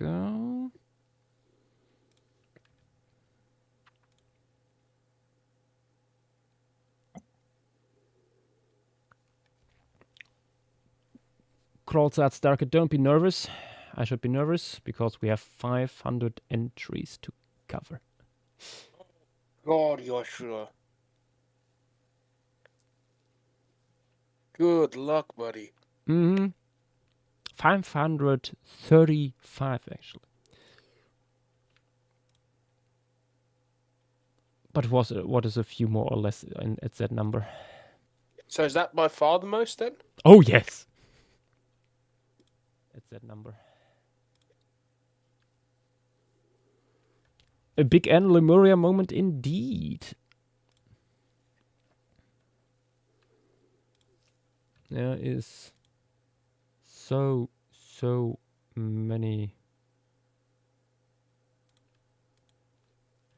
go. Crawl starts darker. Don't be nervous. I should be nervous because we have 500 entries to cover. God, Joshua. Good luck, buddy. 535 actually. But what is a few more or less at that number? So is that by far the most then? Oh yes. It's that number. A big Anne Lemuria moment indeed. There is so many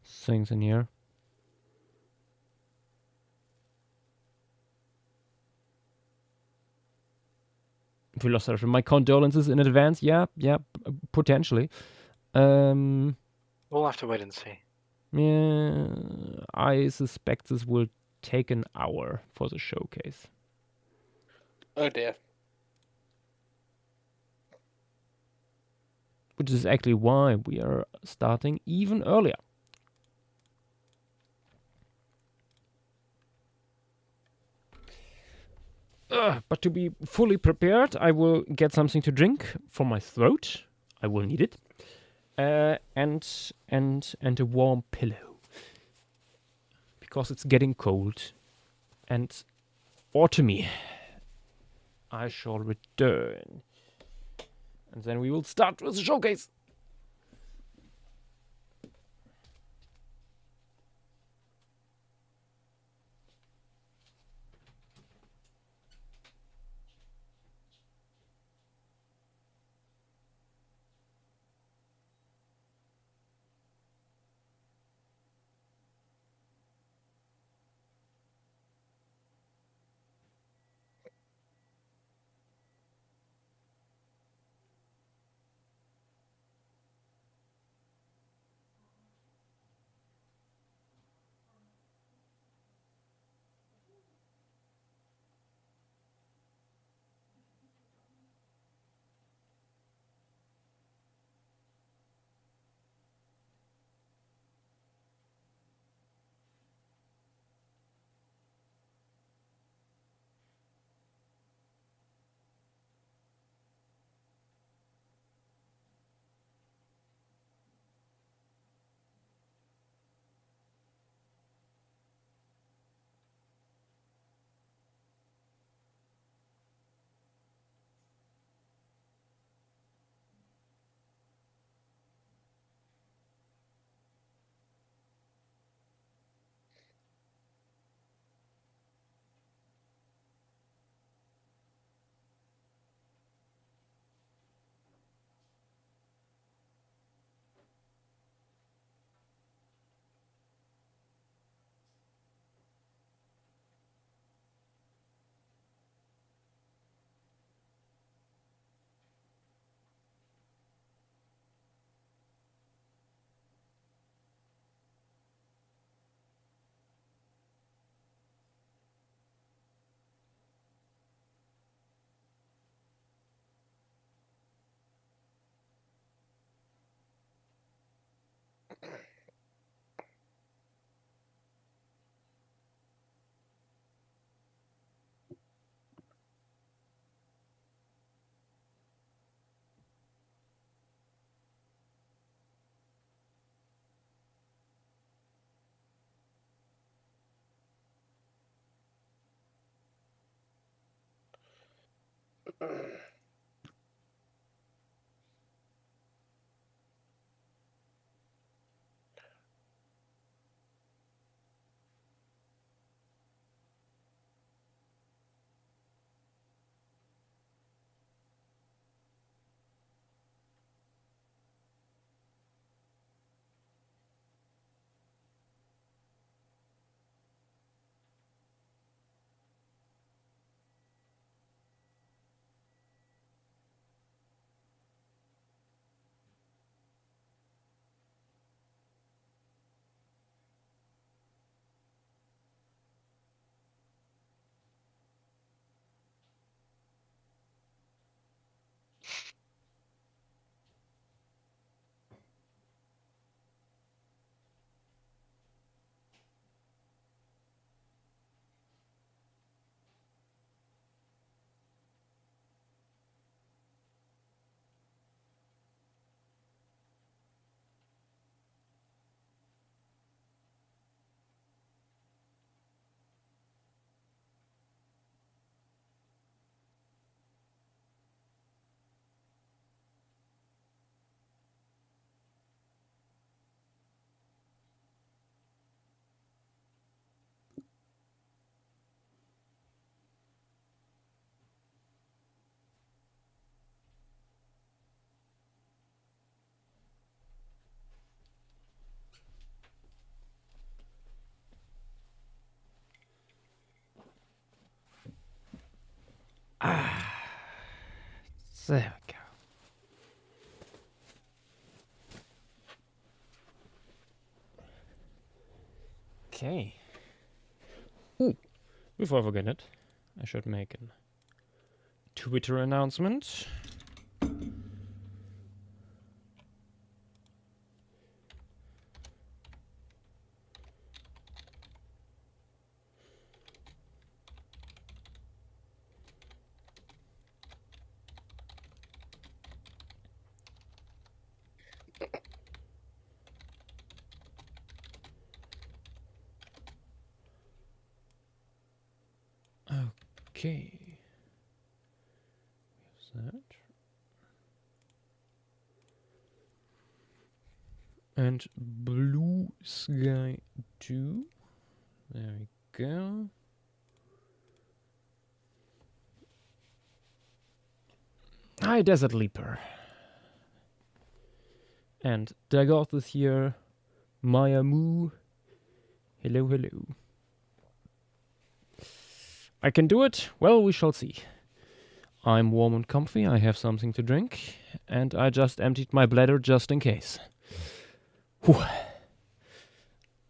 things in here. We lost our my condolences in advance. Yeah, potentially. We'll have to wait and see. Yeah, I suspect this will take an hour for the showcase. Oh dear. Which is actually why we are starting even earlier. But to be fully prepared, I will get something to drink for my throat. I will need it. And a warm pillow. Because it's getting cold. And autumny. I shall return. And then we will start with the showcase. There we go. Okay. Ooh, before I forget it, I should make a Twitter announcement. Okay. Here's that. And blue sky 2. There we go. Hi, Desert Leaper. And Dagoth is here. Maya Moo. Hello, hello. I can do it? Well, we shall see. I'm warm and comfy, I have something to drink, and I just emptied my bladder just in case. Whew.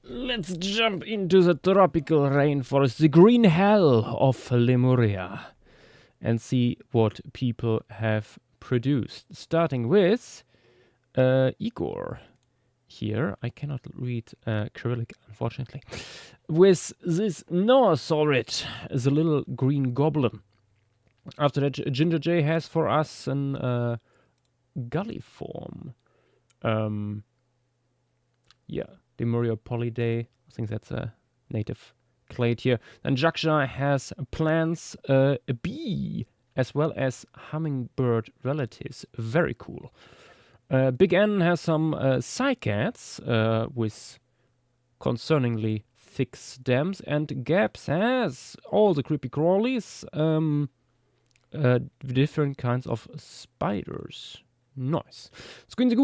Let's jump into the tropical rainforest, the green hell of Lemuria, and see what people have produced. Starting with Igor. Here, I cannot read Cyrillic, unfortunately. With this Noasaurid, the little green goblin. After that, Ginger J has for us an Galliform. Yeah, Lemuria Polyday. I think that's a native clade here. Then Joschua has plants, a bee, as well as hummingbird relatives. Very cool. Big N has some cycads with concerningly thick stems, and Gaps has all the creepy crawlies, different kinds of spiders. Nice. Squinty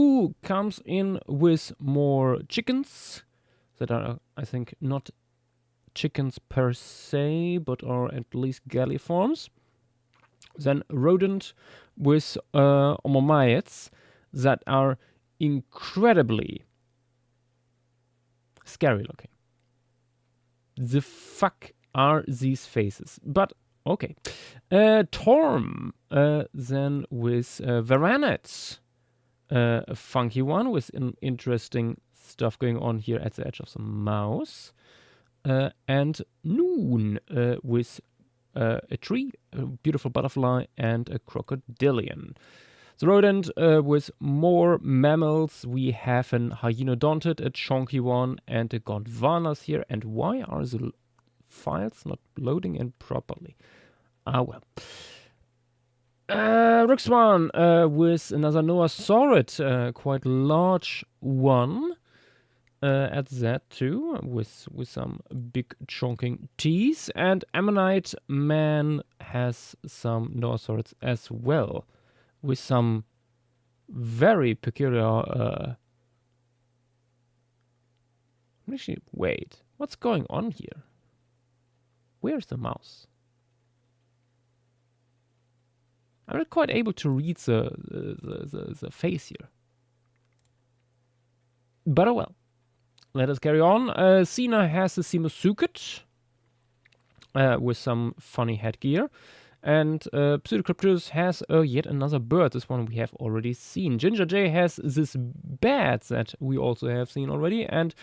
comes in with more chickens that are, I think, not chickens per se, but are at least galliforms. Then Rodent with Omomaids that are incredibly scary looking. The fuck are these faces? But okay. Torm then with Varanets. A funky one with an interesting stuff going on here at the edge of the mouse. And Noon with a tree, a beautiful butterfly, and a crocodilian. The rodent with more mammals. We have an hyenadontid, a chonky one, and a gondwanas here. And why are the files not loading in properly? Ah, well. Ruxwan with another Noasaurid, quite large one. At that too, with some big chonking teeth. And Ammonite Man has some Noasaurids as well, with some very peculiar... Actually, wait. What's going on here? Where's the mouse? I'm not quite able to read the face here. But oh well. Let us carry on. Sina has a Simusuket with some funny headgear. And Pseudocryptus has yet another bird. This one we have already seen. Ginger J has this bat that we also have seen already. And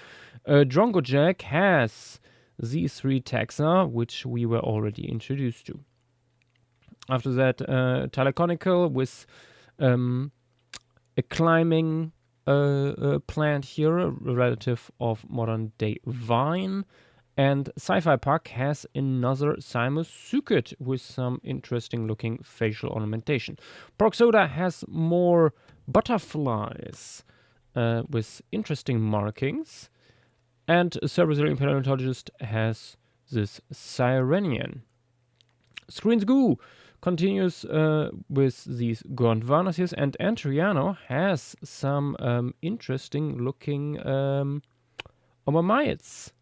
Drongo Jack has these three taxa, which we were already introduced to. After that, Tyleconical with a climbing plant here, a relative of modern day vine. And Sci-Fi Puck has another Simusuket with some interesting looking facial ornamentation. Proxoda has more butterflies with interesting markings. And Cerebral Paleontologist has this Sirenian. Screens Goo continues with these Gondwanas, and Antriano has some interesting looking Omomaids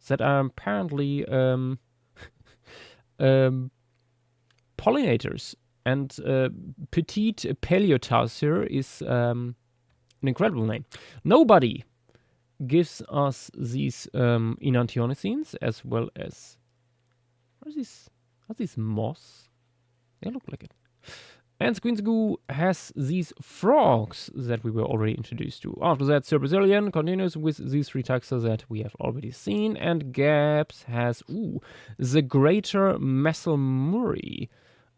that are apparently pollinators And Petite Paleotarsier is an incredible name. Nobody gives us these Enantiomycetes as well as... Are these moss? They look like it. And Squeensgoo has these frogs that we were already introduced to. After that, Sir Brazilian continues with these 3 taxa that we have already seen. And Gaps has, the Greater Messelmurray.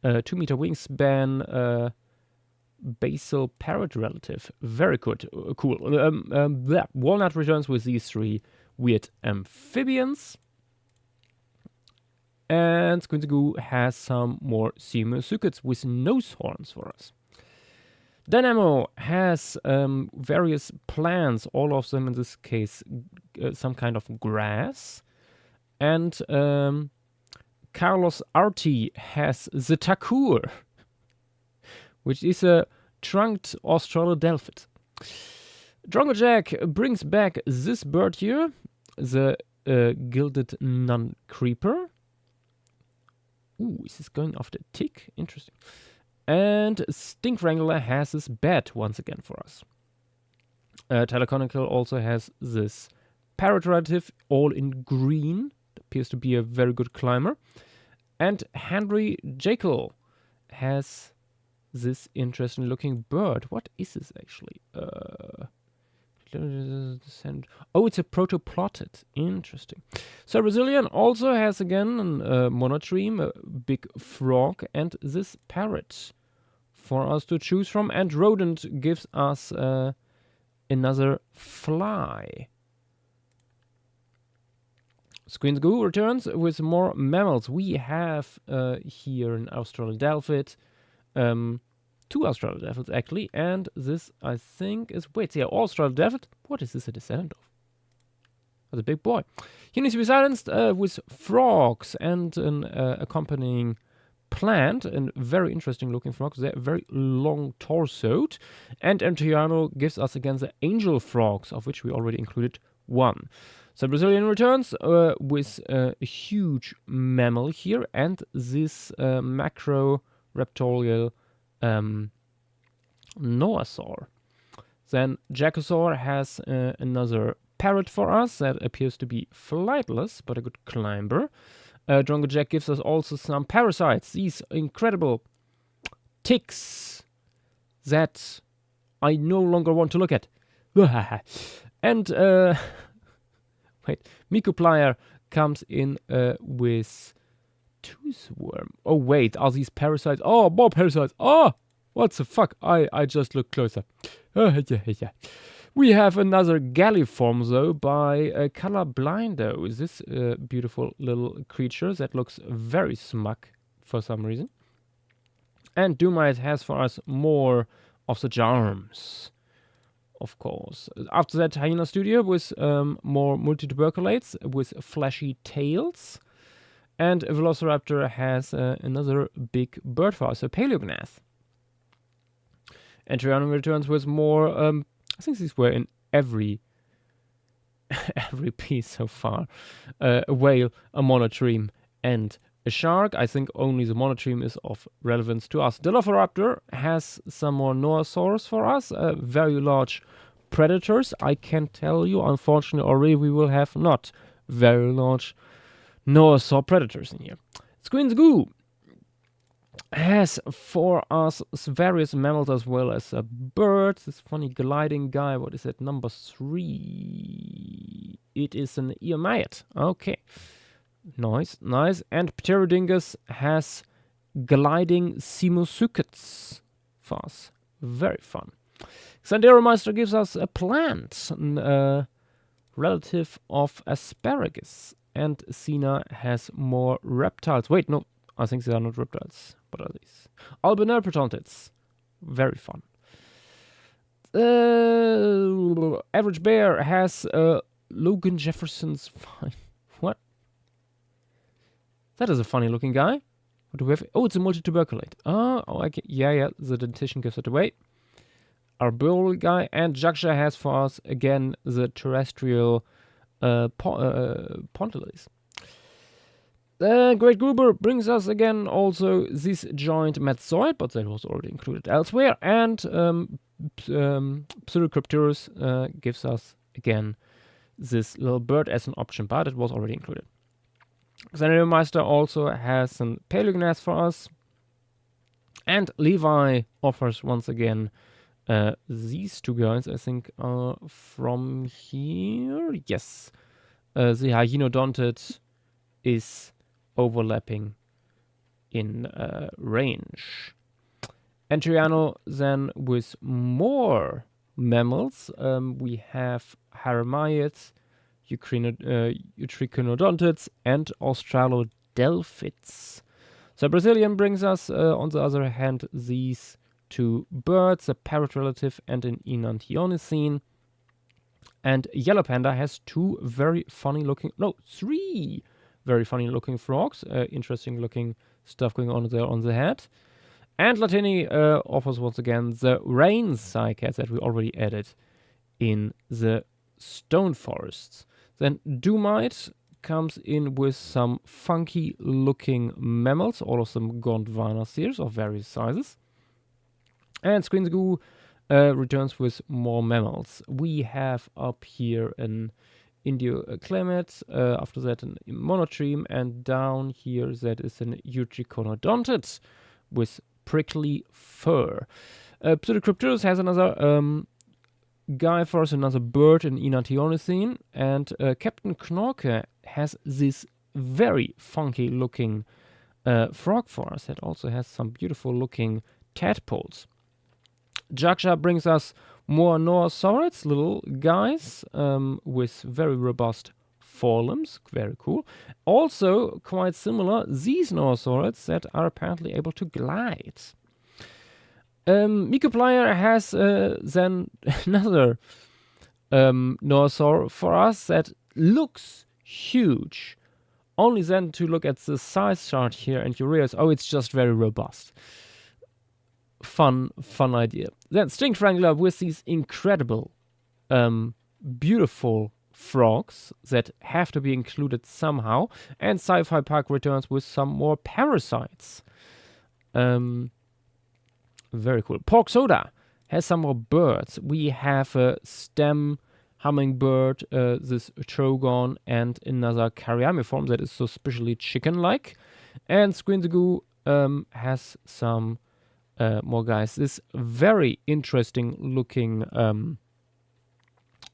2-meter wingspan, basal parrot relative. Very good. Cool. Walnut returns with these 3 weird amphibians. And Squinzagoo has some more Simusukids with nose horns for us. Dynamo has various plants, all of them in this case some kind of grass. And Carlos Arti has the Takur, which is a trunked Australodelphid. Drongo Jack brings back this bird here, the Gilded Nun Creeper. Is this going after a tick? Interesting. And Stink Wrangler has this bat once again for us. Teleconical also has this parrot relative, all in green. Appears to be a very good climber. And Henry Jekyll has this interesting looking bird. What is this actually? It's a protoplotid. Interesting. So Brazilian also has again a monotreme, a big frog, and this parrot for us to choose from. And Rodent gives us another fly. Squinsgoo returns with more mammals. We have here an Australodelphid, 2 Australodelphids actually, and this I think is Australodelphid. What is this a descendant of? That's a big boy. He needs to be silenced with frogs and an accompanying plant, and very interesting looking frogs. They're very long torsoed. And Antiano gives us again the angel frogs, of which we already included 1. So Brazilian returns with a huge mammal here, and this macro reptilial Noasaur. Then Jackosaur has another parrot for us that appears to be flightless, but a good climber. Drongo Jack gives us also some parasites, these incredible ticks that I no longer want to look at. And Miku Plier comes in with Toothworm. Oh wait, are these parasites? Oh, more parasites. Oh, what the fuck? I just looked closer. We have another Galliform though by Colorblindo. Is this beautiful little creature that looks very smug for some reason. And Doomite has for us more of the charms. Of course. After that, Hyena Studio with more multituberculates with flashy tails. And Velociraptor has another big bird for us, a Paleognath. And Trianum returns with more, I think these were in every piece so far. A whale, a monotreme, and a shark. I think only the monotreme is of relevance to us. Dilophoraptor has some more Noasaurus for us, very large predators. I can tell you, unfortunately, already we will have not very large Noasaur predators in here. Squinsgoo has for us various mammals as well as birds. This funny gliding guy, what is it, number 3? It is an Eomyid. Okay. Nice. And Pterodingus has gliding Simusukids for us. Very fun. Xanderomeister gives us a plant, relative of asparagus. And Sina has more reptiles. Wait, no, I think they are not reptiles. What are these? Albinerptontids. Very fun. Average Bear has Logan Jefferson's fine. What? That is a funny looking guy. What do we have? Oh, it's a multituberculate. Yeah, the dentition gives it away. Arboreal guy. And Jaksha has for us, again, the terrestrial Pontilis. The Great Gruber brings us again also this giant Metzoid, but that was already included elsewhere. And Pseudocrypturus gives us again this little bird as an option, but it was already included. Xanadu also has some Paleognaths for us. And Levi offers once again these two guys, I think, are from here. Yes. The Hyenodontid is overlapping in range. Entriano then with more mammals. We have Haramaids, Eutriconodontids, and Australodelphids. So Brazilian brings us, on the other hand, these two birds, a parrot relative and an Enantiomycene. And Yellow Panda has three very funny looking frogs. Interesting looking stuff going on there on the head. And Latini offers once again the rain cycads that we already added in the stone forests. Then Dumite comes in with some funky looking mammals, all of them Gondwanaceres of various sizes. And Squinsgoo returns with more mammals. We have up here an Indioclamet, after that an Monotreme, and down here that is an Eutriconodontid with prickly fur. Pseudocrypturus has another guy for us, another bird in Enantiomycene, and Captain Knorke has this very funky looking frog for us that also has some beautiful looking tadpoles. Joschua brings us more Noasaurids, little guys with very robust forelimbs, very cool. Also, quite similar, these Noasaurids that are apparently able to glide. Mycoplayer has then another Noasaur for us that looks huge. Only then to look at the size chart here and you realize, oh, it's just very robust. Fun idea. Then String Strangler with these incredible, beautiful frogs that have to be included somehow. And Sci-Fi Park returns with some more parasites. Very cool. Pork Soda has some more birds. We have a stem hummingbird, this trogon, and another Cariamiform that is suspiciously chicken-like. And Squinzagoo has some more guys. This very interesting looking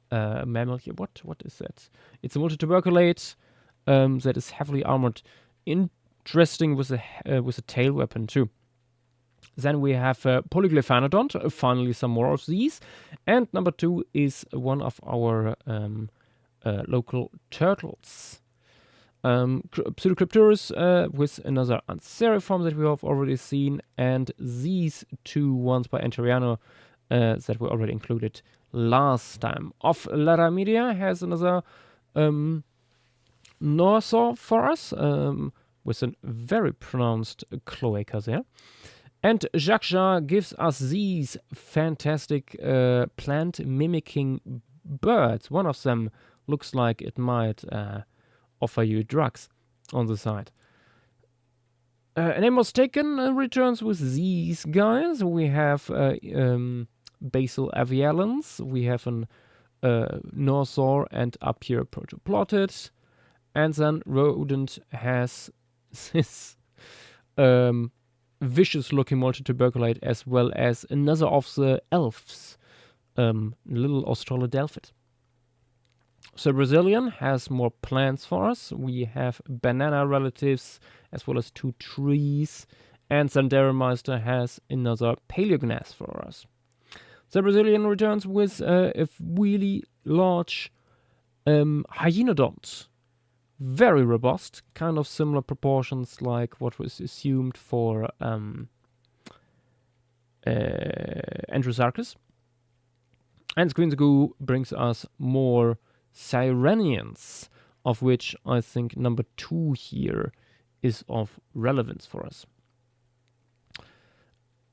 mammal here. What is that? It's a multituberculate that is heavily armored. Interesting with a tail weapon too. Then we have Polyglyphanodont, finally some more of these. And number 2 is one of our local turtles. Pseudocrypturus with another Anseriform that we have already seen. And these two ones by Enteriano that were already included last time. Of Laramedia has another Noasaur for us with a very pronounced cloaca there. And Joschua gives us these fantastic plant mimicking birds. One of them looks like it might offer you drugs on the side. Name was taken returns with these guys. We have Basal Avialans. We have an Noasaur and up here Protoplotid. And then Rodent has this vicious looking multituberculate as well as another of the elves, little Australodelphid. So Brazilian has more plants for us. We have banana relatives as well as 2 trees, and Zanderomeister has another Paleognath for us. So Brazilian returns with a really large Hyenodontid. Very robust, kind of similar proportions like what was assumed for Androsarchus. And Squinzagoo brings us more Sirenians, of which I think number 2 here is of relevance for us.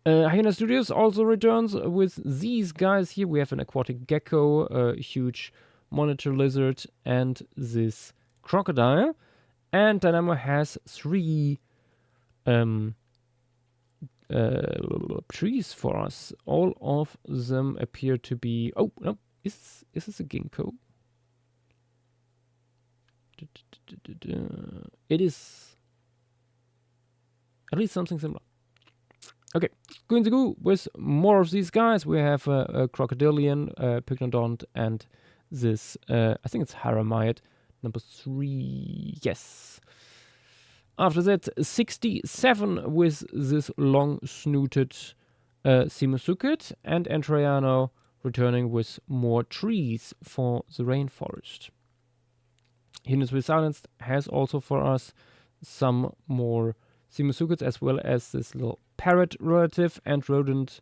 Hyena Studios also returns with these guys here. We have an aquatic gecko, a huge monitor lizard, and this crocodile. And Dynamo has 3 trees for us. All of them appear to be... Oh, no. Is this a ginkgo? It is at least something similar. Okay, going to go with more of these guys. We have a crocodilian, pycnodont, and this, I think it's Haramiid, number 3. Yes. After that, 67 with this long-snooted Simusuket, and Entreano returning with more trees for the rainforest. Hindus with Silence has also for us some more Simusukets, as well as this little parrot relative, and Rodent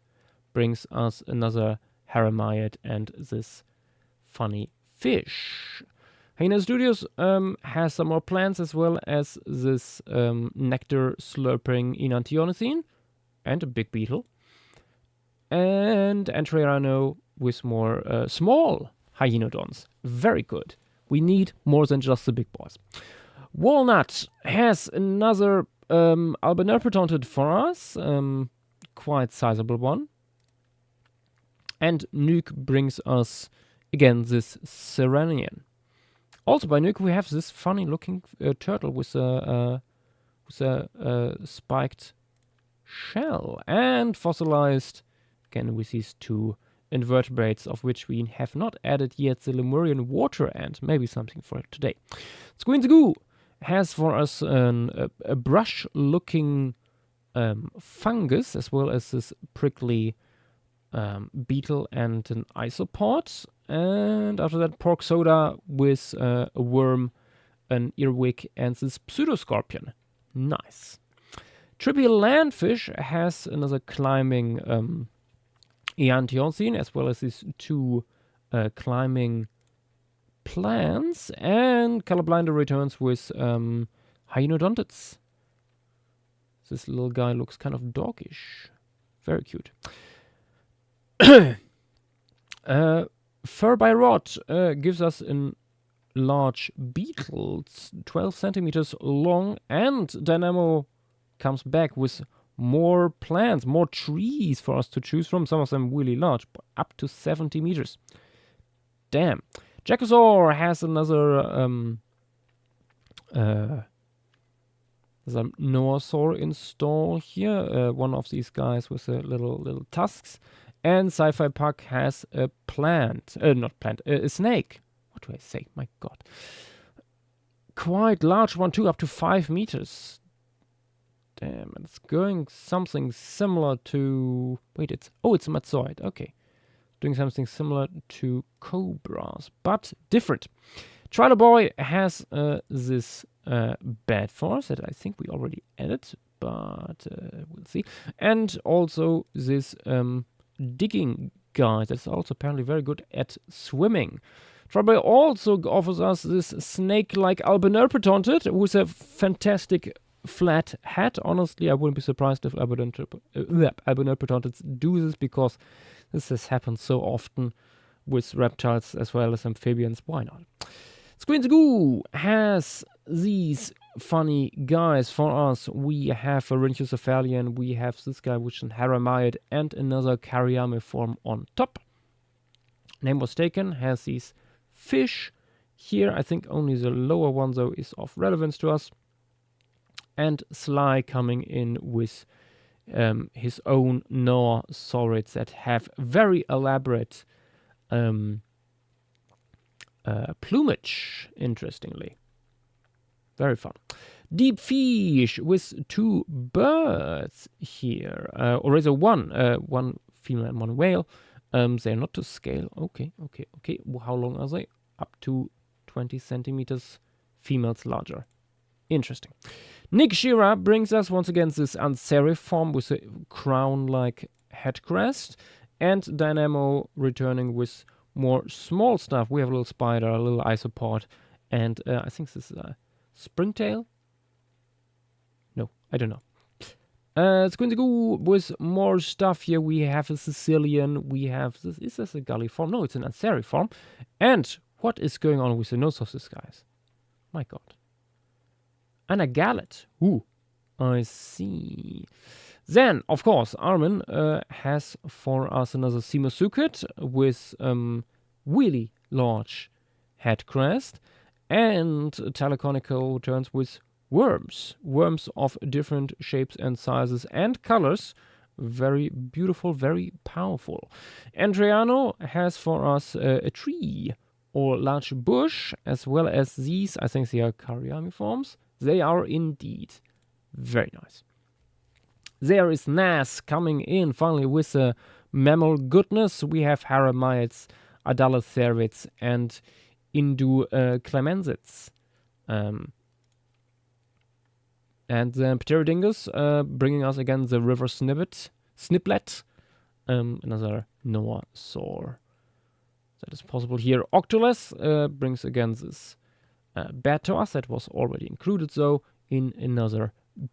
brings us another Haramiid and this funny fish. Hyena Studios has some more plants, as well as this nectar slurping Enantiomycete and a big beetle. And Entreano with more small hyenodons. Very good. We need more than just the big boys. Walnut has another Albinerpetontid for us. Quite sizable one. And Nuke brings us, again, this Serenian. Also by Nuke we have this funny looking turtle with a spiked shell. And fossilized, again, with these 2 invertebrates, of which we have not added yet the Lemurian water ant. Maybe something for today. Squeenzagoo has for us a brush-looking fungus, as well as this prickly beetle and an isopod. And after that, pork soda with a worm, an earwig, and this pseudoscorpion. Nice. Trippy Landfish has another climbing Eantiomycete, as well as these 2 climbing plants. And Colorblinder returns with Hyenodontids. This little guy looks kind of doggish. Very cute. Fur by Rod gives us a large beetle, 12 centimeters long, and Dynamo comes back with more plants, more trees for us to choose from. Some of them really large, up to 70 meters. Damn. Jacosaur has another Noasaur install here. One of these guys with little tusks. And Sci-Fi Puck has a plant. A snake. What do I say? My god. Quite large one too, up to 5 meters. Damn, and it's going something similar to... Wait, it's a Matzoid. Okay. Doing something similar to cobras, but different. Trailer Boy has this bed for us that I think we already added, but we'll see. And also this digging guy that's also apparently very good at swimming. Trailer Boy also offers us this snake-like Albinerpetontid with a fantastic flat hat. Honestly, I wouldn't be surprised if Albinerpetontids do this, because this has happened so often with reptiles as well as amphibians. Why not? Squeenzagoo has these funny guys for us. We have a Rhynchocephalian, we have this guy which is an Haramiid, and another Cariamiform on top. Name was taken, has these fish here. I think only the lower one though is of relevance to us. And Sly coming in with his own Noasaurids that have very elaborate plumage, interestingly. Very fun. Deep Fish with 2 birds here. Or rather one female and one male. They're not to scale. Okay. How long are they? Up to 20 centimeters. Females larger. Interesting. Nick Shira brings us once again this Anseriform with a crown-like head crest. And Dynamo returning with more small stuff. We have a little spider, a little isopod, and I think this is a springtail? No, I don't know. It's going to go with more stuff here. We have a Sicilian, we have this. Is this a Galliform? No, it's an Anseriform. And what is going on with the nose of this guys? My god. And a gallet. Ooh, I see. Then, of course, Armin has for us another Simusuket with really large head crest and teleconical turns with worms. Worms of different shapes and sizes and colors. Very beautiful, very powerful. Andriano has for us a tree or large bush, as well as these, I think they are Kariami forms. They are indeed very nice. There is Nas coming in finally with a mammal goodness. We have Haramites, Adalatherids, and Indu Clemensids. And then Pterodingus bringing us again the river Sniplet, another Noasaur. That is possible here. Octolus brings again this bat to us. That was already included though in another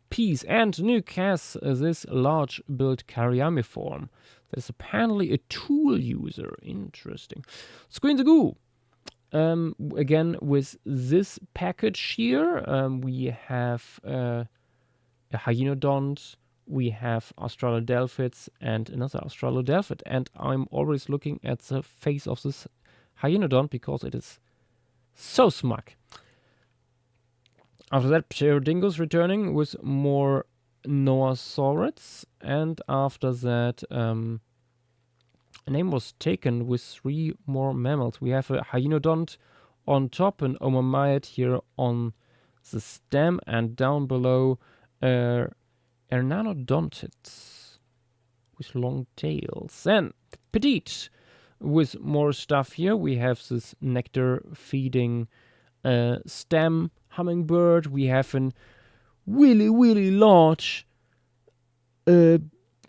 piece. And Nuke has this large built Kariami form. That is apparently a tool user. Interesting. Screen the Goo. Again, with this package here, we have a Hyenodont, we have Australodelphids, and another Australodelphid. And I'm always looking at the face of this Hyenodont because it is so smug. After that, Pterodingus returning with more Noasaurids, and after that, a name was taken with 3 more mammals. We have a Hyenodont on top, an Omamite here on the stem, and down below Ernanodontids with long tails. Then Petite with more stuff here. We have this nectar feeding stem hummingbird. We have an really large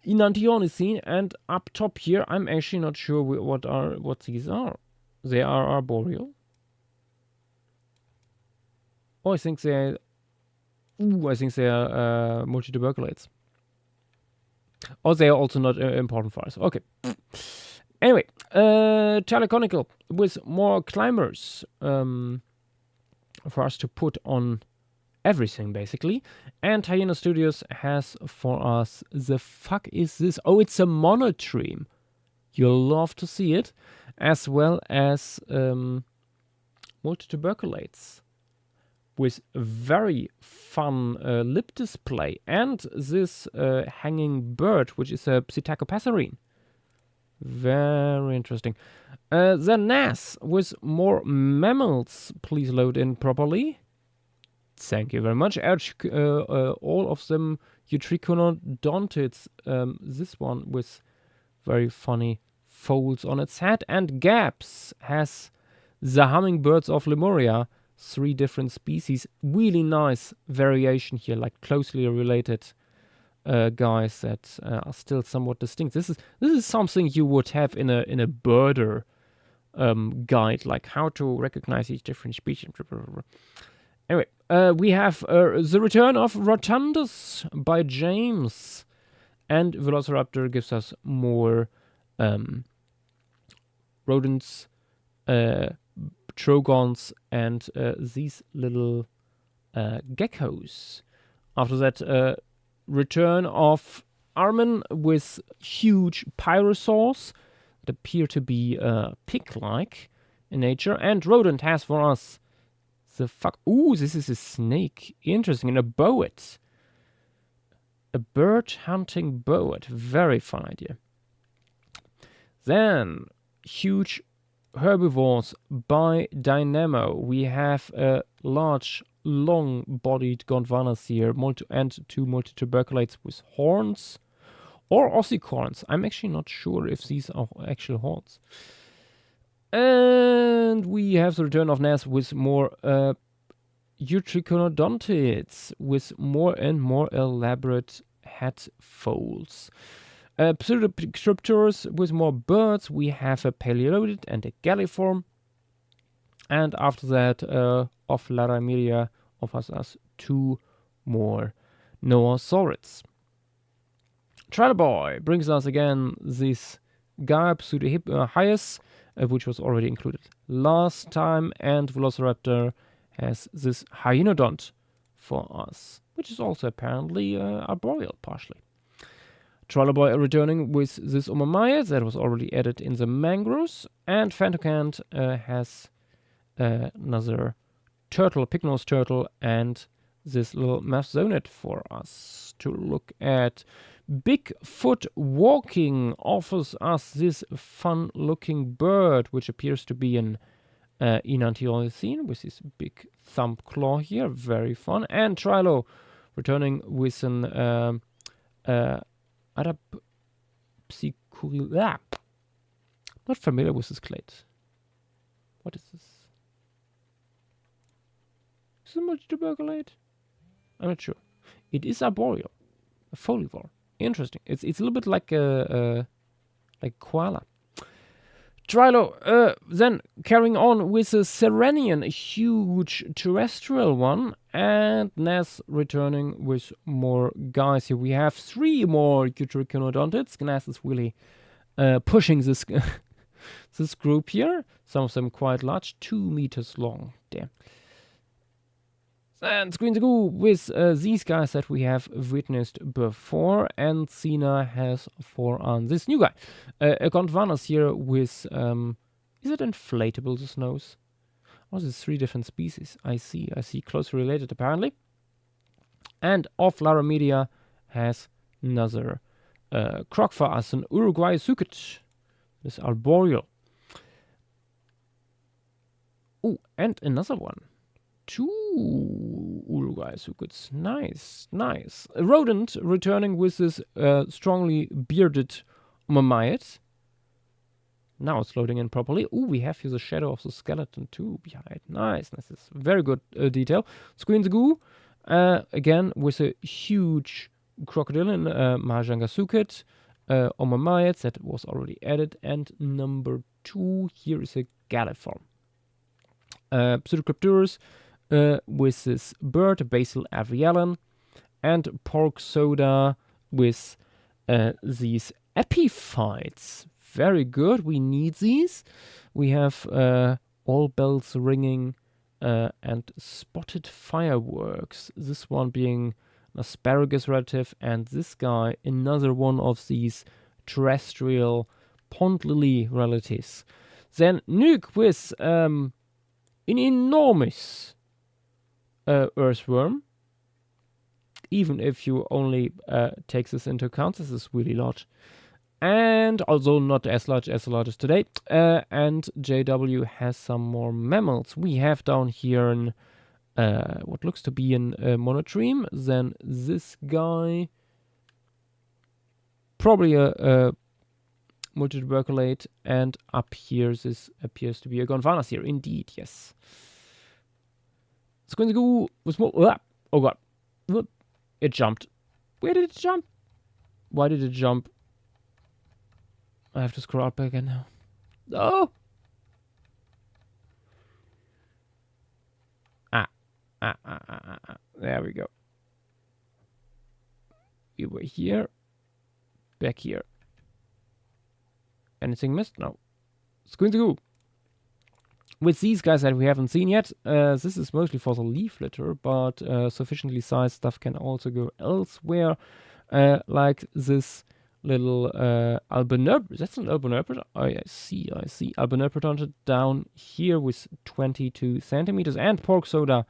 Enantiornicine, and up top here, I'm actually not sure what these are. They are arboreal. Oh, I think they are multituberculates. Oh, they are also not important for us. Okay. Anyway, Teleconical with more climbers for us to put on everything, basically. And Hyena Studios has for us, the fuck is this? Oh, it's a monotreme. You'll love to see it. As well as multituberculates with very fun lip display. And this hanging bird, which is a Psittacopasserine. Very interesting. Then Nas with more mammals. Please load in properly. Thank you very much. All of them Eutriconodontids. This one with very funny folds on its head. And Gaps has the hummingbirds of Lemuria. 3 different species. Really nice variation here, like closely related guys that are still somewhat distinct. This is something you would have in a birder guide, like how to recognize each different species. Anyway, we have the return of Rotundus by James, and Velociraptor gives us more rodents, trogons, and these little geckos. After that, return of Armin with huge pyrosaurs that appear to be pig-like in nature, and Rodent has for us the fuck. Ooh, this is a snake. Interesting. And a boet. A bird hunting boet. Very fun idea. Then, huge herbivores by Dynamo. We have a large, long-bodied Gondwanas here, and 2 multituberculates with horns or ossicorns. I'm actually not sure if these are actual horns. And we have the return of Nas with more Eutriconodontids with more and more elaborate head folds. Pseudopterus with more birds. We have a Paleolodid and a Galliform. And after that, of Laramiria offers us 2 more Noasaurids. Trellboy brings us again this guy, Pseudohyas, which was already included last time, and Velociraptor has this Hyenodont for us, which is also apparently arboreal partially. Trolloboy returning with this Omamaya that was already added in the mangroves, and Fantocant has another turtle, pig-nosed turtle, and this little Mathzonet for us to look at. Bigfoot Walking offers us this fun-looking bird, which appears to be an Enantiolithine with his big thumb claw here, very fun. And Trilo returning with an Adapsicuril. Not familiar with this clade. What is this? Is it multituberculate? I'm not sure. It is arboreal, a folivore. Interesting. It's a little bit like like koala. Trilo, then carrying on with a Serenian, a huge terrestrial one, and Ness returning with more guys here. We have 3 more Utriconodontids. Ness is really pushing this this group here. Some of them quite large, 2 meters long. Damn. And Screen to go with these guys that we have witnessed before, and Cena has for on this new guy. Gondwanas here with, is it inflatable, this nose? Oh, there's 3 different species. I see, closely related apparently. And off Lara Media has another croc for us, an Uruguay Suket, this arboreal. Oh, and another one. 2 Uruguay Sukets. Nice, nice. A rodent returning with this strongly bearded Mammayet. Now it's loading in properly. Oh, we have here the shadow of the skeleton too behind. Nice, this is very good detail. Screen the goo, again with a huge crocodilian Mahajanga Suket. Mammayet that was already added. And number 2, here is a Galliform. Pseudocrypturus. With this bird, Basil Avriellan, and Pork Soda with these epiphytes. Very good, we need these. We have all bells ringing and spotted fireworks. This one being an asparagus relative, and this guy another one of these terrestrial pond lily relatives. Then Nuke with an enormous earthworm. Even if you only take this into account, this is really large. And also not as large as the largest today. And JW has some more mammals. We have down here an, what looks to be an monotreme. Then this guy, probably a multituberculate. And up here, this appears to be a Gondwanas here. Indeed, yes. It's going to go with more. Oh god. It jumped. Where did it jump? Why did it jump? I have to scroll up again now. Oh! There we go. We were here. Back here. Anything missed? No. It's going to go. With these guys that we haven't seen yet, this is mostly for the leaf litter, but sufficiently sized stuff can also go elsewhere, like this little Albanurpert. That's an Albanurpert? Oh, yeah, I see. Albanurpert down here with 22 centimeters, and Pork Soda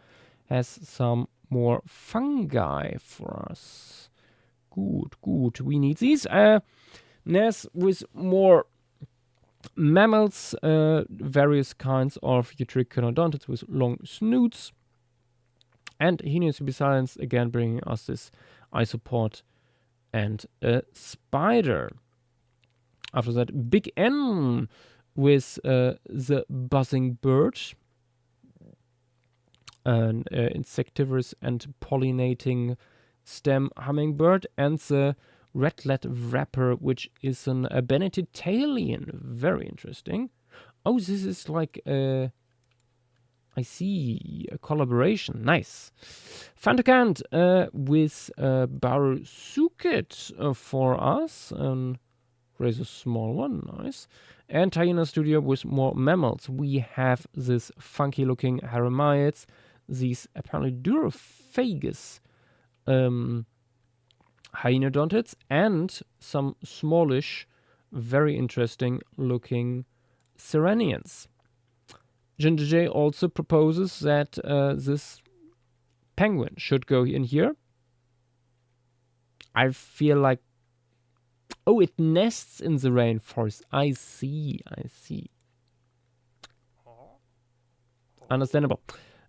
has some more fungi for us. Good. We need these. Ness with more mammals, various kinds of Utriconodontids with long snoots, and he needs to be silenced, again bringing us this isopod and a spider. After that, Big N with the buzzing bird, an insectivorous and pollinating stem hummingbird, and the Redlet wrapper, which is an Benedictalian. Very interesting. Oh, this is like I see a collaboration. Nice. Fantocant with Barusuket for us. Rather small one. Nice. And Hyena Studio with more mammals. We have this funky looking Haramaids. these apparently durophagus hyenodontids and some smallish, very interesting looking Serenians. Ginger J also proposes that this penguin should go in here. I feel like... Oh, it nests in the rainforest. I see. Understandable.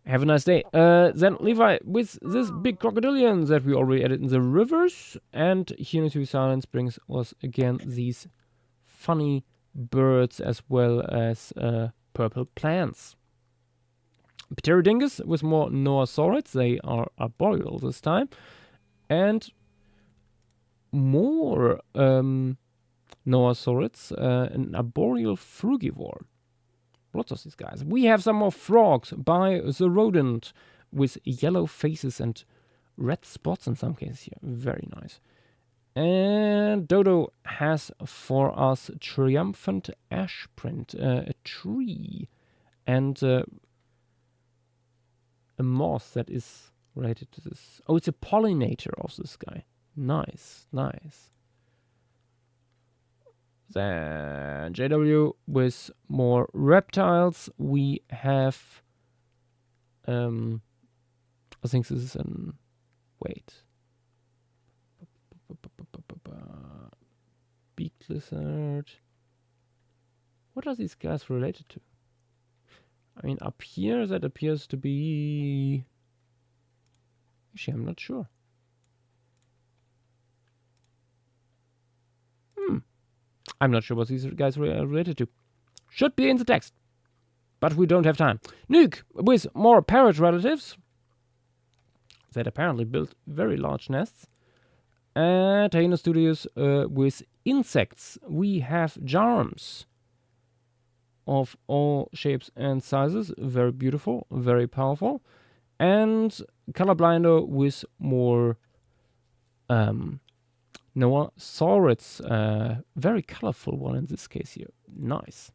Have a nice day. Then Levi, with this big crocodilian that we already added in the rivers, and here into silence brings us again these funny birds as well as purple plants. Pterodingus with more noasaurids. They are arboreal this time. And more noasaurids, an arboreal frugivore. Lots of these guys. We have some more frogs by the rodent with yellow faces and red spots in some cases here. Very nice. And Dodo has for us triumphant ash print, a tree, and a moth that is related to this. Oh, it's a pollinator of this guy. Nice. Then JW with more reptiles. We have I think this is an beaked lizard. What are these guys related to? I mean, up here that appears to be... Actually, I'm not sure. I'm not sure what these guys are related to. Should be in the text. But we don't have time. Nuke with more parrot relatives that apparently build very large nests. And Hyena Studios with insects. We have jarms of all shapes and sizes. Very beautiful, very powerful. And Colorblinder with more noasaurids. Very colorful one in this case here. Nice.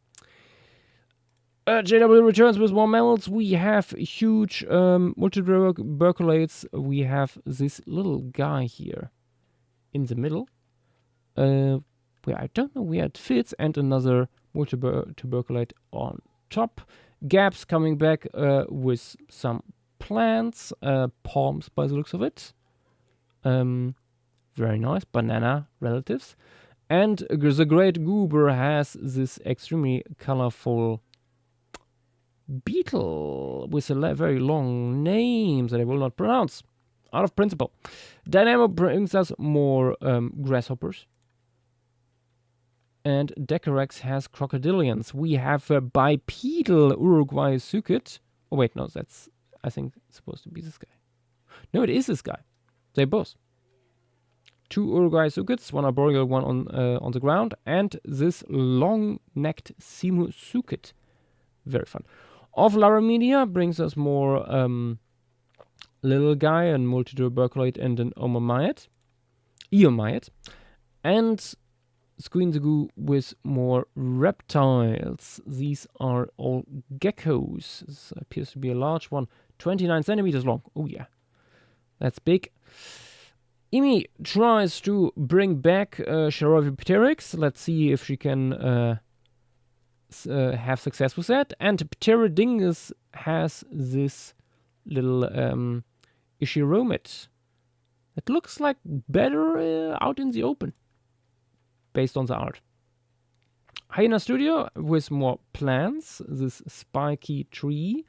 JW returns with more mammals. We have huge multituberculates. We have this little guy here in the middle, where I don't know where it fits, and another multituberculate on top. Gaps coming back with some plants, palms by the looks of it. Very nice, banana relatives. And the Great Goober has this extremely colorful beetle with a very long name that I will not pronounce, out of principle. Dynamo brings us more grasshoppers. And Decorex has crocodilians. We have a bipedal Uruguay sucit. Oh wait, no, that's, I think, supposed to be this guy. No, it is this guy. They both. Two Uruguay sucits, one arboreal, one on the ground, and this long-necked Simu sucit. Very fun. Of Laramedia brings us more little guy, and multituberculate, and an eomyet. And Squeenzagoo with more reptiles. These are all geckos. This appears to be a large one. 29 centimeters long. Oh yeah. That's big. Imi tries to bring back Charopteryx. Let's see if she can have success with that. And Pterodingus has this little Ishiromit. It looks like better out in the open, based on the art. Hyena Studio with more plants. This spiky tree,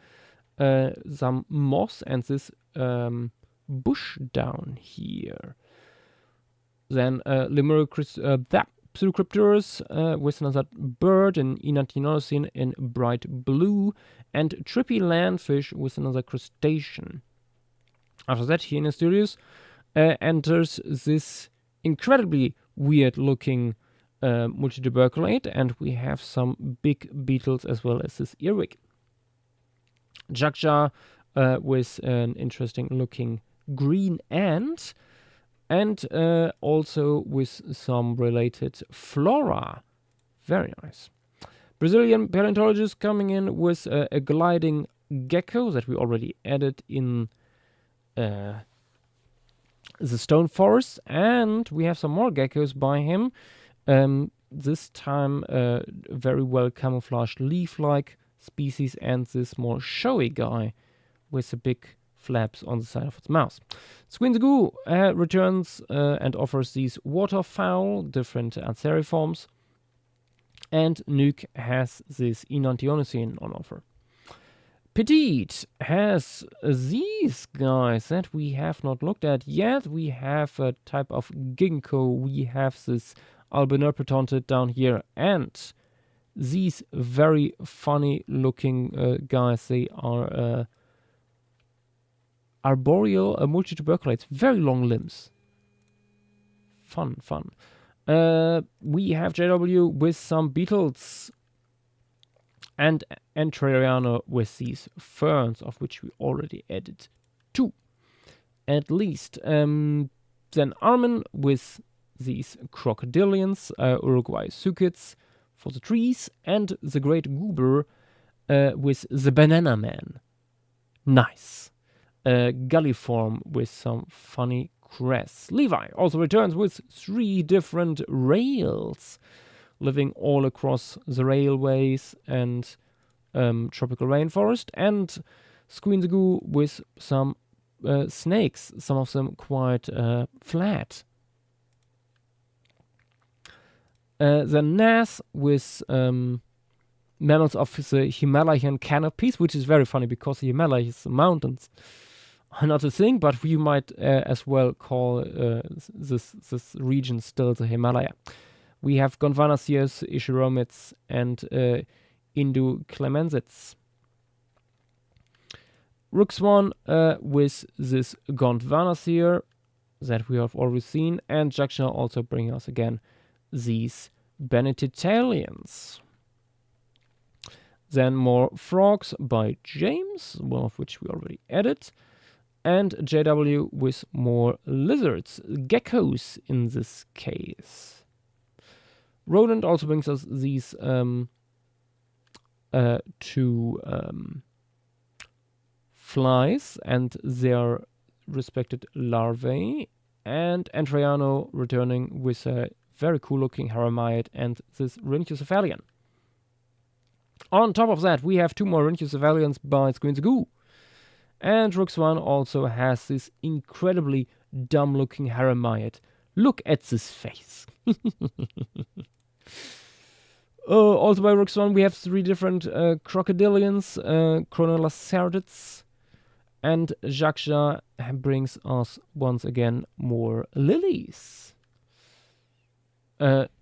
some moss, and this bush down here. Then Pseudocrypturus with another bird, an Enantinosine in bright blue, and Trippy Landfish with another crustacean. After that, Hyena Studios enters this incredibly weird looking multituberculate, and we have some big beetles as well as this earwig. Jakja with an interesting looking green ant, and also with some related flora. Very nice. Brazilian paleontologist coming in with a gliding gecko that we already added in the stone forest, and we have some more geckos by him. This time very well camouflaged leaf-like species, and this more showy guy with the big flaps on the side of its mouth. Squinzagoo returns and offers these waterfowl, different antheriforms, and Nuke has this Enantiomycene on offer. Petite has these guys that we have not looked at yet. We have a type of ginkgo, we have this Albinerpetontid down here, and these very funny looking guys. They are arboreal multituberculates, very long limbs. Fun. We have JW with some beetles, and Entreriano with these ferns, of which we already added 2 at least. Then Armin with these crocodilians, Uruguay sucids for the trees, and the great goober with the banana man. Nice. Galliform with some funny crests. Levi also returns with 3 different rails, living all across the railways and tropical rainforest, and Squinzagoo with some snakes, some of them quite flat. The Nas with mammals of the Himalayan canopies, which is very funny because the Himalayas, the mountains, are not a thing, but we might as well call this region still the Himalaya. We have Gondwanasirs, Ishiromids, and Induclemensids. Rookswan with this Gondwanasir that we have already seen, and Joschua also bring us again these Benedictalians. Then more frogs by James, one of which we already added, and JW with more lizards, geckos in this case. Rodent also brings us these 2 flies and their respected larvae, and Entreriano returning with a very cool looking Haramite and this Rhynchocephalian. On top of that, we have 2 more Rhynchocephalians by Squinzagoo. And Rookswan also has this incredibly dumb looking Haramite. Look at this face. Also by Rookswan, we have 3 different crocodilians, Chronolacerids, and Joschua brings us once again more lilies.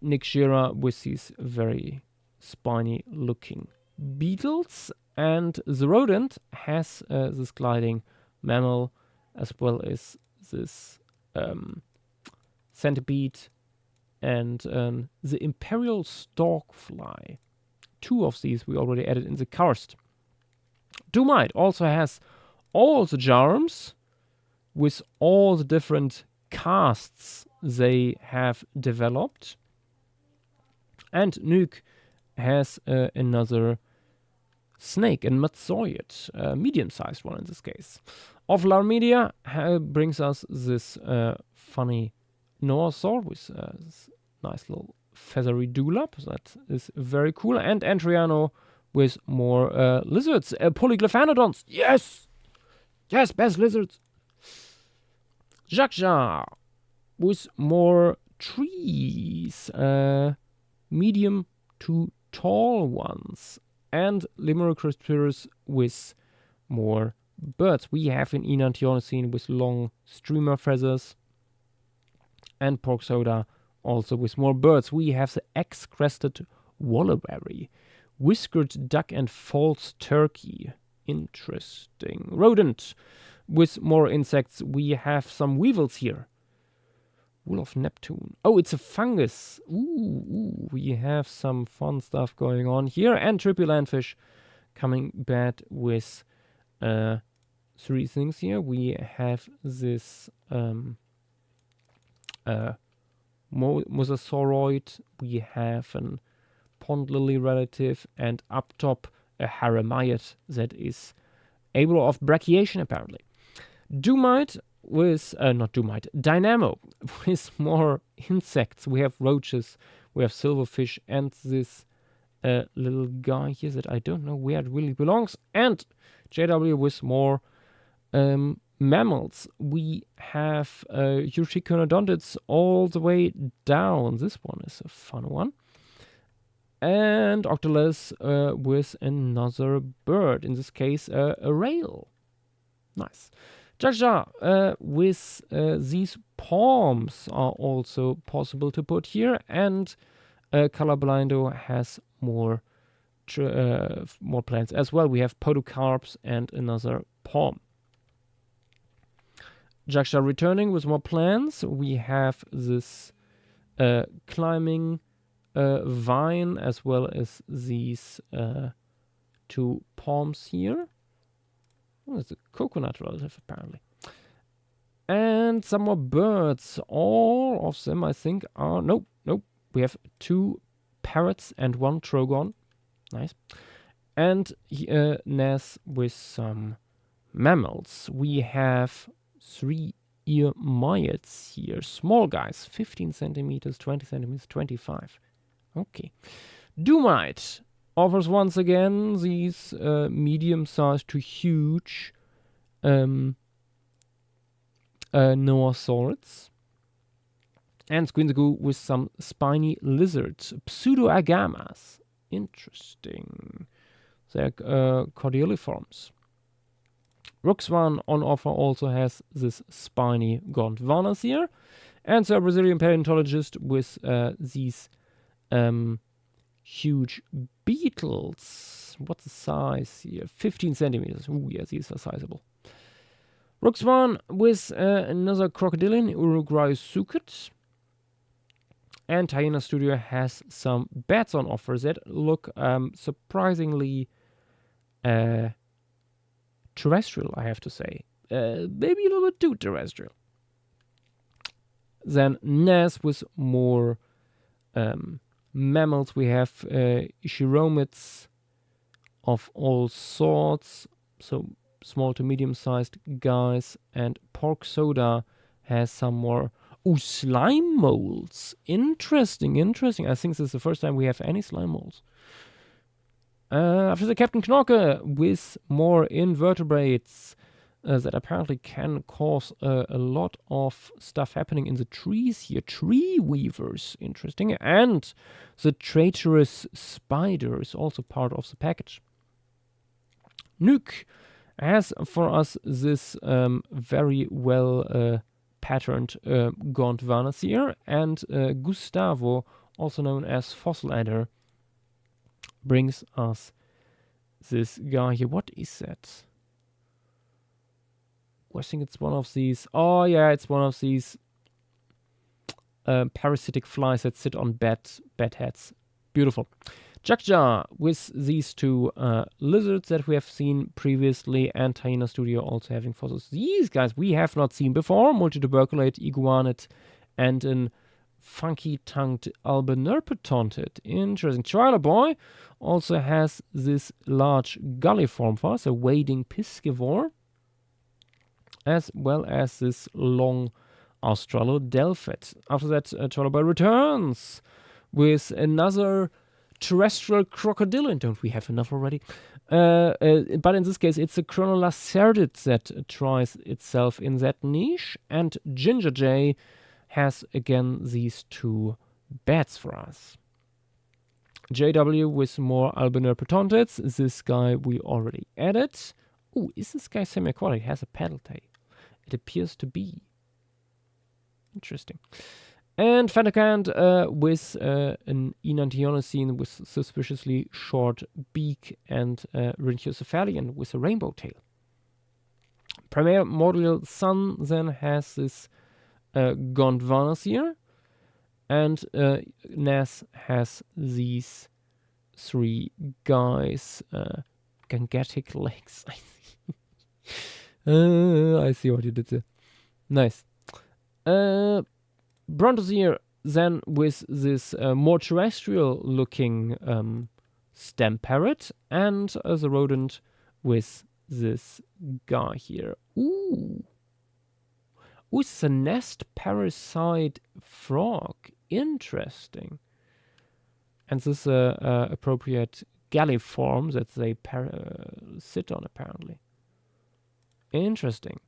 Nick Shearer with these very spiny looking beetles, and the rodent has this gliding mammal as well as this centipede and the imperial stalkfly. 2 of these we already added in the karst. Dumite also has all the charms with all the different casts they have developed, and Nuke has another snake, a Matzoid, a medium-sized one in this case. Of Larmedia brings us this funny Noasaur with this nice little feathery dewlap. That is very cool. And Entreriano with more lizards, Polyglyphanodons. Yes! Yes, best lizards! Joschua with more trees, medium to tall ones, and Limuricrospirus with more birds. We have an Enantiomycene with long streamer feathers, and Porksoda also with more birds. We have the X-crested Wallaberry, whiskered duck, and false turkey. Interesting. Rodent with more insects. We have some weevils here. Wool of Neptune. Oh, it's a fungus. Ooh, we have some fun stuff going on here. And Tripulandfish coming back with 3 things here. We have this Mosasauroid. We have an pond lily relative, and up top a Haramite that is able of brachiation apparently. Doomite with, not Doomite, Dynamo with more insects. We have roaches, we have silverfish, and this little guy here that I don't know where it really belongs. And JW with more mammals. We have Eutriconodontids all the way down. This one is a fun one. And Octolus with another bird, in this case a rail. Nice. Joschua with these palms are also possible to put here, and Colorblindo has more plants as well. We have podocarps and another palm. Joschua returning with more plants. We have this climbing vine as well as these two palms here. Oh, it's a coconut relative apparently. And some more birds. All of them I think are... Nope. We have 2 parrots and 1 trogon. Nice. And Ness with some mammals. We have 3 earmyoids here. Small guys. 15 centimeters, 20 centimeters, 25. Okay. Doomite offers once again these medium-sized to huge Noasaurids. And Squinzagoo with some spiny lizards. Pseudoagamas. Interesting. They're cordialiforms. Ruxwan on offer also has this spiny Gondwanas here. And so a Brazilian paleontologist with these huge beetles. What's the size here? 15 centimeters. Ooh, yeah, these are sizable. Ruxwan with another crocodilian, Uruguay sucet. And Hyena Studio has some bats on offer that look surprisingly terrestrial, I have to say. Maybe a little bit too terrestrial. Then Ness with more mammals. We have Chiromids of all sorts, so small to medium-sized guys. And Pork Soda has some more... Ooh, slime molds. Interesting. I think this is the first time we have any slime molds. After the Captain Knorke with more invertebrates that apparently can cause a lot of stuff happening in the trees here. Tree weavers, interesting. And the traitorous spider is also part of the package. Nuke has for us this very well patterned Gondwanas here, and Gustavo, also known as Fossil Adder, brings us this guy here. What is that? I think it's one of these. Oh yeah, it's one of these parasitic flies that sit on bat heads. Beautiful. Joschua with these 2 lizards that we have seen previously, and Hyena Studio also having fossils. These guys we have not seen before. Multituberculate, iguanid, and an funky-tongued albinerpetontid. Interesting. Chihuahua Boy also has this large gulliform for us, a wading piscivore, as well as this long australodelphid. After that, Chihuahua Boy returns with another terrestrial crocodilian. Don't we have enough already? But in this case, it's a chronolacerdid that tries itself in that niche. And Ginger Jay has again these 2 bats for us. JW with more albinerpetontids. This guy we already added. Ooh, is this guy semi-aquatic? It has a paddle tail. It appears to be. Interesting. And Fantacant with an Enantiomycete with suspiciously short beak, and Rhynchocephalian with a rainbow tail. Primordial Sun then has this Gondwanas here, and Ness has these 3 guys, gangetic legs. I see what you did there. Nice. Brontosaur then with this more terrestrial looking stem parrot, and the rodent with this guy here. Ooh. Ooh, it's a nest parasite frog. Interesting. And this is appropriate galliform that they sit on, apparently. Interesting.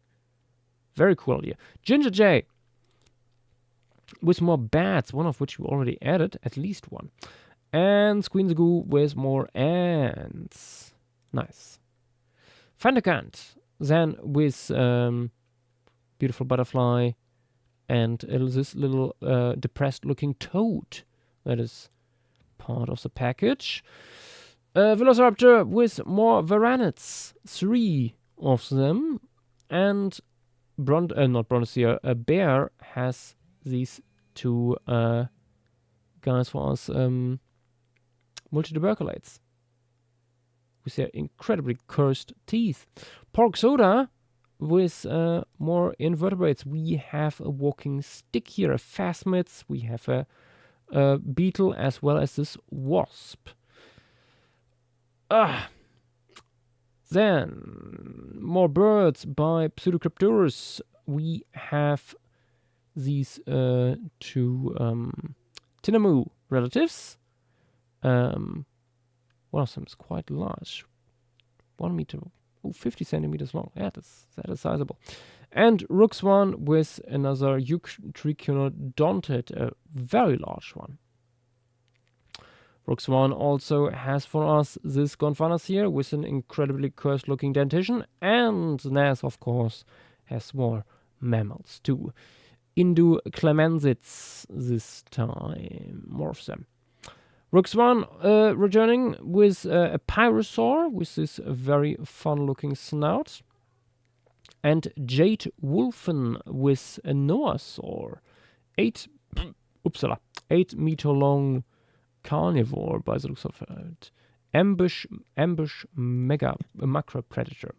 Very cool idea. Ginger Jay. With more bats, one of which we already added, at least one. And Squeenzagoo with more ants. Nice. Fandekant. Then with beautiful butterfly and this little depressed looking toad that is part of the package. Velociraptor with more varanids, 3 of them, and not Brontosaur, a bear has these 2 guys for us, multituberculates with their incredibly cursed teeth. Pork soda with more invertebrates. We have a walking stick here, a phasmids. We have a beetle as well as this wasp. Then more birds by Pseudocrypturus. We have these 2 Tinamou relatives. One of them is quite large, 1 meter, 50 centimeters long. Yeah, that is sizable. And Rookswan with another Eutrichionodontid, a very large one. Rookswan also has for us this Gonfanas here with an incredibly cursed looking dentition, and Nas, of course, has more mammals too. Indu clemensids this time, more of them. Rookswan returning with a pyrosaur with this very fun looking snout. And Jade Wolfen with a Noasaur. 8 meter long carnivore by the looks of it. Ambush macro predator.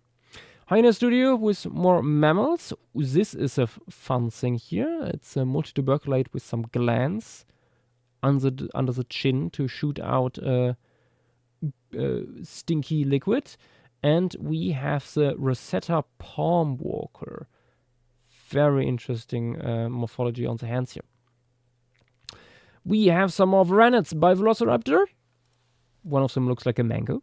Hyena Studio with more mammals. This is a fun thing here. It's a multituberculate with some glands under the chin to shoot out stinky liquid. And we have the Rosetta Palm Walker. Very interesting morphology on the hands here. We have some more varanids by Velociraptor. One of them looks like a mango.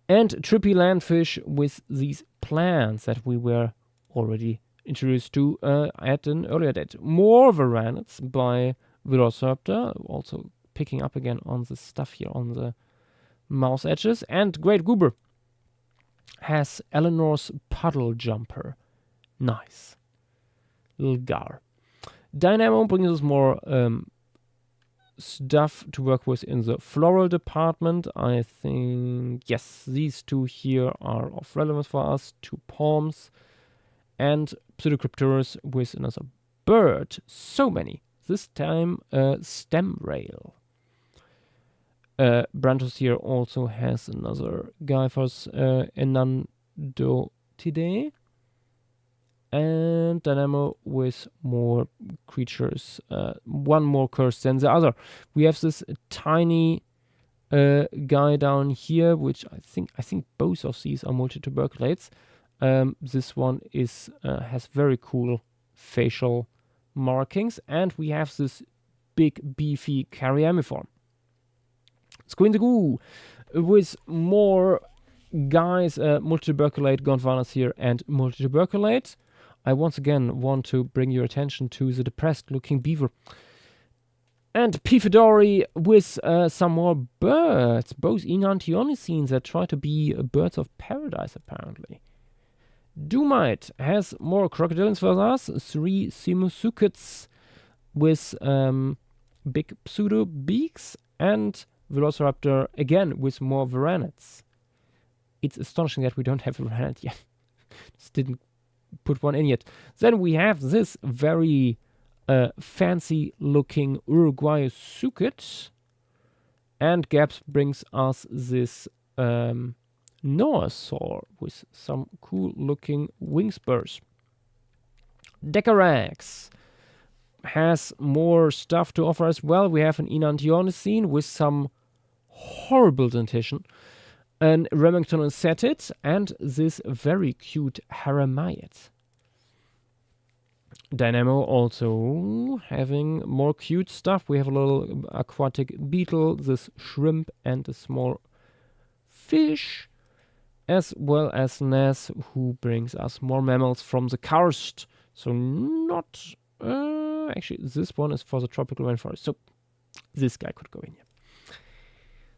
And trippy landfish with these plants that we were already introduced to at an earlier date. More varanids by Velociraptor. Also picking up again on the stuff here on the mouse edges. And Great Goober has Eleanor's puddle jumper. Nice. Little gar. Dynamo brings us more stuff to work with in the floral department. I think, yes, these 2 here are of relevance for us. 2 palms. And Pseudocrypturus with another bird. So many. This time a stem rail. Brantos here also has another guy for us, Enandotidae. And Dynamo with more creatures, one more curse than the other. We have this tiny guy down here, which I think both of these are multituberculates. This one is has very cool facial markings, and we have this big beefy Cariamiform. Squeenzagoo with more guys, multituberculate, Gondwanas here, and multituberculate. I once again want to bring your attention to the depressed looking beaver. And Pifidori with some more birds, both enantiomycetes that try to be birds of paradise apparently. Doomite has more crocodilians for us, 3 Simusukids with big pseudo beaks, and Velociraptor again with more varanids. It's astonishing that we don't have a varanid yet. Just didn't put one in yet. Then we have this very fancy looking Uruguay Sukid, and Gaps brings us this Noasaur with some cool looking wing spurs. Decarax has more stuff to offer as well. We have an enantiomycete with some horrible dentition. An Remington and Satit, and this very cute Haramite. Dynamo also having more cute stuff. We have a little aquatic beetle, this shrimp, and a small fish, as well as Ness, who brings us more mammals from the karst. So not... actually, this one is for the tropical rainforest, so this guy could go in here.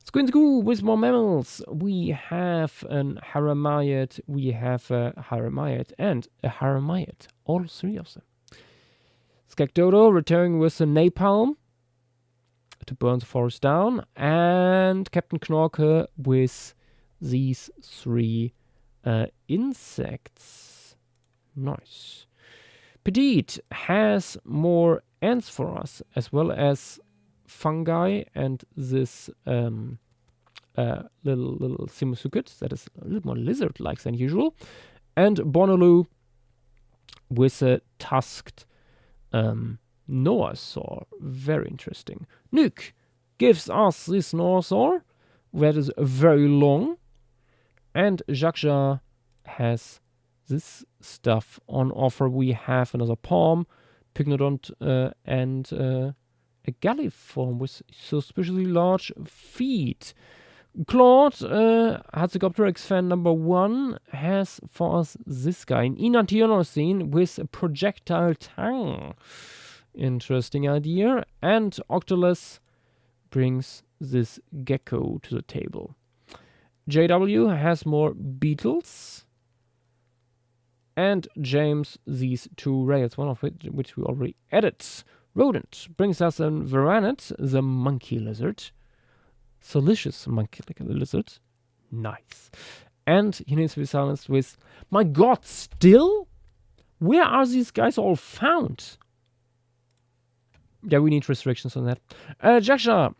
Squinzgoo with more mammals. We have an Haramite, we have a Haramite, and a Haramite. All three of them. Skekdodo returning with the napalm to burn the forest down, and Captain Knorke with these three insects. Nice. Petite has more ants for us, as well as fungi and this little Simusukit that is a little more lizard-like than usual, and Bonolu with a tusked Noasaur. Very interesting. Nuke gives us this Noasaur that is very long, and Joschua has this stuff on offer. We have another palm, Pygnodont, and a galliform with suspiciously large feet. Claude, Hatzegopteryx fan number 1, has for us this guy, an Enantiomycete with a projectile tongue. Interesting idea. And Octolus brings this gecko to the table. JW has more beetles. And James, these two rails, one of which we already added. Rodent brings us a Veranet, the monkey lizard. Delicious monkey lizard. Nice. And he needs to be silenced with, my god, still? Where are these guys all found? Yeah, we need restrictions on that. Joshua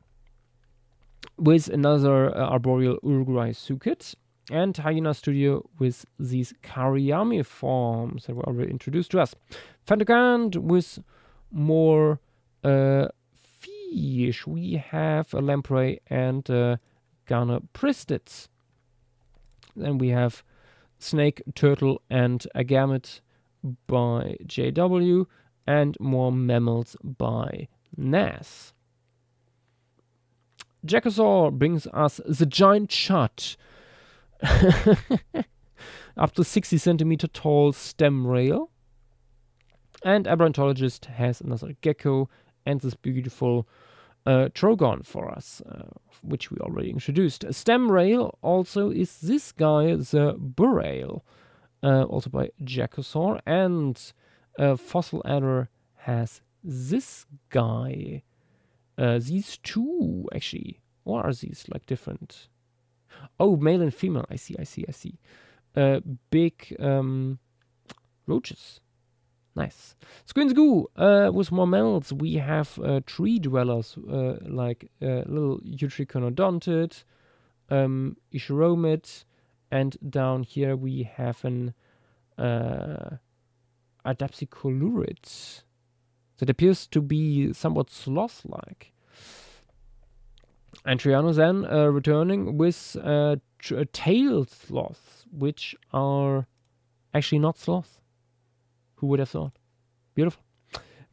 with another arboreal Uruguay Sukit. And Hyena Studio with these Kariami forms that were already introduced to us. Fantagand with more fish. We have a lamprey and Ghana Pristits. Then we have snake, turtle, and agamid by JW, and more mammals by Nas. Jackosaur brings us the giant chut. Up to 60 centimeter tall stem rail. And Abrantologist has another gecko and this beautiful Trogon for us, which we already introduced. A stem rail also is this guy, the Burrail, also by Jackosaur. And Fossil Adder has this guy. These two, actually. Or are these like different? Oh, male and female. I see. Big roaches. Nice. Squinsgoo, with more mammals, we have tree dwellers like little Utriconodontid, Ishiromid, and down here we have an Adapsicolurid that appears to be somewhat sloth-like. And Triano then returning with tailed sloths, which are actually not sloths. Who would have thought? Beautiful.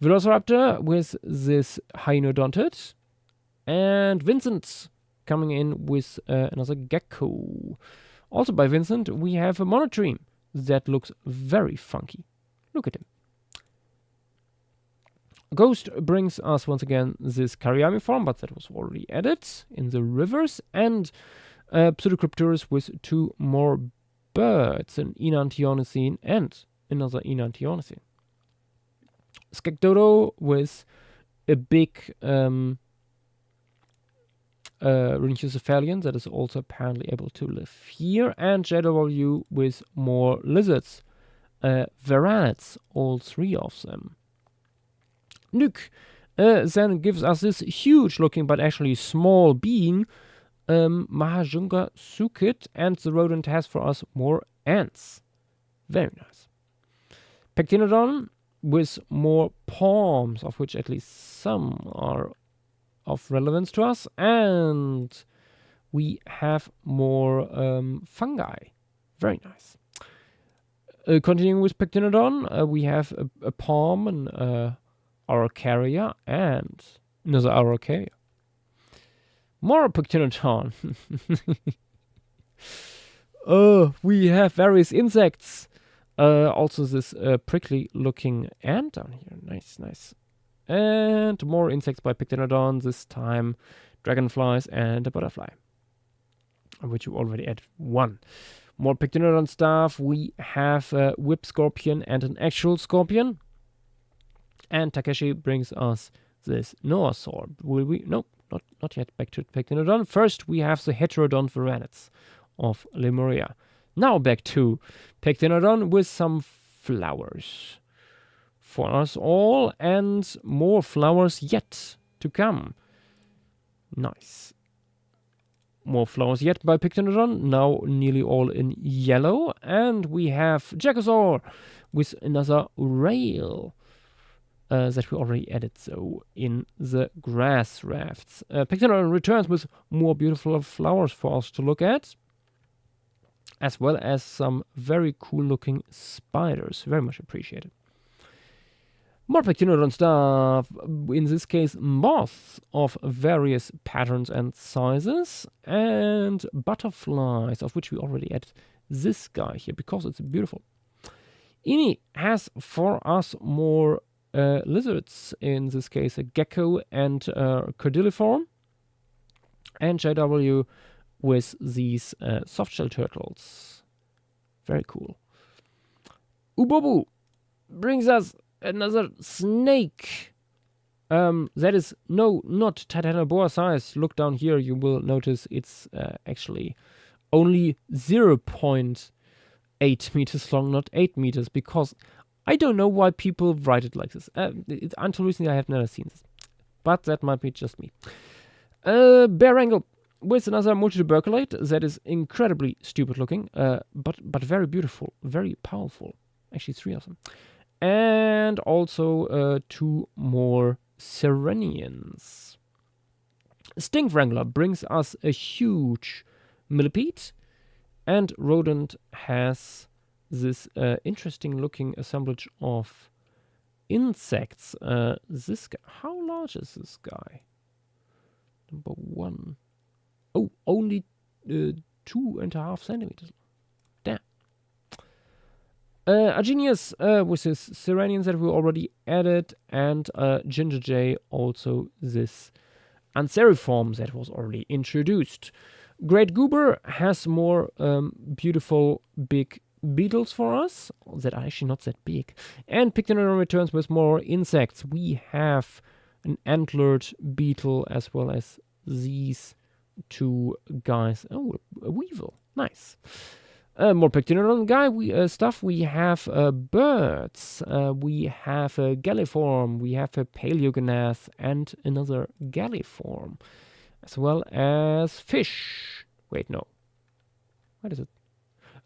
Velociraptor with this Hyodontid. And Vincent coming in with another gecko. Also by Vincent, we have a Monotreme that looks very funky. Look at him. Ghost brings us once again this Kariami form, but that was already added in the rivers. And Pseudocrypturus with two more birds, an Enantiomycete and another Enantiomycete. Skekdodo with a big Rhynchocephalian that is also apparently able to live here. And JW with more lizards. Varanids, all three of them. Nuke then gives us this huge looking but actually small being, Mahajunga Sukit, and the rodent has for us more ants. Very nice. Pectinodon with more palms, of which at least some are of relevance to us, and we have more fungi. Very nice. Continuing with Pectinodon, we have a palm, an Araucaria, and another Araucaria. More Pectinodon. We have various insects. Also this prickly looking ant down here. Nice, nice. And more insects by Pectinodon, this time dragonflies and a butterfly, which you already added one. More Pectinodon stuff. We have a whip scorpion and an actual scorpion. And Takeshi brings us this Noasaur. Will we? Nope, not yet. Back to Pectinodon. First, we have the Heterodon Varanus of Lemuria. Now back to Pectinodon with some flowers for us all, and more flowers yet to come. Nice. More flowers yet by Pectinodon, now nearly all in yellow. And we have Jacosaur with another rail that we already added, so in the grass rafts. Pectinodon returns with more beautiful flowers for us to look at, as well as some very cool looking spiders. Very much appreciated. More Pectinodon stuff, in this case moths of various patterns and sizes, and butterflies, of which we already added this guy here because it's beautiful. Ini has for us more lizards, in this case a gecko and cordilliform, and JW with these softshell turtles. Very cool. Ubobu brings us another snake. That is not Titanoboa size. Look down here, you will notice it's actually only 0.8 meters long, not 8 meters, because I don't know why people write it like this. Until recently I have never seen this, but that might be just me. Bear Angle with another multituberculate that is incredibly stupid looking, but very beautiful, very powerful. Actually, 3 of them. And also 2 more Serenians. Stink Wrangler brings us a huge millipede, and Rodent has this interesting looking assemblage of insects. This guy, how large is this guy? Number 1. Oh, only 2.5 centimeters. Damn. Agenius with his Serenians that we already added, and Ginger Jay also this Anseriform that was already introduced. Great Goober has more beautiful big beetles for us that are actually not that big. And Pictonodon returns with more insects. We have an antlered beetle as well as these 2 guys. Oh, a weevil. Nice. More Pictonodon guy stuff. We have birds. We have a galliform. We have a paleognath and another galliform, as well as fish. Wait, no. What is it?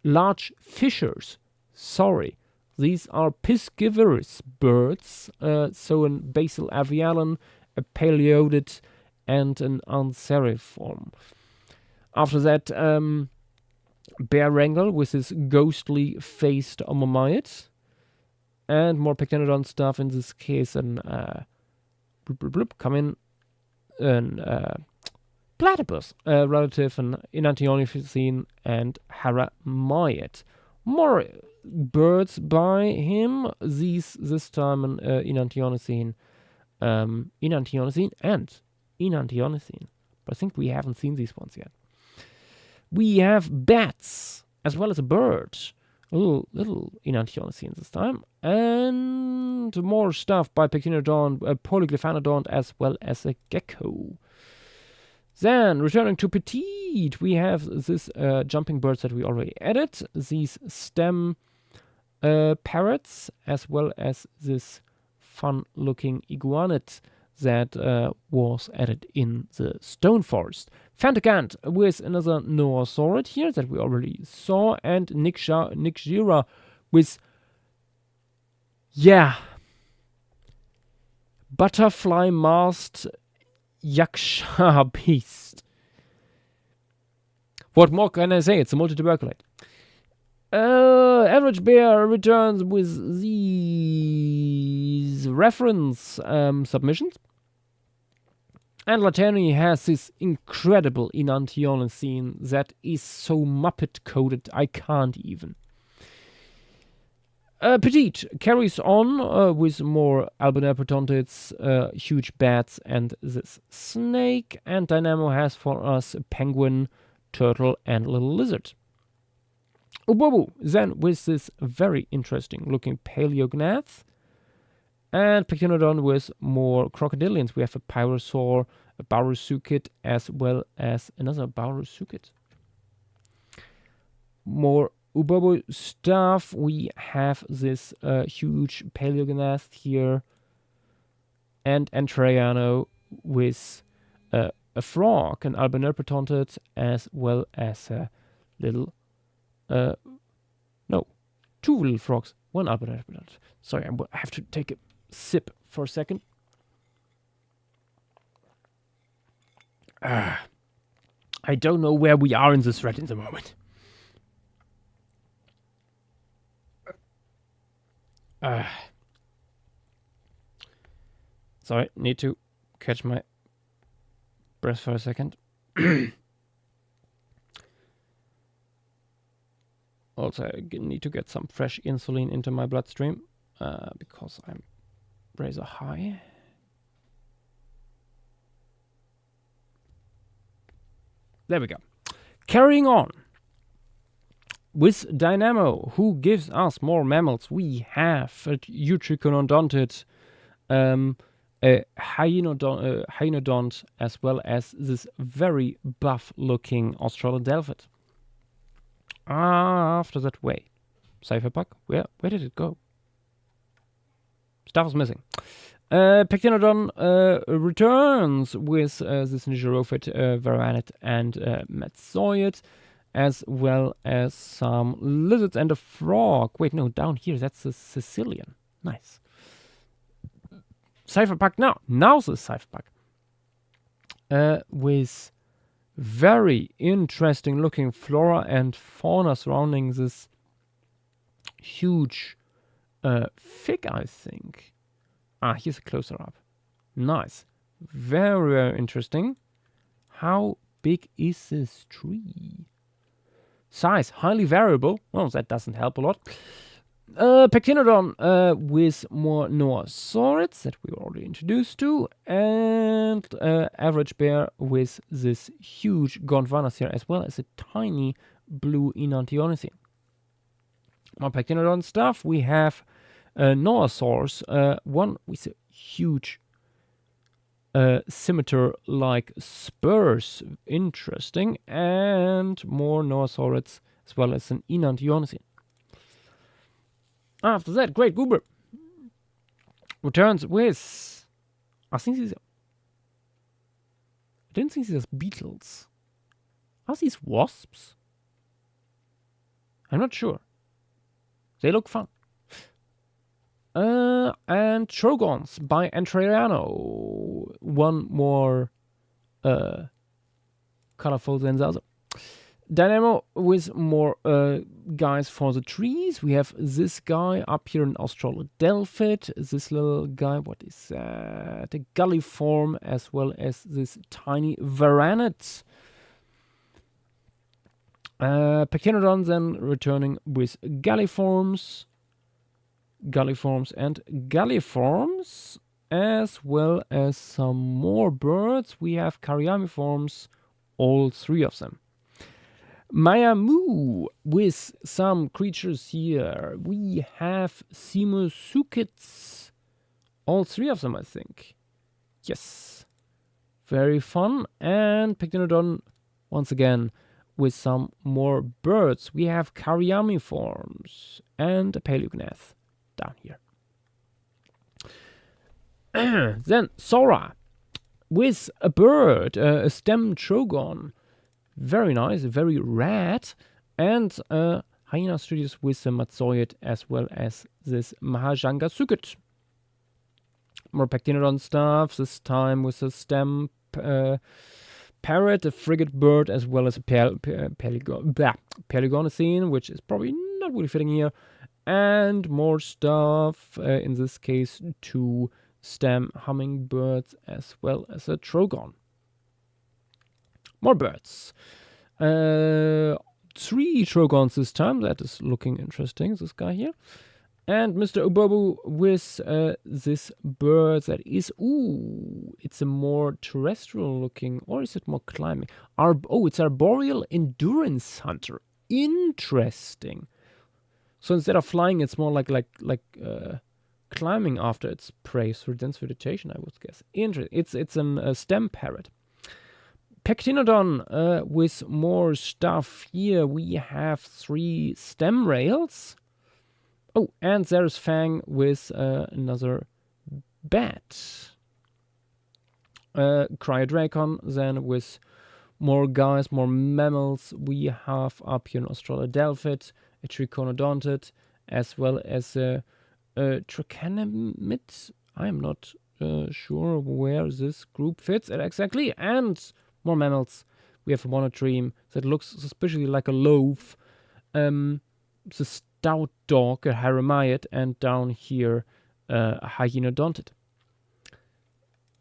Large fishers. Sorry. These are piscivorous birds. So a basal avialon, a paleodid, and an anseriform. After that, Bear Wrangle with his ghostly faced Omomite. And more Pectinodon stuff, in this case, an platypus, relative, an Enantiomycene, and Haramoyet. More birds by him, this time an Enantiomycene and Enantiomycene. But I think we haven't seen these ones yet. We have bats, as well as a bird. Little Enantiomycene this time. And more stuff by Pectinodon, Polyglyphanodon, as well as a gecko. Then, returning to Petite, we have this jumping birds that we already added. These stem parrots, as well as this fun-looking iguanid that was added in the stone forest. Fantacant with another Noasaurid here that we already saw, and Nixjira with, butterfly masked Yaksha beast. What more can I say? It's a multi-tuberculate. Average bear returns with these reference submissions. And Latani has this incredible enantiolene that is so Muppet coded I can't even. Petite carries on with more Albinapertontids, huge bats, and this snake. And Dynamo has for us a penguin, turtle, and little lizard. Ubobu then with this very interesting looking paleognath. And Pectinodon with more crocodilians. We have a pyrosaur, a baurosukid, as well as another baurosukid. More Ubobu stuff. We have this huge paleognath here. And Entreano with a frog, an albinopertontid, as well as a little... no, two little frogs, one albinopertontid. Sorry, I have to take a sip for a second. I don't know where we are in this thread in the moment. Sorry, need to catch my breath for a second. Also, I need to get some fresh insulin into my bloodstream because I'm razor high. There we go. Carrying on with Dynamo, who gives us more mammals. We have a Utriconodontid, a Hyenodont, as well as this very buff-looking Australodelphid. After that, wait. Cypherpuck? Where did it go? Stuff is missing. Pectinodon returns with this Nigerophid, Varanid, and Metzoid, as well as some lizards and a frog. Wait, no, down here, that's a Sicilian. Nice. Cypherpuck now. Now's the Cypherpuck. With very interesting looking flora and fauna surrounding this huge fig, I think. Here's a closer up. Nice. Very, very interesting. How big is this tree? Size, highly variable. Well, that doesn't help a lot. Pectinodon with more Noasaurids that we were already introduced to, and average bear with this huge Gondwanas here, as well as a tiny blue Enantionycine. More Pectinodon stuff. We have Noasaurs, one with a huge scimitar-like spurs, interesting, and more Noasaurids, as well as an Enantionycine. After that, Great Goober returns with... I didn't think these are beetles. Are these wasps? I'm not sure. They look fun. And Trogons by Entreano. One more colorful than the other. Dynamo with more guys for the trees. We have this guy up here in Australodelphid. This little guy, what is that? A Galliform, as well as this tiny Varanid. Pectinodon then returning with Galliforms, and Galliforms, as well as some more birds. We have Cariamiforms, all three of them. Mayamu with some creatures here. We have Simosukids, all three of them, I think. Yes, very fun. And Pectinodon once again with some more birds. We have Cariamiforms and a Paleognath down here. Then Sora with a bird, a stem trogon. Very nice, very rad. And Hyena Studios with the Matzoid, as well as this Mahajanga Sukit. More Pectinodon stuff, this time with the stem parrot, a frigate bird, as well as a Pelagonocene, which is probably not really fitting here. And more stuff, in this case, 2 stem hummingbirds, as well as a trogon. More birds. 3 trogons this time. That is looking interesting, this guy here. And Mr. Obobu with this bird that is... Ooh, it's a more terrestrial looking... Or is it more climbing? It's Arboreal Endurance Hunter. Interesting. So instead of flying, it's more like climbing after its prey through dense vegetation, I would guess. Interesting. It's a stem parrot. Pectinodon with more stuff here. We have 3 stem rails. Oh, and there's Fang with another bat. Cryodracon then with more guys, more mammals. We have up here an Australodelphid, a Trichonodontid, as well as a Trachanamid. I'm not sure where this group fits exactly. And more mammals. We have a monotremes that looks suspiciously like a loaf. The stout dog, a Haramaiid, and down here a Hyenodontid.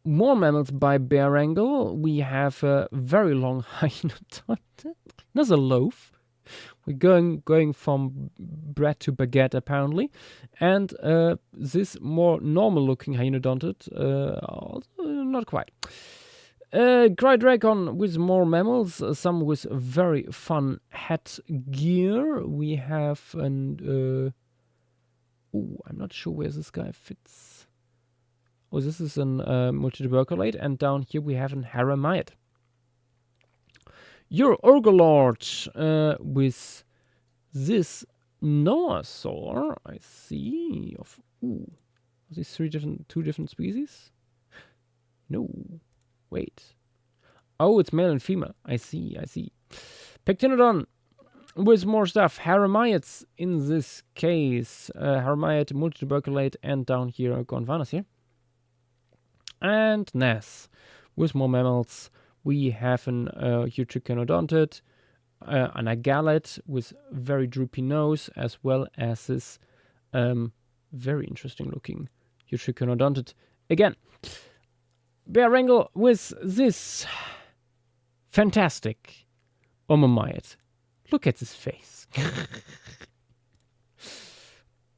More mammals by Bear Angle. We have a very long Hyenodontid. Another loaf. We're going from bread to baguette, apparently. And this more normal-looking Hyenodontid, not quite. Cryodracon with more mammals, some with very fun hat gear. We have an... I'm not sure where this guy fits. Oh, this is an multituberculate, and down here we have an Haramaiid. Your Urgolord with this Noasaur, I see. Are these 2 different species? No. Wait. Oh, it's male and female. I see. Pectinodon with more stuff. Haramaiids in this case. Haramaiid, multituberculate, and down here, Gondwanus here. And Ness with more mammals. We have an Trichonodontid, an Agalid with very droopy nose, as well as this very interesting looking Trichonodontid. Again, Bear Angle with this fantastic Omamaiid. Look at his face.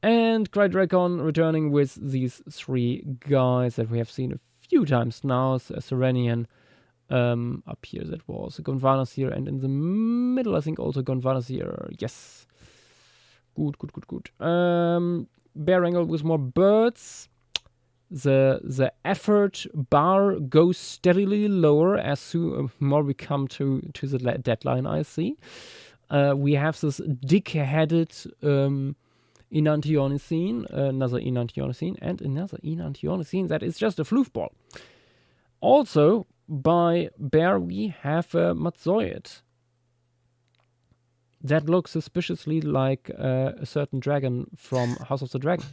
And Cryodracon returning with these 3 guys that we have seen a few times now. A Serenian up here, that was a Gondwanus here, and in the middle I think also Gondwanus here. Yes. Good. Bear Angle with more birds. The effort bar goes steadily lower as more we come to the deadline, I see. We have this dick-headed Enantiomycene, another Enantiomycene, and another Enantiomycene that is just a floofball. Also, by Bear, we have a Matzoid. That looks suspiciously like a certain dragon from House of the Dragon.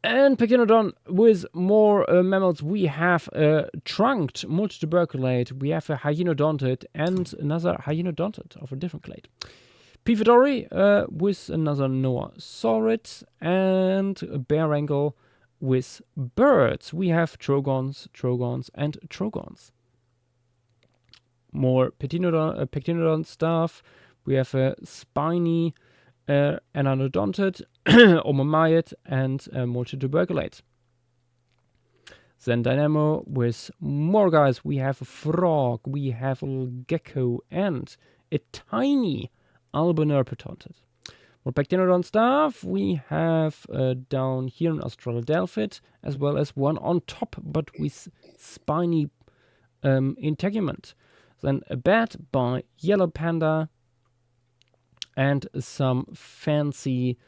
And Pectinodon with more mammals. We have a trunked multituberculate. We have a Hyenodontid and another Hyenodontid of a different clade. Pifidori with another Noasaurid, and a Bear Angle with birds. We have Trogons, and Trogons. More Pectinodon stuff. We have a spiny Anadodontid, Omamaiid, and multituberculate. Then Dynamo with more guys. We have a frog, we have a little gecko, and a tiny Albanurpetontid. More Pectinodon stuff. We have down here an Australodelphid, as well as one on top, but with spiny integument. Then a bat by Yellow Panda, and some fancy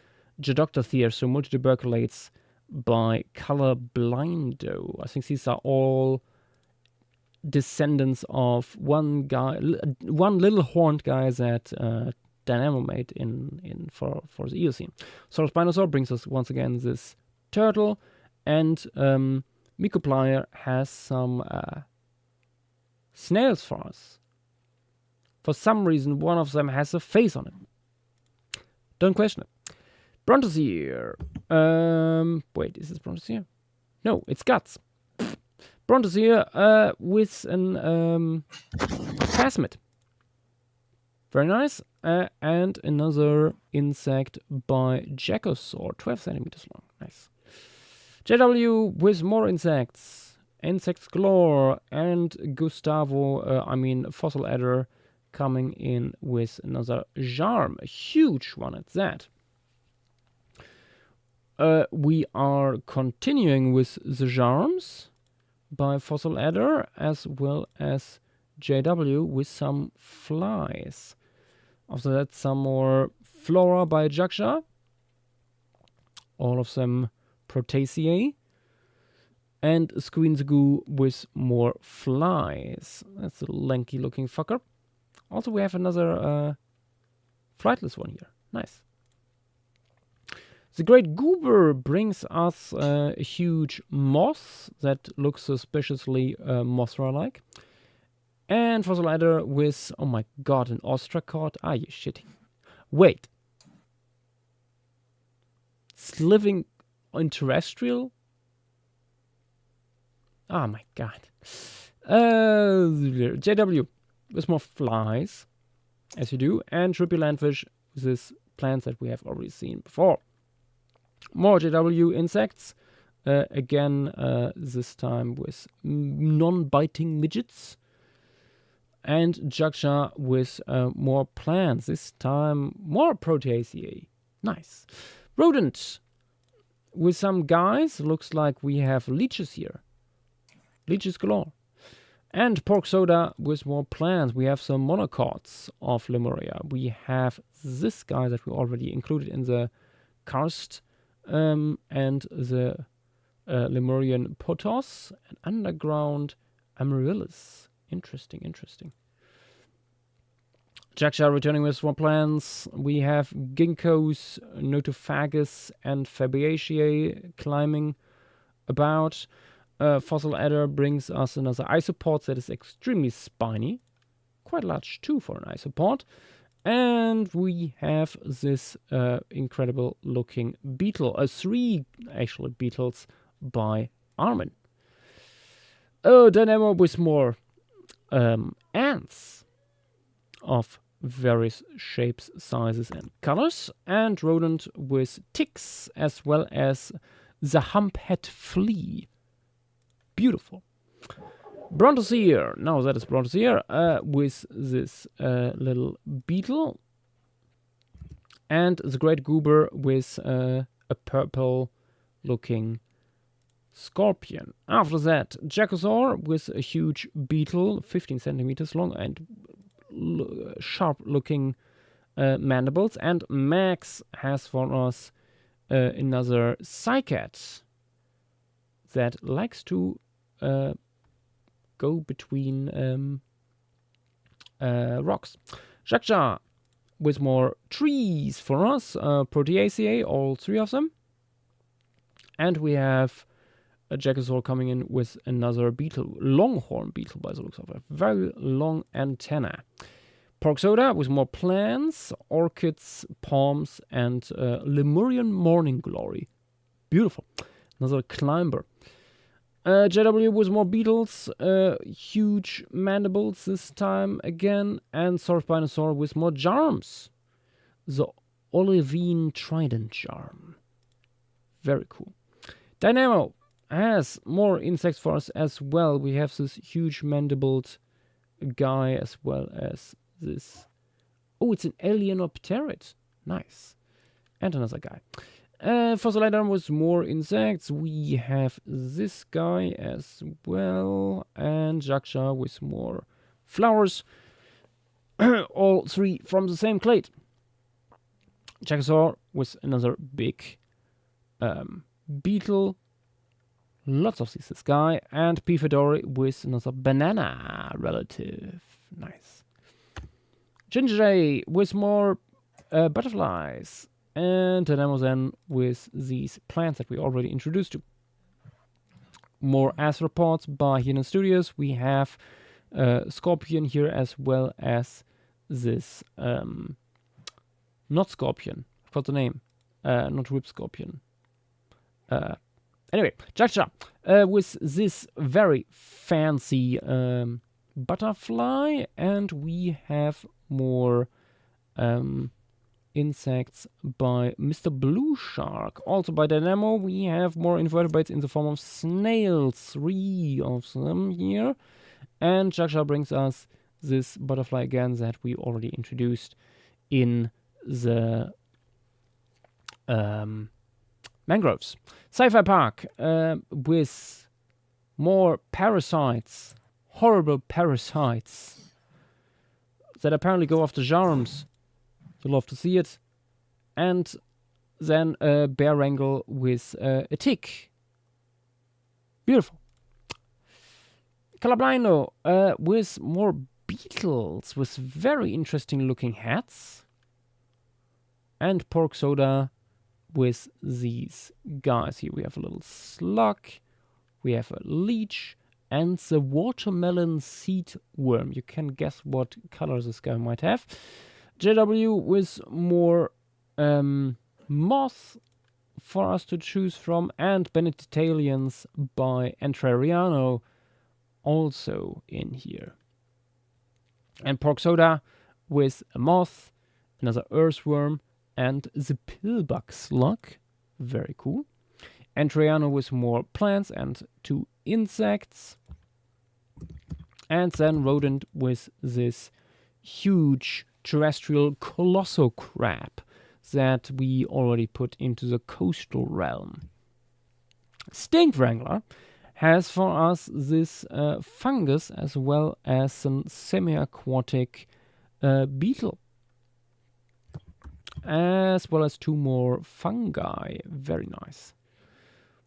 Geodoctothere, so multituberculates by Colorblindo. I think these are all descendants of one little horned guy that Dynamo made for the Eocene. So Spinosaur brings us once again this turtle, and Mycoplier has some snails for us. For some reason, one of them has a face on it. Don't question it. Brontosaur. Wait, is this Brontosaur? No, it's Guts. Brontosaur with an phasmid. Very nice. And another insect by Jacosaur, 12 centimeters long. Nice. JW with more insects. Insects galore. And Gustavo, Fossil Adder, coming in with another Jarm. A huge one at that. We are continuing with the Jarms by Fossil Adder, as well as JW with some flies. After that, some more Flora by Joschua. All of them Proteaceae. And Squeenzagoo with more flies. That's a lanky looking fucker. Also, we have another flightless one here. Nice. The Great Goober brings us a huge moth that looks suspiciously Mothra-like. And Fossil Adder with, oh my god, an ostracod. Are you shitting? Wait. It's living on terrestrial? Oh my god. JW with more flies, as you do. And Trippy Landfish with this plants that we have already seen before. More JW insects. Again, this time with non-biting midgets. And Joschua with more plants. This time, more Proteaceae. Nice. Rodent with some guys. Looks like we have leeches here. Leeches galore. And Pork Soda with more plants. We have some monocots of Lemuria. We have this guy that we already included in the karst. And the Lemurian Potos. And underground Amaryllis. Interesting. Joschua returning with more plants. We have Ginkgos, Notophagus, and Fabaceae climbing about. Fossil Adder brings us another isopod that is extremely spiny. Quite large too for an isopod. And we have this incredible looking beetle. 3 actual beetles by Armin. Dynamo with more ants of various shapes, sizes, and colors, and rodent with ticks, as well as the humphead flea. Beautiful. Brontosaur, now that is Brontosaur, with this little beetle, and the Great Goober with a purple looking scorpion. After that, Jacosaur with a huge beetle, 15 centimeters long, and sharp-looking mandibles. And Max has for us another cycad that likes to go between rocks. Joschua with more trees for us, Proteaceae, all 3 of them. And we have a Jacosaur coming in with another beetle, longhorn beetle by the looks of it. Very long antenna. Pork Soda with more plants, orchids, palms, and Lemurian morning glory. Beautiful. Another climber. JW with more beetles, huge mandibles this time again, and Saurospinosaur with more charms. The olivine trident charm. Very cool. Dynamo has more insects for us as well. We have this huge mandibled guy as well as this. Oh, it's an Alienopterid. Nice. And another guy. Fossil Adder with more insects. We have this guy as well. And Joschua with more flowers. All 3 from the same clade. Jacosaur with another big beetle. Lots of this guy. And Pifidori with another banana relative. Nice. Ginger with more butterflies. And Dynamo then with these plants that we already introduced to. More arthropods by Hidden Studios. We have scorpion here, as well as this not scorpion. What's the name? Not whip scorpion. Anyway, Joschua, with this very fancy butterfly, and we have more insects by Mr. Blue Shark. Also by Dynamo, we have more invertebrates in the form of snails, 3 of them here. And Joschua brings us this butterfly again that we already introduced in the mangroves. Sci-Fi Park with more parasites, horrible parasites that apparently go after charms. You love to see it. And then a bear wrangle with a tick. Beautiful. Calablino with more beetles with very interesting looking hats. And pork soda with these guys here. We have a little slug, we have a leech, and the watermelon seed worm. You can guess what color this guy might have. JW with more moth for us to choose from, and Benedictalians by Entreriano also in here. And pork soda with a moth, another earthworm, and the pillbug slug. Very cool. Entreriano with more plants and 2 insects. And then rodent with this huge terrestrial colossal crab that we already put into the coastal realm. Stink Wrangler has for us this fungus as well as some semi-aquatic beetle. As well as 2 more fungi. Very nice.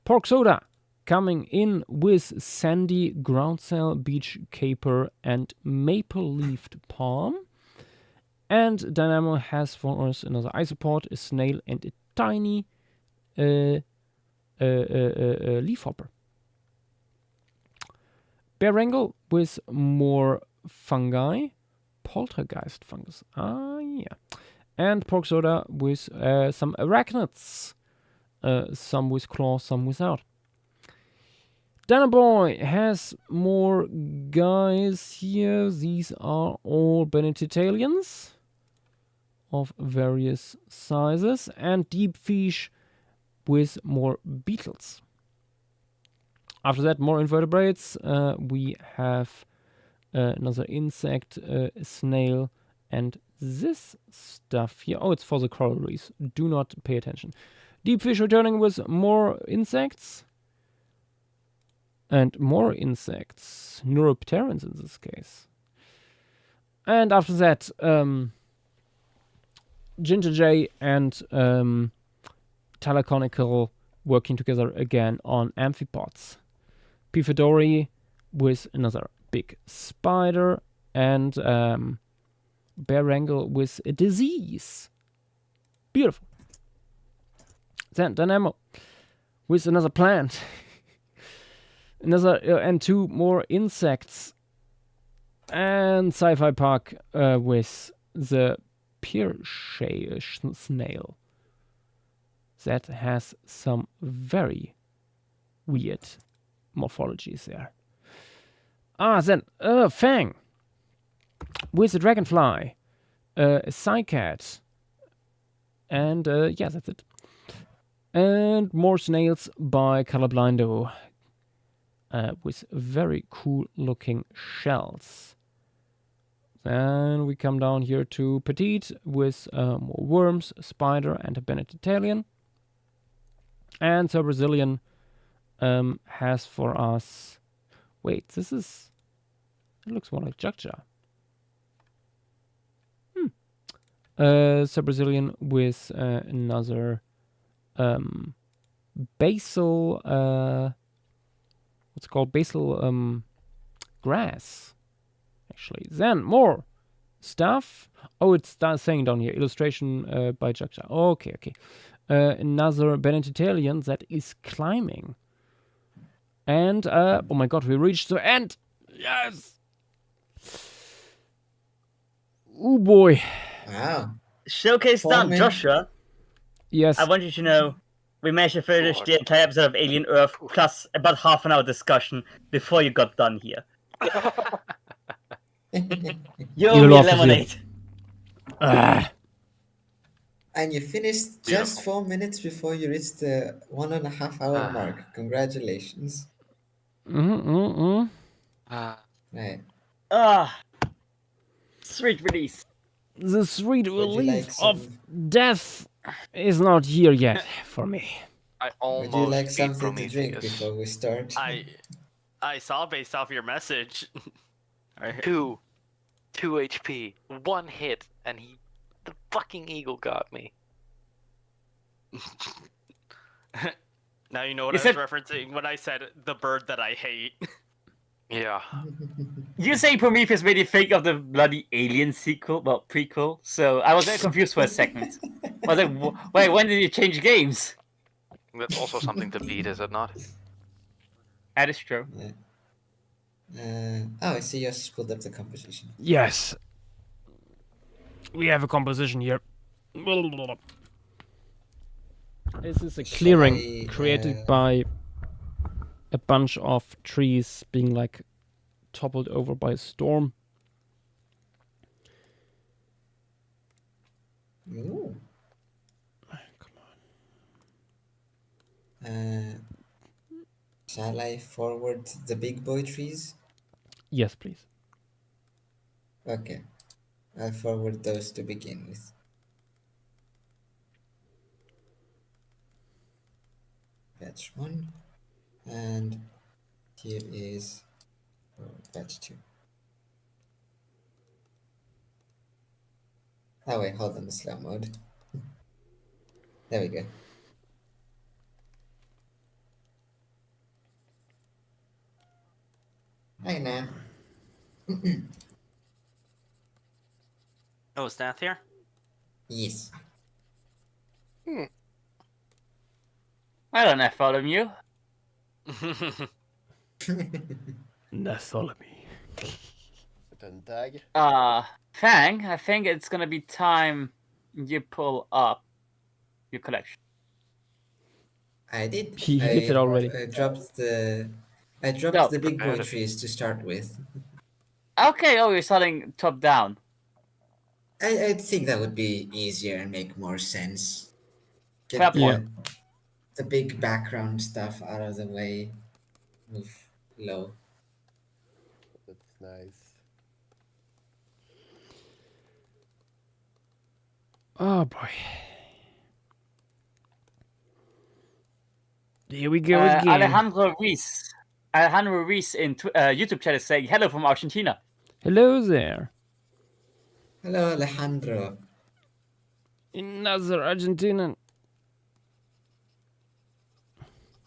Pork soda coming in with sandy groundsel, beach caper, and maple leafed palm. And Dynamo has for us another isopod, a snail, and a tiny leafhopper. Bear wrangle with more fungi, poltergeist fungus. Ah, yeah. And pork soda with some arachnids. Some with claws, some without. Danaboy has more guys here. These are all Benedictalians of various sizes. And deep fish with more beetles. After that, more invertebrates. We have another insect, a snail, and this stuff here. Oh, it's for the coral reefs. Do not pay attention. Deep fish returning with more insects. And more insects. Neuropterans in this case. And after that, Ginger Jay and Talaconical working together again on amphipods. Pifidori with another big spider. And bear wrangle with a disease. Beautiful. Then Dynamo with another plant. Another and 2 more insects. And Sci-Fi Park with the Pierce snail. That has some very weird morphologies there. Then Fang with a dragonfly, a cycad, and yeah, that's it. And more snails by Colorblindo with very cool looking shells. Then we come down here to Petite with more worms, a spider, and a Benedictalian. And so Brazilian has for us... Wait, this is... It looks more like Joschua. So Brazilian with another basil... what's it called? Basil grass. Actually. Then more stuff. Oh, it's saying down here. Illustration by Joschua. Okay, okay. Another Benedictalian that is climbing. And, oh my god, we reached the end! Yes! Oh boy. Wow. Showcase done, Foreman. Joshua. Yes. I want you to know we managed to finish the entire episode of Alien Earth plus about half an hour discussion before you got done here. You owe Evil me officer. lemonade. Ah. And you finished just 4 minutes before you reached the 1.5 hour mark. Congratulations. Right. Sweet release. The sweet Would you relief like of some? death is not here yet for me. I Would you almost like beat something to drink Prometheus. before we start? I saw based off your message. Right. 2 HP, 1 hit, and the fucking eagle got me. Now you know what You I said- was referencing when I said the bird that I hate. Yeah. You say Prometheus made you think of the bloody Alien sequel, well, prequel, so I was very confused for a second. I was like, wait, when did you change games? That's also something to beat, is it not? That is true. Oh, I see you just pulled up the composition. Yes. We have a composition here. This is a clearing I, created by a bunch of trees being like toppled over by a storm. Ooh. Come on. Shall I forward the big boy trees? Yes, please. Okay. I'll forward those to begin with. Batch 1. And here is batch 2. Oh wait, hold on the slow mode. There we go. Hi, Nan. Oh, is Nath here? Yes. I don't have follow you. Natholomy. Fang, I think it's gonna be time you pull up your collection. I did. He did it already. I dropped the No, the big boy prepared it. trees to start with. Okay, oh, you're starting top down. I think that would be easier and make more sense. Fair Get point. the big background stuff out of the way. Move low. That's nice. Oh boy. Here we go again. Alejandro Ruiz in YouTube chat is saying hello from Argentina. Hello there. Hello, Alejandro. Another Argentinian.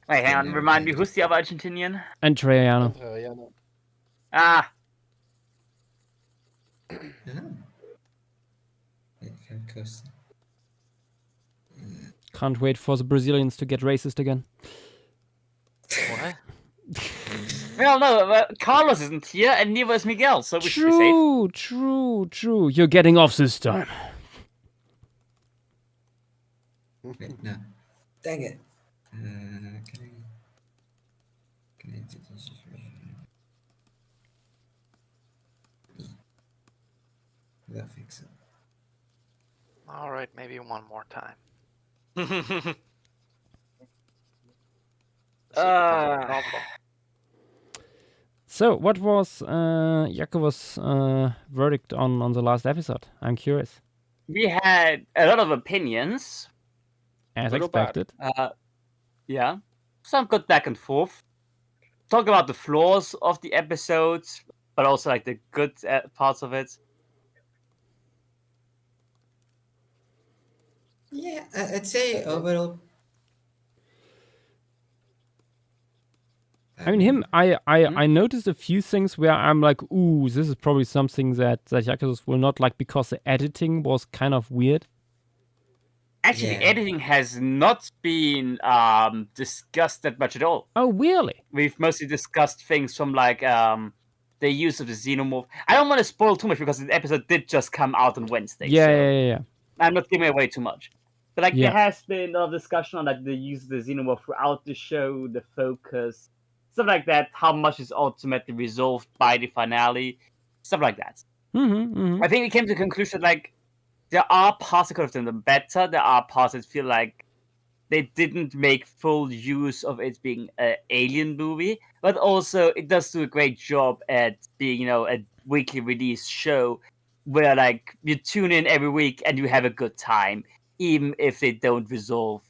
Wait, hang on, never remind me, mind. who's the other Argentinian? Andreano. Rihanna. Ah, Wait, Coast. Can't wait for the Brazilians to get racist again. What? well, no, Carlos isn't here, and neither is Miguel, so we should be safe. True. You're getting off this time. Wait, no. Dang it. Can I do this? That'll fix it. Alright, maybe one more time. So, what was Jakobo's verdict on the last episode? I'm curious. We had a lot of opinions. As Good or bad? expected. Yeah, some good back and forth. Talk about the flaws of the episodes, but also like the good parts of it. Yeah, I'd say overall. I mean, I noticed a few things where I'm like, ooh, this is probably something that Jakobos will not like because the editing was kind of weird. Actually, Yeah. editing has not been discussed that much at all. Oh, really? We've mostly discussed things from like the use of the xenomorph. I don't want to spoil too much because the episode did just come out on Wednesday. Yeah, so yeah. I'm not giving away too much. But like Yeah. there has been a discussion on like the use of the xenomorph throughout the show, the focus, stuff like that. How much is ultimately resolved by the finale, stuff like that. I think we came to the conclusion like there are parts that could have done them better. There are parts that feel like they didn't make full use of it being an alien movie, but also it does do a great job at being, a weekly release show where like you tune in every week and you have a good time, even if they don't resolve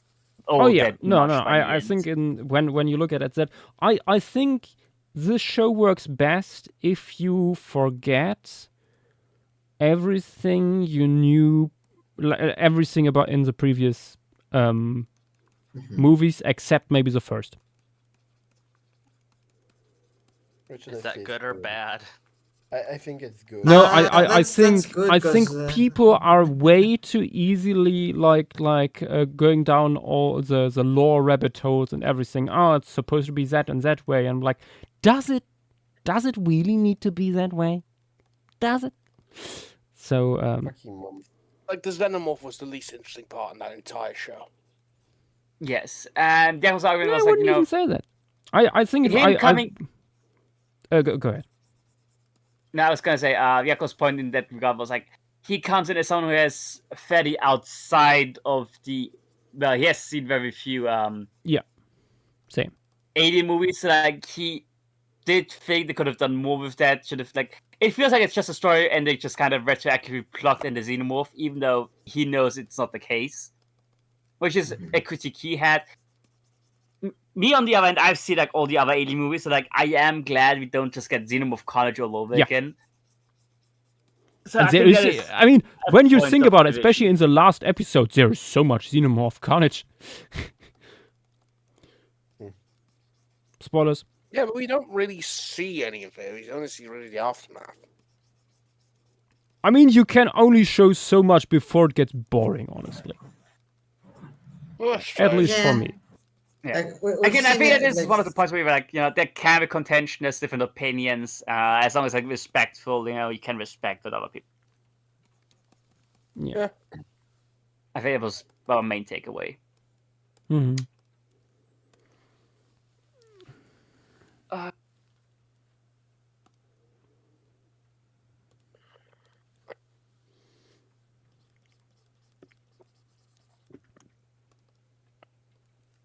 all that much. I think when you look at it, that I think this show works best if you forget everything you knew, everything about in the previous movies, except maybe the first. Which Is I that think good or bad? I think it's good. No, that's think good, I think 'cause, people are way too easily going down all the lore rabbit holes and everything. Oh, it's supposed to be that and that way. And I'm like, does it really need to be that way? Does it? So Fucking mom. Like, the Xenomorph was the least interesting part in that entire show. Yes, and that was argument I was like, wouldn't even say that. I think if him coming. go ahead. No, I was gonna say, Jako's point in that regard was like he comes in as someone who has fairly outside of the. Well, he has seen very few Same. alien movies. So like he did think they could have done more with that. Should have like it feels like it's just a story and they just kind of retroactively plugged in the xenomorph, even though he knows it's not the case, which is a critique he had. Me on the other end, I've seen like all the other alien movies, so like I am glad we don't just get Xenomorph Carnage all over again. So And I there think is, that is I mean, when you point think of about it, division. especially in the last episode, there is so much Xenomorph Carnage. Spoilers. Yeah, but we don't really see any of it. We only see really the aftermath. I mean, you can only show so much before it gets boring, honestly. At least for Yeah. me. Yeah. Like, we've Again, I seen think it, that is like- one of the points where you're like, there can be contention, there's different opinions. As long as like respectful, you can respect what other people. Yeah. I think it was our main takeaway. hmm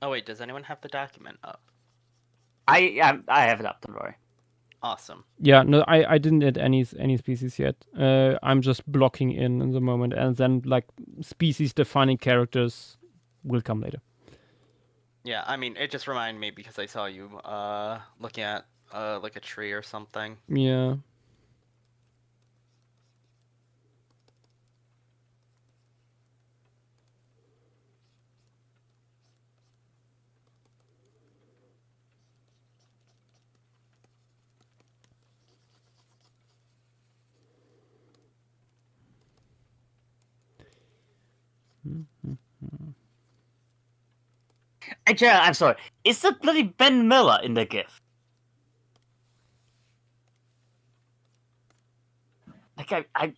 Oh wait, does anyone have the document up? I have it up, don't worry. Awesome. Yeah, no, I didn't add any species yet. I'm just blocking in the moment, and then like species defining characters will come later. Yeah, I mean, it just reminded me because I saw you looking at like a tree or something. Yeah. Actually, I'm sorry. Is that bloody Ben Miller in the GIF? Like I like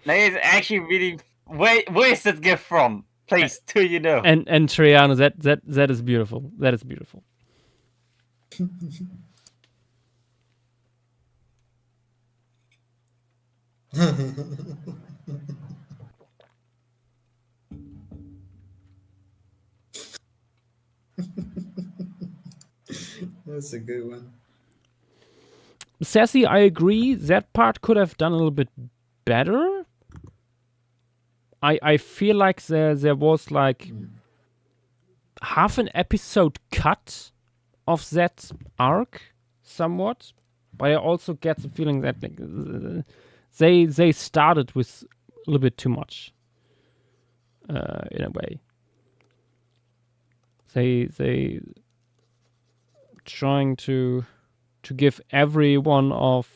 it's actually really where is that GIF from? Please, do you know? And Triano, that is beautiful. That is beautiful. That's a good one. Sassy, I agree. That part could have done a little bit better. I feel like there was like half an episode cut of that arc, somewhat. But I also get the feeling that like, they started with a little bit too much. In a way, they trying to give every one of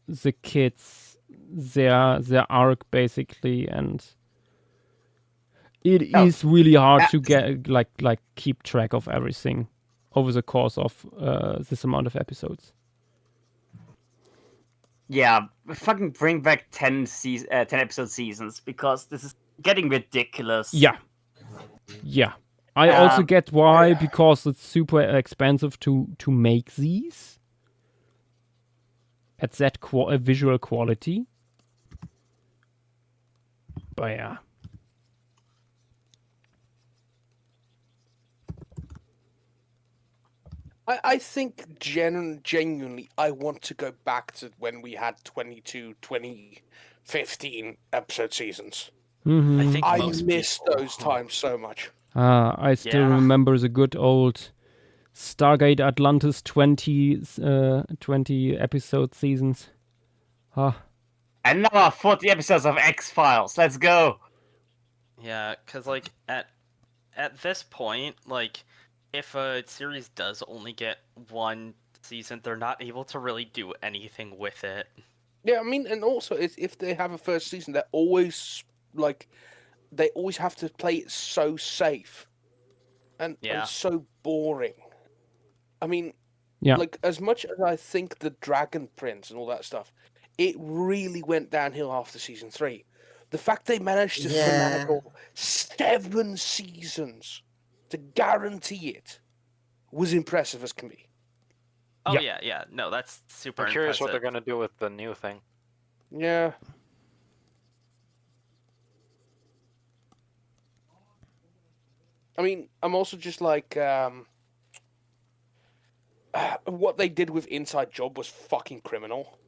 the kids their arc basically, and It is really hard to get like keep track of everything over the course of this amount of episodes. Yeah, fucking bring back 10 episode seasons because this is getting ridiculous. Yeah. I also get why, yeah. because it's super expensive to make these at that visual quality. But yeah. I think genuinely, I want to go back to when we had 2015 episode seasons. Mm-hmm. I think I most miss people- those times so much. I still remember the good old Stargate Atlantis 20 episode seasons. And now 40 episodes of X-Files. Let's go. Yeah, because like at this point, like if a series does only get one season, they're not able to really do anything with it. Yeah, I mean, and also if they have a first season, they're always they always have to play it so safe and so boring. I mean, like as much as I think the Dragon Prince and all that stuff, it really went downhill after season 3. The fact they managed to finagle 7 seasons to guarantee it was impressive as can be. Oh yeah. No, that's super I'm curious impressive. what they're gonna do with the new thing. Yeah. I mean, I'm also just like, what they did with Inside Job was fucking criminal.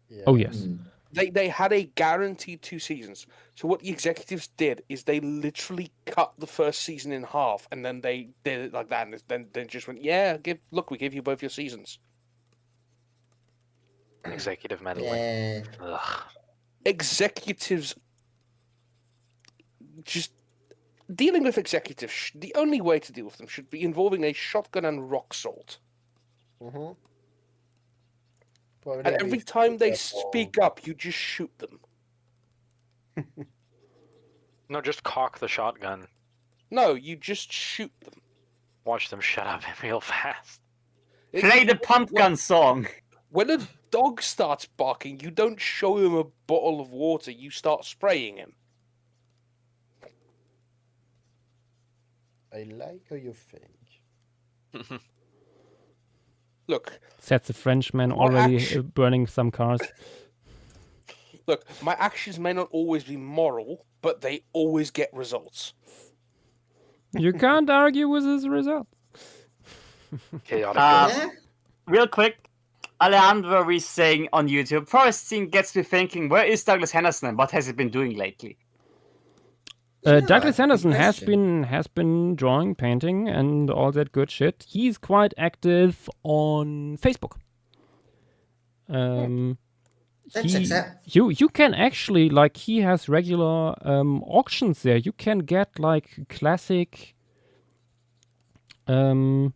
Yeah. Oh yes. They had a guaranteed 2 seasons. So what the executives did is they literally cut the first season in half, and then they did it like that, and then they just went, we gave you both your seasons. Executive meddling. Yeah. Ugh. Executives, just dealing with executives, the only way to deal with them should be involving a shotgun and rock salt. Mm-hmm. And every time they speak up, you just shoot them. No, just cock the shotgun. No, you just shoot them. Watch them shut up real fast. Play the pump gun song. When a dog starts barking, you don't show him a bottle of water, you start spraying him. I like how you think. Look. That's the Frenchman already burning some cars. Look, my actions may not always be moral, but they always get results. You can't argue with this result. Real quick, Alejandro is saying on YouTube, Forest Scene gets me thinking, where is Douglas Henderson and what has he been doing lately? Douglas Henderson has been drawing, painting, and all that good shit. He's quite active on Facebook. You can actually, like, he has regular auctions there. You can get like classic Henderson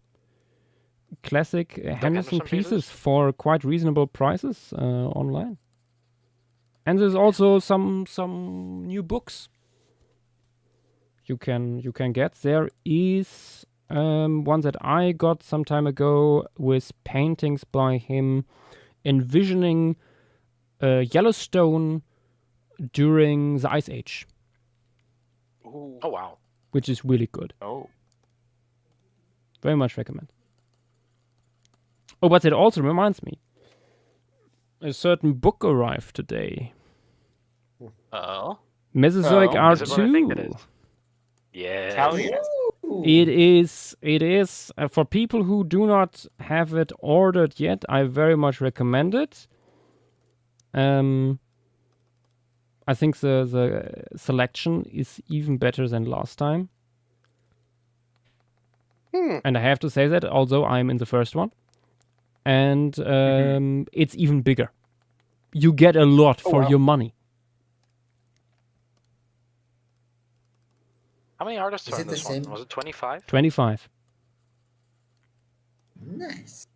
pieces for quite reasonable prices online. And there's also some new books you can get. There is one that I got some time ago with paintings by him envisioning Yellowstone during the Ice Age. Ooh. Oh wow. Which is really good. Oh. Very much recommend. Oh, but it also reminds me. A certain book arrived today. Oh? Mesozoic R2. Is it what I think it is? Yeah. Hell yes. It is. For people who do not have it ordered yet, I very much recommend it. I think the selection is even better than last time. And I have to say that, although I'm in the first one. And it's even bigger. You get a lot for your money. How many artists Is are it in the this one? same? Was it 25? 25. Nice.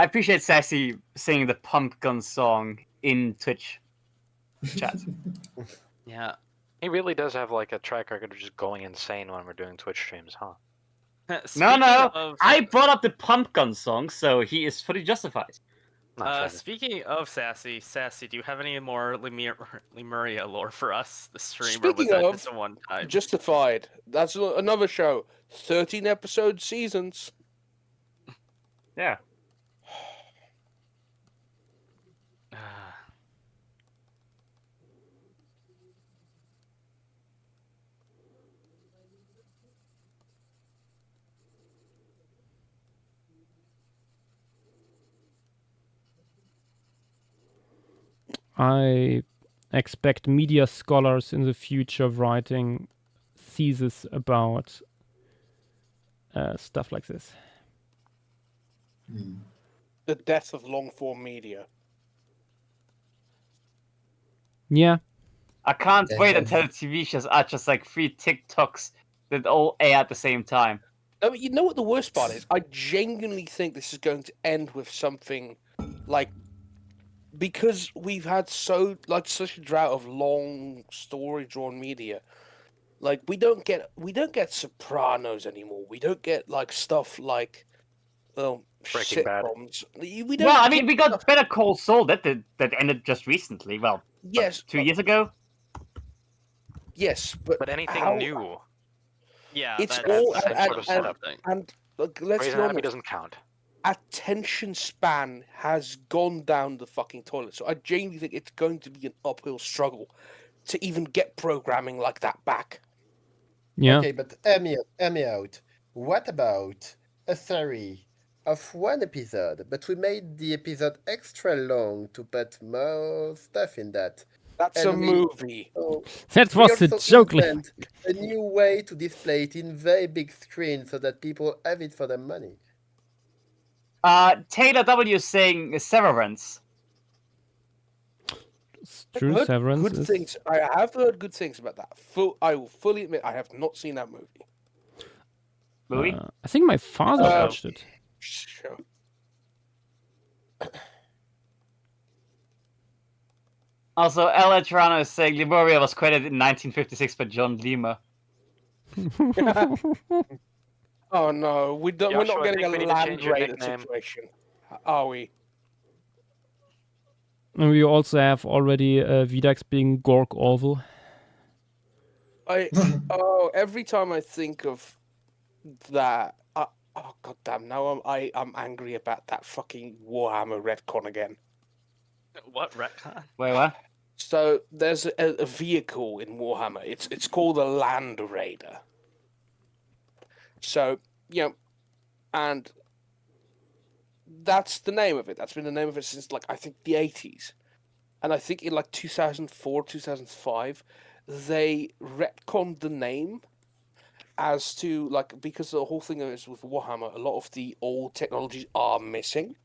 I appreciate Sassy singing the pump gun song in Twitch chat. Yeah. He really does have like a track record of just going insane when we're doing Twitch streams, huh? No. I brought up the pump gun song, so he is fully justified. Speaking of Sassy, do you have any more Lemuria lore for us? The stream, Speaking or was that of, just a one time? Justified. That's another show. 13 episode seasons. Yeah. I expect media scholars in the future writing theses about stuff like this. The death of long form media. Yeah. I can't wait until the TV shows are just like 3 TikToks that all air at the same time. No, but you know what the worst part is? I genuinely think this is going to end with something like, because we've had such a drought of long story drawn media. Like we don't get Sopranos anymore. We don't get like stuff like Breaking Bad. sitcoms. We got Better Call Saul that ended just recently. Well, yes, 2 years ago. Yes, but anything new. Yeah, it's that's all the sort of setup thing. And let's Grey's be Anatomy honest, doesn't count. attention span has gone down the fucking toilet. So I genuinely think it's going to be an uphill struggle to even get programming like that back. Yeah. Okay, but hear me out. What about a theory of one episode, but we made the episode extra long to put more stuff in that? That's a movie. That was a joke. A new way to display it in very big screen so that people have it for their money. Taylor W is saying Severance. True, Severance. Good things. I have heard good things about that. I will fully admit I have not seen that movie. I think my father watched it. Sure. Also, Ella Toronto is saying Lemuria was credited in 1956 by John Lima. Oh no, we're not getting a Land Raider nickname. situation, are we? And we also have already Vidax being Gork Orville. Every time I think of that, oh goddamn! Now I'm angry about that fucking Warhammer retcon again. What retcon? Wait, what? So there's a vehicle in Warhammer. It's called a Land Raider. So and that's the name of it. That's been the name of it since I think the 80s. And I think in 2004, 2005, they retconned the name as to because the whole thing is with Warhammer, a lot of the old technologies are missing.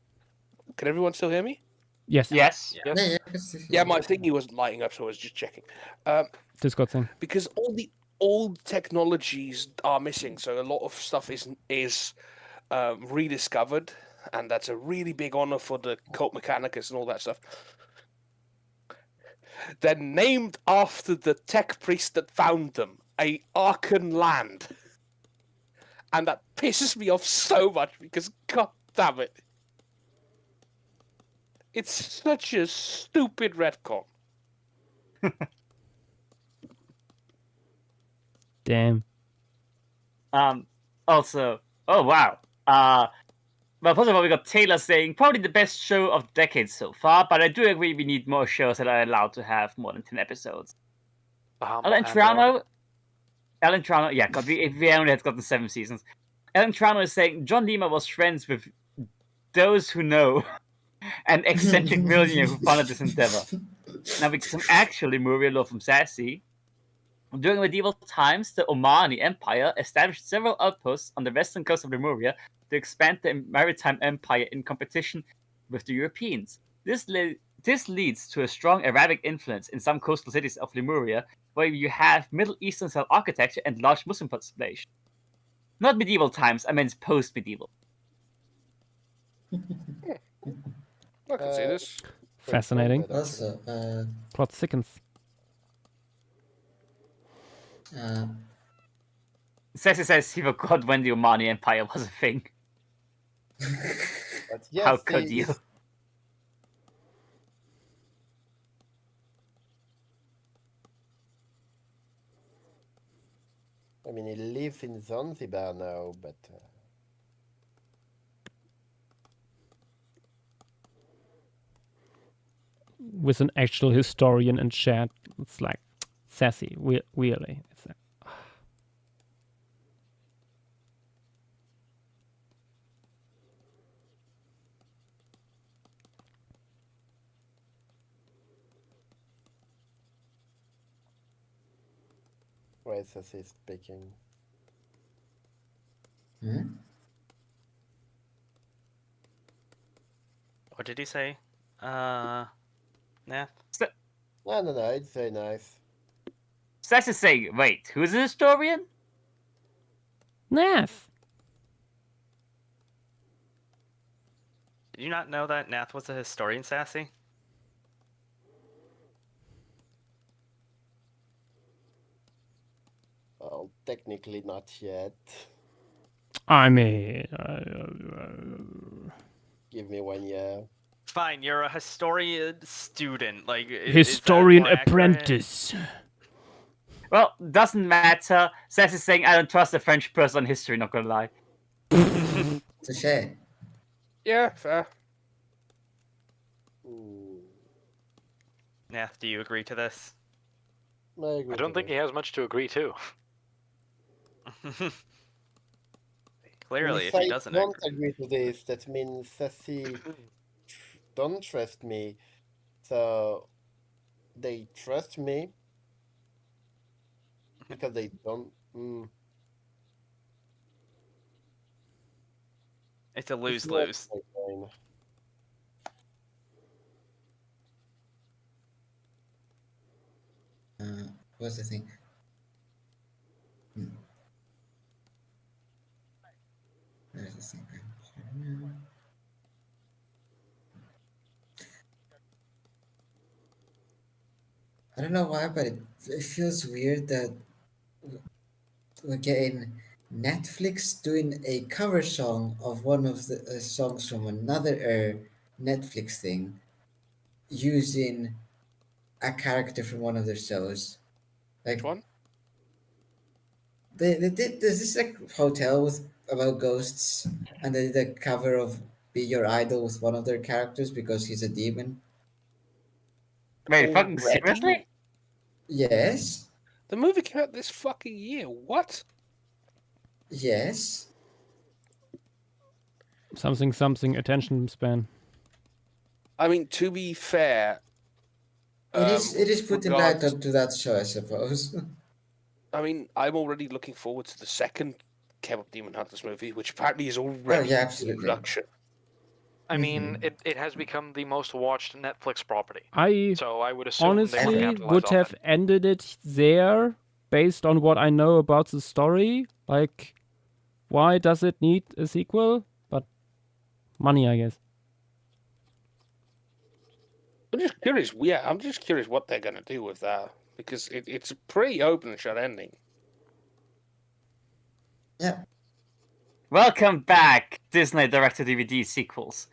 Can everyone still hear me? Yes. Yeah, my thingy wasn't lighting up, so I was just checking. Discord thing. Because all the old technologies are missing, so a lot of stuff is rediscovered, and that's a really big honor for the Cult Mechanicus and all that stuff. They're named after the tech priest that found them, a Arkan land. And that pisses me off so much because, god damn it, it's such a stupid retcon. Damn. Also, oh wow. Well, first of all, we got Taylor saying probably the best show of the decade so far, but I do agree we need more shows that are allowed to have more than 10 episodes. Alan Toronto, yeah, we only had gotten 7 seasons. Alan Toronto is saying John Lima was friends with those who know an eccentric millionaire who funded this endeavor. Now, because I'm actually Mural lore from Sassy. During medieval times, the Omani Empire established several outposts on the western coast of Lemuria to expand the maritime empire in competition with the Europeans. This leads to a strong Arabic influence in some coastal cities of Lemuria, where you have Middle Eastern style architecture and large Muslim population. Not medieval times, I meant post-medieval. I can see this. Fascinating. Also, Plot thickens. Sassy says he forgot when the Omani Empire was a thing. But yes, How could you? I mean, he lives in Zanzibar now, but... With an actual historian in chat, it's like sassy, really. It's like, Why is Sassy speaking? What did he say? Nah. No, it's very nice. Sassy saying, wait, who's a historian? Nath. Did you not know that Nath was a historian, Sassy? Well, technically not yet. I mean, Give me 1 year. Fine, you're a historian student. Like historian is that more accurate? apprentice. Well, doesn't matter. Sassy saying, I don't trust a French person on history, not gonna lie. touché. Yeah, fair. Nath, do you agree to this? I don't think he has much to agree to. Clearly, if if he I doesn't don't agree. agree to this, that means Sassy don't trust me. So they trust me because they don't. It's a lose-lose. What's the thing? There's the thing. I don't know why, but it feels weird that we're getting Netflix doing a cover song of one of the songs from another Netflix thing using a character from one of their shows. Like, Which one? They did. There's this like hotel with about ghosts, and they did a cover of "Be Your Idol" with one of their characters because he's a demon. Wait, fucking seriously? Yes. The movie came out this fucking year. What? Yes. Something attention span. I mean, to be fair, It is putting light onto that show, I suppose. I mean, I'm already looking forward to the second K-pop Demon Hunters movie, which apparently is already in production. I mean, it has become the most watched Netflix property. So I would assume honestly would have ended it there based on what I know about the story. Like, why does it need a sequel? But money, I guess. I'm just curious. Yeah, I'm just curious what they're gonna do with that because it's a pretty open and shut ending. Yeah. Welcome back, Disney direct-to-DVD sequels.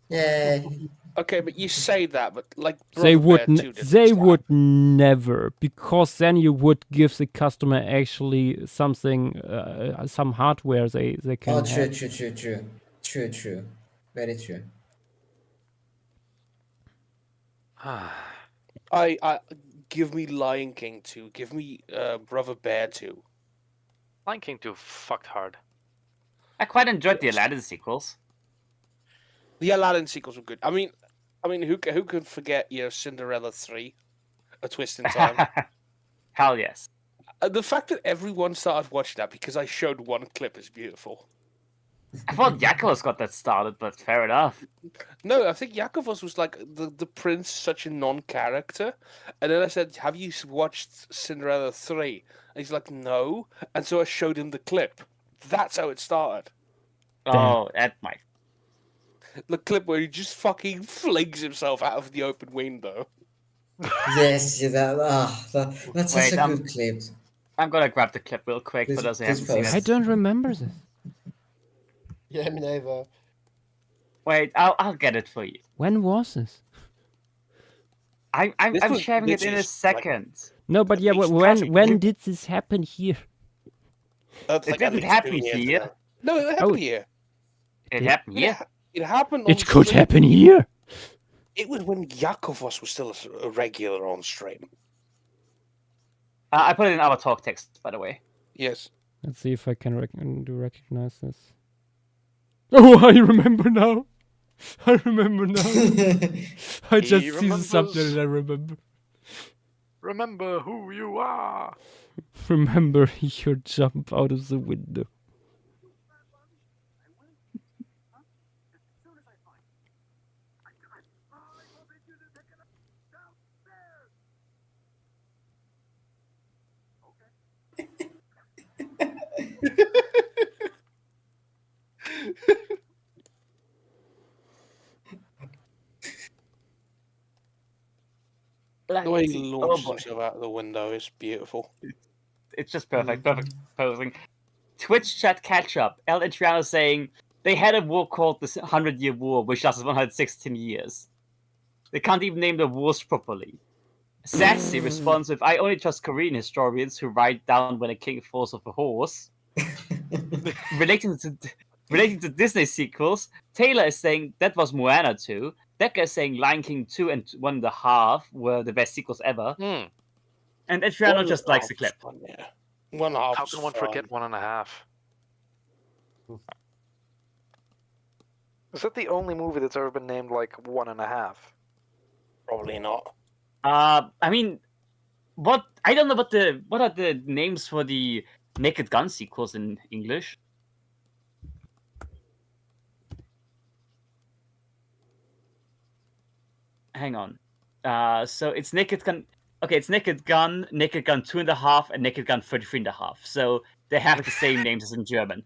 Yay. Okay, but you say that, but like They would never, because then you would give the customer actually something, some hardware they can Oh, have. True. Very true. I give me Lion King 2. Give me Brother Bear 2. Lion King 2 fucked hard. I quite enjoyed the Aladdin sequels. The Aladdin sequels were good. I mean, who could forget Cinderella 3, A Twist in Time? Hell yes. The fact that everyone started watching that because I showed one clip is beautiful. I thought Yakovos got that started, but fair enough. No, I think Yakovos was like the prince, such a non-character. And then I said, have you watched Cinderella 3? And he's like, no. And so I showed him the clip. That's how it started. Oh, that might. the clip where he just fucking flings himself out of the open window. Yes, yeah, that's Wait, such a good clip. I'm gonna grab the clip real quick Please- for those who please haven't seen post. I it. don't remember this. Yeah, me neither. Wait, I'll get it for you. When was this? I'm sharing it in a second. No, but yeah, when did this happen here? That's It like at didn't least happen 2 years here. ago. No, it happened here. It happened here. It happened. On It could stream. happen here. It was when Yakovos was still a regular on stream. I put it in our talk text, by the way. Yes. Let's see if I can recognize this. Oh, I remember now. I remember now. I just see the subtitle and I remember. Remember who you are. Remember your jump out of the window. The way he launched himself out of the window is beautiful. It's just perfect. Perfect posing. Twitch chat catch up. El Adriano saying they had a war called the 100-Year War, which lasted 116 years. They can't even name the wars properly. Sassy responds with, I only trust Korean historians who write down when a king falls off a horse. Relating to Disney sequels, Taylor is saying that was Moana 2. Becca is saying Lion King 2 and 1.5 were the best sequels ever. And Adriano just likes the clip. Fun, yeah. 1.5. How can one forget 1.5? Is that the only movie that's ever been named like 1.5? Probably not. I mean, I don't know what are the names for the Naked Gun sequels in English? Hang on. So it's Naked Gun. Okay, it's Naked Gun 2.5, and Naked Gun 33.5. So they have the same names as in German.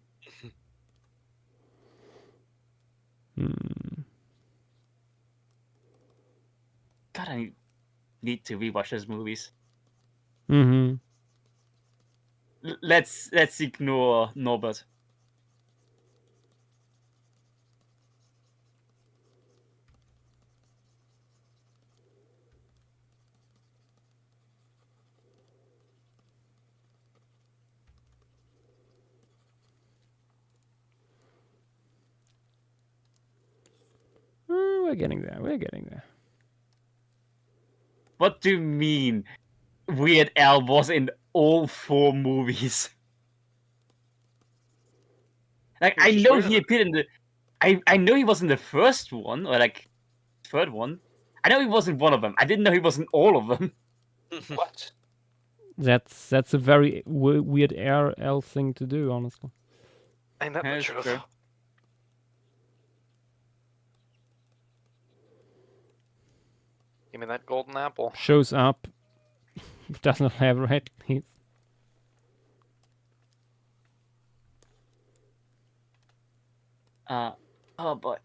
God, I need to rewatch those movies. Let's ignore Norbert. We're getting there. We're getting there. What do you mean Weird Al was in all 4 movies? Like, I know he appeared in the... I know he was in the first one, or like, third one. I know he was in one of them. I didn't know he was in all of them. What? That's a very weird Al thing to do, honestly. Ain't that the truth? True. Give me that golden apple. Shows up, doesn't have red teeth. Oh boy.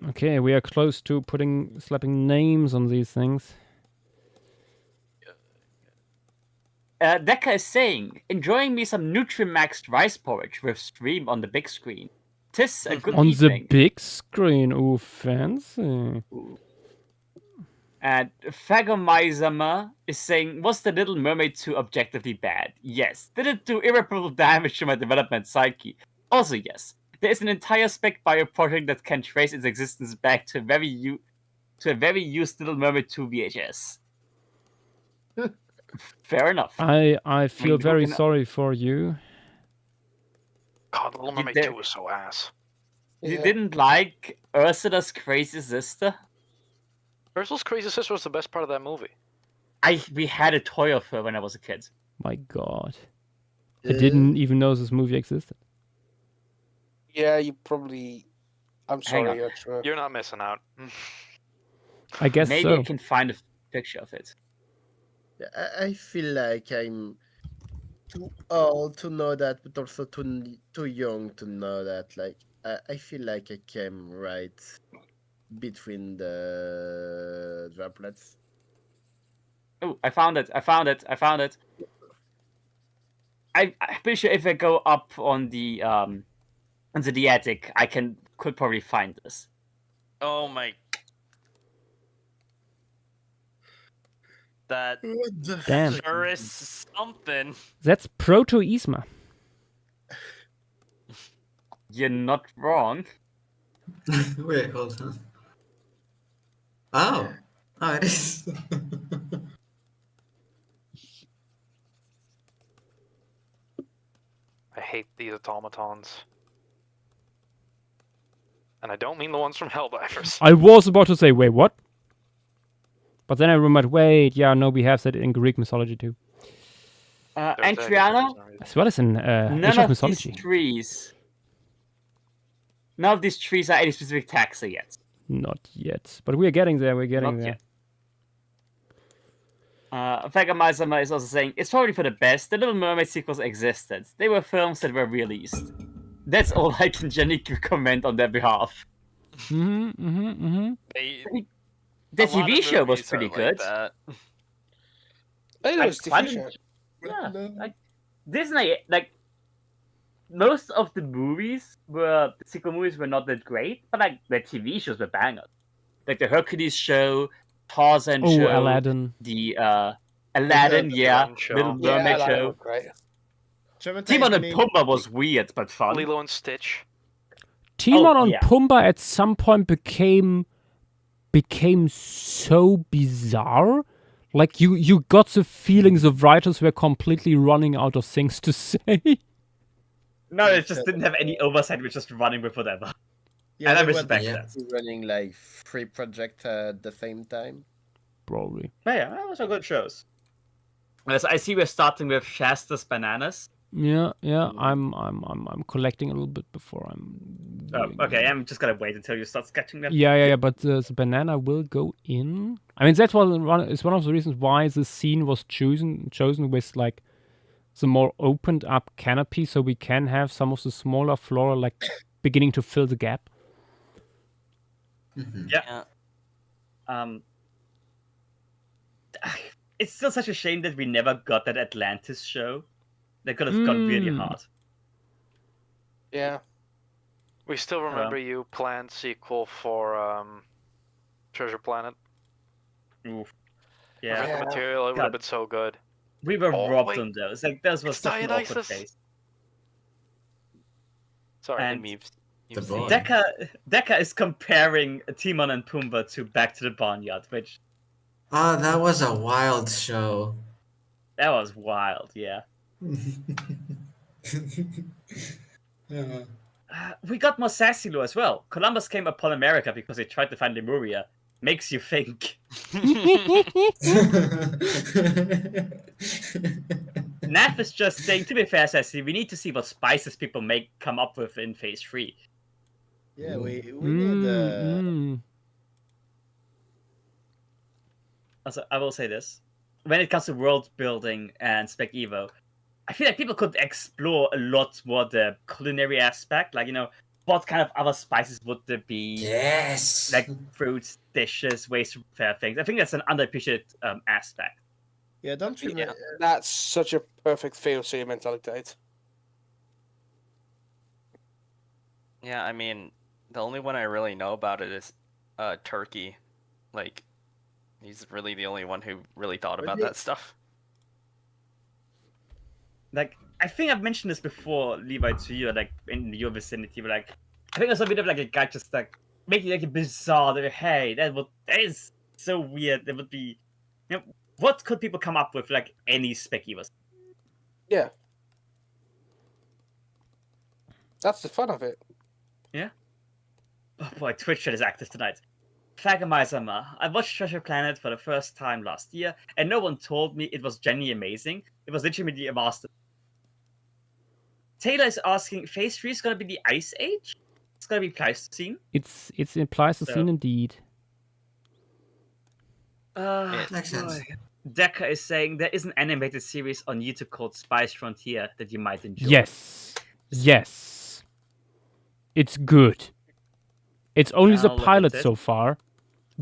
Okay, we are close to slapping names on these things. Deca is saying, enjoying me some Nutrimaxed rice porridge with stream on the big screen. Tis a good on evening. The big screen, ooh, fancy. Ooh. And Fagomizama is saying, was The Little Mermaid 2 objectively bad? Yes. Did it do irreparable damage to my development psyche? Also yes. There is an entire spec bio project that can trace its existence back to a very used Little Mermaid 2 VHS. Fair enough. I feel very sorry for you. God, Little Mermaid 2 was so ass. You didn't like Ursula's crazy sister? Ursula's crazy sister was the best part of that movie. We had a toy of her when I was a kid. My God. I didn't even know this movie existed. Yeah, you probably... I'm sorry, Joshua. You're not missing out. I guess Maybe so. I can find a picture of it. I feel like I'm too old to know that, but also too young to know that. Like, I feel like I came right between the droplets. Oh, I found it. I'm pretty sure if I go up on the into the attic, I could probably find this. Oh my. That Damn. sure is something. That's Proto-Isma. You're not wrong. Wait, hold on. Oh, it is. I hate these automatons. And I don't mean the ones from Helldivers. I was about to say, wait, what? But then I remembered, wait, yeah, no, we have that in Greek mythology too. They're Antriano, As well as in none Asian of mythology. these trees. None of these trees are any specific taxa yet. Not yet. But we're getting there, we're getting Not there. yet. Fagamazama is also saying, it's probably for the best. The Little Mermaid sequels existed. They were films that were released. That's all I can genuinely comment on their behalf. The The TV show was pretty good. I know it's TV show. Yeah, like Disney, like most of the sequel movies were not that great, but like the TV shows were bangers. Like the Hercules show, Tarzan show, Aladdin. the Aladdin, Little Mermaid show. Great. Timon and Pumbaa was weird but fun. Lilo and Stitch. Timon and Pumbaa at some point became so bizarre. Like you got the feeling the writers were completely running out of things to say. No, it just didn't have any oversight. We're just running with whatever. Yeah, and I they were respect that. running like 3 projects at the same time. Probably. But yeah, those are good shows. As I see, we're starting with Shasta's Bananas. Yeah. I'm collecting a little bit before I'm. Okay. I'm just gonna wait until you start sketching them. Yeah. But the banana will go in. I mean, that's one of the reasons why the scene was chosen with like the more opened up canopy, so we can have some of the smaller flora like beginning to fill the gap. Yeah. It's still such a shame that we never got that Atlantis show. That could have gone really hard. Yeah. We still remember you planned sequel for Treasure Planet. Oof. Yeah. Yeah. The material, it would have been so good. We were robbed on those. Like, those was such an awkward case. Sorry, and Deca is comparing Timon and Pumbaa to Back to the Barnyard, which... Oh, that was a wild show. That was wild, yeah. We got more Sassilo as well. Columbus came upon America because he tried to find Lemuria. Makes you think. Nath is just saying, to be fair, Sassy, we need to see what spices people come up with in Phase 3. Yeah, we need... Also, I will say this. When it comes to world building and Spec Evo, I feel like people could explore a lot more the culinary aspect. Like, what kind of other spices would there be? Yes! Like fruits, dishes, ways to prepare things. I think that's an underappreciated aspect. Yeah, don't you... Yeah, that's such a perfect VOC mentality. Yeah, I mean, the only one I really know about it is Turkey. Like, he's really the only one who really thought about that stuff. Like, I think I've mentioned this before, Levi, to you, like, in your vicinity, but, like, I think there's a bit of, like, a guy just, like, making, like, a bizarre, like, hey, that is so weird. That would be, what could people come up with, like, any Spec Evos? Yeah. That's the fun of it. Yeah. Oh boy, Twitch chat is active tonight. Fagamizama, I watched Treasure Planet for the first time last year, and no one told me it was genuinely amazing. It was literally a master. Taylor is asking, Phase 3 is going to be the Ice Age? It's going to be Pleistocene? It's Pleistocene indeed. Makes sense. Deca is saying there is an animated series on YouTube called Spice Frontier that you might enjoy. Yes. It's good. It's only the I'll look pilot at it. so far,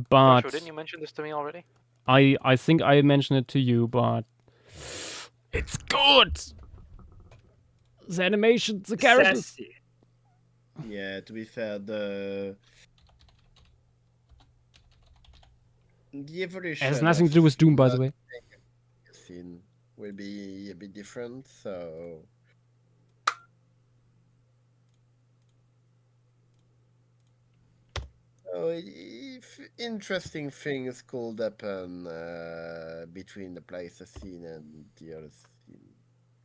but Joshua, didn't you mention this to me already? I think I mentioned it to you, but it's good. The animation, the characters. Sassy. Yeah, to be fair, the evolution It has nothing to do of with Doom, by the the way. scene will be a bit different, so if interesting things could happen between the placer scene and the other scene.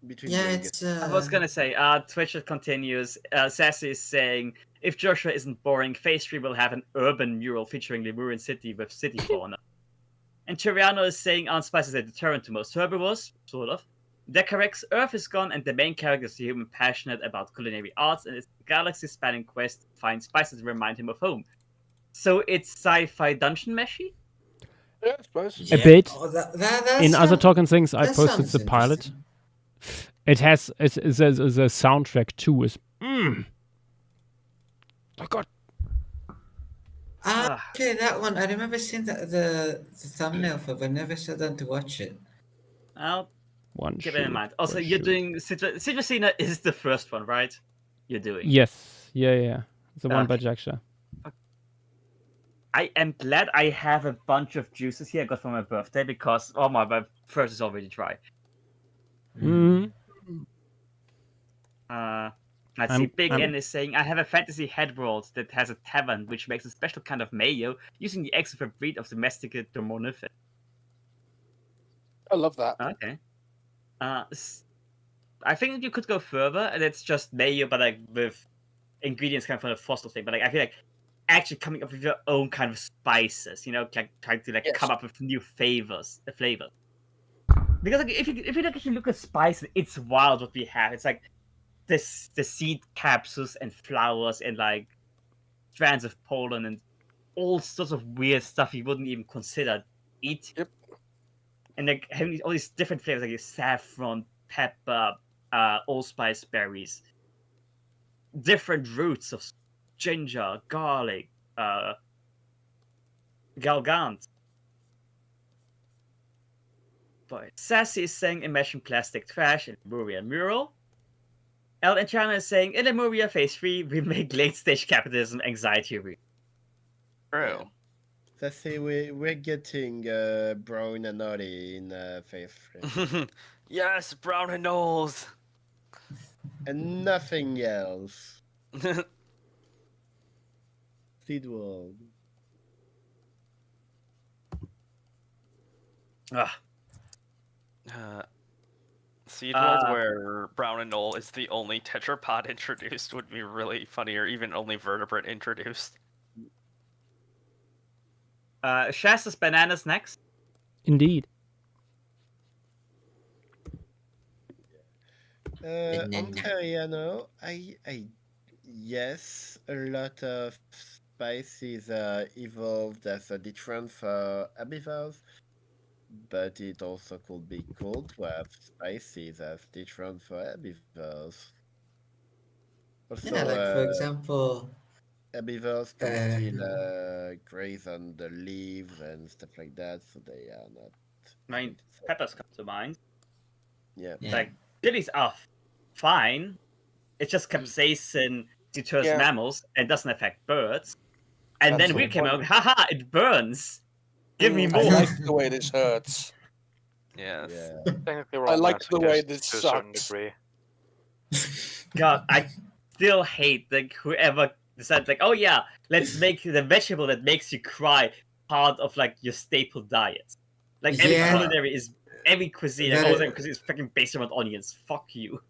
Between Yeah, the it's. I was gonna say, Twitch continues. Sassy is saying, if Joshua isn't boring, Phase 3 will have an urban mural featuring Lemurian city with city fauna. And Chiriano is saying, Aunt Spice is a deterrent to most herbivores, sort of. Decarex, Earth is gone, and the main character is a human passionate about culinary arts, and it's a galaxy-spanning quest to find spices to remind him of home. So it's sci-fi dungeon meshy? Yeah, I suppose. A bit. Oh, In other talking things, I that posted sounds the pilot. interesting. It has the soundtrack too. Is oh god. Okay, that one. I remember seeing the thumbnail for, but never sat down to watch it. I'll One keep shoot, it in mind. Also, one you're shoot. doing Citrusina is the first one, right? You're doing. Yes, yeah. The one by Okay. Joshua. I am glad I have a bunch of juices here I got for my birthday because my throat is already dry. Mm. Let's see. Big N is saying, I have a fantasy head world that has a tavern which makes a special kind of mayo using the eggs of a breed of domesticated Dormonifid. I love that. Okay. I think you could go further, and it's just mayo, but like with ingredients kind of from a fossil thing. But like I feel like actually coming up with your own kind of spices, you know, like trying to like come up with new flavors. Because like if you actually look at spices, it's wild what we have. It's like the seed capsules and flowers and like strands of pollen and all sorts of weird stuff you wouldn't even consider eat. Yep. And like having all these different flavors like saffron, pepper, allspice berries, different roots of ginger, garlic, galgant. But Sassy is saying imagine plastic trash in Lemuria Mural. El and China is saying in Lemuria Phase 3 we make late stage capitalism anxiety real. True. Let's say we're getting Brown and Naughty in Phase 3. Yes, Brown and Knowles. And nothing else. Seed World. Seed World where Brown and Knoll is the only tetrapod introduced would be really funny, or even only vertebrate introduced. Shasta's bananas next. Indeed. Ontario, yes, a lot of species evolved as a deterrent for herbivores, but it also could be cool to have species as deterrent for herbivores. Also, Yeah, like for example, herbivores can still graze on the leaves and stuff like that, so they are not. I mean, peppers come to mind. Yeah. Like lilies are fine. It just capsaicin deters mammals and doesn't affect birds. And then we came out, haha, it burns. Give me more. I like the way this hurts. Yes. Yeah. I like the way this to sucks. a certain degree. God, I still hate like whoever decides like, oh yeah, let's make the vegetable that makes you cry part of like your staple diet. Like every cuisine, every cuisine is freaking based around onions. Fuck you.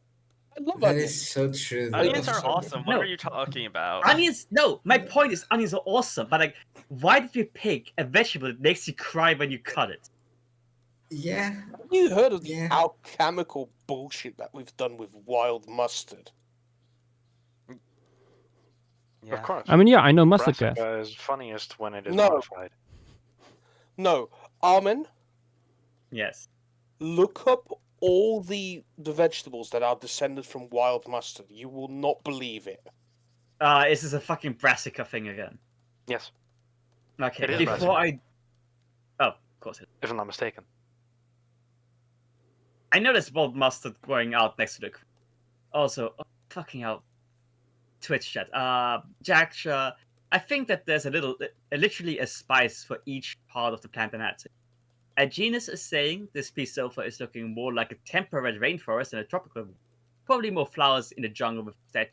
I love that onions. is so true. Onions though. are awesome. What are you talking about? Onions? No, my point is onions are awesome, but like, why did we pick a vegetable that makes you cry when you cut it? Yeah. Have you heard of the alchemical bullshit that we've done with wild mustard? Of course. I mean, yeah, I know mustard gas. Brassica is funniest when it is modified. No, Armin. Yes. Look up all the vegetables that are descended from wild mustard. You will not believe it. Is this a fucking brassica thing again? Yes. Okay, It is before Brassica. Oh, of course it. If I'm not mistaken. I noticed Bold Mustard going out next to the... Also, fucking hell. Twitch chat. Jacksha, I think that there's literally a spice for each part of the plant anatomy. A genus is saying this piece so far is looking more like a temperate rainforest than a tropical one. Probably more flowers in the jungle with that.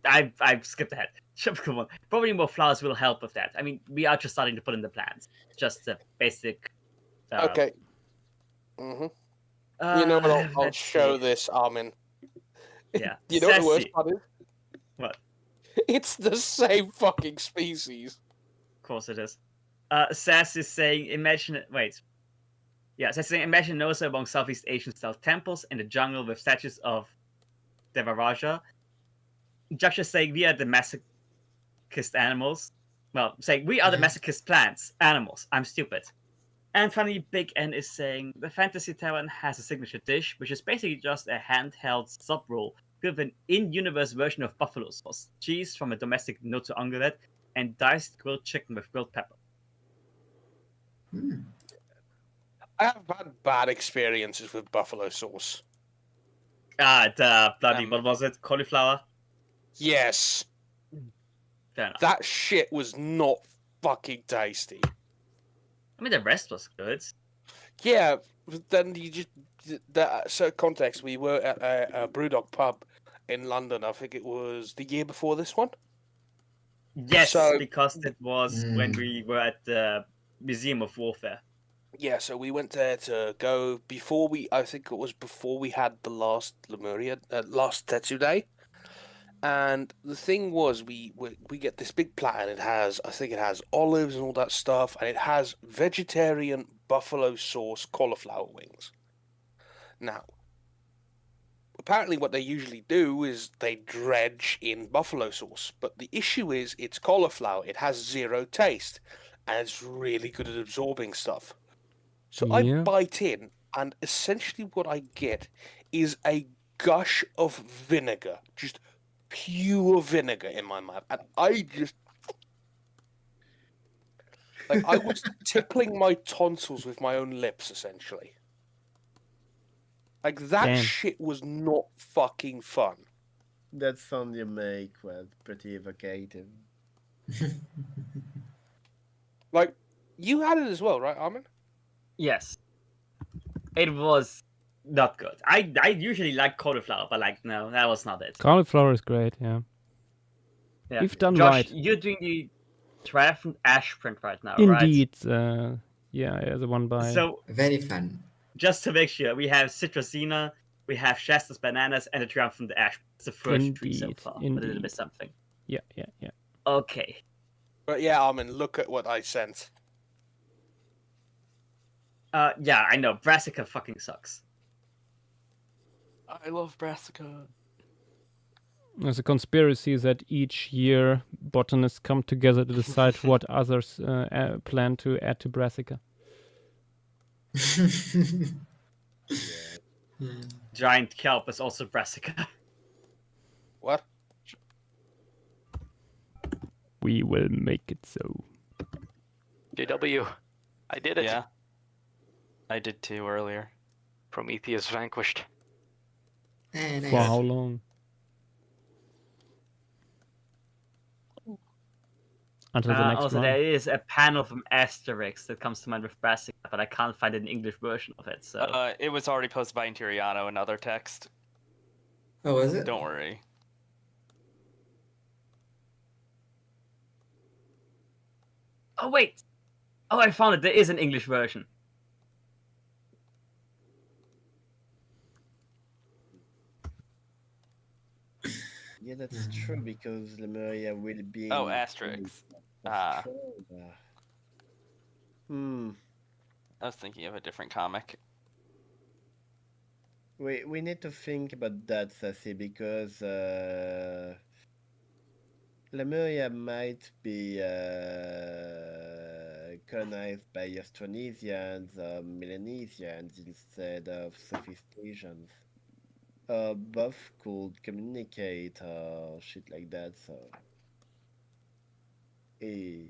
I've skipped ahead. Tropical one. Probably more flowers will help with that. I mean, we are just starting to put in the plants. Just the basic. Okay. You know what? I'll show this, Armin. Yeah. You know what the worst part is? What? It's the same fucking species. Of course it is. Sass is saying, imagine Nosa among Southeast Asian style temples in the jungle with statues of Devaraja. Joshua saying we are the masochist animals. Well, saying we are the masochist plants, animals. I'm stupid. And finally, Big N is saying the Fantasy Tavern has a signature dish, which is basically just a handheld sub roll with an in-universe version of buffalo sauce, cheese from a domestic Noto ungulate, and diced grilled chicken with grilled pepper. I have had bad experiences with buffalo sauce. The bloody, what was it? Cauliflower? Yes. Fair enough. That shit was not fucking tasty. I mean, the rest was good. Yeah, but then you just... So context, we were at a Brewdog pub in London. I think it was the year before this one. Yes, because it was when we were at the Museum of Warfare. Yeah, so we went there to go I think it was before we had the last Lemuria, last Tetsu Day. And the thing was, we get this big platter, and I think it has olives and all that stuff, and it has vegetarian buffalo sauce cauliflower wings. Now, apparently what they usually do is they dredge in buffalo sauce, but the issue is it's cauliflower, it has zero taste, and it's really good at absorbing stuff. So I bite in, and essentially what I get is a gush of vinegar, just pure vinegar in my mouth, and I just... Like, I was tickling my tonsils with my own lips, essentially. Like, that shit was not fucking fun. That sound you make was pretty evocative. Like, you had it as well, right, Armin? Yes. It was not good. I usually like cauliflower, but like, no, that was not it. Cauliflower is great, yeah. If done Josh, right. You're doing the triumphant ash print right now, Indeed, right? yeah, the one by... So, very fun. Just to make sure, we have Citrusina, we have Shasta's bananas, and the triumphant ash. It's the first tree so far, but a little bit something. Yeah. Okay. But yeah, Armin, look at what I sent. Yeah, I know. Brassica fucking sucks. I love Brassica. There's a conspiracy that each year botanists come together to decide what others plan to add to Brassica. Giant kelp is also Brassica. What? We will make it so. JW, I did it. Yeah. I did too earlier. Prometheus vanquished. Nice. For how long? Until the next also, one. there is a panel from Asterix that comes to mind with Brassica, but I can't find an English version of it. So It was already posted by Interiano in other text. Oh, is it? Don't worry. Oh wait! Oh, I found it. There is an English version. Yeah, that's true, because Lemuria will be... Oh, Asterix. I was thinking of a different comic. We need to think about that, Sassy, because Lemuria might be colonized by Austronesians or Melanesians instead of Southeast Asians. Both could communicate or shit like that, so Eh.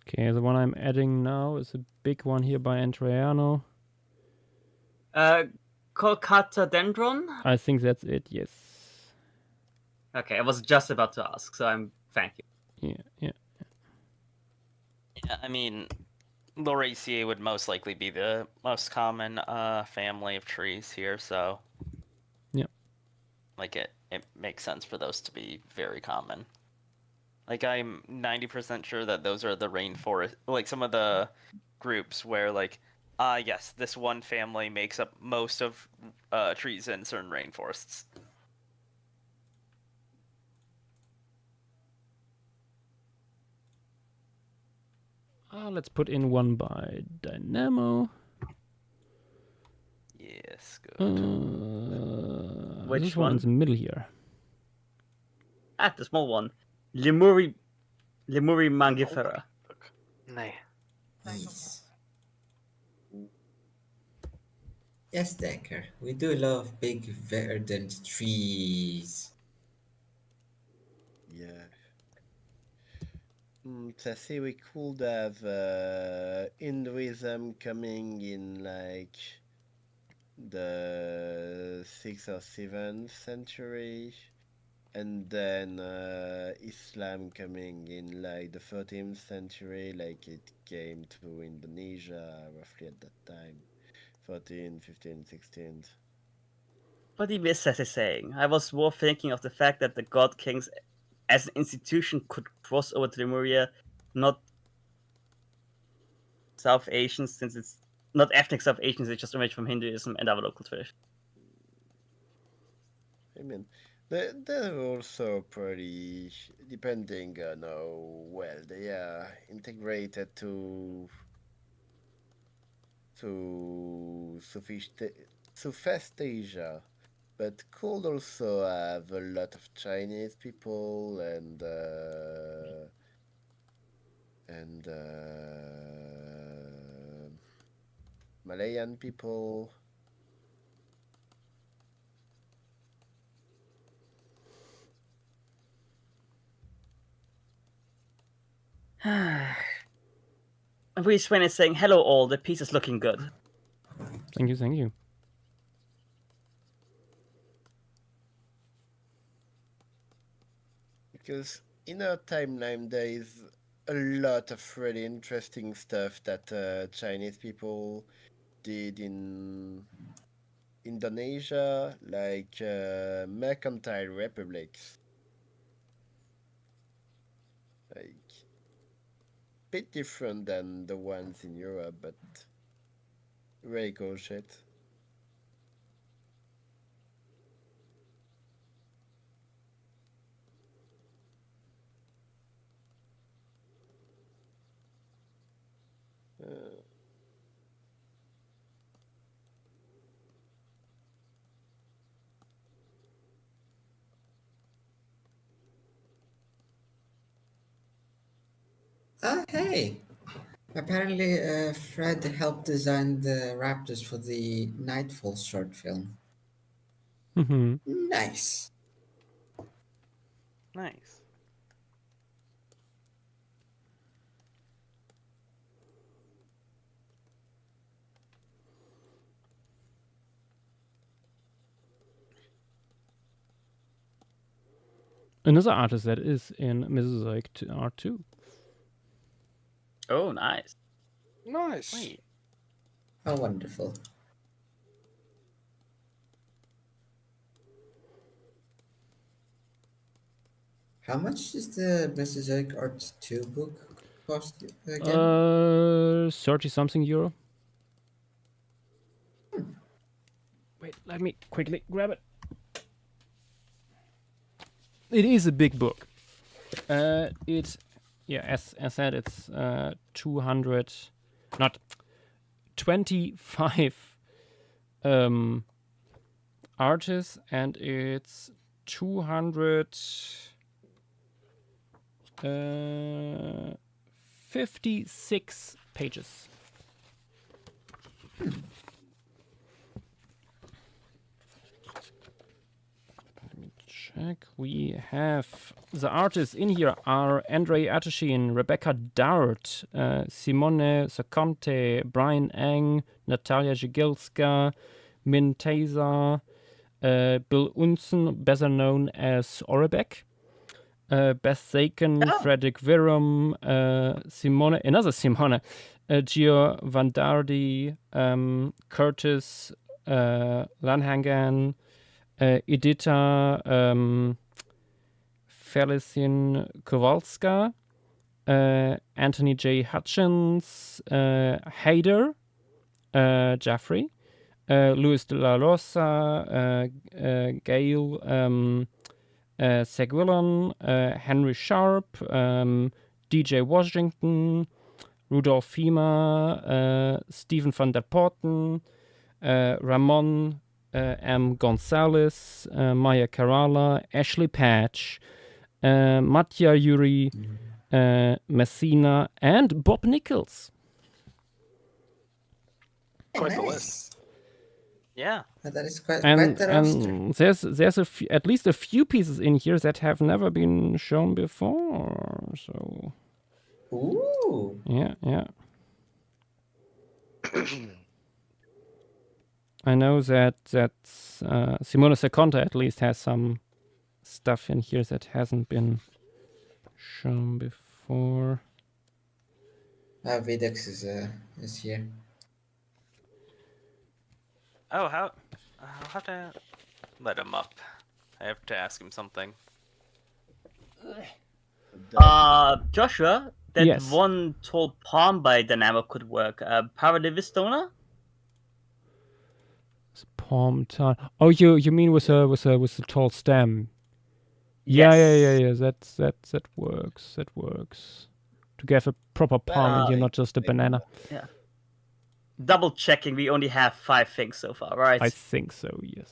Okay, the one I'm adding now is a big one here by Andreano. Kolkata Dendron? I think that's it, yes. Okay, I was just about to ask, so thank you. Yeah. Yeah, I mean, Lauraceae would most likely be the most common family of trees here, so yeah, like it makes sense for those to be very common. Like I'm 90% sure that those are the rainforest, like some of the groups where like, yes, this one family makes up most of trees in certain rainforests. Let's put in one by Dynamo. Yes, good. Which this one in the middle here. The small one. Lemuri mangifera. Nay. Nice. Yes, Decker. We do love big verdant trees. Yeah. To see, we could have Hinduism coming in like the 6th or 7th century, and then Islam coming in like the 13th century, like it came to Indonesia roughly at that time, 14, 15, 16th. What did Miss saying? I was more thinking of the fact that the God Kings as an institution could cross over to Lemuria, not South Asians, since it's not ethnic South Asians, it's just emerged from Hinduism and other local traditions. I mean, they're also pretty, depending on how well they are integrated to Southeast Asia, but could also have a lot of Chinese people and Malayan people. Reese Swain is saying, hello all, the piece is looking good. Thank you. Because in our timeline there is a lot of really interesting stuff that Chinese people did in Indonesia, like mercantile republics. Like, bit different than the ones in Europe, but really cool shit. Hey! Apparently, Fred helped design the raptors for the Nightfall short film. Mm-hmm. Nice. Nice. Another artist that is in Mesozoic art too. Oh, nice. Nice. Wait. How wonderful. How much is the Mesozoic Art 2 book cost again? 30-something euro. Wait, let me quickly grab it. It is a big book. As said, it's 200, not 25 artists, and it's 256 pages. check. We have the artists in here are Andrei Atashin, Rebecca Dart, Simone Saconte, Brian Eng, Natalia Zigilska, Min Taser, Bill Unsen, better known as Orebek, Beth Saken, Frederick Virum, Simone, another Simone, Gio Vandardi, Curtis Lanhangan, Edita Felicien Kowalska, Anthony J. Hutchins, Hayder, Jeffrey, Luis de la Rosa, Gail Seguillan, Henry Sharp, DJ Washington, Rudolf Fima, Stephen van der Porten, Ramon M. Gonzalez, Maya Kerala, Ashley Patch, Mattia Yuri, Messina, and Bob Nichols. Quite the list. Yeah. That is quite And the roster. there's at least a few pieces in here that have never been shown before. So Ooh. yeah. I know that Simone Seconda at least has some stuff in here that hasn't been shown before. Videx is here. Oh, I'll have to let him up. I have to ask him something. Joshua, that Yes. one tall palm by Dynamo could work. Paradivistona? Palm tile. Oh, you mean with a tall stem? Yes. Yeah. That works. That works. To get a proper palm and you're not just a banana. Yeah. Double checking, we only have 5 things so far, right? I think so, yes.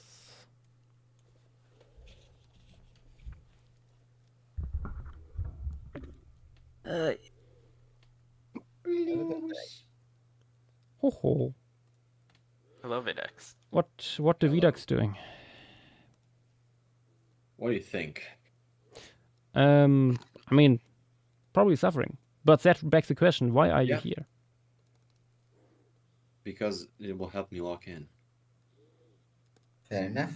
Ho. Hello, Videx. What the Vidax doing? What do you think? I mean, probably suffering. But that begs the question, why are you here? Because it will help me lock in. Fair enough.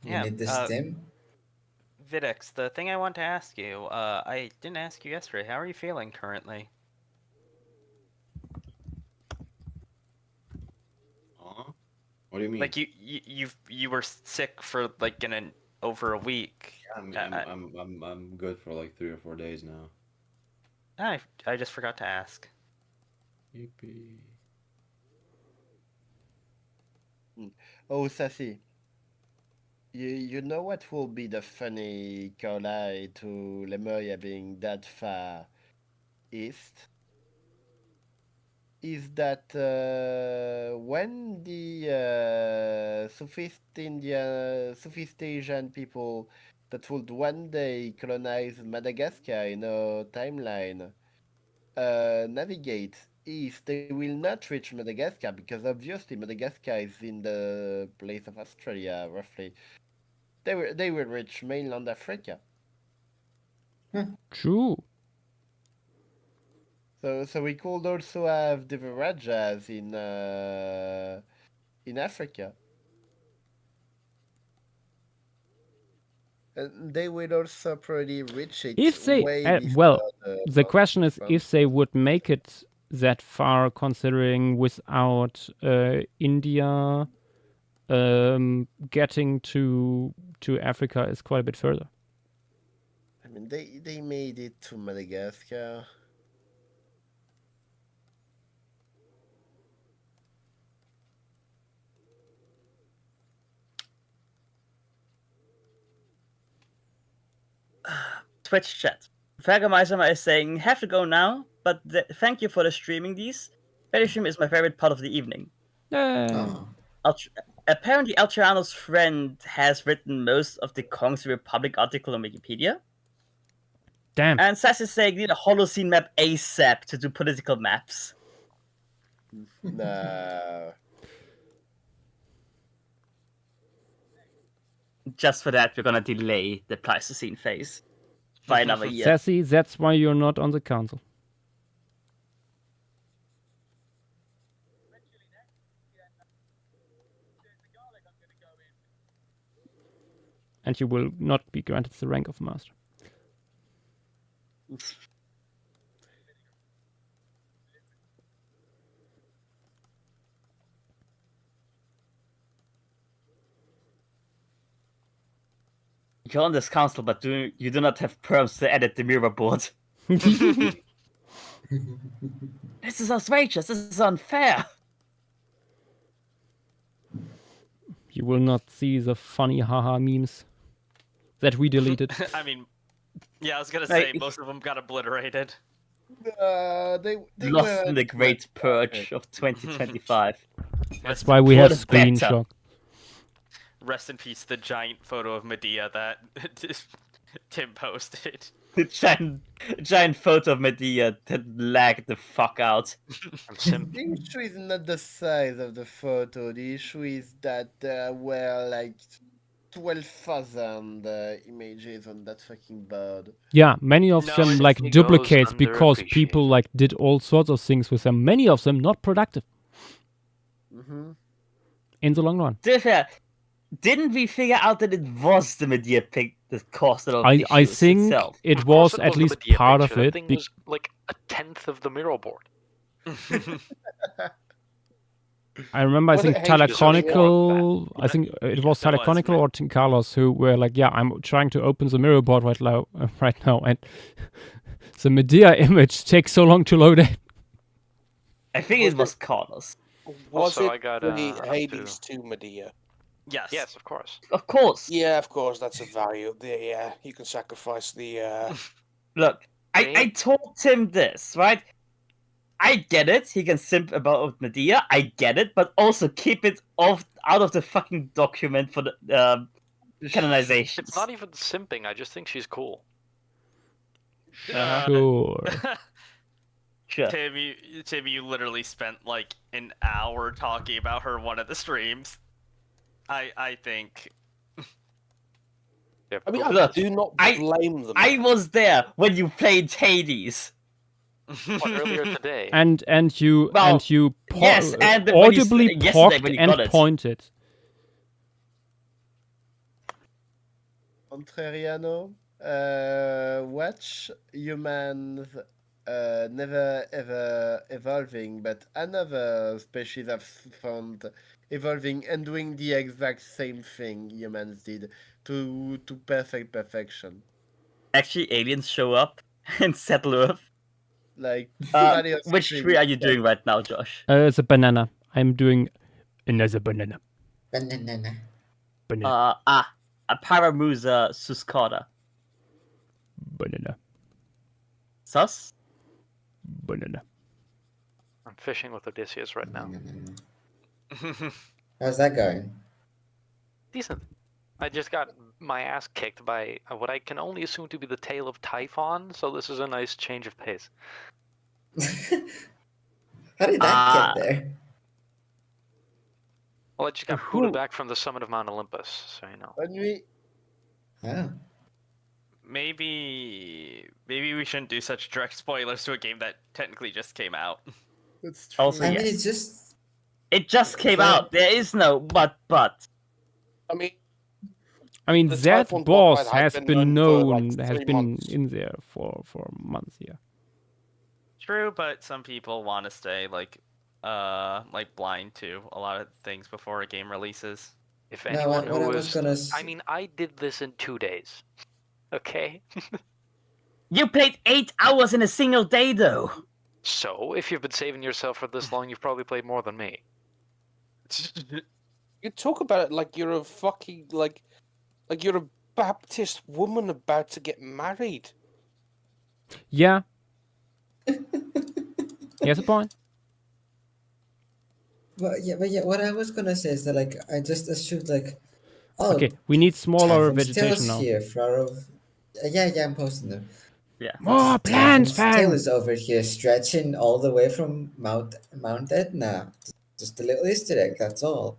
You Yeah, need the stem. Videx, the thing I want to ask you, I didn't ask you yesterday. How are you feeling currently? What do you mean? Like you were sick for like over a week. Yeah, I'm good for like 3 or 4 days now. I just forgot to ask. Yippee. Oh, Sassy. You know what will be the funny collide to Lemuria being that far east? Is that when the Southeast Asian people that would one day colonize Madagascar in a timeline navigate east, they will not reach Madagascar because obviously Madagascar is in the place of Australia, roughly. They will reach mainland Africa. True. So we could also have the Virajas in Africa. And they will also probably reach it If they the question is if they would make it that far, considering without India getting to Africa is quite a bit further. I mean, they made it to Madagascar. Twitch chat. Fergermeiser is saying, have to go now, but thank you for the streaming these. Livestream is my favorite part of the evening. Apparently, Alciano's friend has written most of the Kong's Republic article on Wikipedia. Damn. And Sass is saying, need a Holocene map ASAP to do political maps. No. just for that, we're gonna delay the Pleistocene phase by another year. Sassy, that's why you're not on the council. And you will not be granted the rank of master. You're on this council, but you do not have perms to edit the mirror board. This is outrageous. This is unfair. You will not see the funny haha memes that we deleted. I mean, yeah, I was gonna say most of them got obliterated. They Lost in the great purge of 2025. That's why we have screenshot. Rest in peace, the giant photo of Medea that Tim posted. The giant photo of Medea that lagged the fuck out. The issue is not the size of the photo. The issue is that there were like 12,000 images on that fucking bird. Yeah, many of them like duplicates because people like did all sorts of things with them. Many of them not productive. In the long run. To be fair, didn't we figure out that it was the Medea pic that caused it all? I think itself? it was at least part of it. That thing was like a 1/10 of the Mural board. I remember, I think Tyler Chronicle, I think it was Tyler Chronicle or Tim Carlos who were like, yeah, I'm trying to open the mirror board right now, and the Medea image takes so long to load it. I think it was Carlos. Was Also, it I got the Hades 2 Medea? Yes. Yes, of course. Of course. Yeah, of course, that's a value. Yeah, you can sacrifice the... Look, I told Tim this, right? I get it, he can simp about Medea, I get it, but also keep it out of the fucking document for the canonization. It's not even simping, I just think she's cool. Sure. Sure. Tim, you literally spent like an hour talking about her one of the streams. I think. I mean, Look, I do not blame them. I was there when you played Hades. Earlier today. And you yes, and audibly poked and pointed. Contrariano, watch humans never ever evolving, but another species have found evolving and doing the exact same thing humans did to perfection. Actually, aliens show up and settle Earth. Like, which tree are you doing right now, Josh? It's a banana. I'm doing another banana. Banana. A Paramusa suscata. Banana. Sus? Banana. I'm fishing with Odysseus right now. How's that going? Decent. I just got my ass kicked by what I can only assume to be the tail of Typhon, so this is a nice change of pace. How did that get there? Well, I just got booted back from the summit of Mount Olympus, so you know. Oh. Maybe we shouldn't do such direct spoilers to a game that technically just came out. It's true. Also, I mean, yes. It just came out. There is no but. I mean, that boss has been known, has been in there for months, yeah. True, but some people want to stay like blind to a lot of things before a game releases. If anyone I mean, I did this in 2 days. Okay? You played 8 hours in a single day, though. So, if you've been saving yourself for this long, you've probably played more than me. You talk about it like you're a fucking, like you're a Baptist woman about to get married. Yeah. He has a point. But yeah, what I was gonna say is that, like, I just assumed, like, oh, okay, we need smaller vegetation now. Here, Flora. Yeah, I'm posting them. Yeah. More plants, fam! Tail is over here, stretching all the way from Mount Etna. Just a little Easter egg, that's all.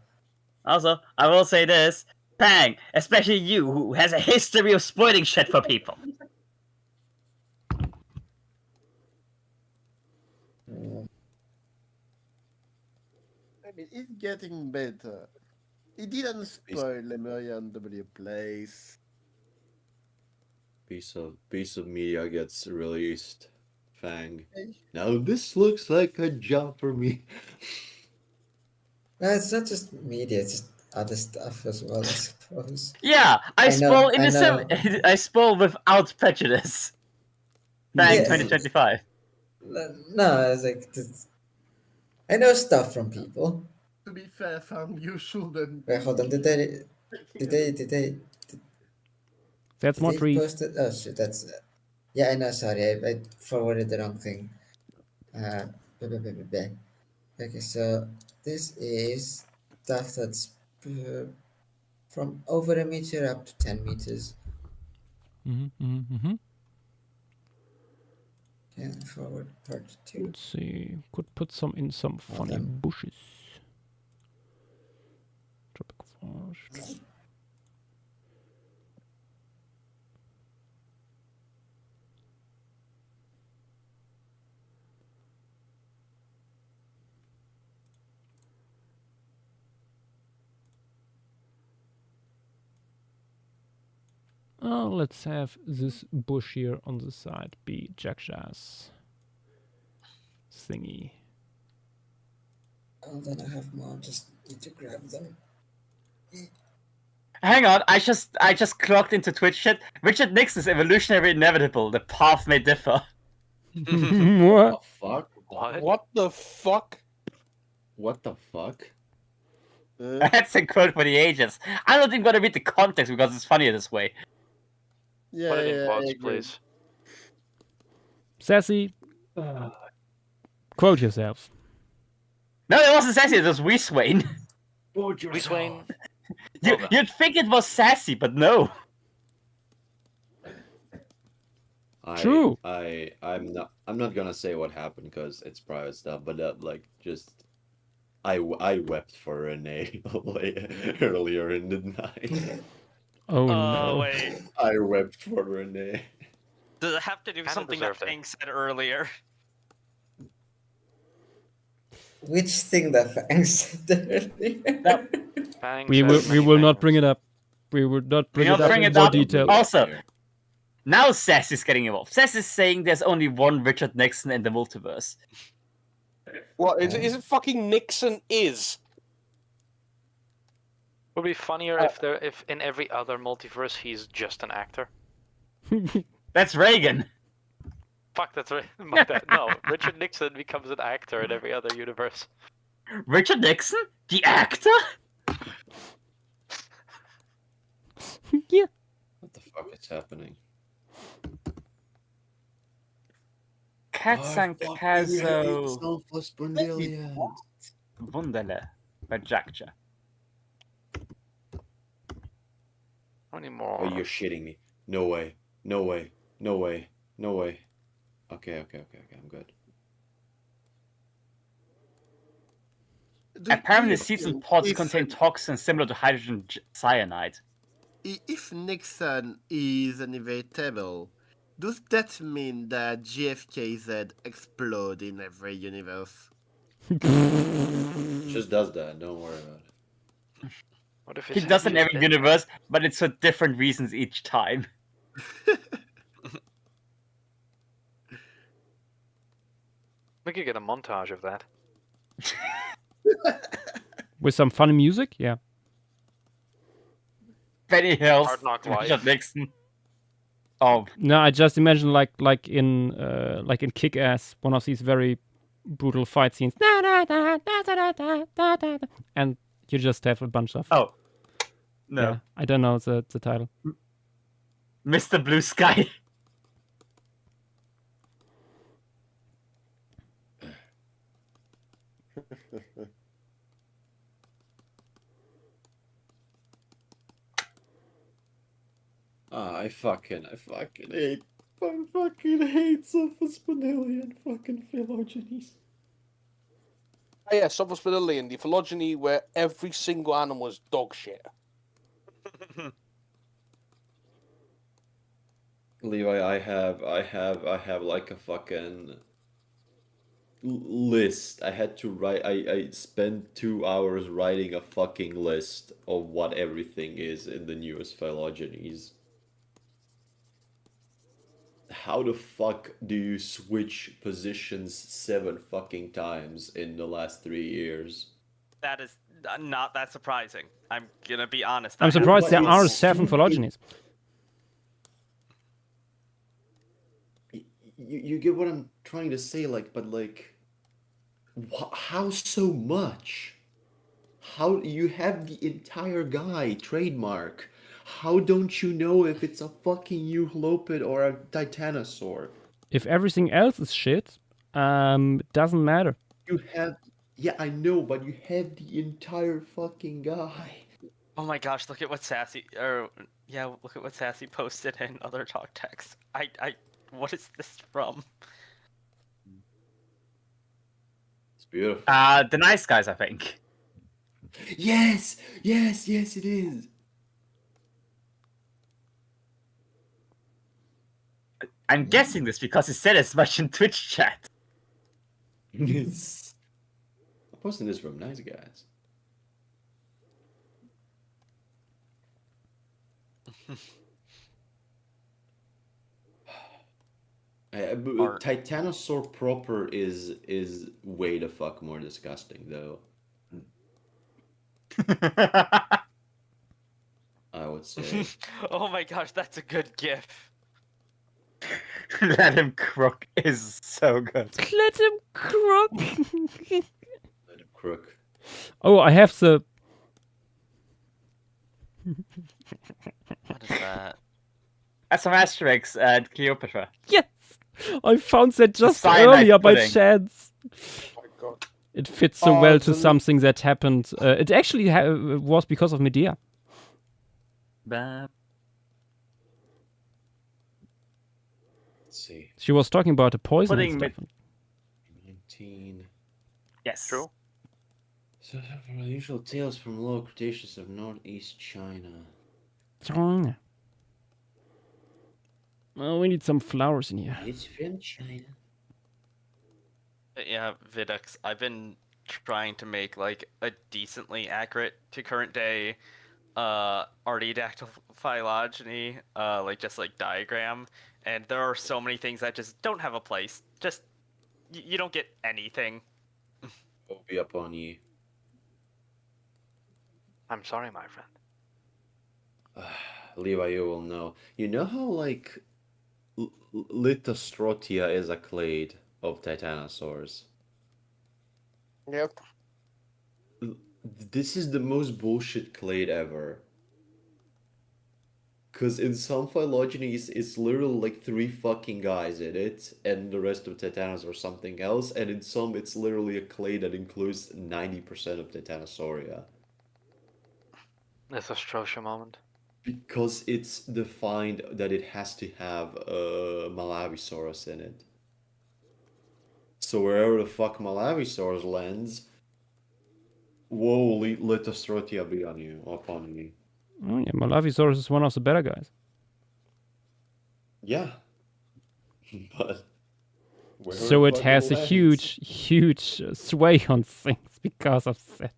Also, I will say this. Bang! Especially you, who has a history of spoiling shit for people. I mean, it's getting better. He didn't spoil Lemurian W Place. Piece of media gets released. Fang. Now this looks like a job for me. Well, it's not just media; it's just other stuff as well, I suppose. Yeah, I spoil know. I spoil without prejudice. Bang, Yeah. 2025. No, it's like I know stuff from people. To be fair, Fang, you shouldn't. Wait, hold on. Did they? That's Did more they trees. post it? Oh shit, that's. Yeah, I know. Sorry, I forwarded the wrong thing. Okay, so this is stuff that's from over a meter up to 10 meters. Yeah, forward part 2. Let's see. Could put some in some funny bushes. Tropical forest. Oh, let's have this bush here on the side be Joshua's thingy. Oh, then I have more. Just need to grab them. Hang on, I just clocked into Twitch shit. Richard Nixon's evolutionary inevitable. The path may differ. What? Fuck? What the fuck? What the fuck? That's a quote for the ages. I'm not even gonna read the context because it's funnier this way. Yeah, Put it in yeah, quotes, I agree. please. Sassy, quote yourself. No, it wasn't sassy, it was Weeswain. Weeswain. You'd think it was sassy, but no. True. I'm not gonna say what happened because it's private stuff, but like just I wept for Renee earlier in the night. Oh no. Wait. I wept for Renee. Does it have to do with Kinda something that deserved it. Fang said earlier? Which thing that Fang said earlier? Bang We says will many not things. bring it up. We will not bring We'll it not up bring in it more up. detail. Also, now Sass is getting involved. Sass is saying there's only one Richard Nixon in the multiverse. What is it fucking Nixon is? Would be funnier if in every other multiverse he's just an actor. That's Reagan. Fuck, that's right. My bad. No, Richard Nixon becomes an actor in every other universe. Richard Nixon? The actor? Yeah. What the fuck is happening? Katsan Kazo Brilliant. Wunderle by Jakja. How many more? Oh, you're shitting me. No way. No way. No way. No way. Okay, I'm good. Apparently, seeds and pods contain toxins similar to hydrogen cyanide. If Nixon is inevitable, does that mean that GFKZ explode in every universe? Just does that. Don't worry about it. What if He does in every universe, but it's for different reasons each time. We could get a montage of that. With some funny music, yeah. Benny Hills, Hard Knock Life. Richard Nixon. Oh No, I just imagine like in Kick-Ass, one of these very brutal fight scenes. And you just have a bunch of. Oh. No. Yeah, I don't know the title. Mr. Blue Sky. I fucking hate Sophospinelli and fucking phylogenies. Oh, yeah, Sophospinelli and the phylogeny where every single animal is dog shit. Levi, I have like a fucking list. I had to write. I spent 2 hours writing a fucking list of what everything is in the newest phylogenies. How the fuck do you switch positions 7 fucking times in the last 3 years? That is not that surprising. I'm gonna be honest. I'm surprised there are it's 7 phylogenies. You get what I'm trying to say, like, but like, how so much? How you have the entire guy trademark? How don't you know if it's a fucking eulopid or a titanosaur? If everything else is shit, doesn't matter. You have, yeah, I know, but you have the entire fucking guy. Oh my gosh! Look at what Sassy, look at what Sassy posted in other talk text. What is this from? It's beautiful. The Nice Guys, I think. Yes, it is. I'm guessing this because he said as much in Twitch chat. Yes. I'm posting this from Nice Guys. Titanosaur proper is way the fuck more disgusting though. I would say. Oh my gosh, that's a good gif. Let him crook is so good. Let him crook. Let him crook. Oh, I have the. What is that? That's some asterisks and Cleopatra. Yes, I found that just cyanide earlier by pudding. chance. Oh my god. It fits so well to the- something that happened. It actually was because of Medea. Let's see. She was talking about the poison Pudding and stuff. 19. Yes. True. So from the usual tales from lower Cretaceous of northeast China. China. Well, we need some flowers in here. It's from China. Yeah, Vidux. I've been trying to make like a decently accurate to current day artiodactyl phylogeny, just like diagram, and there are so many things that just don't have a place. Just you don't get anything. Will be up on you. I'm sorry, my friend. Levi, you will know. You know how like Lithostrotia is a clade of titanosaurs. Yep. This is the most bullshit clade ever. Cause in some phylogenies, it's literally like 3 fucking guys in it, and the rest of Titanos or something else, and in some it's literally a clade that includes 90% of Titanosauria. That's a Strosha moment. Because it's defined that it has to have a Malavisaurus in it. So wherever the fuck Malavisaurus lands, whoa, Lithostrotia be on you, upon me. Oh yeah, Malavisaurus is one of the better guys. Yeah. But So it has a huge sway on things because of that.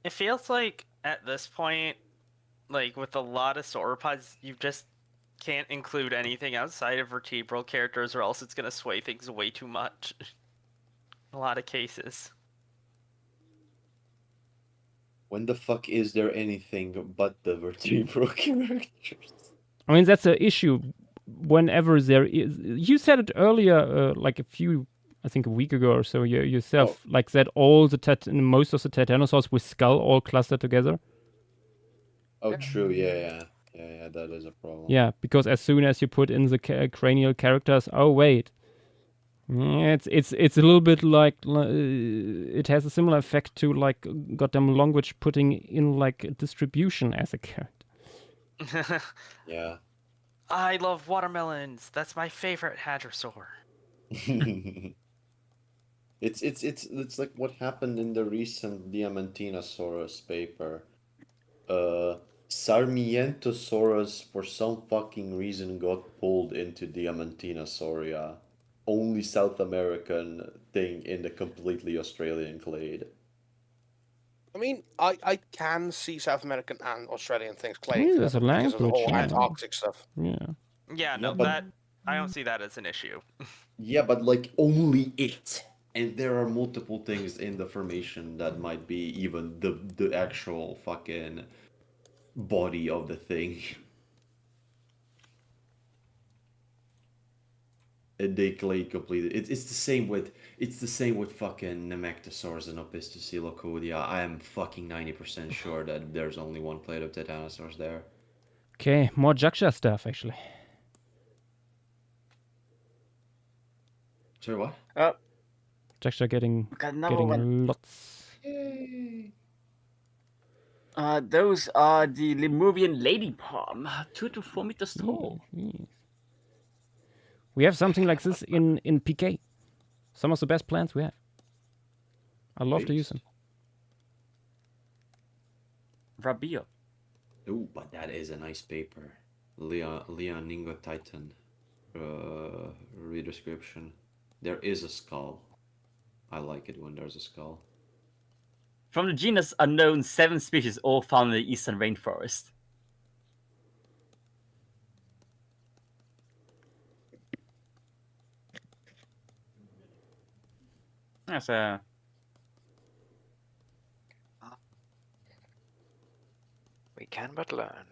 It feels like at this point, like with a lot of sauropods, you just can't include anything outside of vertebral characters, or else it's gonna sway things way too much. In a lot of cases. When the fuck is there anything but the vertebral characters? I mean, that's the issue. Whenever there is, you said it earlier, like I think a week ago or so, yourself, like that all most of the titanosaurs with skull all clustered together. Oh, true. Yeah, that is a problem. Yeah, because as soon as you put in the cranial characters, oh wait, it's a little bit like it has a similar effect to like goddamn language putting in like a distribution as a character. Yeah. I love watermelons. That's my favorite hadrosaur. It's like what happened in the recent Diamantinosaurus paper. Sarmientosaurus for some fucking reason got pulled into Diamantinosauria. Only South American thing in the completely Australian clade. I mean, I can see South American and Australian things claiming Yeah, for there's them a because of the whole language, yeah. Antarctic stuff. Yeah. Yeah, no, but- that I don't see that as an issue. Yeah, but like only it. And there are multiple things in the formation that might be even the actual fucking body of the thing. And they clade completely. It's the same with fucking Nemectosaurus and Opisthoscelocodia. I am fucking 90% sure that there's only one clade of Titanosaurs there. Okay, more Joschua stuff actually. Sorry, what? Joschua getting another one. lots. Yay. Those are the Lemurian lady palm, 2 to 4 meters tall. Yes. We have something like this in PK. Some of the best plants we have. I love to use them. Rabio. Oh, but that is a nice paper. Leoningo Titan. Redescription. There is a skull. I like it when there's a skull. From the genus unknown, 7 species, all found in the eastern rainforest. That's a... We can but learn.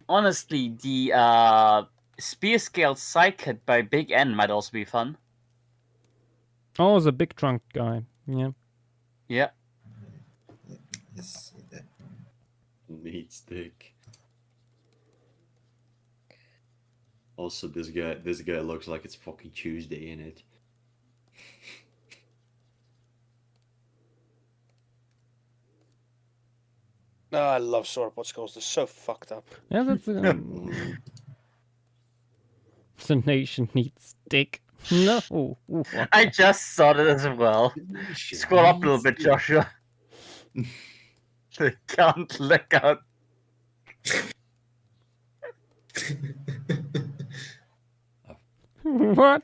Honestly, the spear-scaled cycad by Big N might also be fun. Oh, the big trunk guy. Yeah. Yeah. Let's see that. Neat stick. Also, this guy looks like it's fucking Tuesday in it. No, I love sauropod skulls. They're so fucked up. Yeah, that's the nation needs stick. No. What? I just saw that as well. Scroll up a little bit, Joshua. They can't look out. What?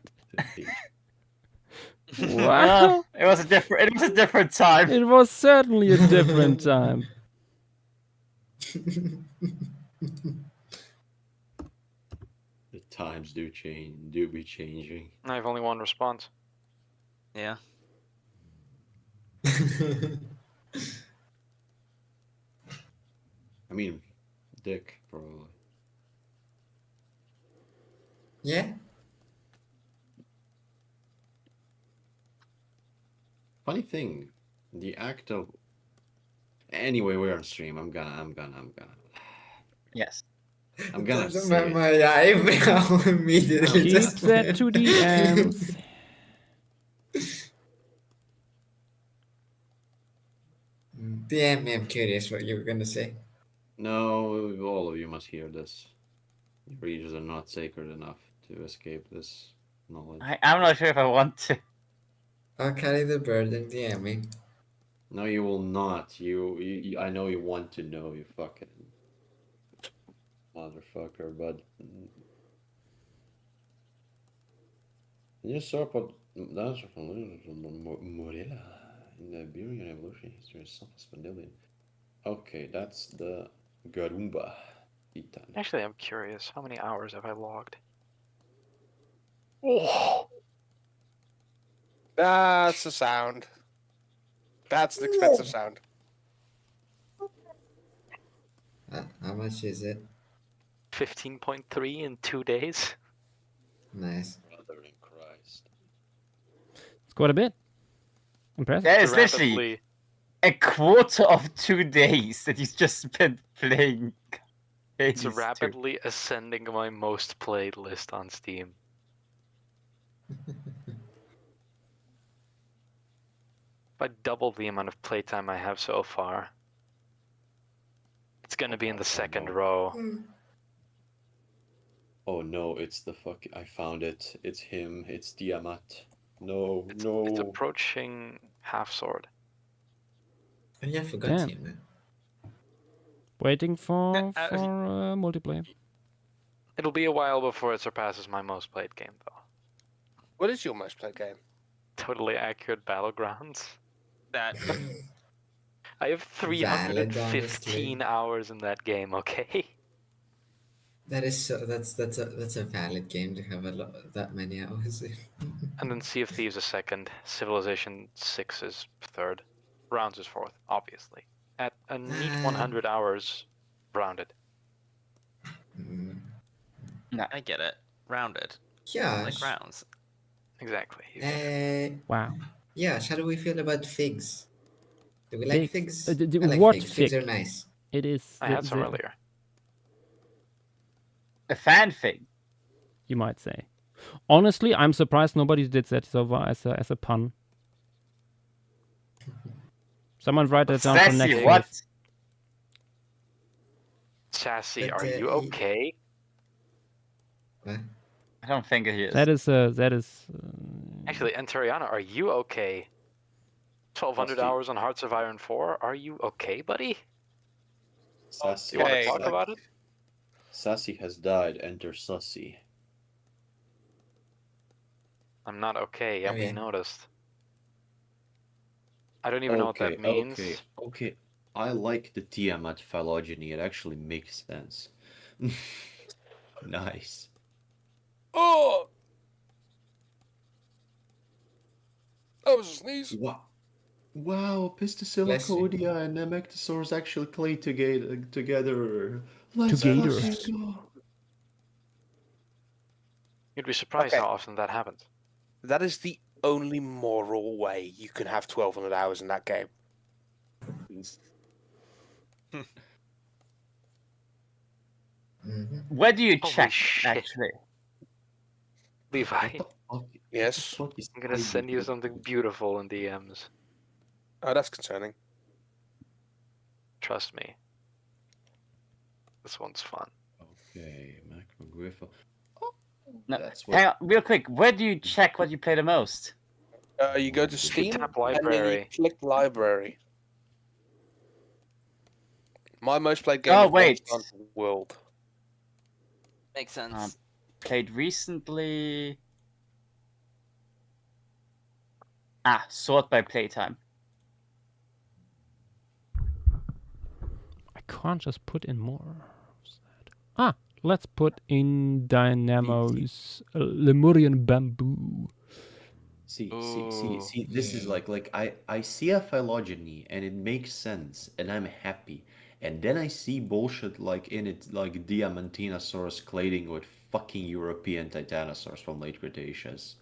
Wow. It was a different time. It was certainly a different time. The times do be changing. I have only one response. Yeah. I mean, dick, probably. Yeah. Funny thing, the act of. Anyway, we're on stream. I'm gonna. Yes. I'm gonna That's say my eyebrow immediately. Keep just that went. to the ends. DM me, I'm curious what you were gonna say. No, all of you must hear this. Your readers are not sacred enough to escape this knowledge. I'm not sure if I want to. I'll carry the burden, DM me. No, you will not. You I know you want to know, you fucking motherfucker, but you saw what that's from Mural in the Iberian evolution history of South Spondilian. Okay, that's the Garumba Titan. Actually, I'm curious. How many hours have I logged? Oh, That's a sound. That's an expensive sound. How much is it? 15.3 in 2 days. Nice. Brother in Christ. It's quite a bit. Impressive. That It's is literally a quarter of 2 days that he's just spent playing. It's Hades 2. rapidly ascending my most played list on Steam. If I double the amount of playtime I have so far, it's gonna be in the second row. Oh no, it's the fuck. I found it. It's him. It's Tiamat. No, It's no. approaching half sword. Oh yeah, I forgot Damn. him, man. Waiting for Uh, multiplayer. It'll be a while before it surpasses my most played game, though. What is your most played game? Totally accurate Battlegrounds. That I have Valid, 315 honestly. hours in that game. Okay. That is so. That's a valid game to have that many hours in. And then Sea of Thieves is second. Civilization 6 is third. Rounds is fourth, obviously. At a neat 100 hours, rounded. Mm. I get it. Rounded. Yeah. Like rounds. Exactly. Wow. Yeah. How do we feel about figs? Do we like figs? I like What figs. fig? Figs are nice. It is. I had some earlier. A fanfic. You might say. Honestly, I'm surprised nobody did that so far as a pun. Someone write that down for next Sassy, week. what? Sassy, But, are you okay? What? I don't think he is. That is. Actually, Antariana, are you okay? 1200 Rusty. hours on Hearts of Iron 4. Are you okay, buddy? Sassy. You want to Okay. talk about it? Sassy has died. Enter Sussy. I'm not okay. Yeah, we Okay. noticed. I don't even know what that means. Okay. I like the Tiamat phylogeny. It actually makes sense. Nice. Oh! That was a sneeze. Wow, Bless you. Pistosilicodia and Nemectosaurus actually clay together. Let's Together. fucking go. You'd be surprised Okay. how often that happens. That is the only moral way you can have 1,200 hours in that game. Mm-hmm. Where do you Holy check, shit. actually? Levi, Yes. I'm gonna send you something beautiful in DMs. Oh, that's concerning. Trust me. This one's fun. Okay, Macrogriffo. No, That's hang on, real quick. Where do you check what you play the most? You go to Steam tap and then you library. click library. My most played game Oh, is wait. Monster Hunter World. Makes sense. Played recently. Sort by playtime. I can't just put in more. Let's put in Dynamo's Lemurian bamboo. See, this is like I see a phylogeny and it makes sense and I'm happy. And then I see bullshit like in it, like Diamantinosaurus cladding with fucking European Titanosaurs from late Cretaceous.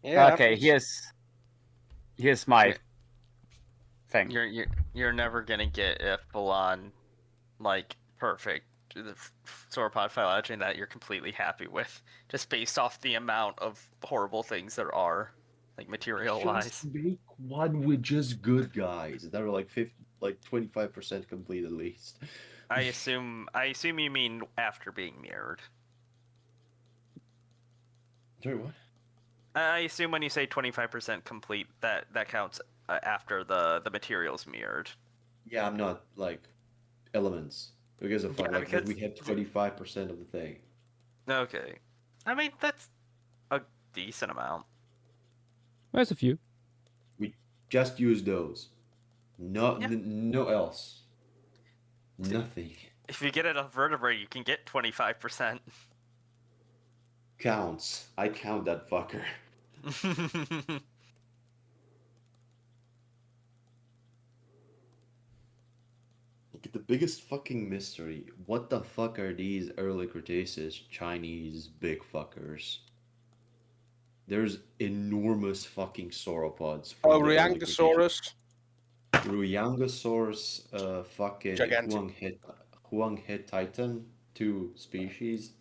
Yeah. Okay, here's my thing. You're never gonna get a full-on, like, perfect sauropod phylogeny that you're completely happy with, just based off the amount of horrible things there are, like material-wise. Just make one with just good guys that are like 25% complete at least. I assume you mean after being mirrored. Sorry, what? I assume when you say 25% complete, that counts after the material's mirrored. Yeah, I'm not like elements because of Yeah, like because- we had 25% of the thing. Okay. I mean, that's a decent amount. There's a few. We just use those. No, Yeah. no else. Nothing If you get it a vertebrae, you can get 25%. counts. I count that fucker. The biggest fucking mystery. What the fuck are these early Cretaceous Chinese big fuckers? There's enormous fucking sauropods. Oh, From the early Cretaceous. Rheangosaurus. Rheangosaurus, fucking Gigantic. Huanghetitan, 2 species,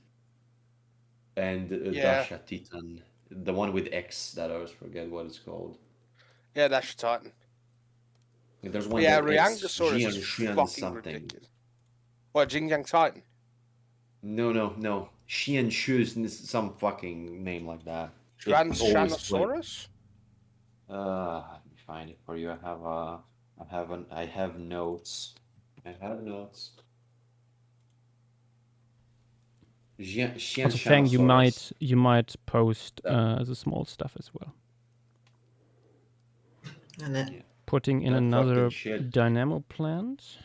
and Yeah. Dashatitan, the one with X that I always forget what it's called. Yeah, that's your Titan. There's one Yeah, with X, Rheangosaurus is Jian fucking something. ridiculous. What, Xinjiang Titan? No. Xian Shu's some fucking name like that. Transhanosaurus? Let me find it for you. I have notes. Also, Fang, you might post the small stuff as well. And putting in another dynamo plant.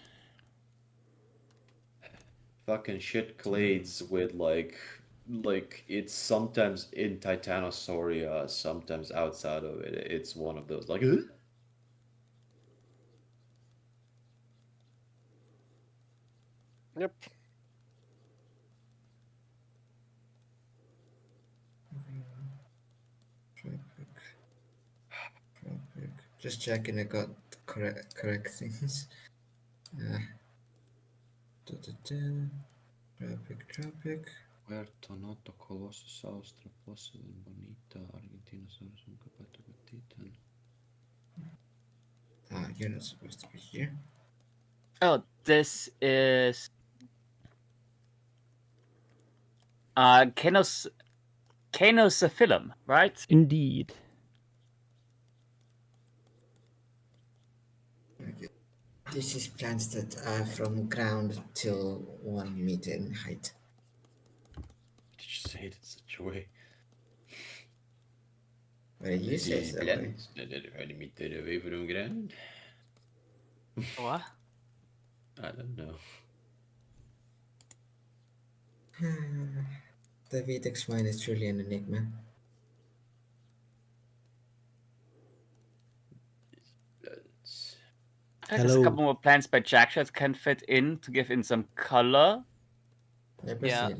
Fucking shit clades with like it's sometimes in Titanosauria, sometimes outside of it. It's one of those like. Yep. Just checking I got correct things. Tropic. Puerto Noto, Colossus, Austria, Fossil, Bonita, Argentina, Samsung, Titan. You're not supposed to be here. Oh, this is Cainocephalum, right? Indeed. This is plants that are from ground till 1 meter in height. Did you say it in such a way? Well, you say it that way. That are 1 meter away from ground? What? I don't know. The Vitex mine is truly an enigma. There's a couple more plants by Joschua that can fit in to give in some color. Yeah.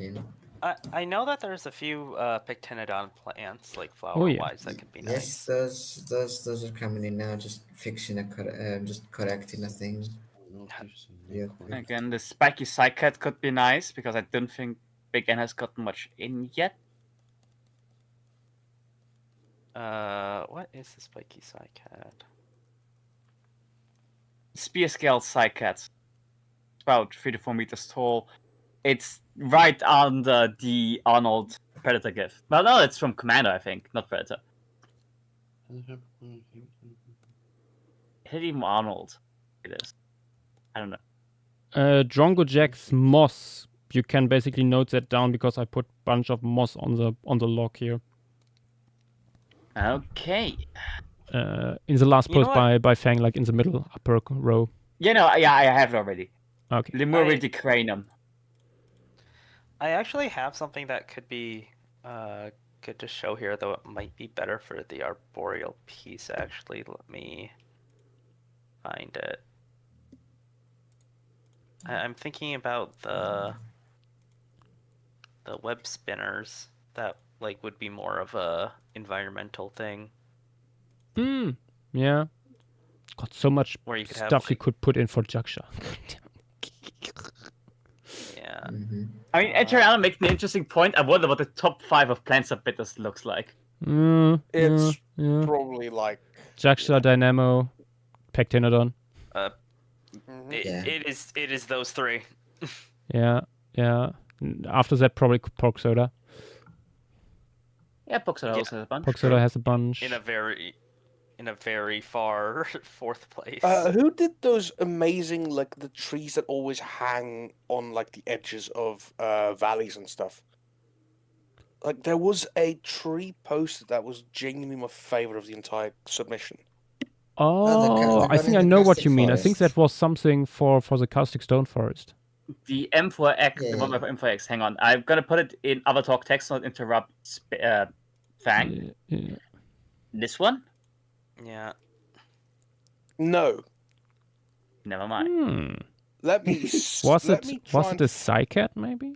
I know that there's a few pectinodon plants, like flower-wise, that could be nice. Yes, those are coming in now. Just fixing just correcting a thing. Again, the spiky cycad could be nice because I don't think Big N has gotten much in yet. What is the spiky cycad? Spear scale cycad. It's about 3 to 4 meters tall. It's right under the Arnold Predator gift. Well, no, it's from Commander, I think, not Predator. Hit even Arnold. It is. I don't know. Drongo Jack's moss. You can basically note that down because I put a bunch of moss on the log here. Okay. In the last post by Fang, like in the middle upper row. Yeah, I have it already. Okay. Lemuriticranum. I actually have something that could be good to show here, though it might be better for the arboreal piece, actually. Let me find it. I'm thinking about the web spinners that like would be more of a environmental thing. Yeah. Got so much where you could stuff have, like, you could put in for Joschua. Yeah. I mean, Enteriana makes an interesting point. I wonder what the top 5 of plants of bitters looks like. It's probably like Joschua, Dynamo, Pectinodon. It is those 3. Yeah. After that, probably Pork Soda. Yeah, Pork Soda also has a bunch. Pork Soda has a bunch. In a very far 4th place. Who did those amazing, like, the trees that always hang on, like, the edges of valleys and stuff? Like, there was a tree posted that was genuinely my favorite of the entire submission. Oh, I think I know what you mean. I think that was something for the Caustic Stone Forest. The M4X, the one by M4X. Hang on, I'm gonna put it in other talk text, not interrupt Fang. Yeah. This one? Yeah. No. Never mind. Let me. Was it a Cycat maybe?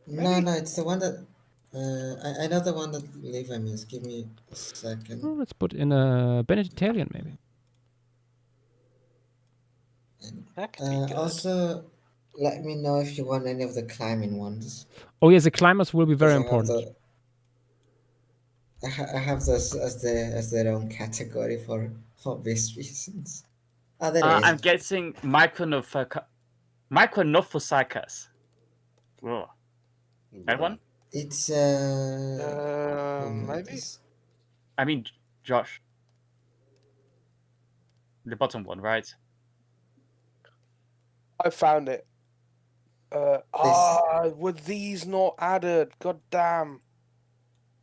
No, it's the one that. I know the one that Levi means. Give me a second. Oh, let's put in a Benedictarian maybe. That could be good. Also, let me know if you want any of the climbing ones. Oh yes, the climbers will be very important. I have those as their own category for obvious reasons. Oh, there is. I'm guessing Micronophocycus. Oh. That one? It's Maybe. I mean, Josh. The bottom one, right? I found it. Were these not added? God damn.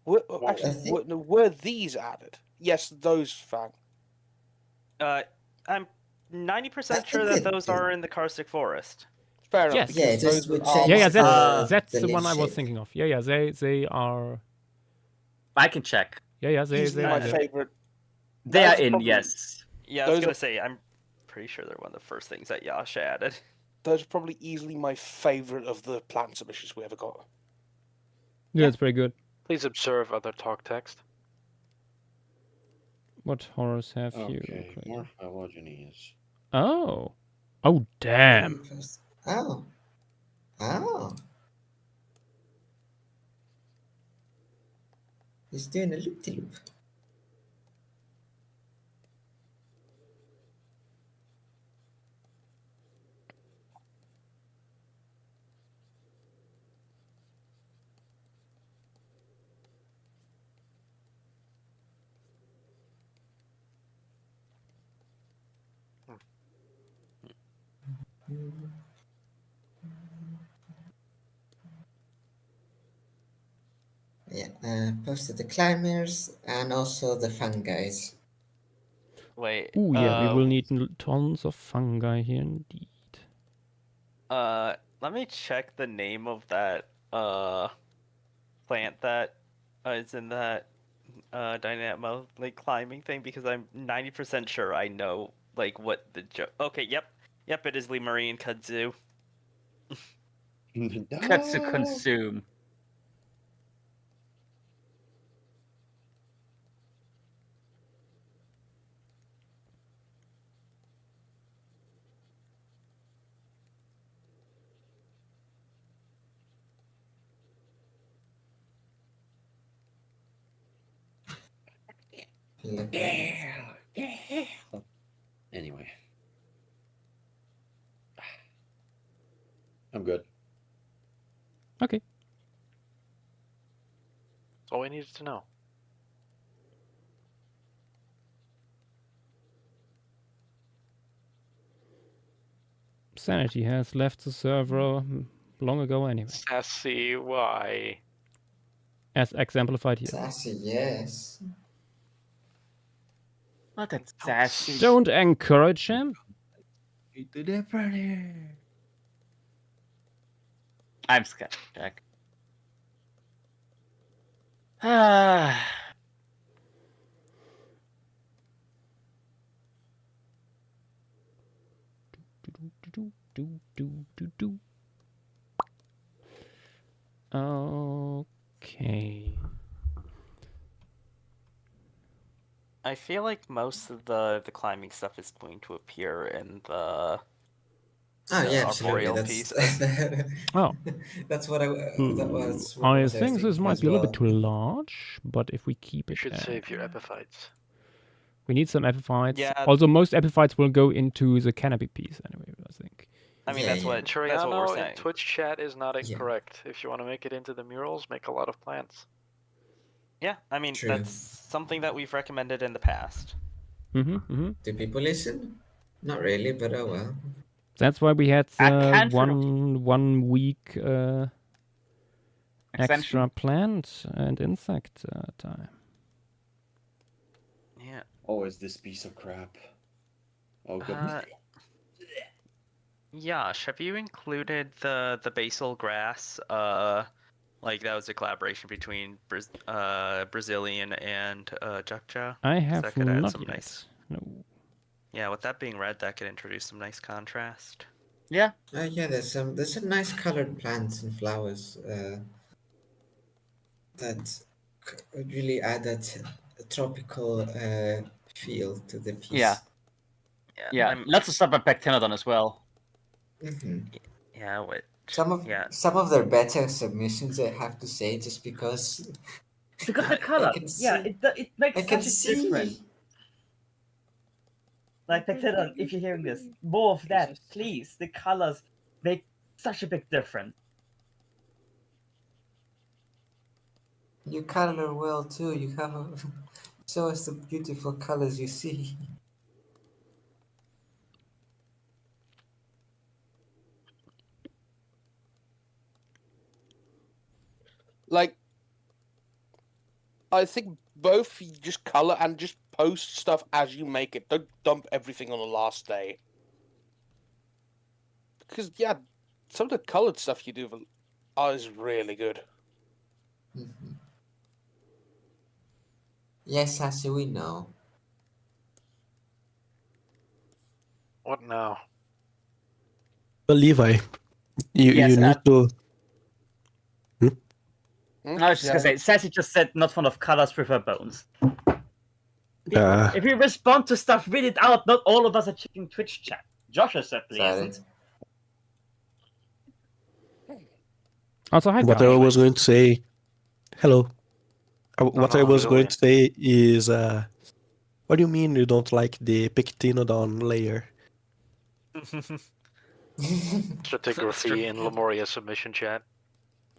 Were these added? Yes, those Fang. I'm 90% sure that those are in the Karstic Forest. Fair enough. Yes. Yeah, just we Yeah, changed that's the the one leaf I was shape. thinking of. Yeah, they are. I can check. Yeah, Easily my favorite. They are Those are in, probably- yes. Yeah, I was gonna say, I'm pretty sure they're one of the first things that Josh added. Those are probably easily my favorite of the plant submissions we ever got. Yeah, it's pretty good. Please observe other talk text. What horrors have you? Okay, more phylogenies. Oh. Oh, damn. Oh. Oh. He's doing a loop-de-loop. Yeah, posted the climbers and also the fungi. Wait. Ooh, yeah, we will need tons of fungi here indeed. Let me check the name of that plant that is in that dynamo like climbing thing, because I'm 90% sure I know like what the okay, yep, it is Lemurian kudzu. Kudzu consume. Yeah. Anyway. I'm good. Okay. That's all we needed to know. Sanity has left the server long ago anyway. Sassy, why? As exemplified here. Sassy, yes. Not that sassy. Don't encourage him. I'm scared, Jack. Ah. Okay. I feel like most of the climbing stuff is going to appear in the absolutely. arboreal That's piece. that's what I. That was. What I was think this might as be a little well. bit too large, but if we keep it, You should save your epiphytes. we need some epiphytes. Yeah. Also, most epiphytes will go into the canopy piece anyway, I think. I mean, Yeah, that's yeah. what Triano we're in saying. Twitch chat is not incorrect. If you want to make it into the murals, make a lot of plants. Yeah, I mean, True. that's something that we've recommended in the past. Do people listen? Not really, but oh well. That's why we had can't 1 week extra Extension. plant and insect time. Yeah. Oh, is this piece of crap? Oh, good. Josh, have you included the basil grass? Like that was a collaboration between Brazilian and Joschua. I That have could add not some yet. nice. No. Yeah, with that being red, that could introduce some nice contrast. Yeah. Yeah, there's some nice colored plants and flowers that really add that tropical feel to the piece. Yeah. Yeah. Lots of stuff by Pectinodon as well. Yeah, what? Some of their better submissions, I have to say, just because. Because the color, it makes such a difference. Like Pectinodon, if you're hearing this, more of that, please. The colors make such a big difference. You color well too. You have show us the beautiful colors you see. Like, I think both you just color and just post stuff as you make it. Don't dump everything on the last day. Because yeah, some of the colored stuff you do is really good. Mm-hmm. Yes, Sassy, we know. What now? But Levi, you need to. I was just gonna say, Sassy just said not fond of colors, prefer bones. If you respond to stuff, read it out. Not all of us are checking Twitch chat. Joshua certainly isn't. Also, hi, What guys. I was going to say. Hello. What I was going to say is, what do you mean you don't like the Pectinodon layer? Stratigraphy in Lemuria submission chat.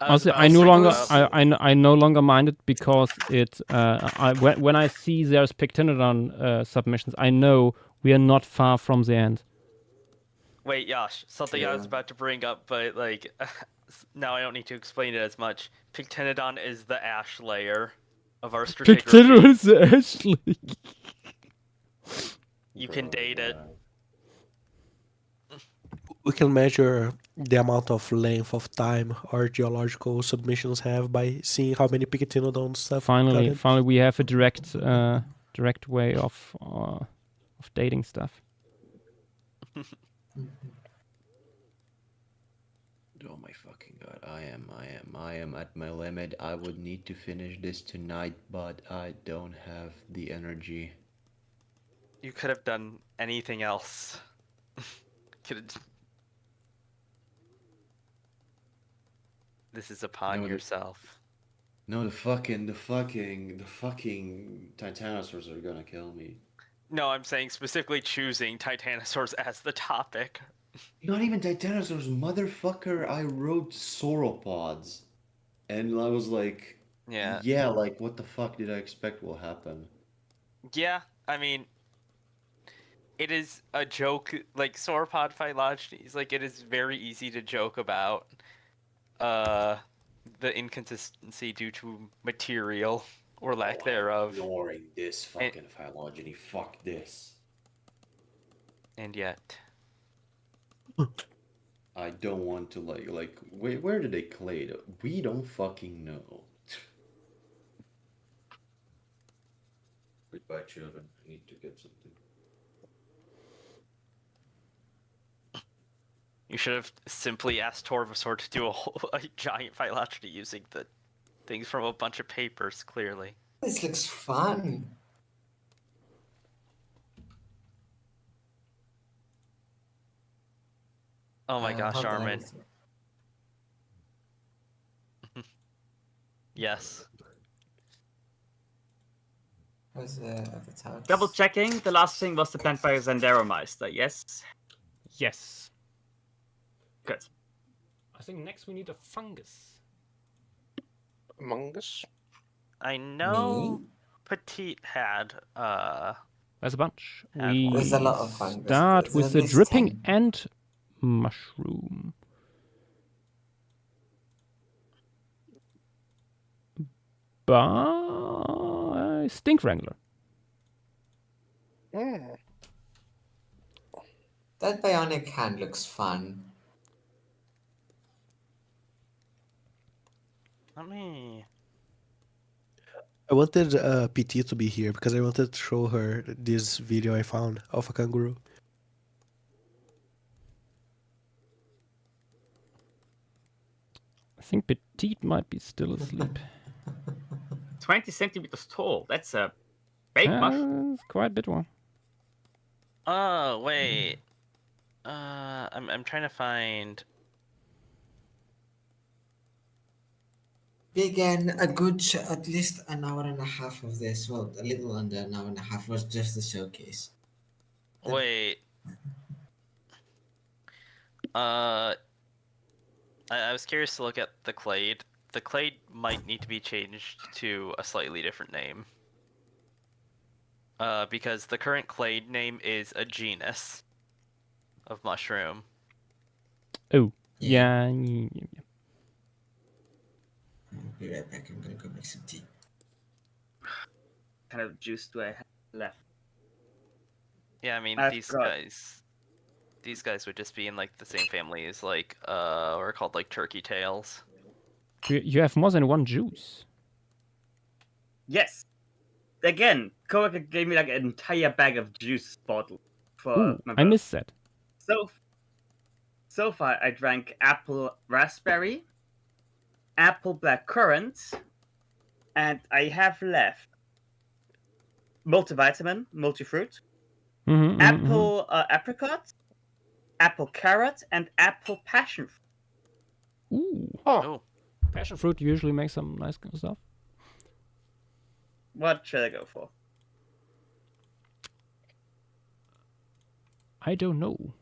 Also, I no longer I no longer mind it because it when I see there's Pectinodon submissions, I know we are not far from the end. Wait, Yash, something I was about to bring up, but like now I don't need to explain it as much. Pectinodon is the ash layer of our stratigraphy. Pectinodon is the ash layer. You can date it. We can measure the amount of length of time our geological submissions have by seeing how many Pectinodon stuff. Finally, we have a direct way of dating stuff. Oh my fucking god, I am at my limit. I would need to finish this tonight, but I don't have the energy. You could have done anything else. This is upon yourself. No, the fucking Titanosaurs are gonna kill me. No, I'm saying specifically choosing Titanosaurs as the topic. Not even Titanosaurs, motherfucker. I wrote sauropods. And I was like, yeah, like, what the fuck did I expect will happen? Yeah, I mean, it is a joke, like, sauropod phylogenies, like, it is very easy to joke about the inconsistency due to material or lack thereof. I'm ignoring this fucking phylogeny, fuck this. And yet... I don't want to, like, wait, where did they clade? We don't fucking know. Goodbye, children. I need to get something. You should have simply asked Torvasaur to do a giant phylogeny using the things from a bunch of papers, clearly. This looks fun. Oh my gosh, Armin. Yes. Double checking, the last thing was the plant by Zandaromeister, yes? Yes. Good. I think next we need a fungus. Fungus? I know Petite had There's a bunch. There's a lot of fungus. Start with the dripping ant mushroom. By Stink Wrangler. That bionic hand looks fun. Let me... I wanted PT to be here because I wanted to show her this video I found of a kangaroo. I think Petite might be still asleep. 20 centimeters tall. That's a big mushroom. It's quite a bit one. Oh, wait. I'm trying to find... Again, a good at least an hour and a half of this. Well, a little under an hour and a half was just the showcase. Wait. I was curious to look at the clade the clade might need to be changed to a slightly different name. Because the current clade name is a genus of mushroom. Oh, Yeah. yeah. I'll be right back. I'm gonna go make some tea. What kind of juice do I have left? Yeah, I mean, I these forgot. guys would just be in like the same family as like are called like turkey tails. You have more than one juice. Yes. Again, coworker gave me like an entire bag of juice bottle for Ooh, my I birthday. missed that. So far, I drank apple raspberry, apple black currant, and I have left multivitamin, multifruit, apple apricot, apple carrot, and apple passion fruit. Ooh. Oh. Passion fruit usually makes some nice stuff. What should I go for? I don't know.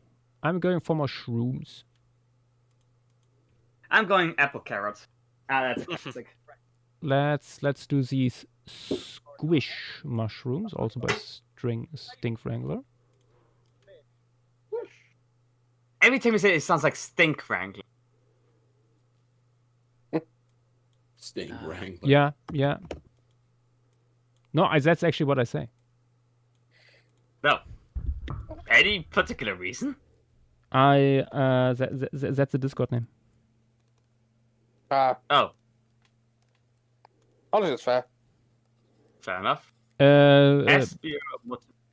I'm going for mushrooms. I'm going apple carrot. That's classic. Let's do these squish mushrooms, also by Stink Wrangler. Every time you say it, it sounds like Stink Wrangler. Stink Wrangler. Yeah. No, that's actually what I say. No. Any particular reason? That's the Discord name. Oh. Oh, I think that's fair. fair enough.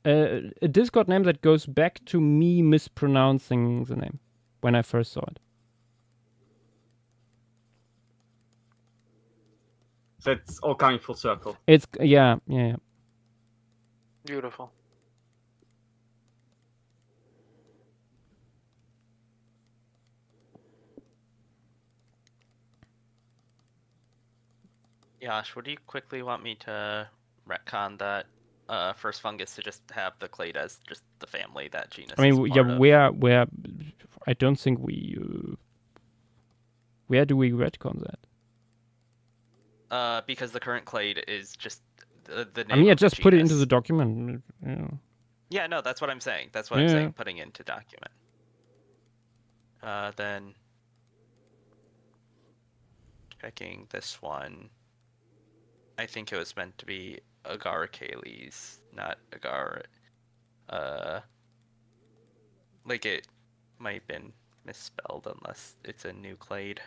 A Discord name that goes back to me mispronouncing the name when I first saw it. So it's all coming full circle. It's yeah. Beautiful. Yash, would you quickly want me to retcon that first fungus to just have the clade as just the family that genus I mean, is yeah, part of? where I don't think we. Where do we retcon that? Because the current clade is just the name. I mean, yeah, of the just put it into genus. the document. Yeah. Yeah, no, that's what I'm saying. That's what I'm saying. Putting into document. Then checking this one. I think it was meant to be Agar Kaylee's, not Agar. Like it might have been misspelled unless it's a new clade.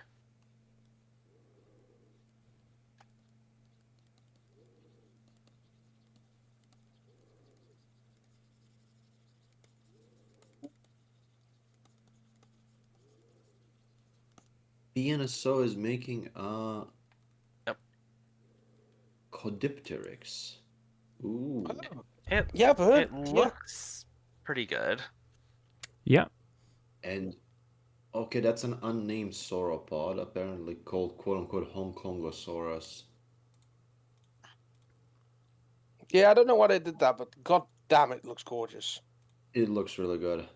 BNSO is making Yep. Codipteryx. Ooh. It looks pretty good. Yeah. And okay, that's an unnamed sauropod, apparently called quote-unquote Hong Kongosaurus. Yeah, I don't know why they did that, but god damn, it looks gorgeous. It looks really good.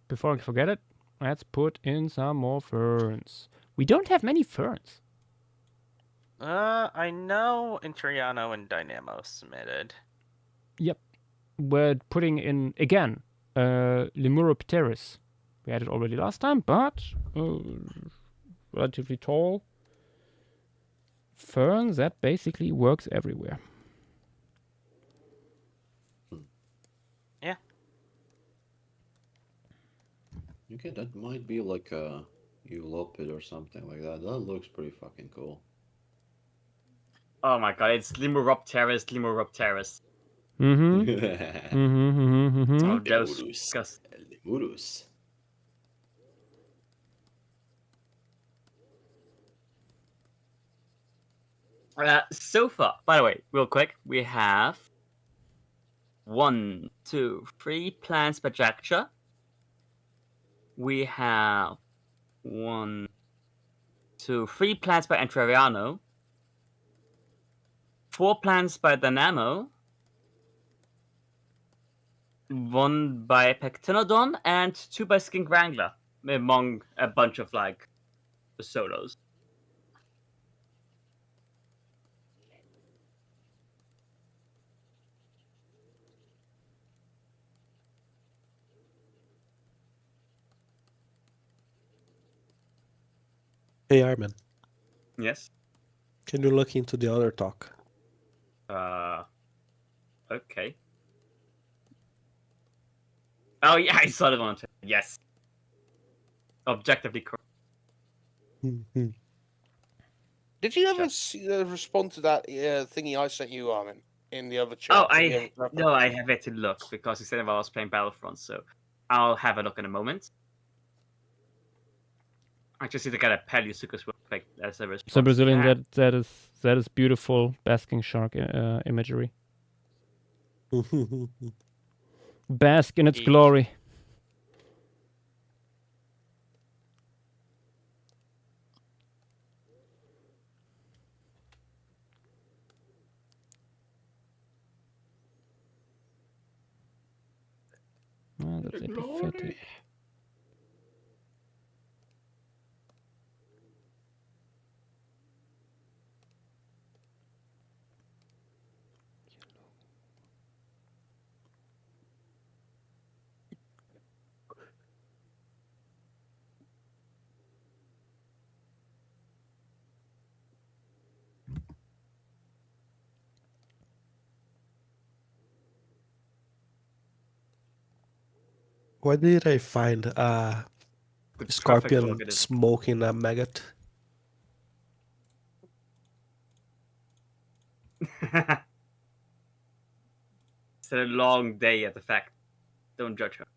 Before I forget it, let's put in some more ferns. We don't have many ferns. I know Intriano and Dynamo submitted. Yep. We're putting in, again, Lemuropteris. We had it already last time, but relatively tall fern that basically works everywhere. Yeah. Okay, that might be like a Eulopid or something like that. That looks pretty fucking cool. Oh my god, it's Lemuropteris. Oh, those disgusting. Lemurus. So far, by the way, real quick, we have 1, 2, 3 plants by Jackcha. We have 1, 2, 3 plants by Entreriano. 4 plants by Dynamo. 1 by Pectinodon and 2 by Skink Wrangler, among a bunch of like the solos. Hey, Armin. Yes. Can you look into the other talk? Okay. Oh yeah, I saw the one. Yes. Objectively correct. Did you ever respond to that thingy I sent you, Armin, in the other chat? Oh, I have yet to look because you said I was playing Battlefront, so I'll have a look in a moment. I just need to get a Paleosuchus real quick as a response. So Brazilian, that is beautiful basking shark imagery. Bask in its glory. Oh, that's epithetic. Why did I find a scorpion smoking a maggot? It's a long day at the fact. Don't judge her.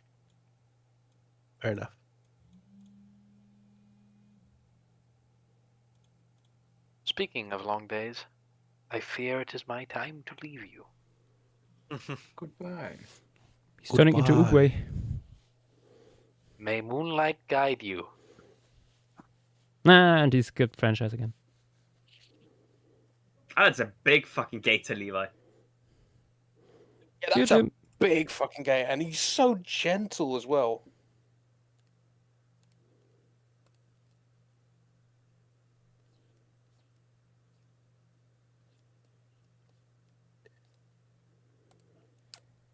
Fair enough. Speaking of long days, I fear it is my time to leave you. Goodbye. He's turning into Uguay. May moonlight guide you. And he's good franchise again. Oh, it's a big fucking gator, Levi. Yeah, that's a big fucking gator, and he's so gentle as well.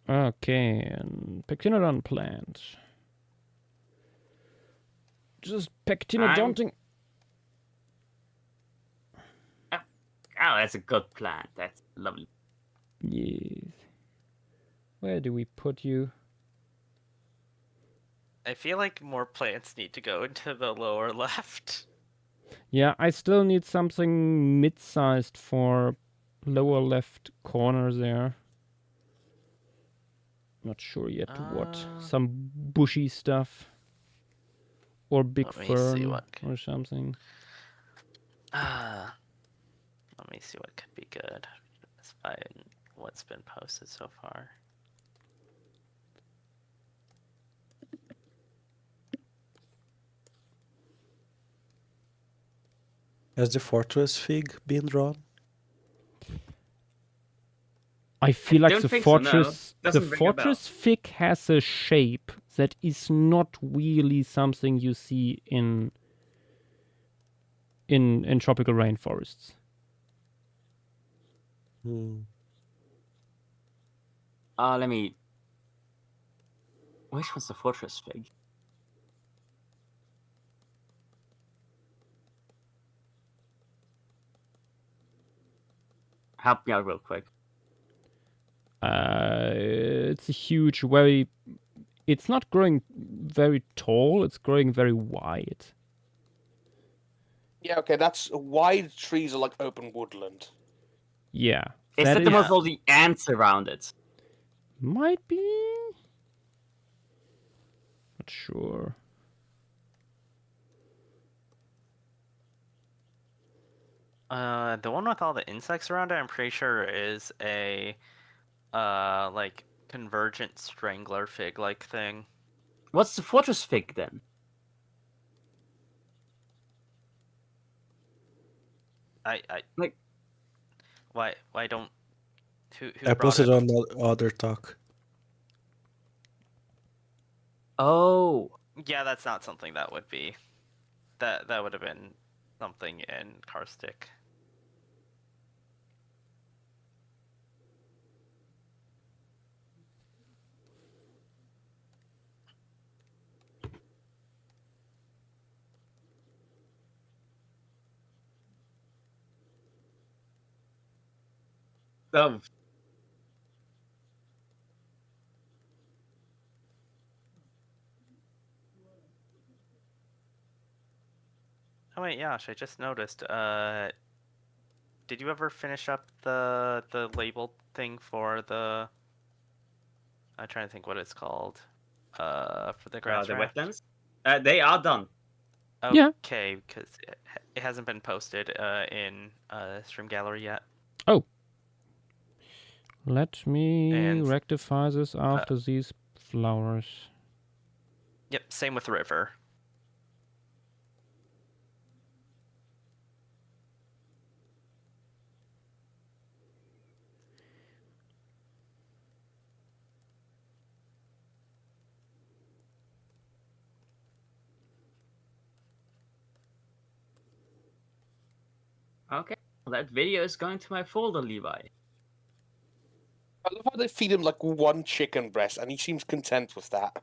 Okay, and Pectinodon plant. Just Pectinodonting. Oh, that's a good plant. That's lovely. Yes. Where do we put you? I feel like more plants need to go into the lower left. Yeah, I still need something mid-sized for lower left corner there. Not sure yet what. Some bushy stuff. Or big fern or something. Let me see what could be good. Despite what's been posted so far. Has the fortress fig been drawn? I feel like the fortress fig has a shape that is not really something you see in tropical rainforests. Let me. Which one's the fortress fig? Help me out real quick. It's a huge, it's not growing very tall, it's growing very wide. Yeah, okay, that's wide trees are like open woodland. Yeah. Is that the one with all the ants around it? Might be. Not sure. The one with all the insects around it, I'm pretty sure is a like convergent strangler fig like thing. What's the fortress fig then? I like why don't who I posted on the other talk. Oh yeah, that's not something that would be that would have been something in Karstic. Oh, Oh wait, Yash, I just noticed. Did you ever finish up the label thing for the? I'm trying to think what it's called. For the grass the raft? wetlands. They are done. Yeah. Okay, because it hasn't been posted in Stream Gallery yet. Oh. Let me rectify this after these flowers. Yep, same with River. Okay, well, that video is going to my folder, Levi. I love how they feed him like one chicken breast, and he seems content with that.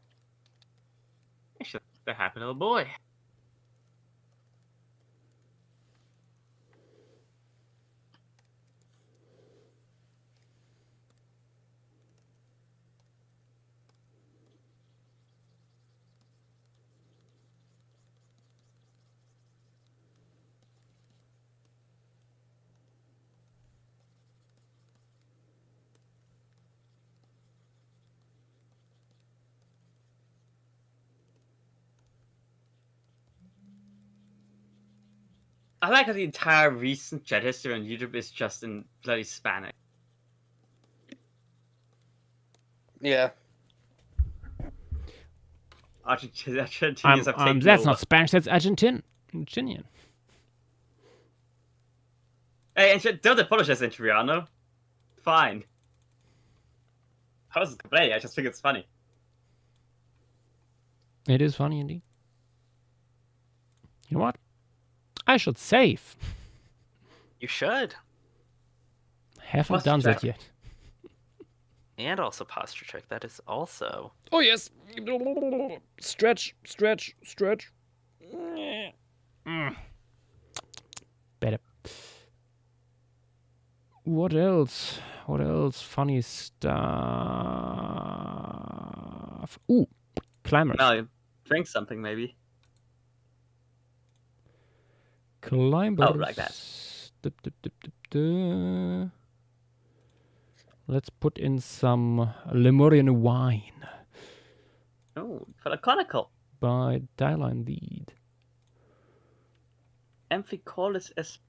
He's just a happy little boy. I like how the entire recent chat history on YouTube is just in bloody Spanish. Yeah. Argentinians have taken that's over. not Spanish, that's Argentinian. Hey, and don't apologize, Interiano. Fine. I wasn't complaining, I just think it's funny. It is funny indeed. You know what? I should save. You should. Haven't done that yet. And also posture check. That is also. Oh yes. Stretch. Better. What else? Funny stuff. Ooh, climbers. No, drink something maybe. Climbers. Oh, like that. Let's put in some Lemurian wine. Oh, for the conical. By Dylan Lead. Amphicolis S.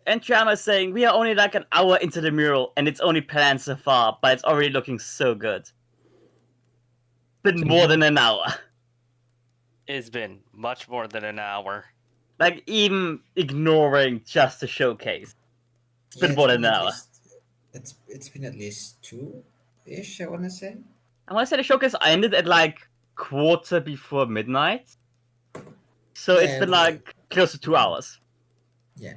And Triana is saying, we are only like an hour into the mural, and it's only planned so far, but it's already looking so good. It's been more than an hour. It's been much more than an hour. Like, even ignoring just the showcase. It's been more than an hour. It's been at least 2-ish, I want to say. I want to say the showcase ended at like quarter before midnight. So it's been like close to 2 hours. Yeah.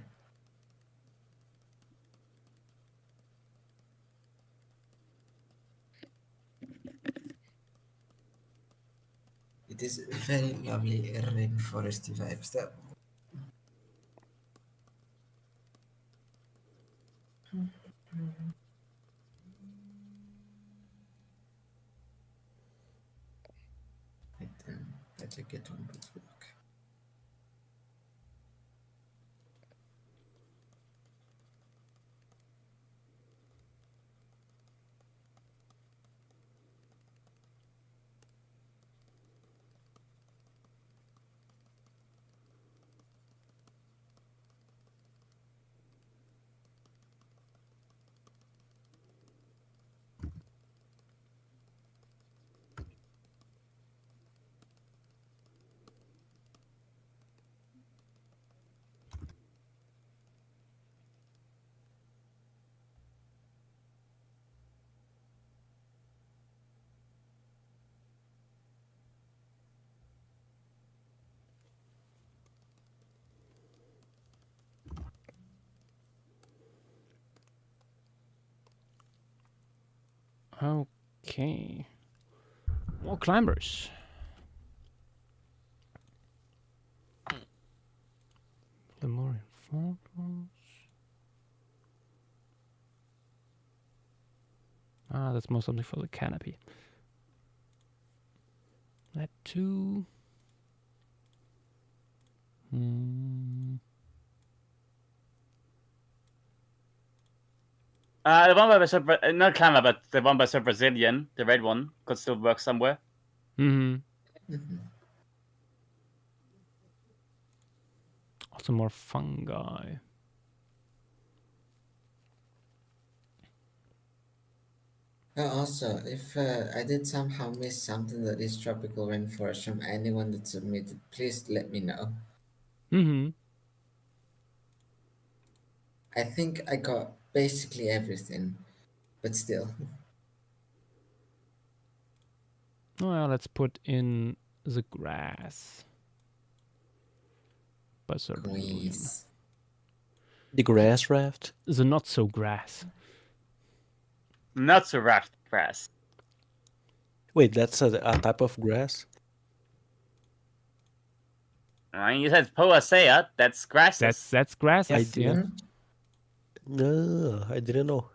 It is very lovely rainforesty vibes though. Let's get on with work. Okay. More climbers. The more photos. Ah, that's more something for the canopy. That too. The one by Super, not climber, but the one by Super Brazilian, the red one, could still work somewhere. Also more fungi. Also, if I did somehow miss something that is tropical rainforest from anyone that submitted, please let me know. I think I got basically everything, but still. Well, let's put in the grass. By Sir William. The grass raft? The not so grass. Not so raft grass. Wait, that's a type of grass? You said Poacea, that's grasses. That's grass, Yes. yeah. No, I didn't know.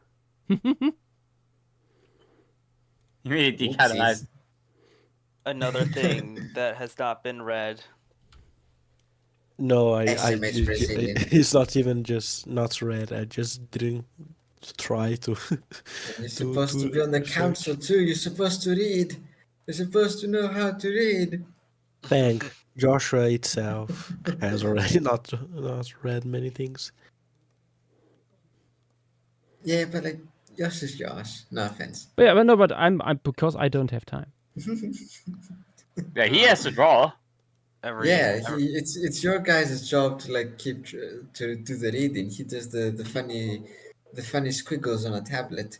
Immediately canonized. Another thing that has not been read. No, Brazilian. it's not even just not read. I just didn't try to. You're supposed to be on the council too. You're supposed to read. You're supposed to know how to read. Thank Joshua itself has already not read many things. Yeah, but like Josh is Josh. No offense. But yeah, but no, but I'm because I don't have time. Yeah, he has to draw. It's your guys' job to like keep to do the reading. He does the funny squiggles on a tablet.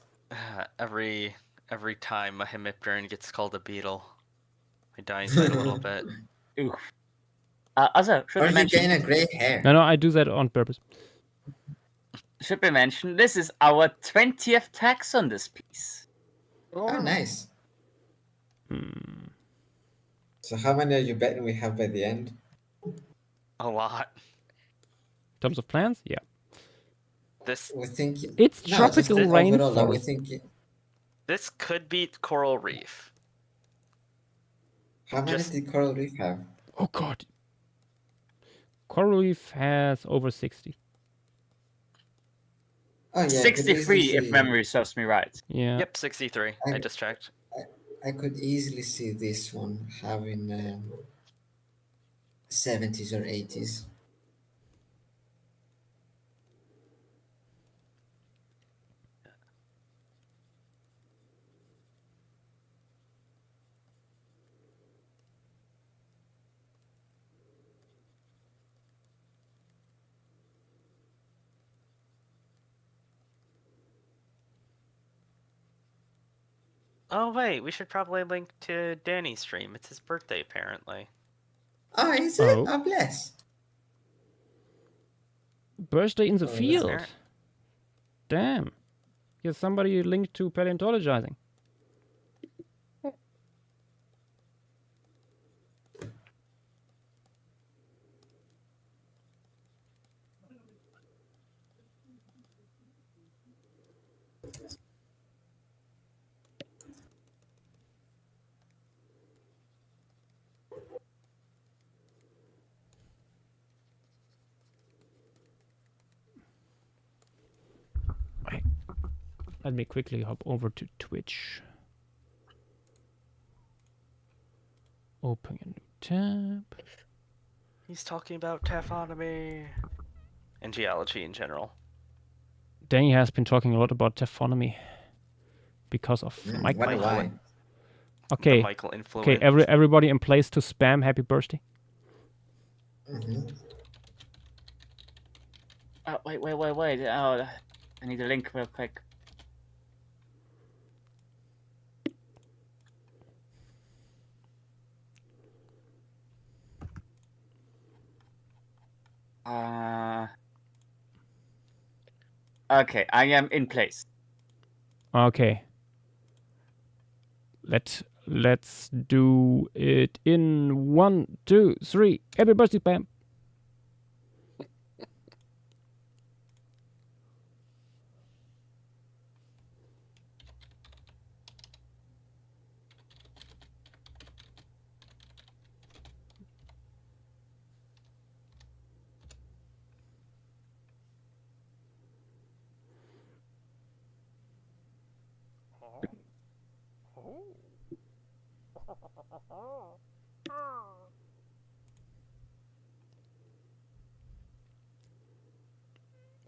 Every time a hemipteran gets called a beetle, I die inside a little bit. Oof. Also, should or we you mention? gain a gray hair. No, I do that on purpose. Should we mention this is our 20th tax on this piece? Oh, nice. So how many are you betting we have by the end? A lot. In terms of plants, yeah. We're thinking it's tropical rainforest. Overall, we're thinking this could beat coral reef. How many did coral reef have? Oh god. Coral reef has over 60. Oh yeah, 63 if memory serves me right. Yeah. Yep, 63. I just checked. I could easily see this one having 70s or 80s. Oh wait, we should probably link to Danny's stream. It's his birthday apparently. Oh, is it? Oh. Oh, bless. Birthday in the Oh, field. Apparent- Damn. Here's somebody linked to paleontologizing. Let me quickly hop over to Twitch. Open a new tab. He's talking about taphonomy and geology in general. Danny has been talking a lot about taphonomy because of Michael. Wonder why. Okay. The Michael influence. Okay, everybody in place to spam happy birthday. Oh, wait. Oh, I need a link real quick. Okay, I am in place. Okay. Let's do it in 1, 2, 3. Happy birthday, spam.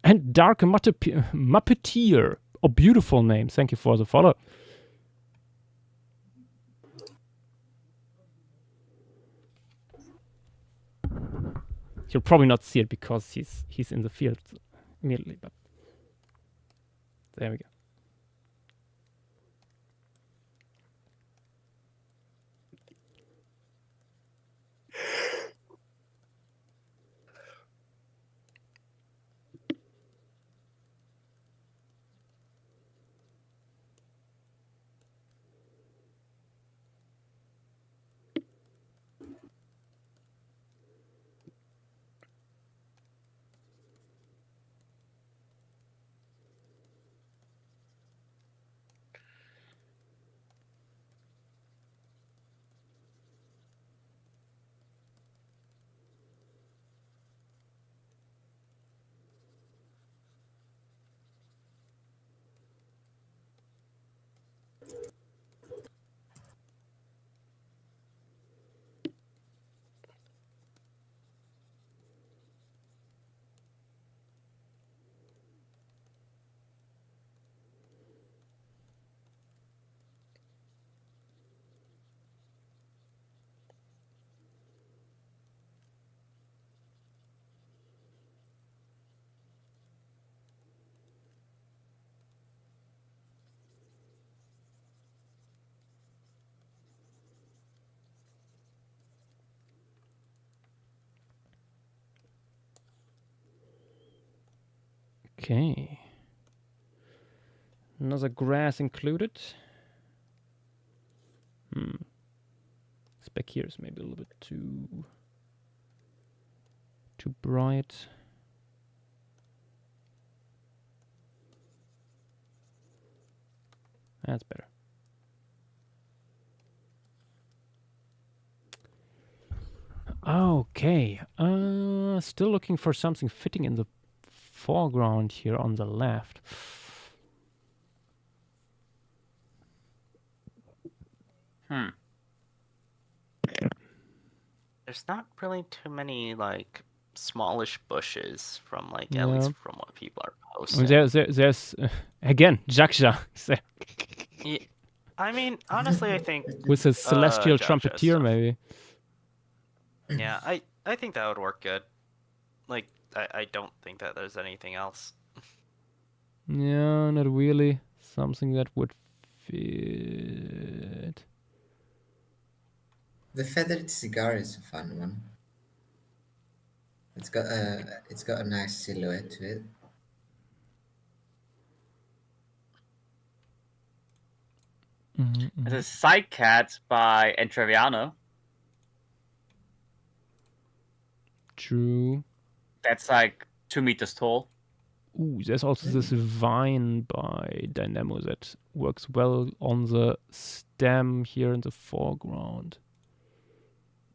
And Dark Muppeteer. A beautiful name. Thank you for the follow. You'll probably not see it because he's in the field immediately, but there we go. Okay. Another grass included. Spec here is maybe a little bit too bright. That's better. Okay. Still looking for something fitting in the foreground here on the left. There's not really too many like smallish bushes from like Yeah. at least from what people are posting. There's again Joschua. Yeah, I mean, honestly, I think With a celestial Joshua trumpeter, stuff. maybe. Yeah, I think that would work good. Like, I don't think that there's anything else. Yeah, not really. Something that would it. The feathered cigar is a fun one. It's got a nice silhouette to it. There's a Side Cat by Entreviano. True. That's like 2 meters tall. Ooh, there's also this vine by Dynamo that works well on the stem here in the foreground.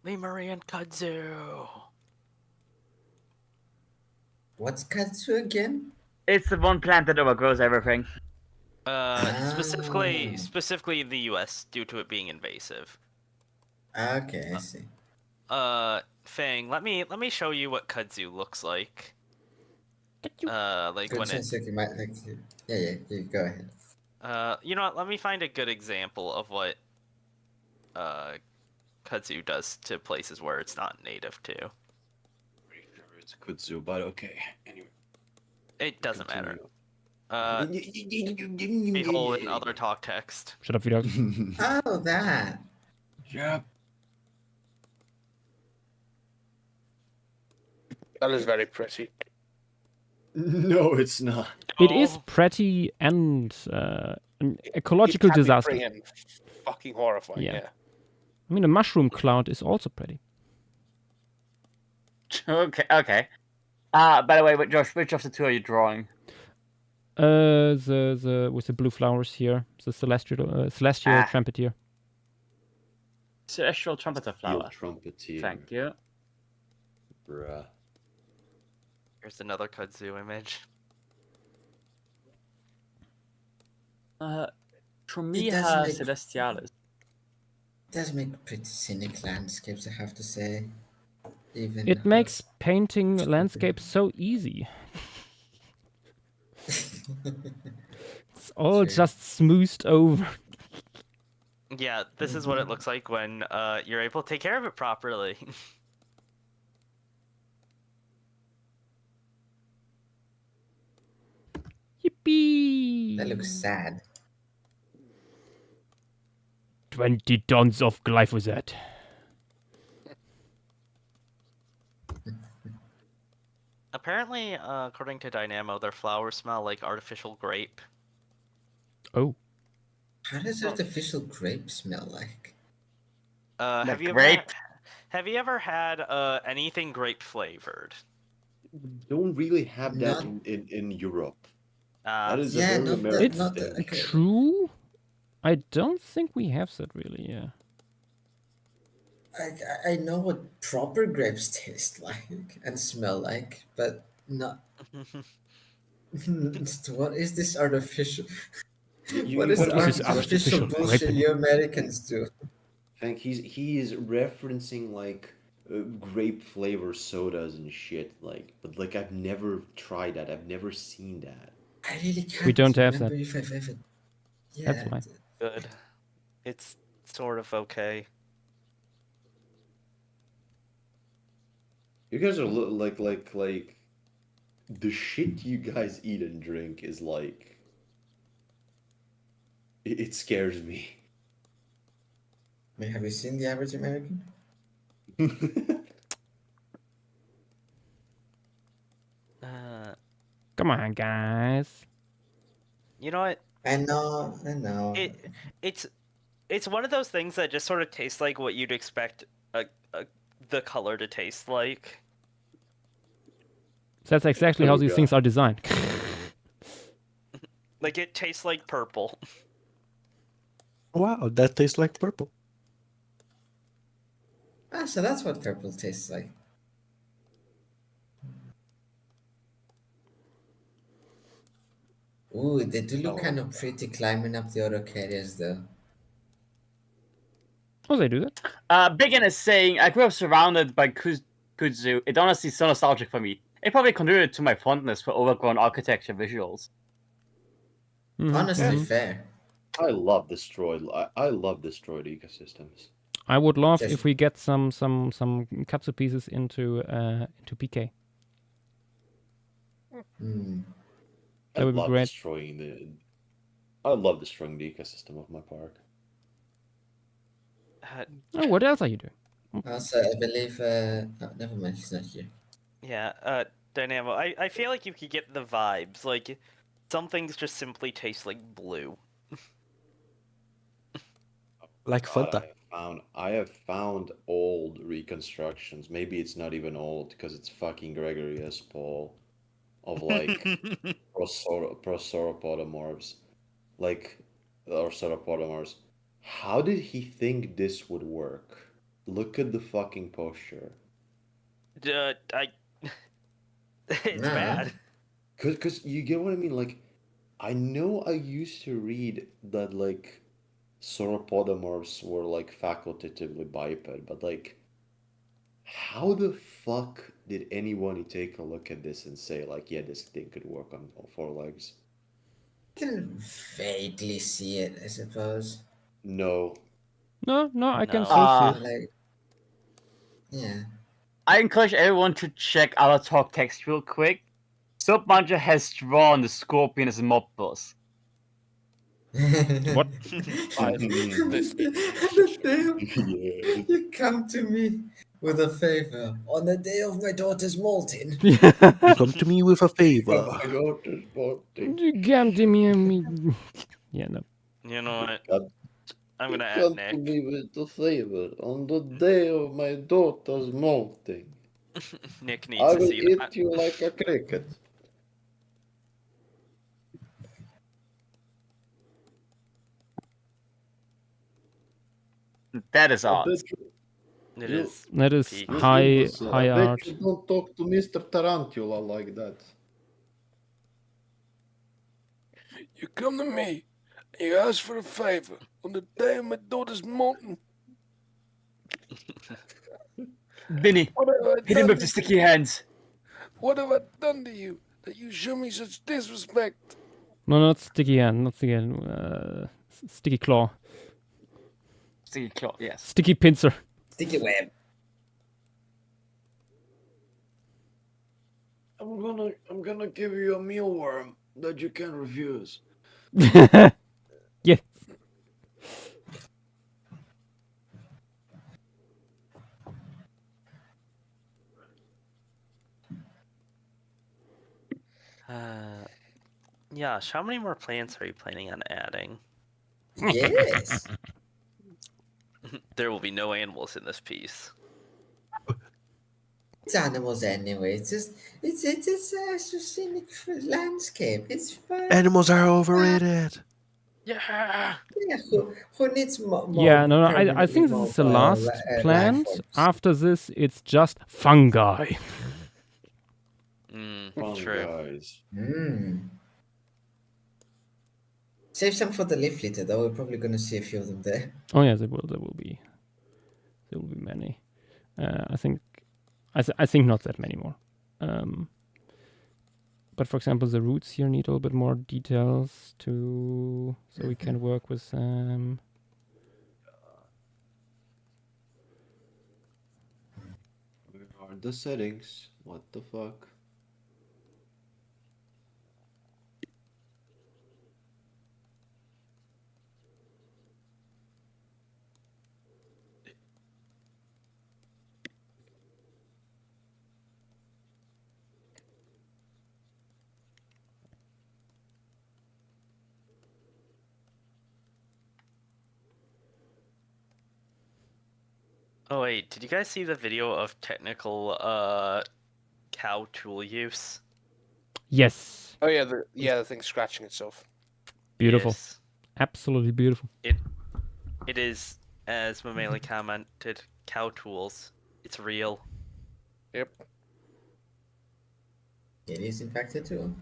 Lemuri and kudzu. What's kudzu again? It's the one plant that overgrows everything. Specifically in the U.S. due to it being invasive. Okay, I see. Fang, let me show you what kudzu looks like. Like Good when sense that you might like to. Yeah, you go ahead. You know what? Let me find a good example of what kudzu does to places where it's not native to. It's kudzu, but okay. Anyway, it doesn't matter. Continue. Behold in other talk text. Shut up, Vidal. Oh, that. Yeah. That is very pretty. No, it's not. It is pretty and an ecological It can be disaster. pretty and fucking horrifying. Yeah. Yeah. I mean, a mushroom cloud is also pretty. Okay. By the way, Josh, which of the two are you drawing? The with the blue flowers here, the celestial trumpeter. Celestial trumpeter flower. Trumpeter. Thank you. Bruh. Here's another kudzu image. Trumiha celestialis. It does make pretty scenic landscapes, I have to say. Even it makes painting landscapes so easy. It's all just smoothed over. Yeah, this is what it looks like when you're able to take care of it properly. Yippee! That looks sad. 20 tons of glyphosate. Apparently, according to Dynamo, their flowers smell like artificial grape. Oh. How does artificial grape smell like? Have you ever had anything grape flavored? Don't really have that in Europe. That is a very American thing. It's true. I don't think we have that really. Yeah. I know what proper grapes taste like and smell like, but not. What is this artificial? What is this artificial bullshit you Americans do? Think he is referencing like grape flavor sodas and shit, like, but like I've never tried that. I've never seen that. I really can't. We don't have that. If I've ever... Yeah, that's fine. Good. It's sort of okay. You guys are like the shit you guys eat and drink is like it scares me. I mean, have you seen The Average American? Come on, guys. You know what? I know. It's one of those things that just sort of tastes like what you'd expect the color to taste like. That's exactly how these things are designed. Like it tastes like purple. Wow, that tastes like purple. Ah, so that's what purple tastes like. Ooh, they do look kind of pretty climbing up the autocarriers though. Oh, they do that? Biggin is saying, I grew up surrounded by kudzu. It honestly is so nostalgic for me. It probably contributed to my fondness for overgrown architecture visuals. Honestly, fair. I love destroyed ecosystems. I would love if we get some katsu pieces into PK. That would be great. I love destroying the ecosystem of my park. Oh, what else are you doing? Also, I believe. Oh, never mind, he's not here. Yeah, Dynamo, I feel like you could get the vibes. Like, some things just simply taste like blue. Like God, Fanta. I have found old reconstructions. Maybe it's not even old because it's fucking Gregory S. Paul of like prosauropodomorphs, like or sauropodomorphs. How did he think this would work? Look at the fucking posture. It's Nah. bad. Cause you get what I mean? Like, I know I used to read that like sauropodomorphs were like facultatively biped, but like, how the fuck did anyone take a look at this and say like, yeah, this thing could work on all four legs? I can vaguely see it, I suppose. No. No, I can No. still see it. Like, yeah. I encourage everyone to check our talk text real quick. Submuncher has drawn the scorpion as a mob boss. What? This Yeah. You come to me with a favor on the day of my daughter's molting. You come to me with a favor. My daughter's birthday. You come to me. Yeah, no. You know what? God. I'm gonna Come add to Nick. me with a favor on the day of my daughter's molting. Nick I needs to will see eat that. you like a cricket. That is I art. bet It You- is. That is peak. high I bet art. you don't talk to Mr. Tarantula like that. You come to me and you ask for a favor on the day of my daughter's molting. Vinny, What have I hit him done with to the sticky hands. What have I done to you that you show me such disrespect? No, not sticky hand, not sticky hand. Sticky claw. Sticky claw, yes. Sticky pincer. Sticky web. I'm gonna give you a mealworm that you can refuse. Yes. Yash, how many more plants are you planning on adding? Yes. There will be no animals in this piece. It's animals anyway. It's a scenic landscape. It's fine. Animals are overrated. Yeah. Yeah, who needs more? Yeah, no, I think this is the last plant. After this, it's just fungi. Fun True. guys. Save some for the leaf litter, though. We're probably going to see a few of them there. Oh yeah, there will be many. I think not that many more. But for example, the roots here need a little bit more details so we can work with them. Where are the settings? What the fuck? Oh wait, did you guys see the video of technical cow tool use? Yes. Oh yeah, the thing's scratching itself. Beautiful. Yes. Absolutely beautiful. It is, as Mamele commented, cow tools. It's real. Yep. It is in fact a tool.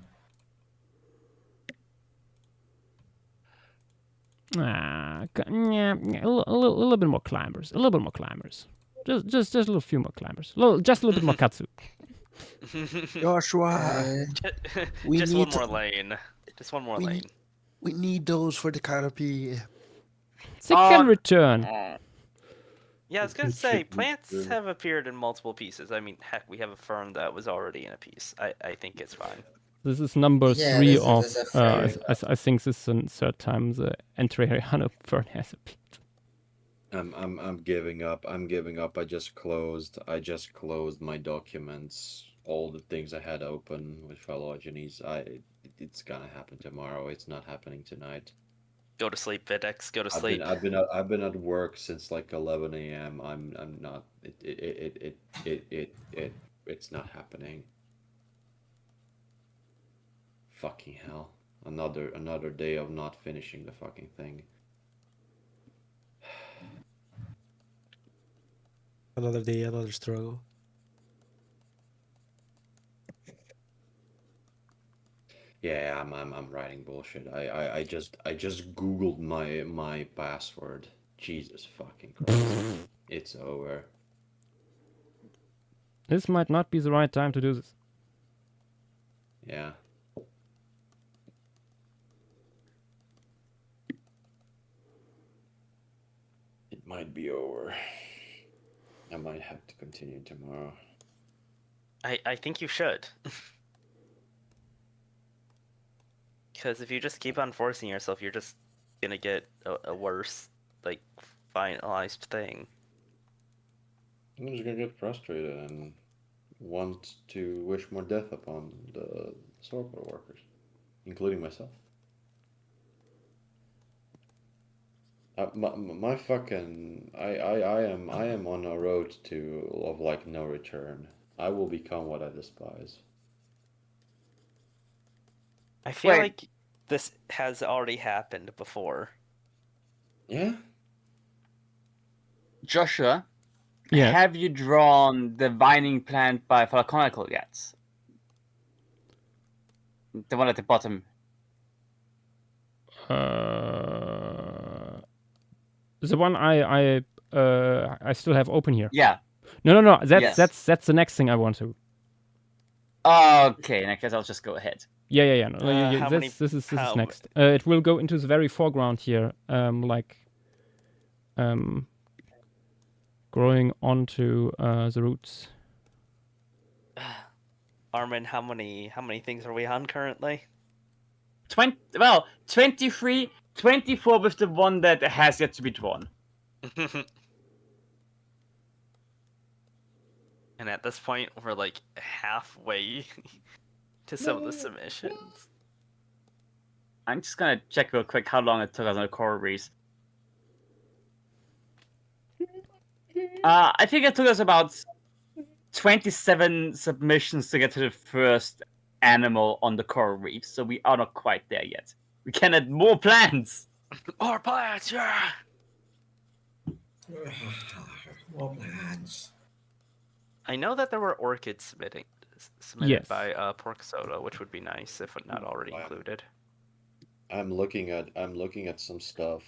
Yeah, a little bit more climbers. A little bit more climbers. Just a little few more climbers. Just a little bit more katsu. Joshua, we Just need one to- more lane. Just one more we lane. need- we need those for the canopy. They can return. Yeah, I was gonna say, plants have appeared in multiple pieces. I mean, heck, we have a fern that was already in a piece. I think it's fine. This is number Yeah, 3 this of. is a fair. I think this is the third time the entry Hannah Fern has appeared. I'm giving up. I'm giving up. I just closed my documents. All the things I had open with phylogenies. It's gonna happen tomorrow. It's not happening tonight. Go to sleep, Videx. Go to sleep. I've been at work since like 11 a.m. I'm not. It's not happening. Fucking hell. Another day of not finishing the fucking thing. Another day, another struggle. Yeah, I'm writing bullshit. I just Googled my password. Jesus fucking Christ. It's over. This might not be the right time to do this. Yeah. It might be over. I might have to continue tomorrow. I think you should. Because if you just keep on forcing yourself, you're just gonna get a worse, like, finalized thing. I'm just gonna get frustrated and want to wish more death upon the software workers, including myself. My fucking I am on a road of like no return. I will become what I despise. I feel like this has already happened before. Yeah. Joshua, Yeah. have you drawn the vining plant by Falconical yet? The one at the bottom. The one I still have open here. Yeah. No. Yes. That's the next thing I want to. Okay, in that case, I'll just go ahead. Yeah. No, How many- this is next. It will go into the very foreground here, growing onto the roots. Armin, how many things are we on currently? 23, 24 with the one that has yet to be drawn. And at this point, we're like halfway to some of the submissions. I'm just gonna check real quick how long it took us on the coral reefs. I think it took us about 27 submissions to get to the first animal on the coral reef, so we are not quite there yet. We can add more plants! More plants, yeah! More plants. I know that there were orchids submitted Yes. by Pork Soda, which would be nice if not already included. I'm looking at some stuff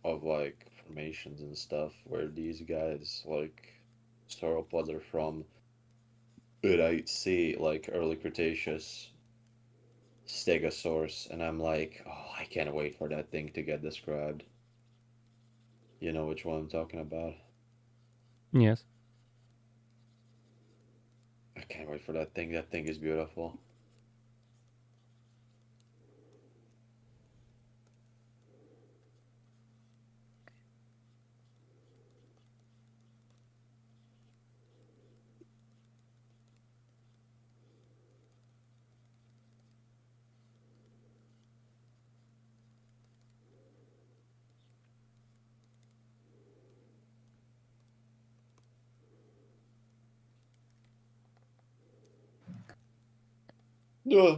of like formations and stuff where these guys like sauropods are from. But I see like early Cretaceous Stegosaurus, and I'm like, oh, I can't wait for that thing to get described. You know which one I'm talking about? Yes. I can't wait for that thing. That thing is beautiful. Yeah.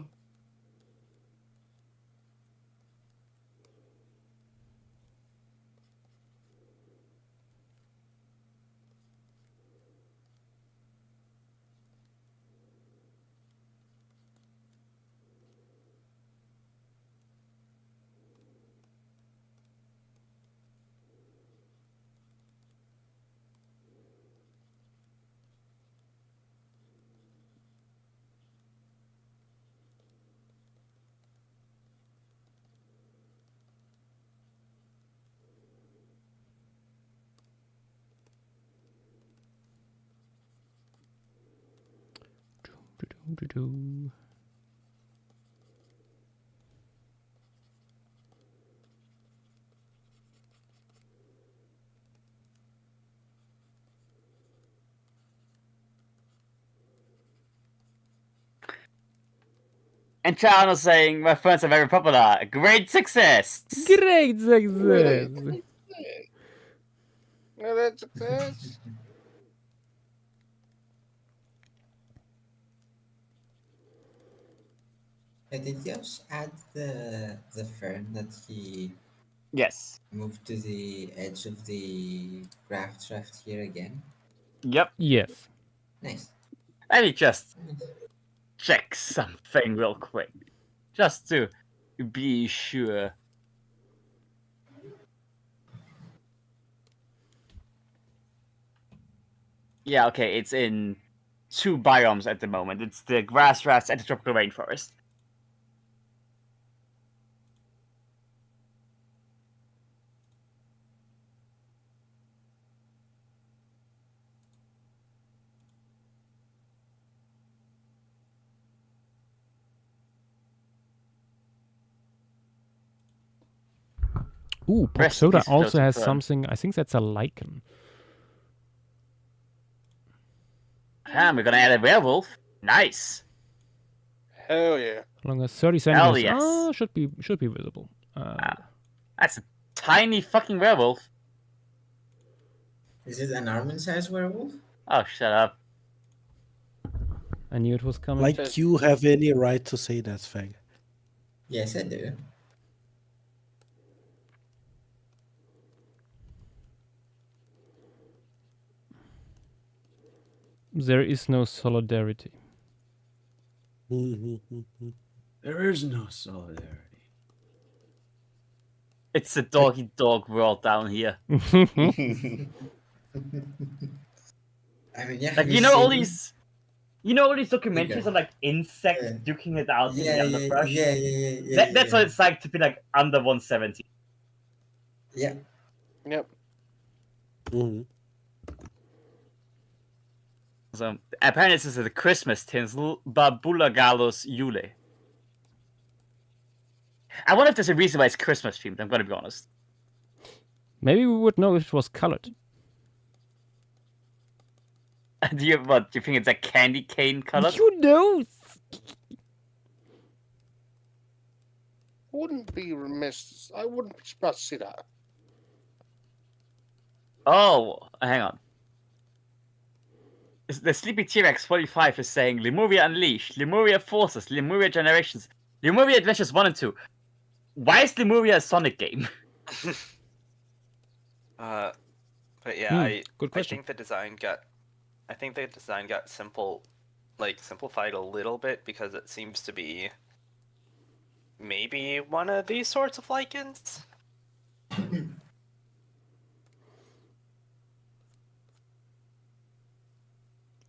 And Chano saying, my friends are very popular. Great success! Great success! Great success! Did Josh add the fern that he Yes. moved to the edge of the graph draft here again? Yep. Yes. Nice. Let me just check something real quick. Just to be sure. Yeah, okay, it's in 2 biomes at the moment. It's the grasslands and the tropical rainforest. Ooh, Soda also has something. I think that's a lichen. We're gonna add a werewolf. Nice. Hell yeah. Along as 30 Hell centimeters. yes. Oh, should be visible. That's a tiny fucking werewolf. Is it an Armin-sized werewolf? Oh, shut up. I knew it was coming. Like you have any right to say that, Fag. Yes, I do. There is no solidarity. There is no solidarity. It's a dog-eat-dog world down here. I mean, yeah. Like, you know all these documentaries Okay. of like insects duking it out in the underbrush? Yeah. That's what it's like to be like under 170. Yeah. Yep. Mm-hmm. So apparently this is the Christmas tinsel, Babulagalos Yule. I wonder if there's a reason why it's Christmas themed, I'm gonna be honest. Maybe we would know if it was colored. Do you think it's a candy cane color? You know. Wouldn't be remiss. I wouldn't be surprised to see that. Oh, hang on. The Sleepy T-Rex 45 is saying Lemuria Unleashed, Lemuria Forces, Lemuria Generations, Lemuria Adventures 1 and 2. Why is Lemuria a Sonic game? But yeah, good question. I think the design got simplified a little bit because it seems to be maybe one of these sorts of lichens.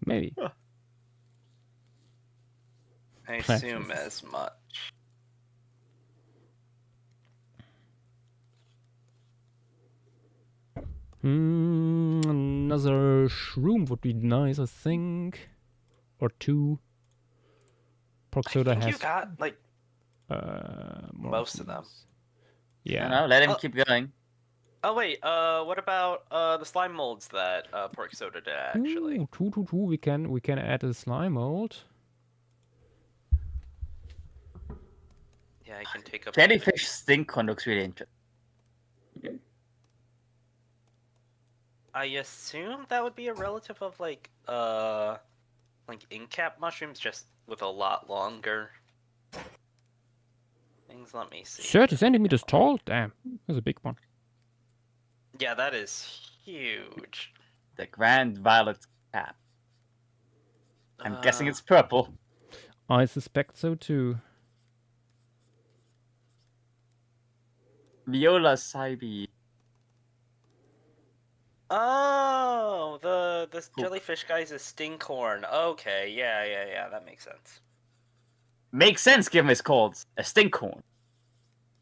Maybe. Huh. I assume as much. Another shroom would be nice, I think. Or 2. Pork Soda has. You got like most of them. Yeah. No, let him keep going. Oh wait, what about the slime molds that Pork Soda did actually? Ooh, 2. We can add a slime mold. Yeah, I can take up. Jellyfish Stinkon looks really interesting. I assume that would be a relative of like ink cap mushrooms, just with a lot longer things. Let me see. 30 centimeters tall? Damn, that's a big one. Yeah, that is huge. The Grand Violet Cap. I'm guessing it's purple. I suspect so too. Viola Cybe. Oh, the jellyfish guy's a stinkhorn. Okay, yeah, that makes sense. Makes sense given it's called a stinkhorn.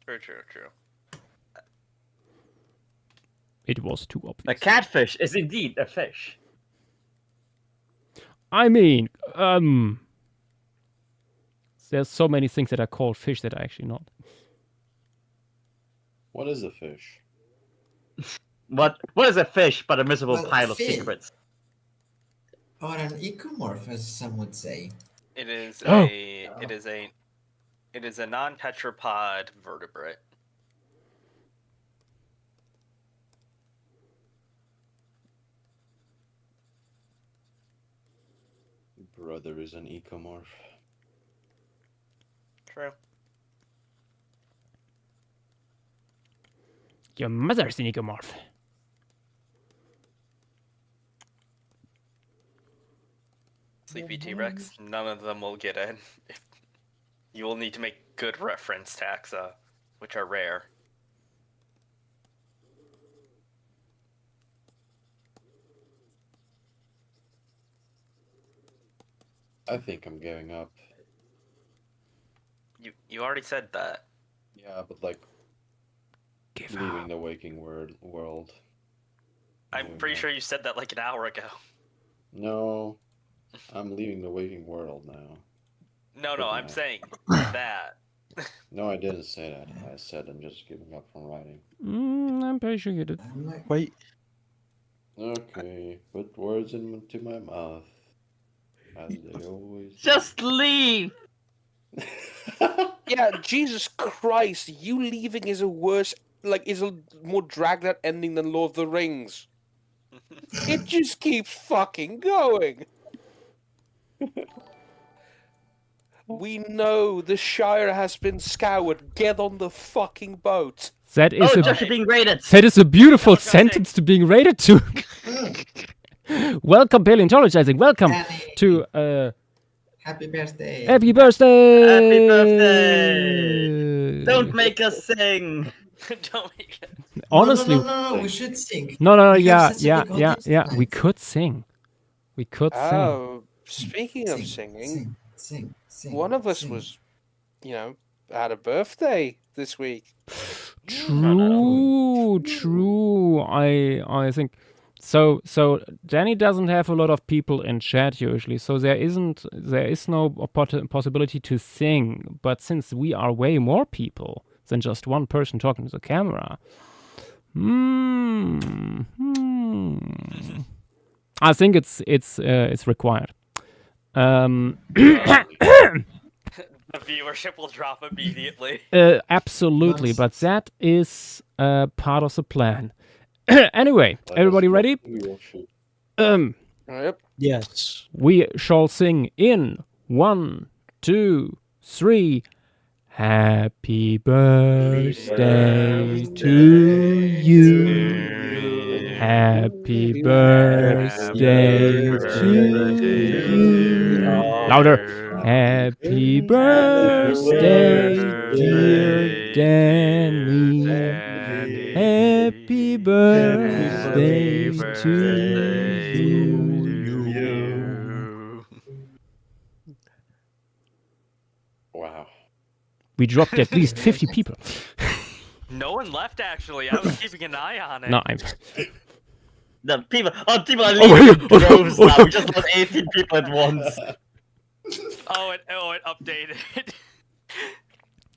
True. It was too obvious. The catfish is indeed a fish. I mean, there's so many things that are called fish that are actually not. What is a fish? What is a fish but a miserable pile of secrets? Or an ecomorph, as some would say. It is It is a non-tetrapod vertebrate. Brother is an ecomorph. True. Your mother's an ecomorph. Sleepy T-Rex, none of them will get in. You will need to make good reference taxa, which are rare. I think I'm giving up. You already said that. Yeah, but like leaving the waking world. I'm pretty sure you said that like an hour ago. No, I'm leaving the waking world now. No, I'm saying that. No, I didn't say that. I said I'm just giving up from writing. I'm pretty sure you did. Wait. Okay, put words into my mouth. As they always Just leave! Yeah, Jesus Christ, you leaving is a worse, is a more dragged out ending than Lord of the Rings. It just keeps fucking going. We know the Shire has been scoured. Get on the fucking boat. That is Joshua being raided. That is a beautiful sentence to being rated to. Welcome, paleontologizing. Welcome to Happy birthday. Happy birthday! Happy birthday! Don't make us sing. Don't make it. Honestly, No, we should sing. No, We have such a yeah. good audience We tonight. could sing. We could sing. Oh, speaking of singing, Sing. one of us was, had a birthday this week. True. I think so. Danny doesn't have a lot of people in chat usually, so there is no possibility to sing. But since we are way more people than just one person talking to the camera, I think it's required. The viewership will drop immediately. Absolutely, but that is part of the plan. Anyway, everybody ready? Yep. Yes. We shall sing in 1, 2, 3. Happy birthday to you. Happy birthday to you. Louder. Happy birthday, dear Danny. Happy birthday to you. Wow. We dropped at least 50 people. No one left, actually. I was keeping an eye on it. No, The people are leaving in droves now. We just lost 18 people at once. It updated.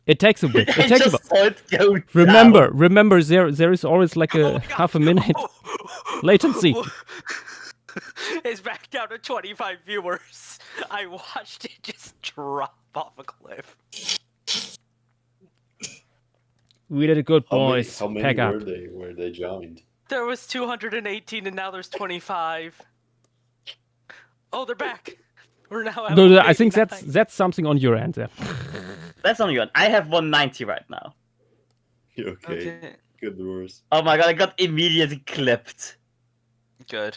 It takes a bit. It takes a bit. Go Remember, there is always like a half a minute latency. It's back down to 25 viewers. I watched it just drop off a cliff. We did it good, boys. How many Pack up. were they joined? There was 218 and now there's 25. Oh, they're back. We're now at No, I think 189. that's something on your end there. That's on you. I have 190 right now. Okay. Good worse. Oh my god, I got immediately clipped. Good.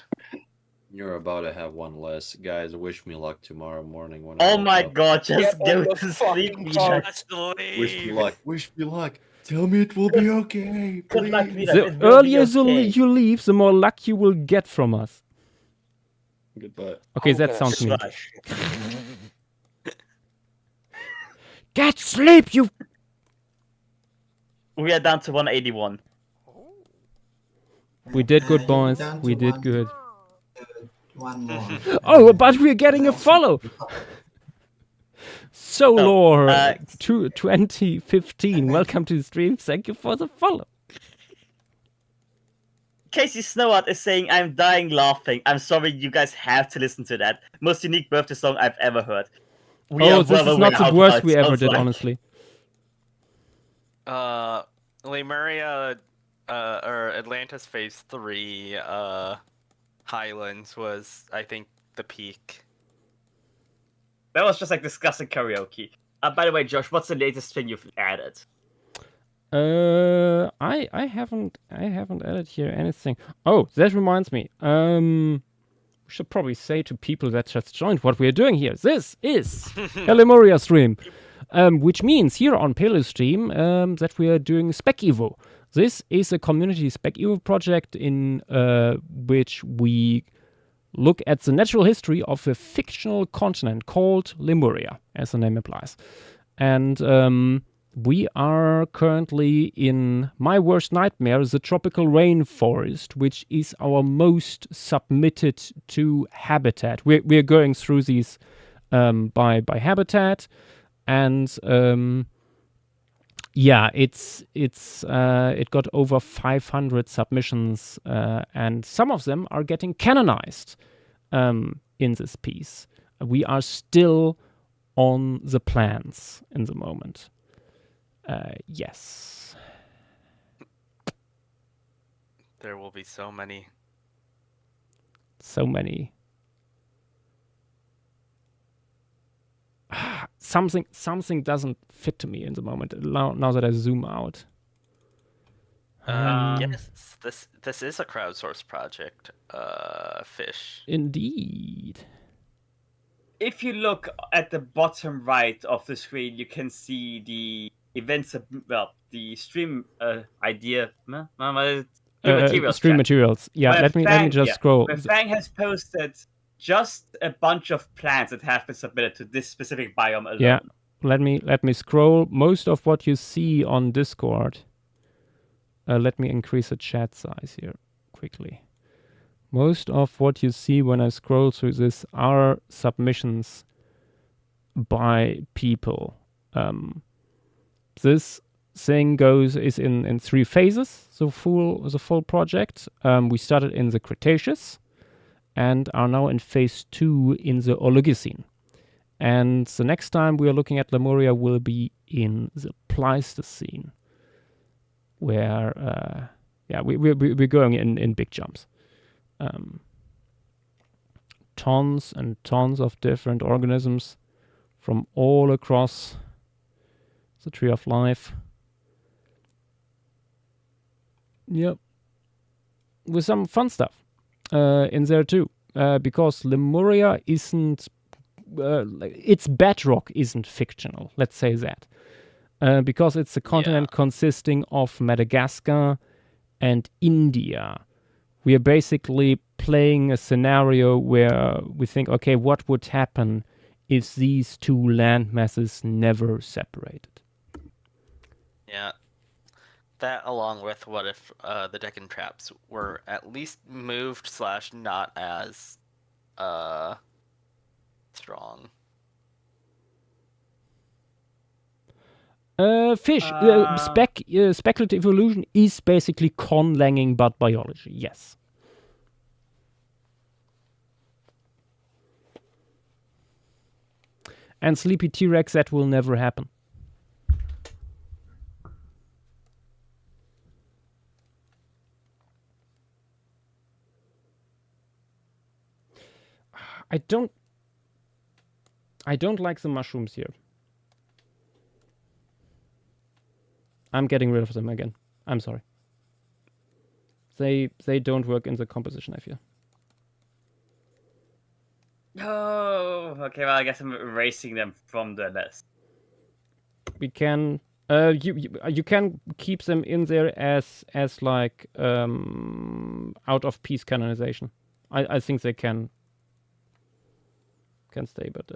You're about to have one less. Guys, wish me luck tomorrow morning. When Oh my god, just Get on go the to sleep. fucking Mija. Just leave. Wish me luck. Wish me luck. Tell me it will be okay. Good luck, Please. Mija. The It will be earlier okay. you leave, the more luck you will get from us. Goodbye. Okay, I'm that gonna sounds mean. smash. Get sleep, you. We are down to 181. We did good, you're boys. down to We did one. good. One more. Oh, but we're getting a follow. Solor uh, 2015. Welcome to the stream. Thank you for the follow. Casey Snowart is saying, I'm dying laughing. I'm sorry, you guys have to listen to that. Most unique birthday song I've ever heard. We Oh, are this well is aware not the how worst it we ever sounds did, like. honestly. Lemuria, or Atlantis Phase 3, Highlands was, I think, the peak. That was just like discussing karaoke. By the way, Josh, what's the latest thing you've added? I haven't added here anything. Oh, that reminds me. We should probably say to people that just joined what we are doing here. This is a Lemuria stream, which means here on Paleo Stream that we are doing Spec Evo. This is a community Spec Evo project in which we look at the natural history of a fictional continent called Lemuria, as the name implies. And we are currently in my worst nightmare, the tropical rainforest, which is our most submitted to habitat. We're going through these by habitat, and it got over 500 submissions, and some of them are getting canonized in this piece. We are still on the plans in the moment. Yes. There will be so many. So many. Something doesn't fit to me in the moment. Now that I zoom out. Yes, this is a crowdsourced project. Fish. Indeed. If you look at the bottom right of the screen, you can see the events. The stream idea. Materials. Stream materials. Yeah. Let me just scroll. Where Fang has posted just a bunch of plants that have been submitted to this specific biome alone. Yeah. Let me scroll. Most of what you see on Discord. Let me increase the chat size here quickly. Most of what you see when I scroll through this are submissions by people. This thing is in 3 phases. The full project. We started in the Cretaceous and are now in phase 2 in the Oligocene. And the next time we are looking at Lemuria will be in the Pleistocene, where we're going in big jumps. Tons and tons of different organisms from all across the Tree of Life. Yep. With some fun stuff in there too. Because Lemuria isn't... its bedrock isn't fictional, let's say that. Because it's a continent consisting of Madagascar and India. We are basically playing a scenario where we think, okay, what would happen if these two land masses never separated? Yeah. That, along with what if the Deccan traps were at least moved / not as strong. Speculative evolution is basically conlanging but biology, yes. And Sleepy T-Rex, that will never happen. I don't like the mushrooms here. I'm getting rid of them again. I'm sorry. They don't work in the composition, I feel. Oh, okay. Well, I guess I'm erasing them from the list. We can you can keep them in there as like out of piece canonization. I think they can stay, but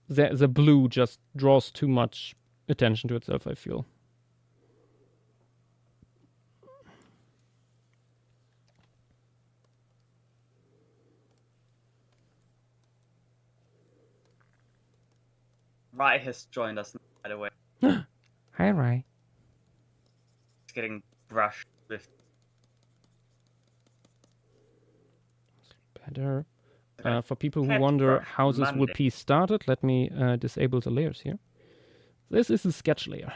it's the blue just draws too much attention to itself, I feel. Rai has joined us, by the way. Hi, Rai. He's getting brushed with... Better. For people who wonder how this would be started, let me disable the layers here. This is the sketch layer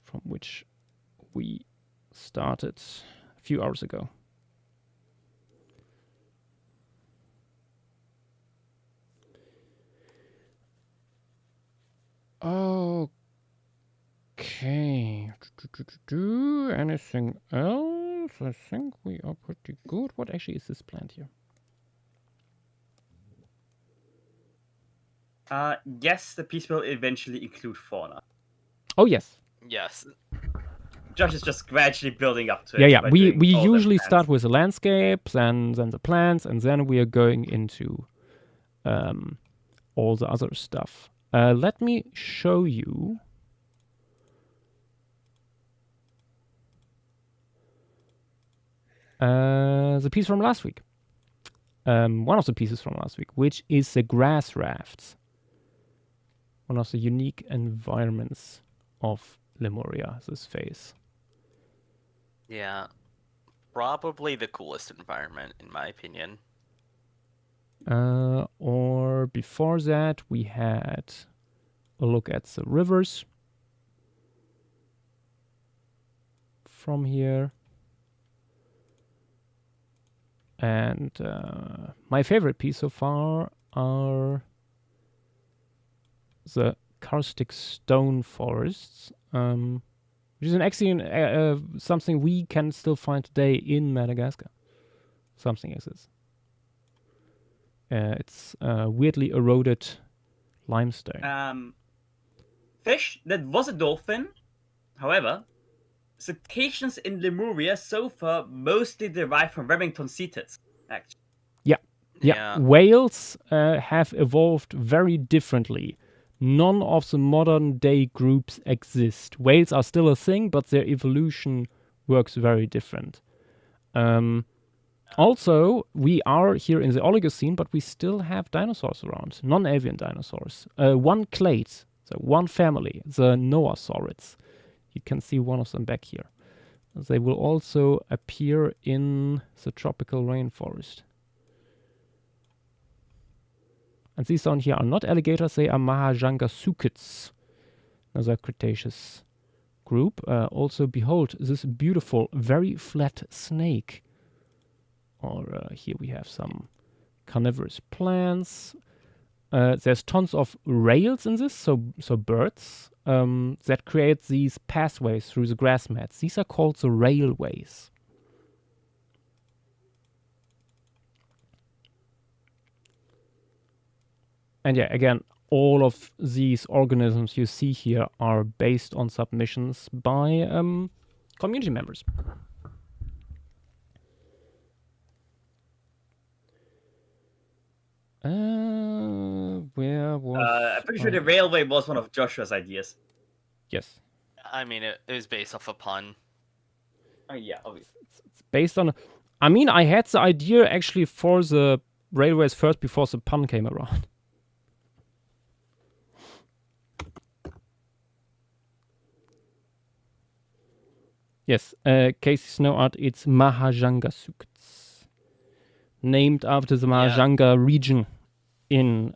from which we started a few hours ago. Okay. Anything else? I think we are pretty good. What actually is this plant here? Yes, the piece will eventually include fauna. Oh, yes. Yes. Josh is just gradually building up to it. Yeah. We usually start with the landscapes and then the plants, and then we are going into all the other stuff. Let me show you. The piece from last week. One of the pieces from last week, which is the grass rafts. One of the unique environments of Lemuria, this phase. Yeah. Probably the coolest environment, in my opinion. Or before that, we had a look at the rivers from here. And my favorite piece so far are the karstic stone forests, which is an excellent something we can still find today in Madagascar. Something as this. It's weirdly eroded limestone. Fish, that was a dolphin. However, cetaceans in Lemuria so far mostly derive from Remington cetids, actually. Yeah. Whales have evolved very differently. None of the modern day groups exist. Whales are still a thing, but their evolution works very different. Also, we are here in the Oligocene, but we still have dinosaurs around. Non-avian dinosaurs. One clade, so one family, the Noasaurids. You can see one of them back here. They will also appear in the tropical rainforest. And these down here are not alligators, they are Mahajangasuchids, another Cretaceous group. Also, behold, this beautiful, very flat snake. Or here we have some carnivorous plants. There's tons of rails in this, so birds that create these pathways through the grass mats. These are called the railways. And yeah, again, all of these organisms you see here are based on submissions by community members. Where was... I'm pretty sure the railway was one of Joshua's ideas. Yes. I mean, it was based off a pun. Oh, yeah, obviously. It's based on... I mean, I had the idea actually for the railways first before the pun came around. Yes, Casey Snow Art, it's Mahajangasuchids. Named after the Mahajanga region in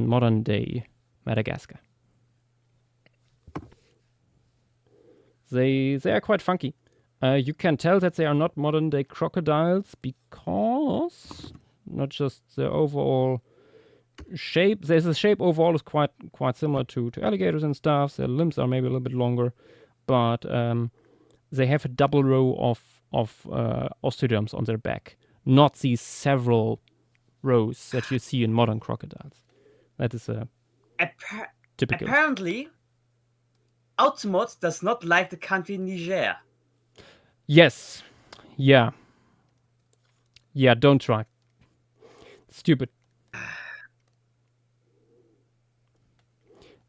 modern day Madagascar. They are quite funky. You can tell that they are not modern day crocodiles because not just the overall shape. The shape overall is quite similar to alligators and stuff. Their limbs are maybe a little bit longer, but they have a double row of osteoderms on their back, not these several rows that you see in modern crocodiles. That is a typical. Apparently, Altamont does not like the country Niger. Yes. Yeah, don't try. Stupid.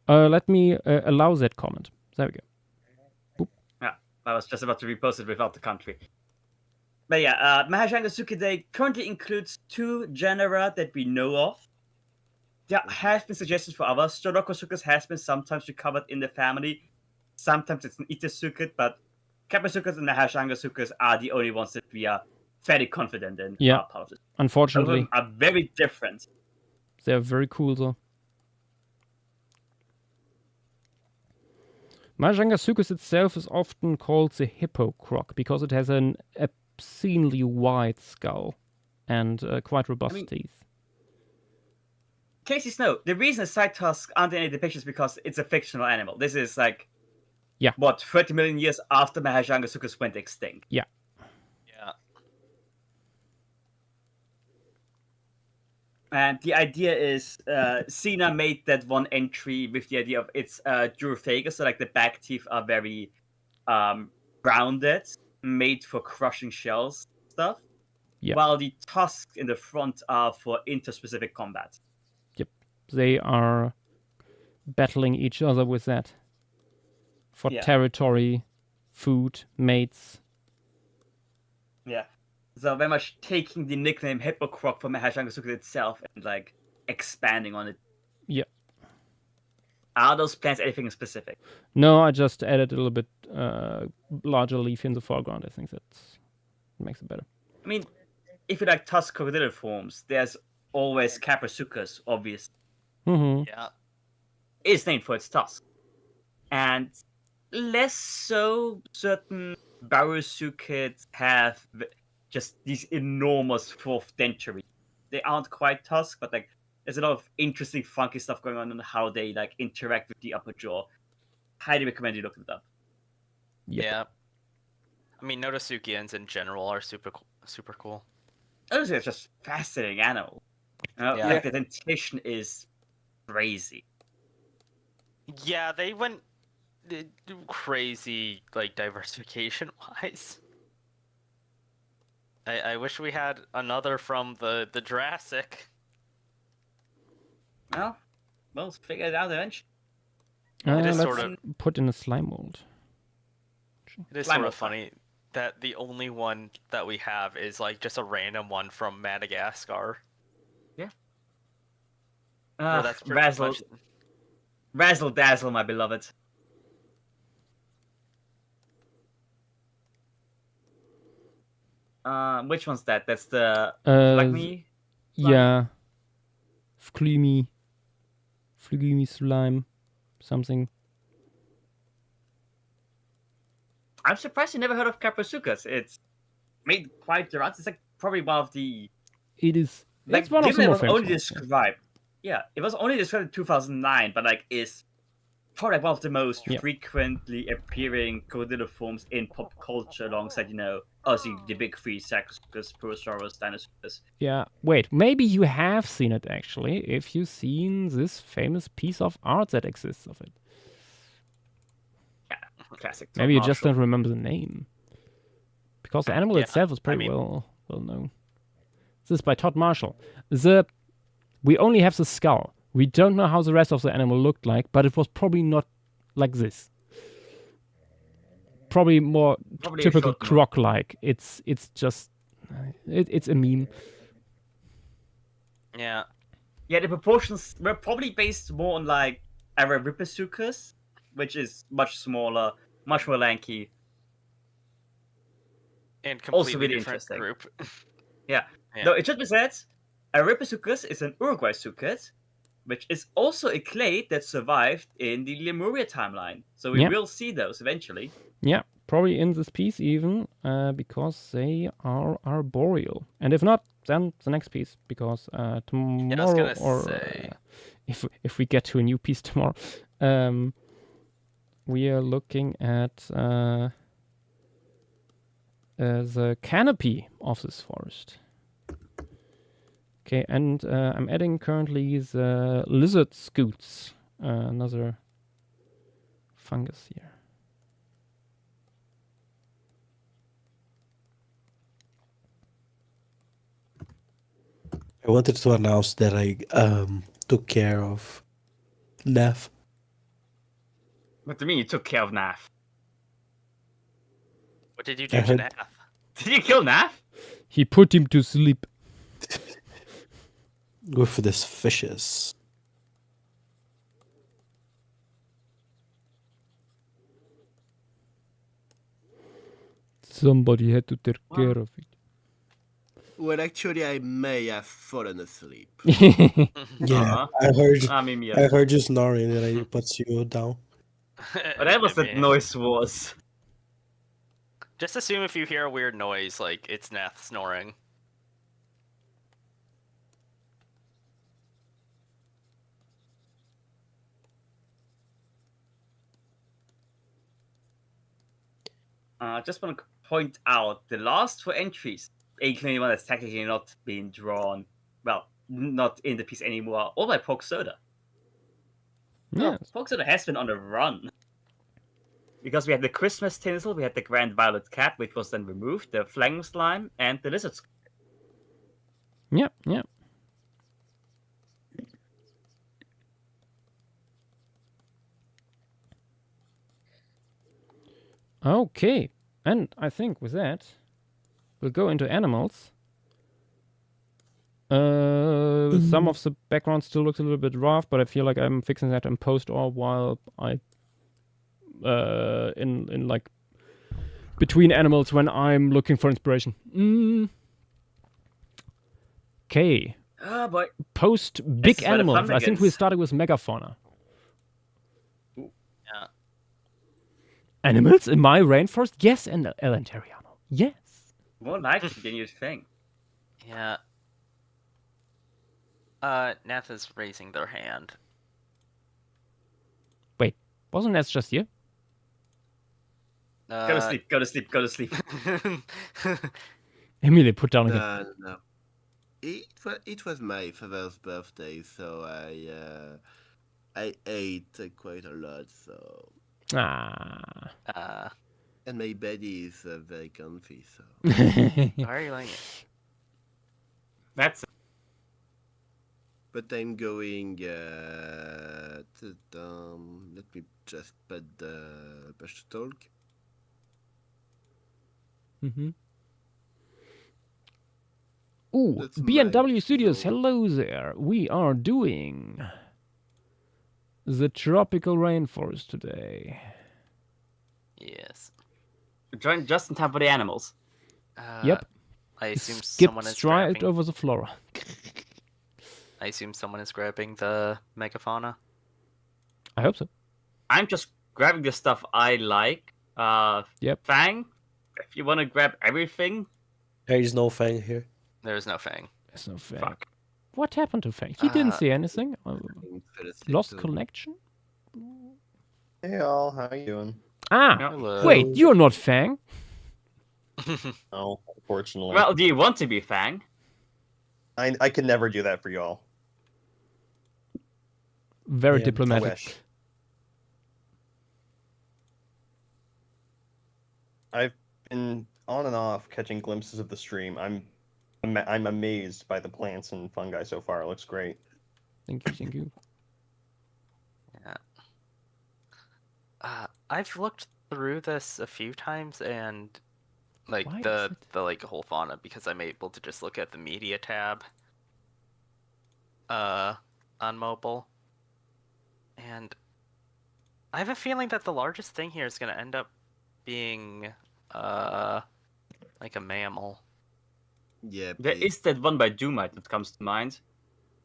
Let me allow that comment. There we go. Boop. Yeah, I was just about to repost it without the country. But yeah, Mahajangasuchidae currently includes 2 genera that we know of. There have been suggestions for others. Stolokosukis has been sometimes recovered in the family. Sometimes it's an Itasuchid, but Kapasuchus and Mahajangasuchus are the only ones that we are fairly confident in. Yeah, unfortunately. Both of them are very different. They're very cool though. Mahajanga itself is often called the hippo croc because it has an obscenely wide skull and quite robust teeth. Casey Snow, the reason the side tusks aren't in any depictions is because it's a fictional animal. This is like, 30 million years after Mahajanga went extinct. Yeah. Yeah. And the idea is, Cena made that one entry with the idea of it's durophagus, so like the back teeth are very rounded, made for crushing shells stuff, while the tusks in the front are for interspecific combat. Yep, they are battling each other with that for territory, food, mates. Yeah. So very much taking the nickname Hippocroc from Mahajanga itself and like expanding on it. Yeah. Are those plants anything specific? No, I just added a little bit larger leaf in the foreground. I think that makes it better. I mean, if you like tusk crocodile forms, there's always Caprasuchus, obviously. Mm-hmm. Yeah. It's named for its tusk. And less so certain Barusuchids have just these enormous fourth dentary. They aren't quite tusk, but like there's a lot of interesting, funky stuff going on how they like interact with the upper jaw. Highly recommend you look it up. Yeah. I mean, Notosuchians in general are super cool. Those are just fascinating animals. Like the dentition is crazy. Yeah, they went crazy, like diversification-wise. I wish we had another from the Jurassic. Well, we'll figure it out eventually. Let's sort of put in a slime mold. It is sort of funny that the only one that we have is like just a random one from Madagascar. Yeah. That's Razzle Dazzle, my beloved. Which one's that? That's the Flagme? Yeah. Flugimi slime. Something. I'm surprised you never heard of Caprasuchus. It's made quite the rounds. It's like probably one of the. It is. Like, it's one of the more famous only described. Yeah, it was only described in 2009, but like is probably one of the most frequently appearing crocodile forms in pop culture, alongside obviously the big three: Saxus, Purosaurus, Dinosaurus. Yeah. Wait, maybe you have seen it actually. If you've seen this famous piece of art that exists of it. Classic. Maybe you just don't remember the name. Because the animal itself is pretty well known. This is by Todd Marshall. We only have the skull. We don't know how the rest of the animal looked like, but it was probably not like this. Probably more typical croc-like. It's just it's a meme. Yeah. Yeah, the proportions were probably based more on like Arabipasuchus, which is much smaller, much more lanky. And completely also really different interesting. Group. Yeah. No, it should be said, Arabipasuchus is an Uruguay suchus, which is also a clade that survived in the Lemuria timeline. So we will see those eventually. Yeah, probably in this piece even, because they are arboreal. And if not, then the next piece, because tomorrow, if we get to a new piece tomorrow, we are looking at the canopy of this forest. Okay, and I'm adding currently the lizard scoots, another fungus here. I wanted to announce that I took care of Neff. What do you mean you took care of Nath? What did you do to Nath? Did you kill Nath? He put him to sleep. With these fishes. Somebody had to take care of it. Well, actually, I may have fallen asleep. Yeah, I heard you snoring and I put you down. Whatever that noise was. Just assume if you hear a weird noise, like it's Nath snoring. I just want to point out the last 4 entries, including one that's technically not being drawn, well, not in the piece anymore, all by Pork Soda. Yes. Oh, Pork Soda has been on a run. Because we had the Christmas tinsel, we had the Grand Violet Cat, which was then removed, the Flang Slime, and the Lizard Skull. Yeah, yeah. Okay, and I think with that, we'll go into animals. Some of the background still looks a little bit rough, but I feel like I'm fixing that in post or while I in like between animals when I'm looking for inspiration. Okay. Oh boy. Post big animals. I think we started with megafauna. Yeah. Animals in my rainforest? Yes, and Elantariano. Yes. More likely than you think. Yeah. Nath is raising their hand. Wait, wasn't that just you? Go to sleep, go to sleep, go to sleep. Emily, put down again. No. It was my father's birthday, so I ate quite a lot, so... And my bed is very comfy, so... Why are you laying it? That's... But I'm going to... let me just put the push to talk. Mm-hmm. Ooh, B&W Studios, hello there. We are doing the tropical rainforest today. Yes. Joined just in time for the animals. Yep. I assume Skip someone is straight grabbing... over the flora. I assume someone is grabbing the megafauna. I hope so. I'm just grabbing the stuff I like. Yep. Fang, if you want to grab everything. There is no Fang here. There is no Fang. There's no Fang. Fuck. What happened to Fang? He didn't see anything. Lost connection? Hey all, how you doing? Hello. Wait, you're not Fang? No, unfortunately. Well, do you want to be Fang? I could never do that for y'all. Very diplomatic. I've been on and off catching glimpses of the stream. I'm amazed by the plants and fungi so far. It looks great. Thank you, thank you. Yeah. I've looked through this a few times and like Why the like whole fauna because I'm able to just look at the media tab on mobile. And I have a feeling that the largest thing here is going to end up being like a mammal. Yeah, there is that one by Doomite that comes to mind.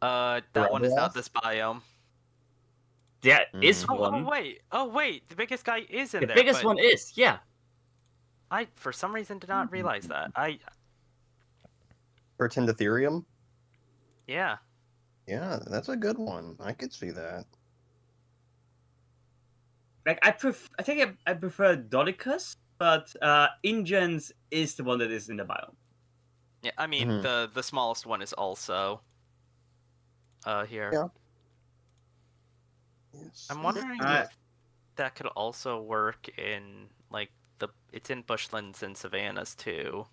That one is not this biome. There is one. Oh wait, the biggest guy is in there. The biggest one is, yeah. I for some reason did not realize that. Pertendotherium? Yeah. Yeah, that's a good one. I could see that. Like I think I prefer Dodicus, but Ingens is the one that is in the biome. Yeah, I mean the smallest one is also here. Yeah. Yes. I'm wondering if that could also work in like it's in bushlands and savannas too.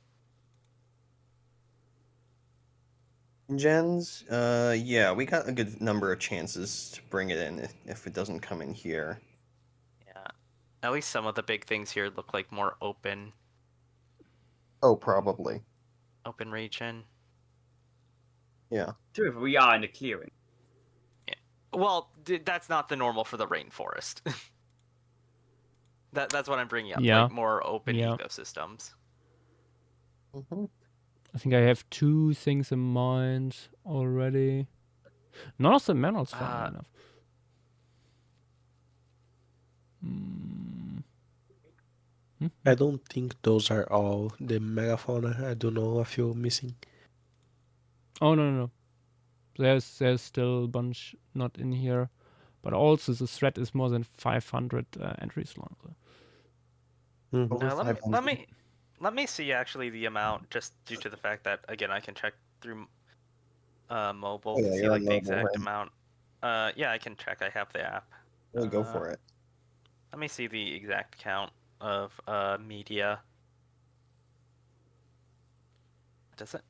Gens, yeah, we got a good number of chances to bring it in if it doesn't come in here. Yeah, at least some of the big things here look like more open. Oh, probably. Open region. Yeah. True, we are in the clearing. Yeah. Well, that's not the normal for the rainforest. That's what I'm bringing up. Yeah. Like more open ecosystems. Mm-hmm. I think I have 2 things in mind already. None of the mammals, funny enough. I don't think those are all the megafauna. I do know a few missing. Oh, no. There's still a bunch not in here. But also the thread is more than 500 entries long. So. Let me see actually the amount, just due to the fact that, again, I can check through mobile to see like the exact amount. Yeah, I can check. I have the app. Go for it. Let me see the exact count of media. Does it?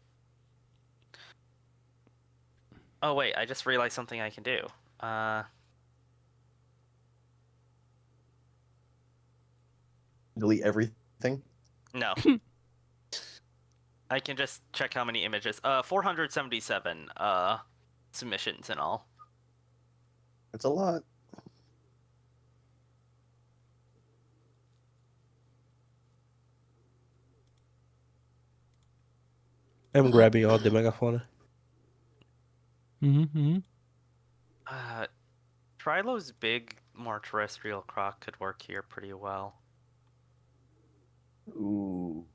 Oh wait, I just realized something I can do. Delete everything? No. I can just check how many images. 477 submissions in all. That's a lot. I'm grabbing all the megafauna. Trilo's big, more terrestrial croc could work here pretty well. Ooh,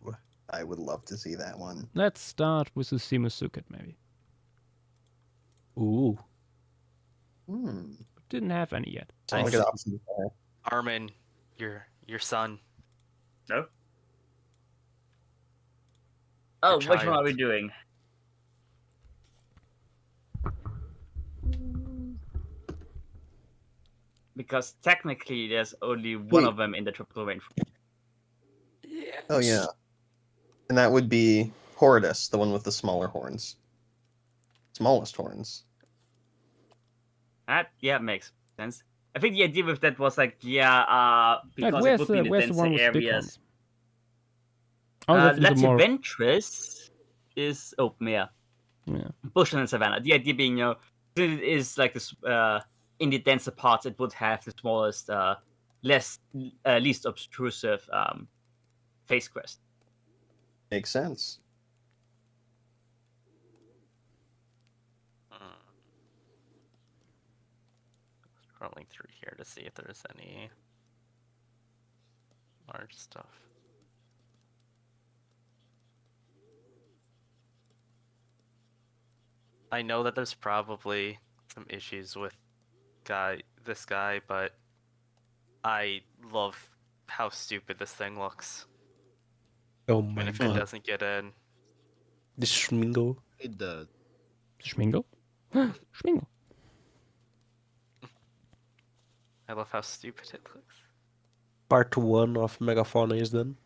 I would love to see that one. Let's start with the Simusuket, maybe. Ooh. Didn't have any yet. Nice. Armin, your son. No? Oh, which one are we doing? Because technically there's only one of them in the tropical rainforest. Yes. Oh yeah. And that would be Horridus, the one with the smaller horns. Smallest horns. That makes sense. I think the idea with that was like, because where's it would be in the the one denser with the big areas. horns? Oh, that's more... Lativentris is open air. Yeah. Bushland and savanna. The idea being, it is like this. In the denser parts, it would have the smallest, least obtrusive face crest. Makes sense. Scrolling through here to see if there's any large stuff. I know that there's probably some issues with this guy, but I love how stupid this thing looks. Oh my and if god. it doesn't get in. The Schmingo. It does. Schmingo? Schmingo. I love how stupid it looks. Part 1 of Megafauna is done.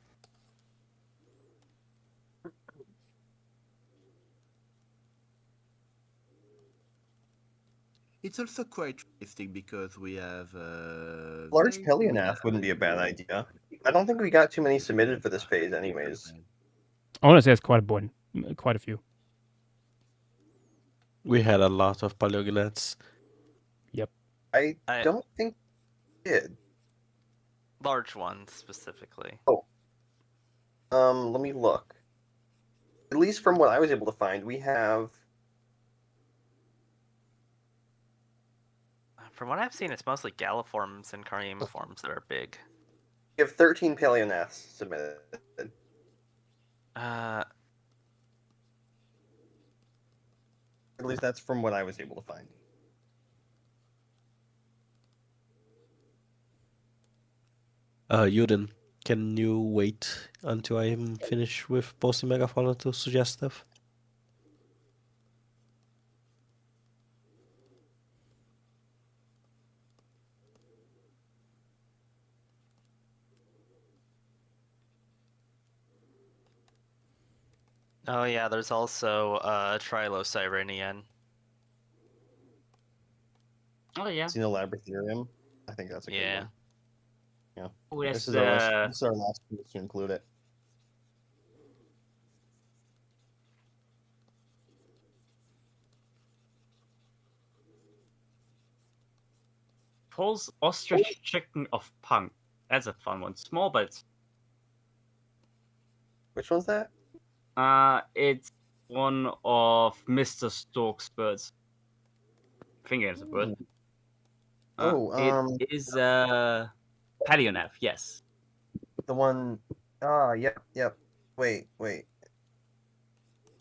It's also quite interesting because we have large Pelionath wouldn't be a bad idea. I don't think we got too many submitted for this phase, anyways. Honestly, that's quite a few. We had a lot of Paleognaths. Yep. I don't think we did. Large ones specifically. Oh. Let me look. At least from what I was able to find, we have. From what I've seen, it's mostly Galliforms and Carniforms that are big. We have 13 Paleonaths submitted. At least that's from what I was able to find. Yuden, can you wait until I'm finished with posting Megafauna to suggest stuff? Oh yeah, there's also Trilosirenian. Oh yeah. Xenolabratherium. I think that's a good one. Yeah. Oh, this is our last piece to include it. Paul's ostrich chicken of punk. That's a fun one. Small, but which one's that? It's one of Mr. Stork's birds. I think it's a bird. It is Palionef, yes. The one. Yep. Wait.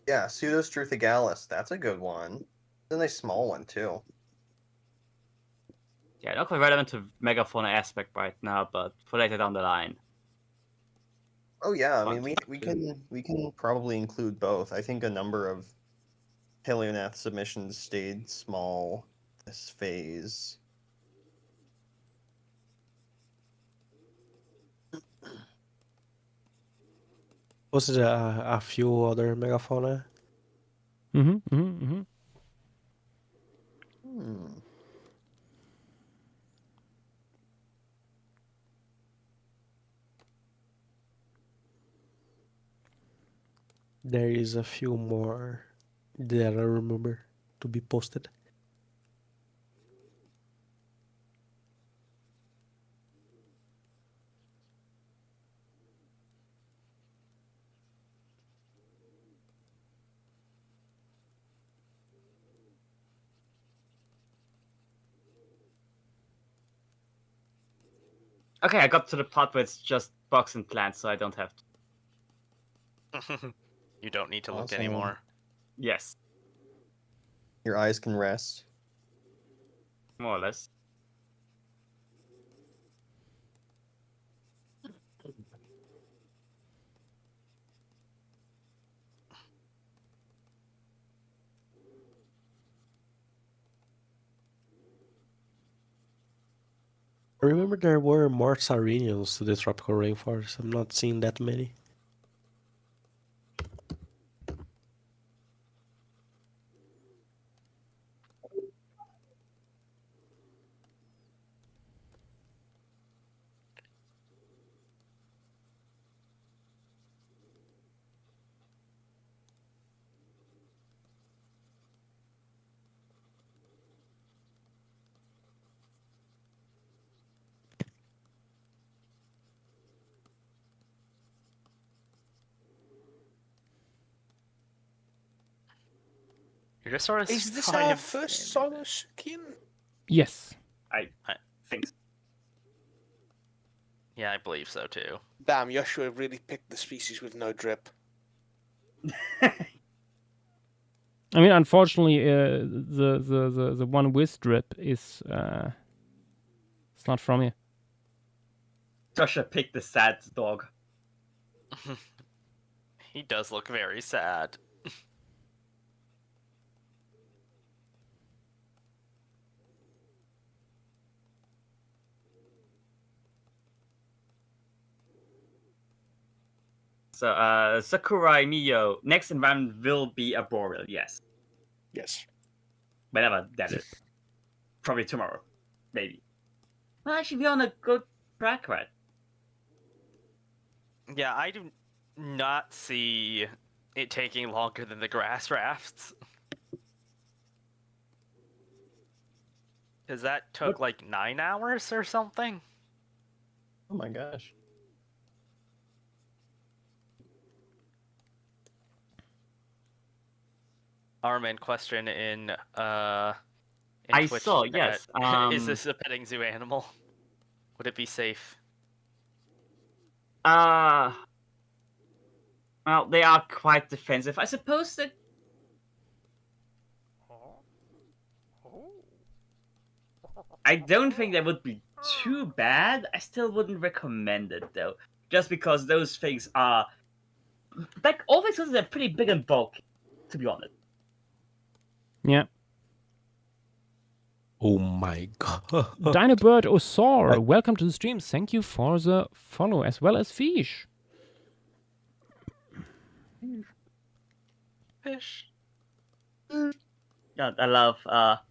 Yeah, Pseudostruthigalis. That's a good one. It's a nice small one too. Yeah, not quite relevant to megafauna aspect right now, but for later down the line. Oh yeah, I mean we can probably include both. I think a number of Paleonath submissions stayed small this phase. Was it a few other megafauna? There is a few more that I remember to be posted. Okay, I got to the part where it's just bugs and plants, so I don't have to. You don't need to look anymore. Yes. Your eyes can rest. More or less. I remember there were more Sarinians to the tropical rainforest. I'm not seeing that many. Is this our first solo skin? Yes. I think so. Yeah, I believe so too. Damn, Joshua really picked the species with no drip. I mean, unfortunately, the one with drip is it's not from here. Joshua picked the sad dog. He does look very sad. So, Sakurai Miyo, next environment will be a boreal, yes. Yes. Whenever that is. Probably tomorrow. Maybe. Well, actually, we're on a good track, right? Yeah, I do not see it taking longer than the grass rafts. Because that took like 9 hours or something. Oh my gosh. Armin question in I Twitch saw, chat. yes. Is this a petting zoo animal? Would it be safe? Well, they are quite defensive. I suppose that. I don't think that would be too bad. I still wouldn't recommend it though, just because those things are like all these things are pretty big and bulky, to be honest. Yeah. Oh my god. Dinobird Osor, welcome to the stream. Thank you for the follow as well as Fish. Fish. Yeah, I love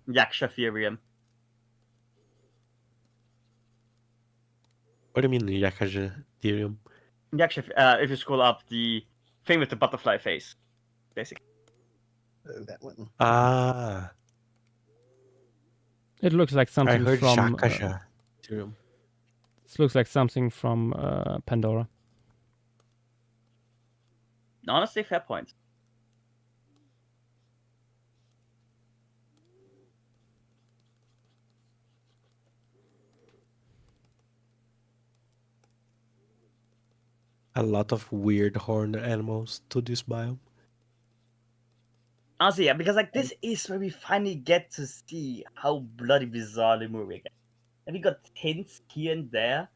Yakshafirium. What do you mean Yakshafirium? If you scroll up, the thing with the butterfly face, basically. Oh, that one. Ah. It looks like something I heard from. Yakshafirium. This looks like something from Pandora. honestly, fair point. A lot of weird horned animals to this biome. Honestly, yeah, because like this is where we finally get to see how bloody bizarre the movie gets. And we got hints here and there,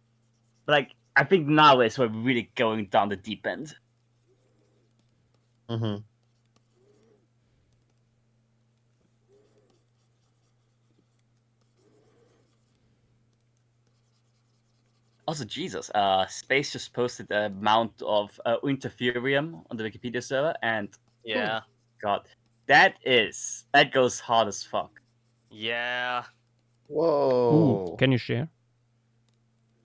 but like I think now is where we're really going down the deep end. Mm-hmm. Also, Jesus, Space just posted a mount of Interferium on the Wikipedia server, and Yeah. God, that goes hard as fuck. Yeah. Whoa. Ooh, can you share?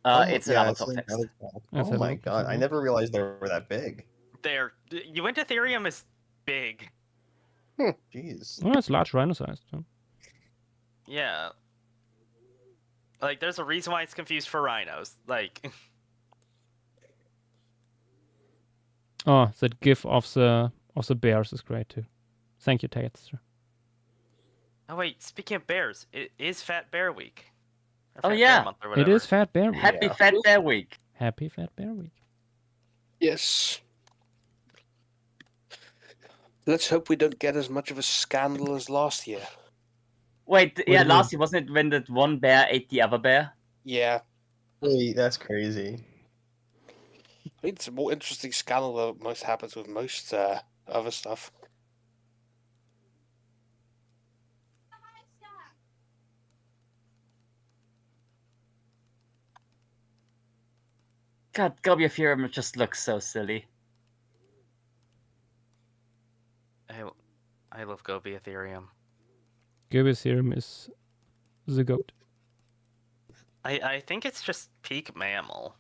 It's yeah, another it's top an text. another tab. That's Oh my another god, I tab. never realized they were that big. Ethereum is big. Jeez. Oh, it's large rhino sized. So. Yeah. Like, there's a reason why it's confused for rhinos. Like, Oh, that gif of the bears is great too. Thank you, Texture. oh wait, speaking of bears, it is Fat Bear Week. Or Oh, Fat yeah. Bear Month or It whatever. is Fat Bear Week. Happy Fat Bear Week. Happy Fat Bear Week. Yes. Let's hope we don't get as much of a scandal as last year. Wait, What yeah, do you last year wasn't it when that one bear ate the other bear? Yeah. Wait, that's crazy. I think it's a more interesting scandal than most happens with most other stuff. God, Gobia Theorem just looks so silly. I love Gobi Ethereum. Gobi Serum is the goat. I think it's just peak mammal.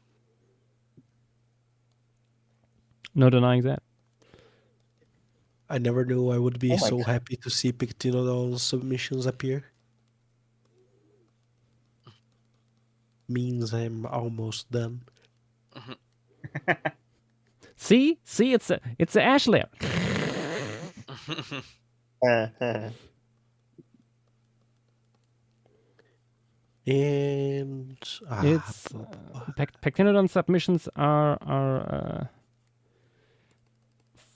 No denying that. I never knew I would be Oh my so God. happy to see Pictinodon submissions appear. Means I'm almost done. See, it's a Ashley. And It's Pectinodon submissions are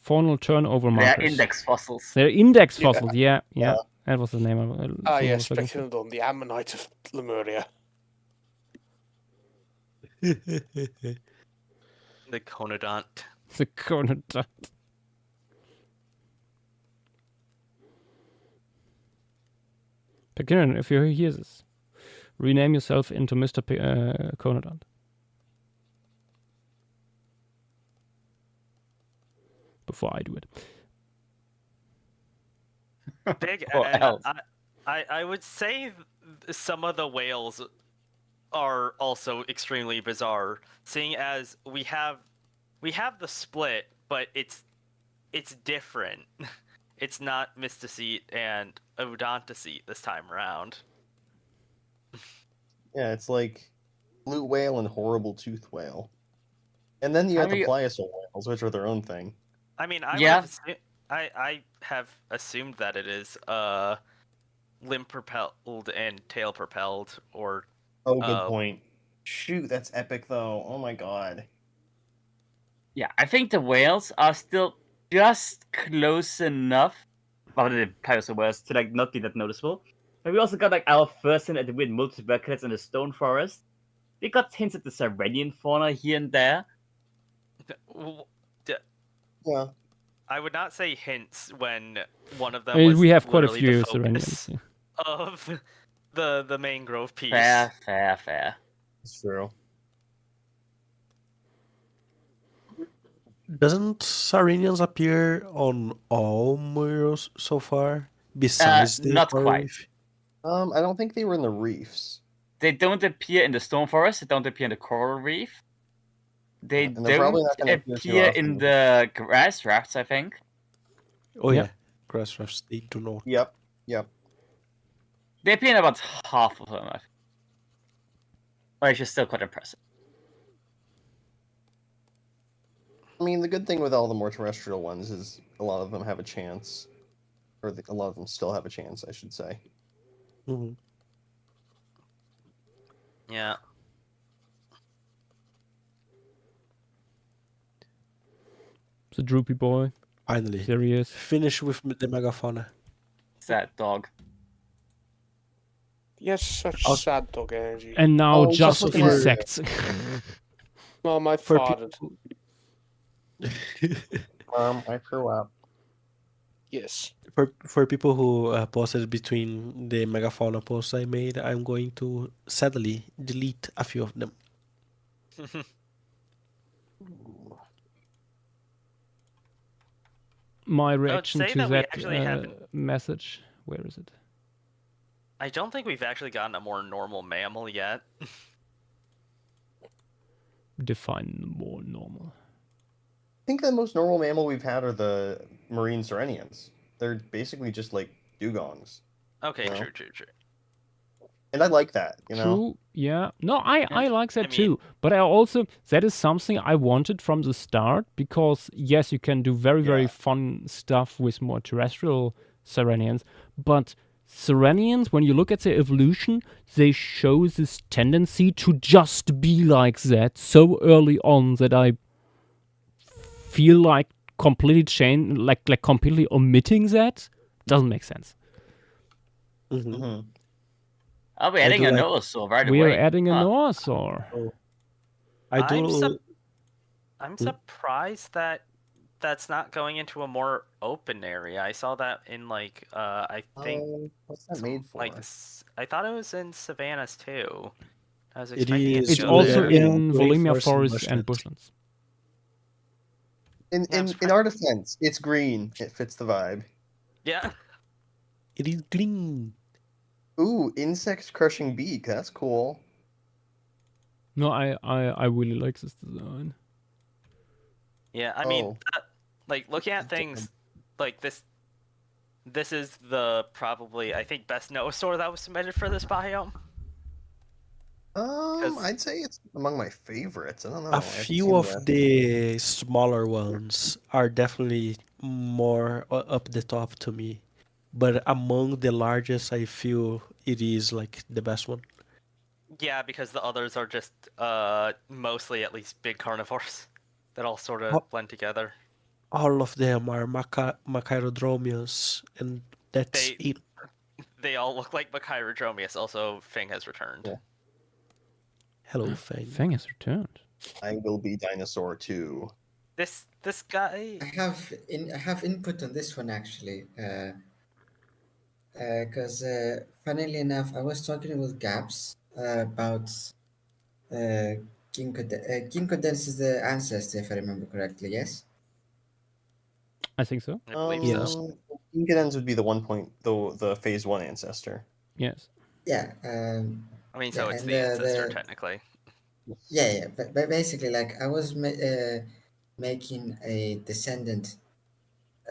faunal turnover markers. They're index fossils. They're index fossils. Yeah. That was the name of it. Yes, Pectinodon, the ammonite of Lemuria. The conodont. The conodont. Pectinodon, if you hear this, rename yourself into Mr. Conodont. Before I do it. Big. I would say some of the whales are also extremely bizarre, seeing as we have the split, but it's different. It's not Mysticete and Odontocete this time around. Yeah, it's like blue whale and horrible tooth whale. And then you have the pliosaur whales, which are their own thing. I mean, I have assumed that it is limb propelled and tail propelled, or oh, good point. Shoot, that's epic though. Oh my god. Yeah, I think the whales are still just close enough, well, the pliosaur whales, to like not be that noticeable. But we also got like our first hint at the weird multiverculates in the stone forest. We got hints at the Sirenian fauna here and there. Yeah. I would not say hints when one of them I mean, was we have quite a literally few the focus Sirenians. of the mangrove piece. Fair. It's true. Doesn't Sirenians appear on all murals so far? Besides the not coral quite. reef? I don't think they were in the reefs. They don't appear in the stone forest. They don't appear in the coral reef. They And they're probably don't not gonna appear too appear often. in the grass rafts, I think. Oh Yep. yeah, grass rafts, they do not. Yep. They appear in about half of them, I think. Which is still quite impressive. I mean, the good thing with all the more terrestrial ones is a lot of them have a chance, or a lot of them still have a chance, I should say. Mm-hmm. Yeah. The droopy boy. Finally. Serious. Finish with the megafauna. Sad dog. Yes, such sad dog energy. And now just also for- insects. Mom, I For farted. I threw up. Yes. For people who posted between the megafauna posts I made, I'm going to sadly delete a few of them. My reaction say to that we that actually haven't- message. Where is it? I don't think we've actually gotten a more normal mammal yet. Define more normal. I think the most normal mammal we've had are the marine sirenians. They're basically just like dugongs. Okay, You know? true. And I like that, you know? True, yeah. No, I like that I mean- too. But I also, that is something I wanted from the start, because yes, you can do very fun stuff with more terrestrial Sirenians, but Sirenians, when you look at their evolution, they show this tendency to just be like that so early on that I feel like completely completely omitting that doesn't make sense. Mm-hmm. Mm-hmm. I'll be I adding do a like- Noasaur right We away. are adding a Huh. Noasaur. I do. I'm surprised that that's not going into a more open area. I saw that in like I think What's that made for? like I thought it was in savannas too. I was It expecting it is to It's go also there. in Volumnia rainforest and forests and bushlands. bushlands. In our defense, it's green. It fits the vibe. Yeah. It is green. Ooh, insect crushing beak. That's cool. No, I really like this design. Yeah, I mean, Oh. like looking at things like this is the probably I think best Noasaur that was submitted for this biome. I'd say it's among my favorites. I don't know. A few of the smaller ones are definitely more up the top to me, but among the largest, I feel it is like the best one. Yeah, because the others are just mostly at least big carnivores that all sort of blend together. All of them are Machairodromius, and that's it. They all look like Machairodromius. Also, Fang has returned. Yeah. Hello, Fang. Fang has returned. I will be dinosaur too. This guy. I have input on this one actually, because funnily enough, I was talking with Gabs about Ginkgodens is the ancestor, if I remember correctly. Yes. I think so. I believe Yes. so. Ginkgodens would be the phase 1 ancestor. Yes. Yeah. I mean, so yeah, it's and the ancestor technically. Yeah. But basically, like I was making a descendant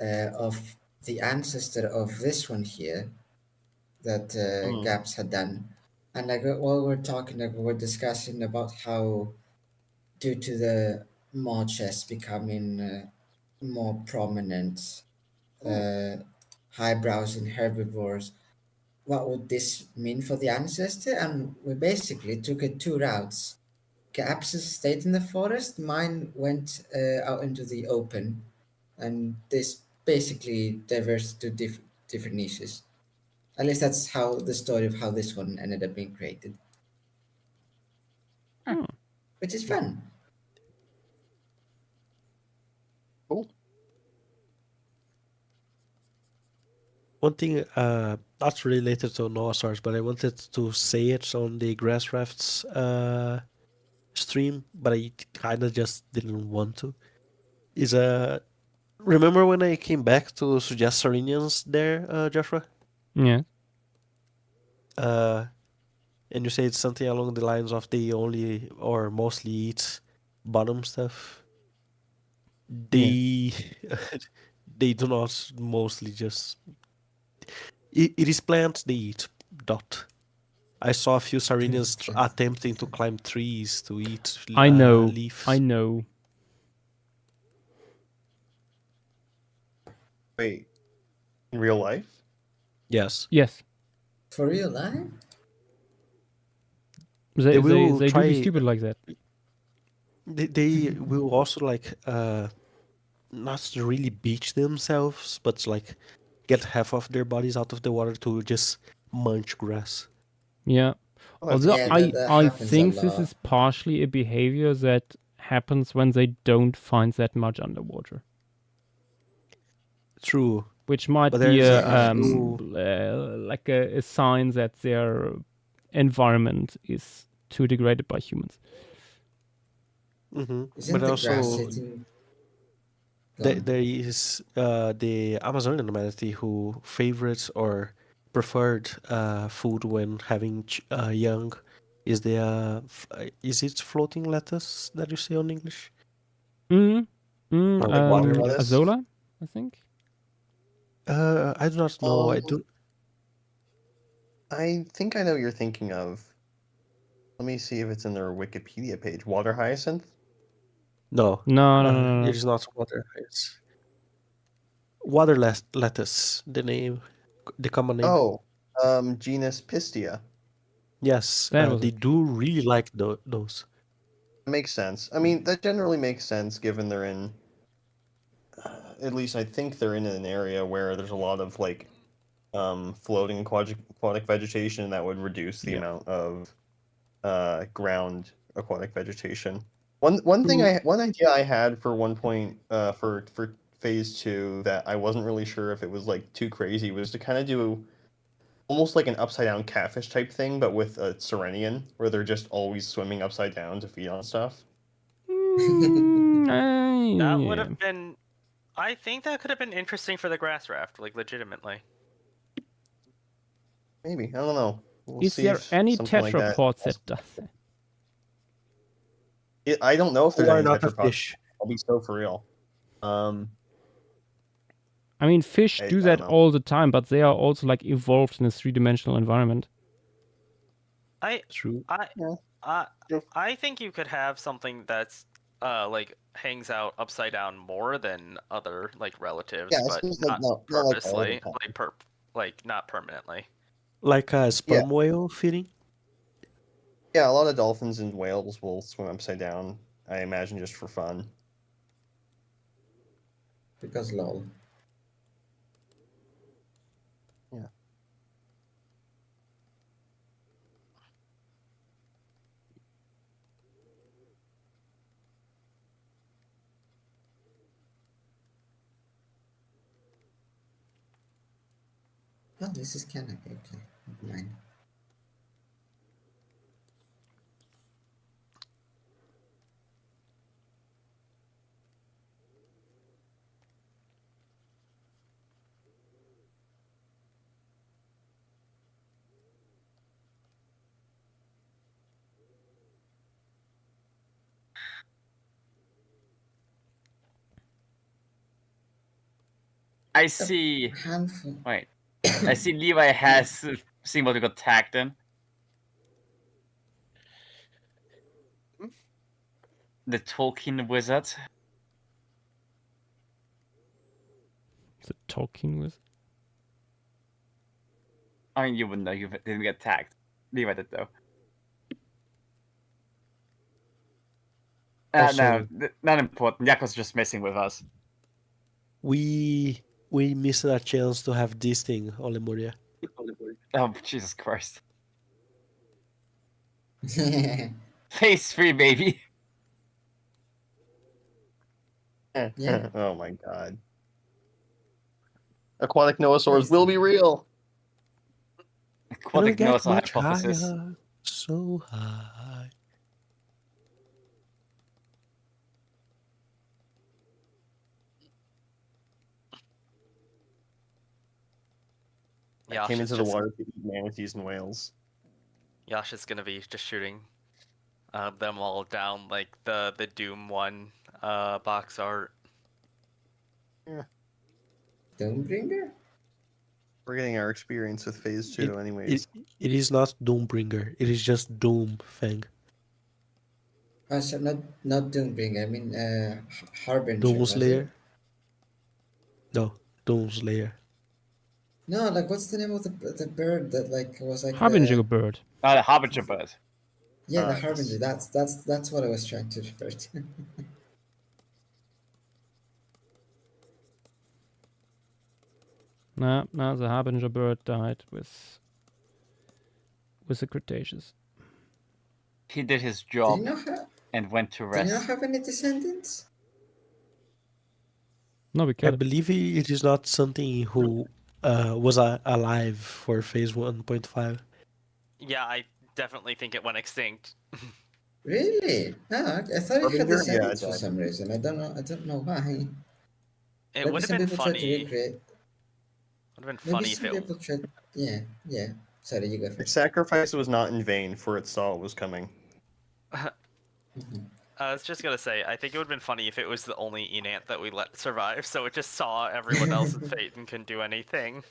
of the ancestor of this one here that Gabs had done, and like while we're talking, like we were discussing about how, due to the maw chest becoming more prominent, highbrows and herbivores, what would this mean for the ancestor? And we basically took it two routes. Gabs stayed in the forest, mine went out into the open, and this basically diverged to different niches. At least that's how the story of how this one ended up being created. Which is fun. Cool. One thing, not related to Noasaurs, but I wanted to say it on the Grass Rafts stream, but I kind of just didn't want to. Is remember when I came back to suggest Sarinians there, Joshua? Yeah. And you said something along the lines of they only or mostly eat bottom stuff. They they do not mostly just. It is plants they eat. Dot. I saw a few Sarinians attempting to climb trees to eat I know. leaves. I know. Wait, in real life? Yes. Yes. For real life? They will do try. be stupid like that. They will also like not really beach themselves, but like get half of their bodies out of the water to just munch grass. Yeah. Oh, Although Yeah, that I happens a think this lot. is partially a behavior that happens when they don't find that much underwater. True. Which might But be there's like a sign that their environment is too degraded by humans. Isn't But the grass also sitting? there is the Amazonian manatee who favorites or preferred food when having young is the is it floating lettuce that you say on English? Like water lettuce? Azola, I think. I do not know. I do. I think I know what you're thinking of. Let me see if it's in their Wikipedia page. Water hyacinth? No. No. It is not water. It's water lettuce. The name, the common name. Oh, genus Pistia. Yes, That was they it. do really like those. Makes sense. I mean, that generally makes sense given they're in. At least I think they're in an area where there's a lot of like floating aquatic vegetation that would reduce the amount of ground aquatic vegetation. One idea I had for for phase 2 that I wasn't really sure if it was like too crazy was to kind of do almost like an upside down catfish type thing, but with a Serenian, where they're just always swimming upside down to feed on stuff. That would have been. I think that could have been interesting for the grass raft, like legitimately. Maybe, I don't know. We'll Is see there if any something like that. tetrapod that does that? I don't know if there's You are any not a tetrapods. fish. I'll be so for real. I mean, fish I do don't that know. all the time, but they are also like evolved in a three-dimensional environment. True. I think you could have something that's like hangs out upside down more than other like relatives, Yeah, but seems not not like all the purposely, time. like not permanently. Like a sperm whale feeding? Yeah, a lot of dolphins and whales will swim upside down, I imagine just for fun. Because lol. Yeah. Oh, this is canopy. Okay, never mind. I see. Handful. Wait. I see Levi has seen what we got tagged in. The Tolkien wizard. The Tolkien wizard? I mean, you wouldn't know. You didn't get tagged. Levi did, though. No, not important. Jack was just messing with us. We missed a chance to have this thing, Olemuria. Oh, Jesus Christ. Phase 3, baby. Yeah. Oh my god. Aquatic noasaurs will be real. Aquatic noasaur hypothesis. Higher, so high. I came into the water to eat manatees and whales. Yash is gonna be just shooting them all down like the Doom 1 box art. Yeah. Doombringer? We're getting our experience with phase 2 anyways. It is not Doombringer. It is just Doom Fang. Oh, so not Doombringer. I mean, Harbinger. Was it? Doomslayer. No, Doomslayer. No, like what's the name of the bird that like was like Harbinger bird. The Harbinger bird. Yeah, the harbinger. Yes. That's what I was trying to refer to. No, the Harbinger bird died with the Cretaceous. He did his Do job you not have? and went to Do you not rest. have any descendants? No, we I can't. believe it is not something who was alive for phase 1.5. Yeah, I definitely think it went extinct. Really? No, I thought it had Harbinger? Yeah, descendants for it some reason. I don't know. I don't know why. It Maybe would have some been people tried to funny. recreate. Would have been Maybe funny if some it. people tried. Yeah, yeah. Sorry, you go Its first. sacrifice was not in vain, for it saw it was coming. I was just gonna say, I think it would have been funny if it was the only Enant that we let survive, so it just saw everyone else's fate and couldn't do anything.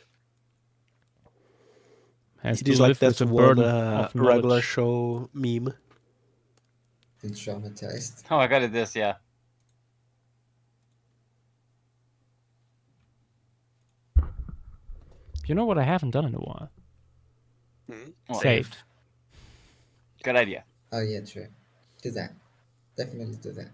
Has It to is like live with that's the one burden of regular knowledge. show meme. Been traumatized. Oh, I got it. This, yeah. You know what I haven't done in a while? What? Saved. Good idea. Oh yeah, true. Do that. Definitely do that.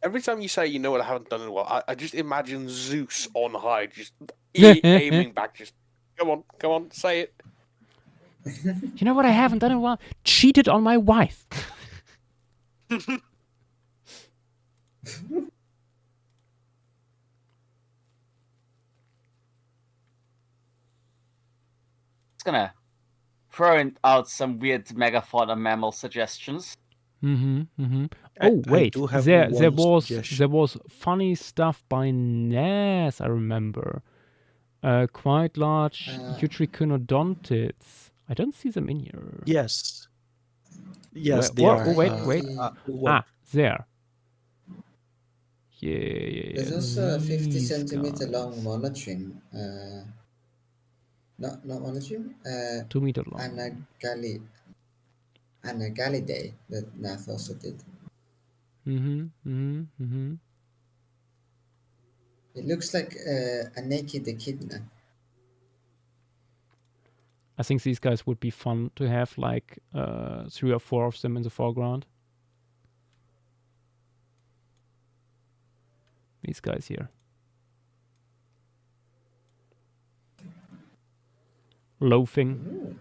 Every time you say, you know what I haven't done in a while, I just imagine Zeus on high, just aiming back, just, come on, say it. You know what I haven't done in a while? Cheated on my wife. Just gonna throw out some weird megafauna mammal suggestions. Oh wait, I do have there one suggestion. was funny stuff by Ness. I remember. Quite large Utricynodontids. I don't see them in here. Yes. Yes, they Where, are. oh wait. There. Yeah. There's also a 50 These centimeter guys. long monotrim. Not monotrim. 2 meter long. Anagalidae that Nath also did. It looks like a naked echidna. I think these guys would be fun to have, like 3 or 4 of them in the foreground. These guys here. Loafing. Ooh.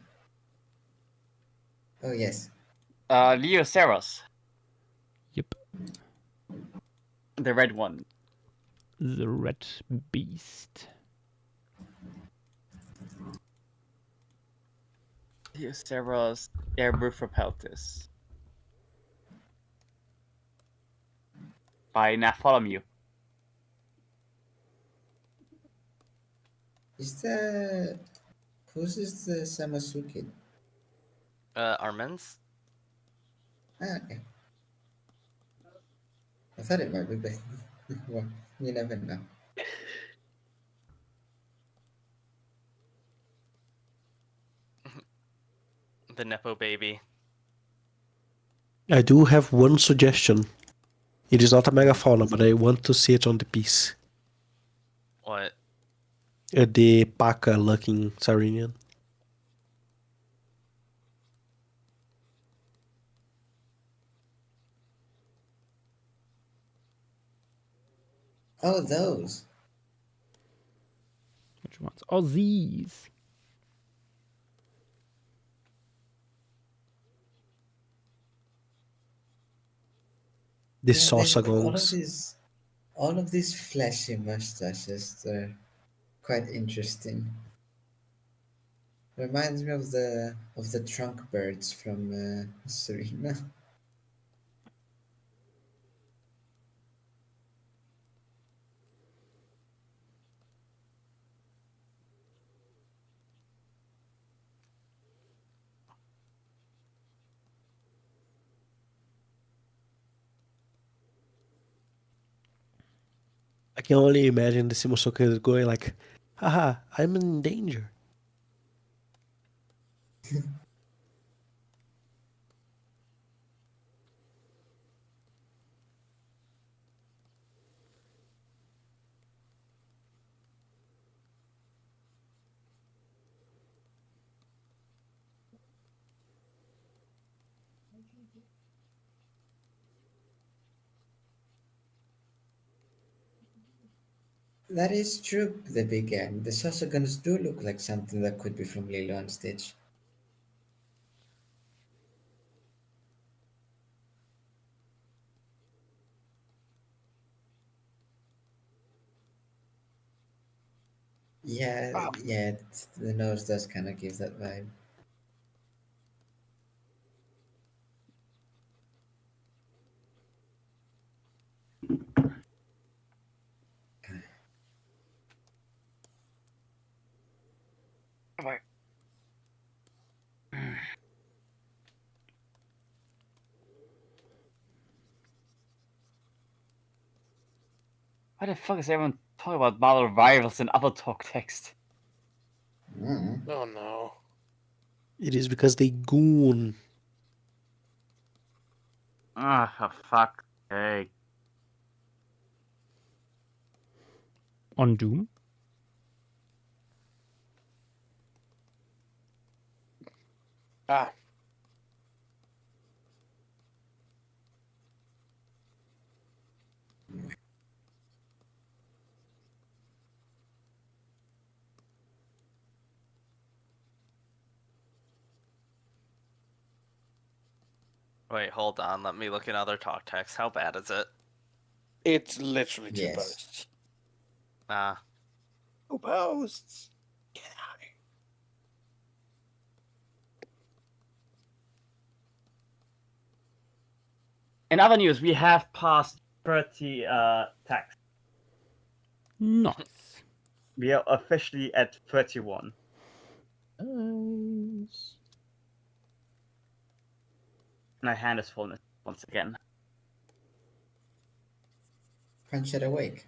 Oh yes. Leoceros. Yep. The red one. The red beast. Leoceros Erbufropeltis. By Natholomew. Who's the Samasuke? Armens? Ah, okay. I thought it might be, but well, you never know. The Nepo baby. I do have one suggestion. It is not a megafauna, but I want to see it on the piece. What? The Paca-looking Sirenian. Oh, those. Which ones? Oh, these. The Yeah, Sausagons. all of these fleshy mustaches, they're quite interesting. Reminds me of the trunk birds from Serena. I can only imagine the Simosoke going like, haha, I'm in danger. That is true, the big end. The Sasaguns do look like something that could be from Lilo and Stitch. Yeah, the nose does kind of give that vibe. Right. Why the fuck is everyone talking about Marvel rivals and other talk text? Oh no. It is because they goon. Ah, for fuck's sake. On Doom? Ah. Wait, hold on. Let me look at other talk text. How bad is it? It's literally 2 Yes. posts. Ah. 2 posts. In other news, we have passed 30 tags. Nice. We are officially at 31. Nice. My hand is full once again. Punch it awake.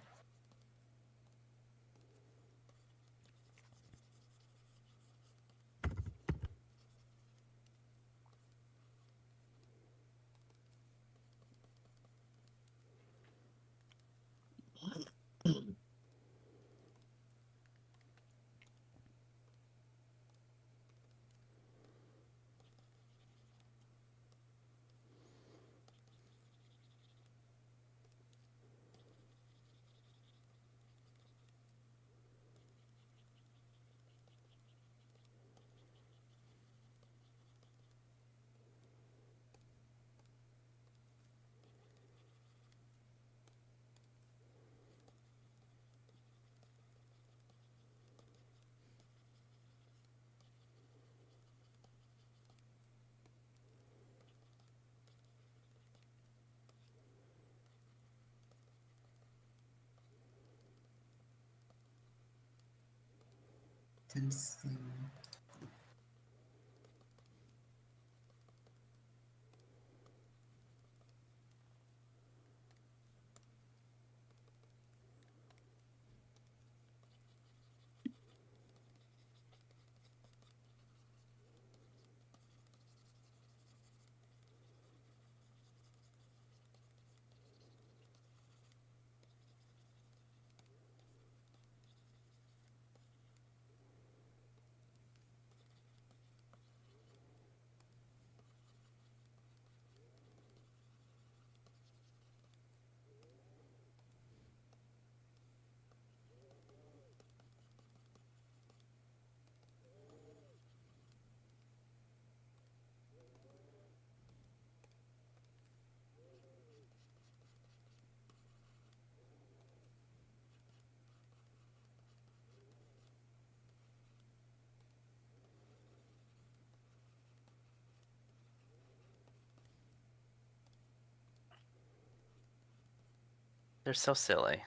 They're so silly.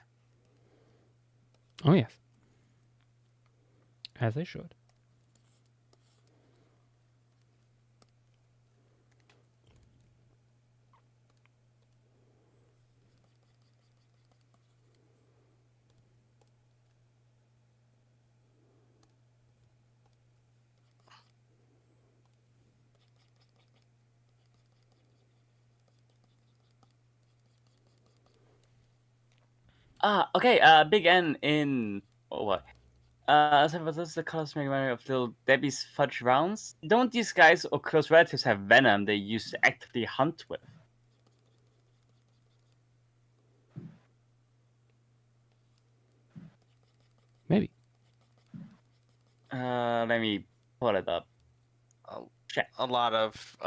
Oh, yes. As they should. Okay, Big N in... Oh, what? So what is the colors make of little Debbie's fudge rounds? Don't these guys or close relatives have venom they used to actively hunt with? Let me pull it up. A lot of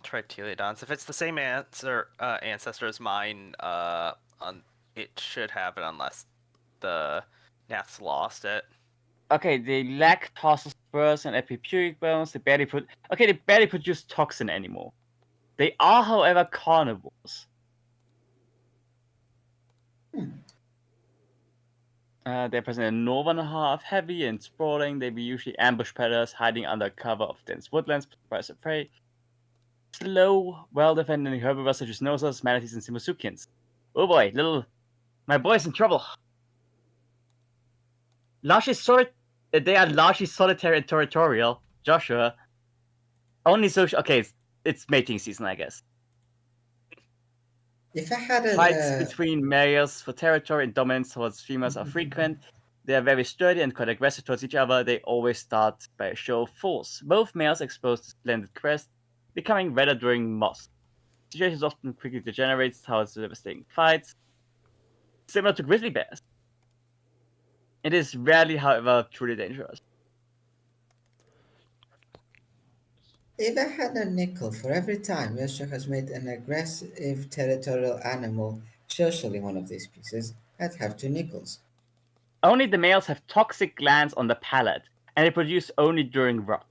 Tricheliodons. If it's the same ancestor as mine, it should have it unless the Naths lost it. Okay, they lack tarsal spurs and epipuric bones. They barely produce toxin anymore. They are, however, carnivores. They're present in the northern half, heavy and sprawling. They be usually ambush predators, hiding under cover of dense woodlands, surprise of prey. Slow, well-defended herbivores such as nosers, manatees, and Simosukians. Oh boy, my boy's in trouble. They are largely solitary and territorial. Joshua. Only social. Okay, it's mating season, I guess. If I had Fights between males for territory and dominance towards females are frequent. They are very sturdy and quite aggressive towards each other. They always start by a show of force. Both males exposed to splendid crest, becoming redder during moss. Situations often quickly degenerates towards devastating fights, similar to grizzly bears. It is rarely, however, truly dangerous. If I had a nickel for every time Joshua has made an aggressive territorial animal social in one of these pieces, I'd have 2 nickels. Only the males have toxic glands on the palate, and they produce only during rut.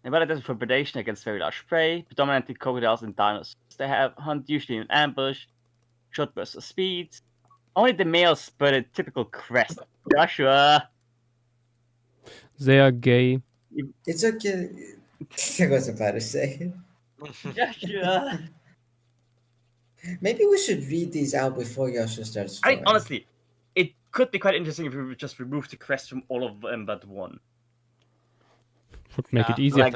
They are adapted for predation against very large prey, predominantly crocodiles and dinosaurs. They hunt usually in ambush, short bursts of speed. Only the males spread a typical crest. Joshua! They are gay. It's okay. I was about to say. Joshua! Maybe we should read these out before Joshua starts drawing. Honestly, it could be quite interesting if we would just remove the crest from all of them but one. Would make it easier.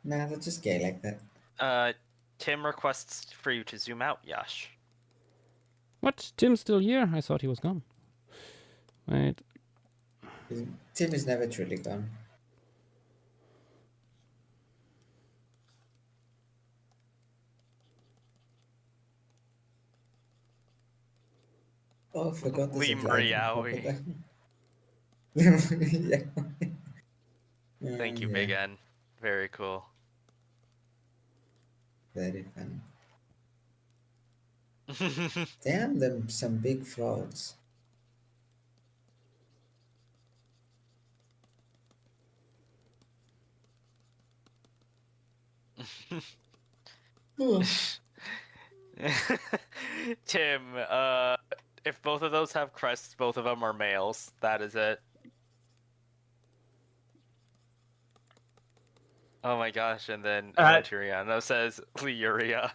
Nah, they're just gay like that. Tim requests for you to zoom out, Yash. What? Tim's still here? I thought he was gone. Wait. Tim is never truly gone. Oh, I forgot this. Lee Yeah. Thank you, Big N. Very cool. Very fun. Damn them, some big frauds. Tim, if both of those have crests, both of them are males. That is it. Oh my gosh, and then Turiano says Lyuria.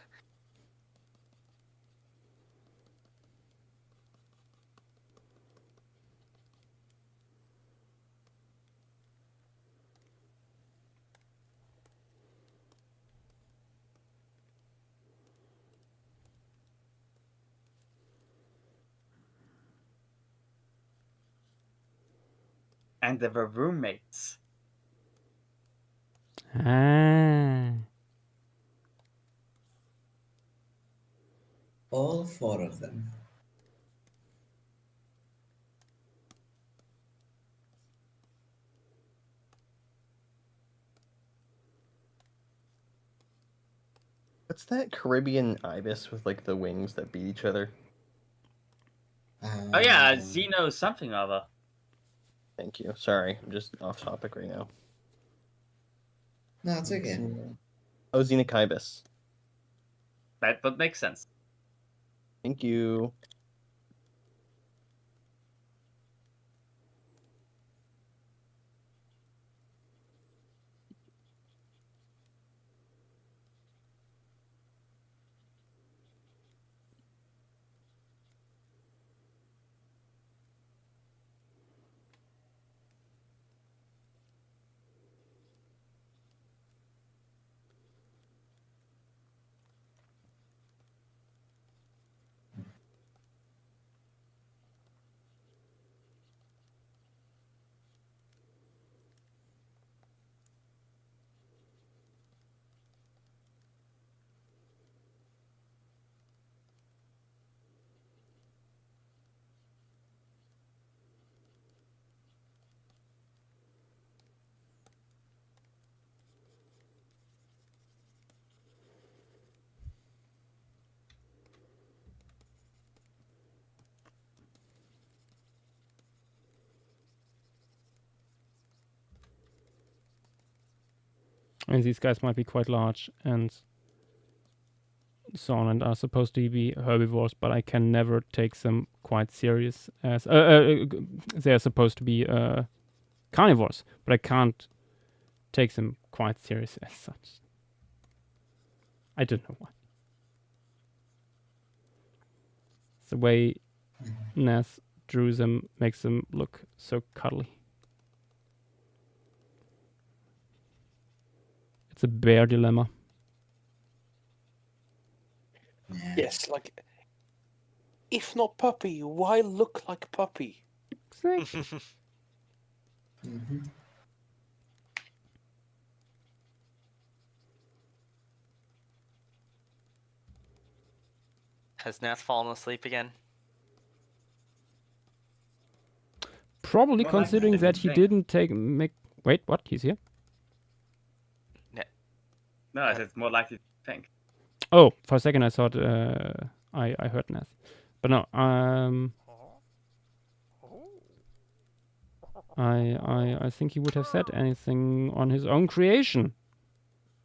And they were roommates. Ah. All 4 of them. What's that Caribbean ibis with like the wings that beat each other? Oh yeah, Xeno something or other. Thank you. Sorry, I'm just off topic right now. No, it's okay. Oh, Xenocybus. That would make sense. Thank you. And these guys might be quite large and so on, and are supposed to be herbivores, but I can never take them quite serious as they're supposed to be carnivores, but I can't take them quite serious as such. I don't know why. The way Ness drew them makes them look so cuddly. It's a bear dilemma. Yes, like, if not puppy, why look like puppy? Exactly. Mm-hmm. Has Nath fallen asleep again? Probably Well, considering that's that he the didn't wait, what? He's here? No, it's more likely to think. Oh, for a second I thought I heard Ness. But no, I think he would have said anything on his own creation.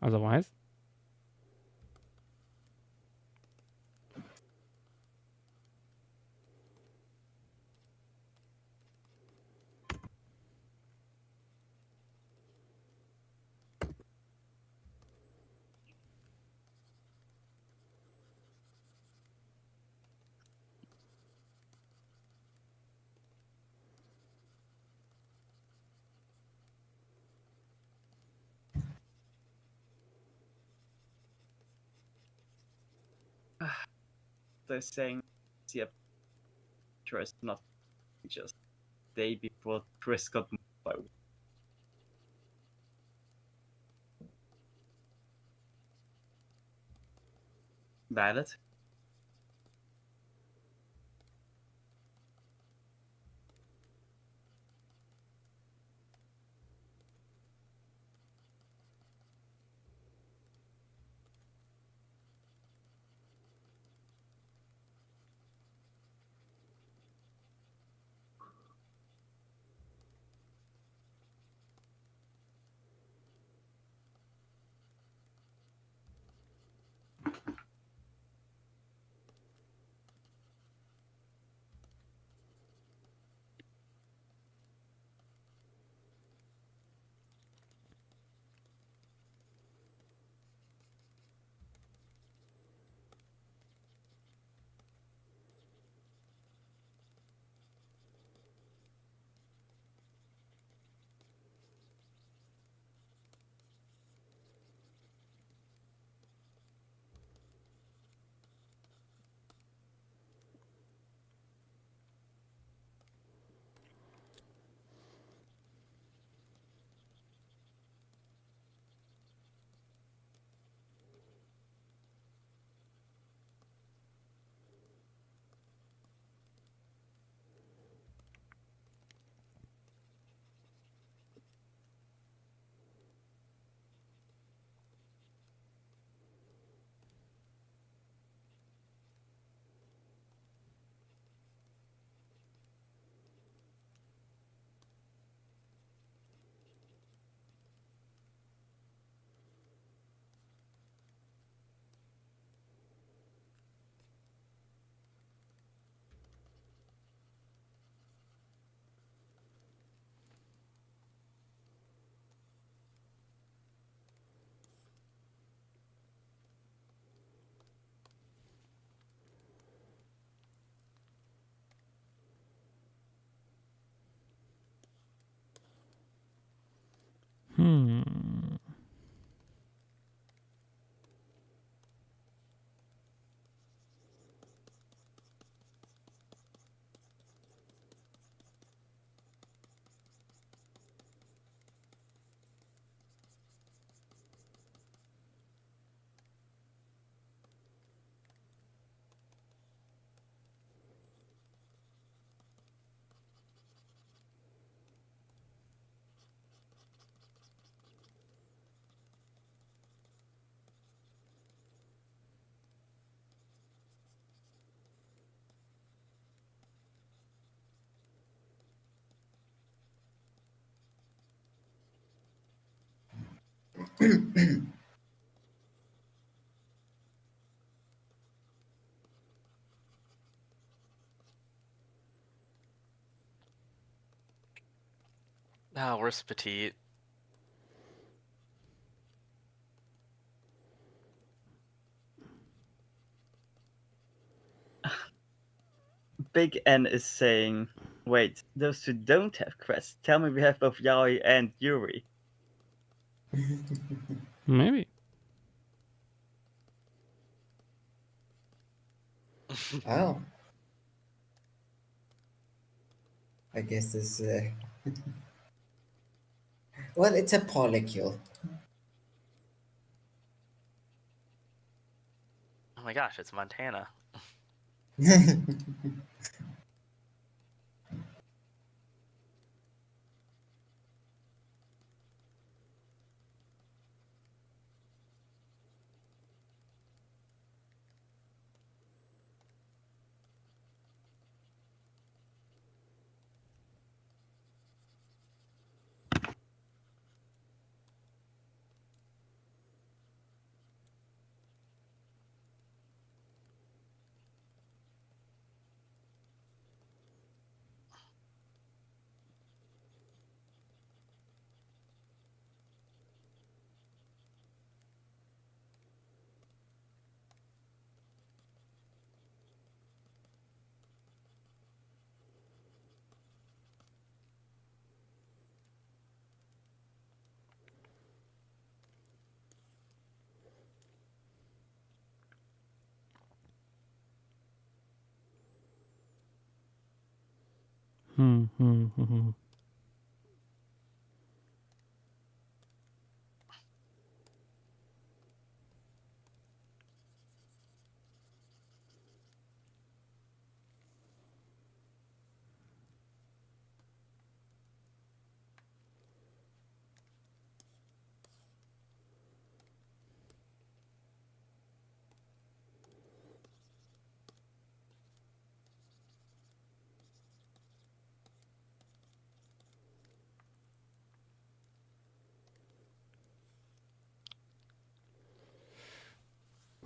Otherwise. They're saying, yeah, Chris not just day before Chris got moved by valid. Ah, where's Petite? Big N is saying, wait, those who don't have quests, tell me we have both Yaoi and Yuri. Maybe. Oh. I guess this. Well, it's a polycule. Oh my gosh, it's Montana.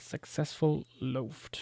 Successful loafed.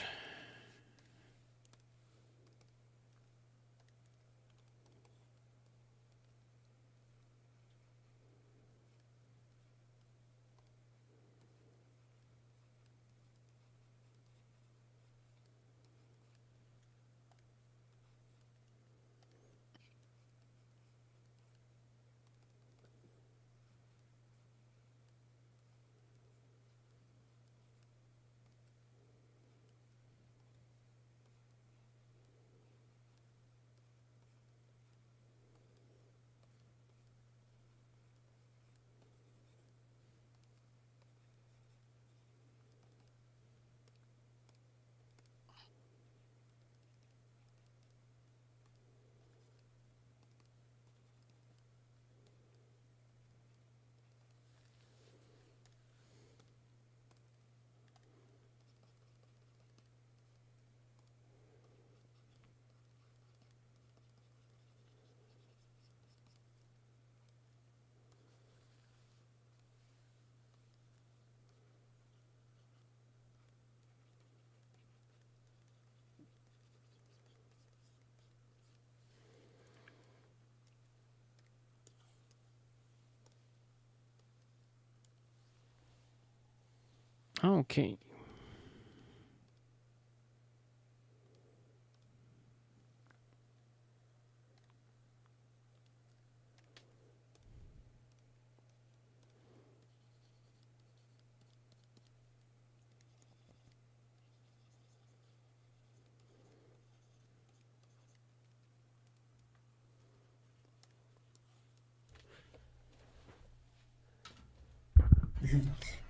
Okay.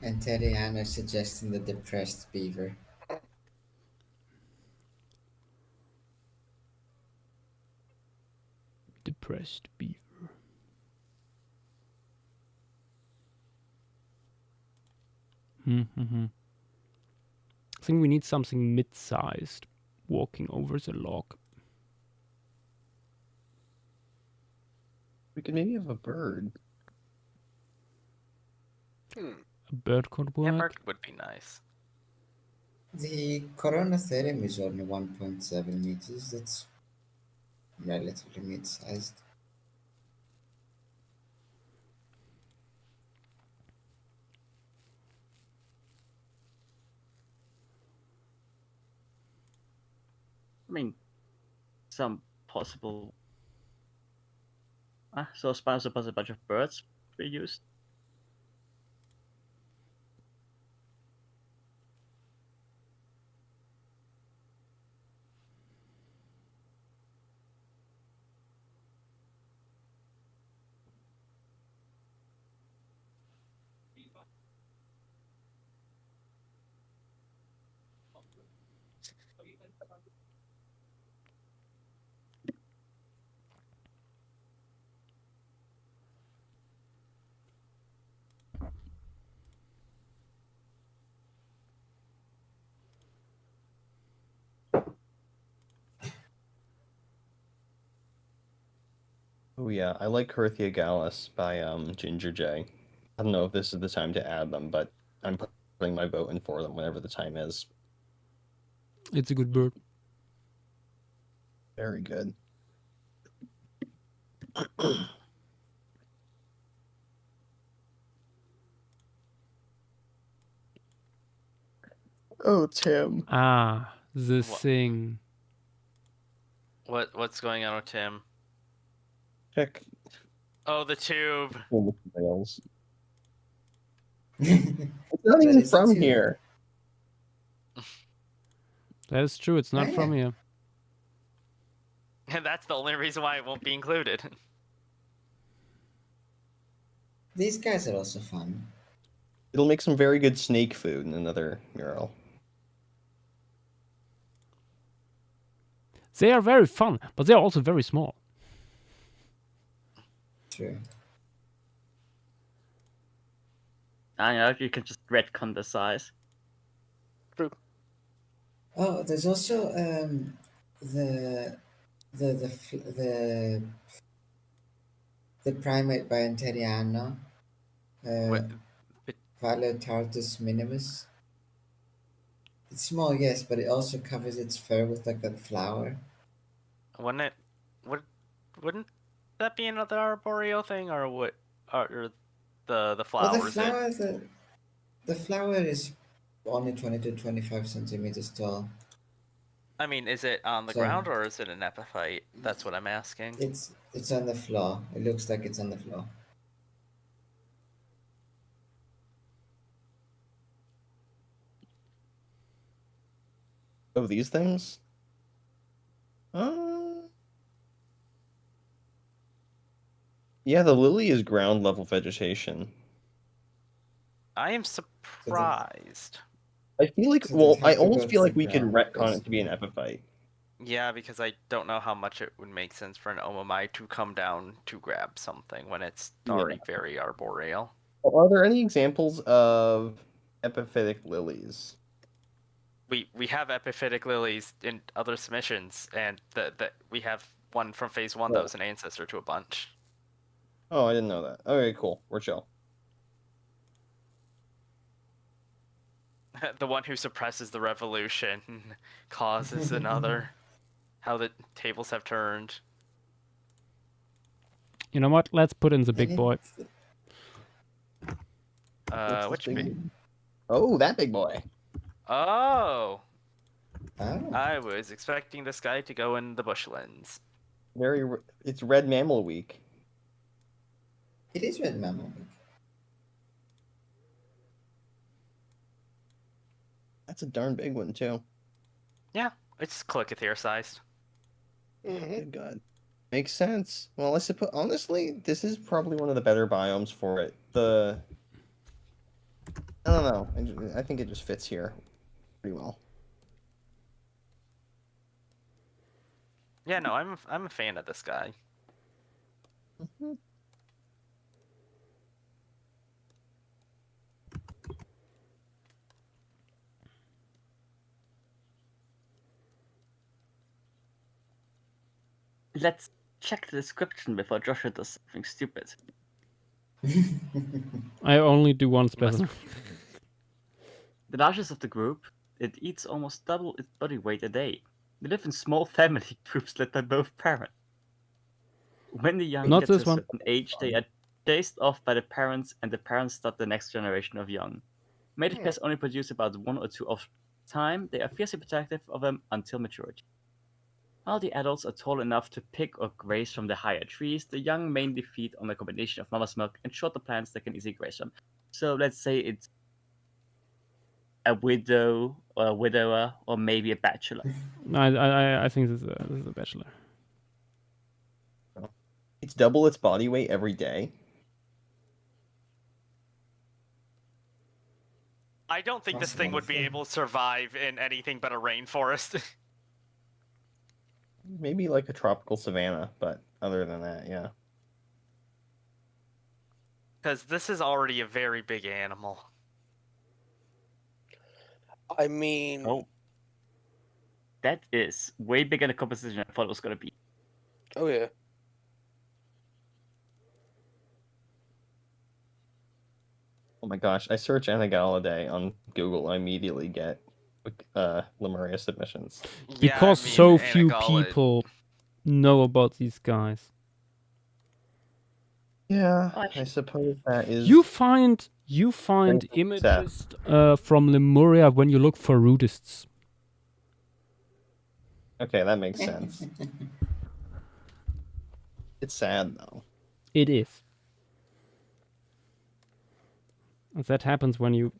And Teriana suggesting the depressed beaver. Depressed beaver. I think we need something mid-sized walking over the log. We could maybe have a bird. A bird could work. Yeah, bird would be nice. The Coronatherium is only 1.7 meters. That's relatively mid-sized. I mean, some possible. So I suppose a bunch of birds be used. Oh yeah, I like Curthia Gallus by Ginger J. I don't know if this is the time to add them, but I'm putting my vote in for them whenever the time is. It's a good bird. Very good. Oh, Tim. Ah, the thing. What's going on with Tim? Check. Oh, the tube. Rails. It's not even from here. That is true. It's not from here. And that's the only reason why it won't be included. These guys are also fun. It'll make some very good snake food in another mural. They are very fun, but they are also very small. True. I know you can just retcon the size. True. Oh, there's also the primate by Anteriano, Valotartus minimus. It's small, yes, but it also covers its fur with like that flower. Wouldn't that be another arboreal thing, or what? Or the flowers? Well, the flower is only 20 to 25 centimeters tall. I mean, is it on the ground or is it an epiphyte? That's what I'm asking. It's on the floor. It looks like it's on the floor. Oh, these things? Yeah, the lily is ground level vegetation. I am surprised. I feel like, I almost feel like we could retcon it to be an epiphyte. Yeah, because I don't know how much it would make sense for an omamai to come down to grab something when it's already very arboreal. Well, are there any examples of epiphytic lilies? We have epiphytic lilies in other submissions, and we have one from phase 1 that was an ancestor to a bunch. Oh, I didn't know that. Okay, cool. We're chill. The one who suppresses the revolution causes another. How the tables have turned. You know what? Let's put in the big boy. Which big? Oh, that big boy. Oh. I was expecting this guy to go in the bushlands. It's Red Mammal Week. It is Red Mammal Week. That's a darn big one, too. Yeah, it's Clickathir sized. Good God. Makes sense. Well, I suppose, honestly, this is probably one of the better biomes for it. I don't know. I think it just fits here pretty well. Yeah, no, I'm a fan of this guy. Mm-hmm. Let's check the description before Joshua does something stupid. I only do one specimen. The largest of the group, it eats almost double its body weight a day. They live in small family groups led by both parents. When the young Not get to this a one. certain age, they are chased off by the parents, and the parents start the next generation of young. Mated pairs only produce about 1 or 2 of time. They are fiercely protective of them until maturity. While the adults are tall enough to pick or graze from the higher trees, the young mainly feed on a combination of mother's milk and shorter plants that can easily graze from. So let's say it's a widow or a widower or maybe a bachelor. I think this is a bachelor. It's double its body weight every day. I don't think this thing would be able to survive in anything but a rainforest. Maybe like a tropical savanna, but other than that, yeah. Because this is already a very big animal. I mean... Oh. That is way bigger in the composition I thought it was going to be. Oh, yeah. Oh my gosh, I search Anagalidae on Google, I immediately get Lemuria submissions. Because so few people know about these guys. Yeah, I suppose that is... You find images from Lemuria when you look for rudists. Okay, that makes sense. It's sad, though. It is. That happens when you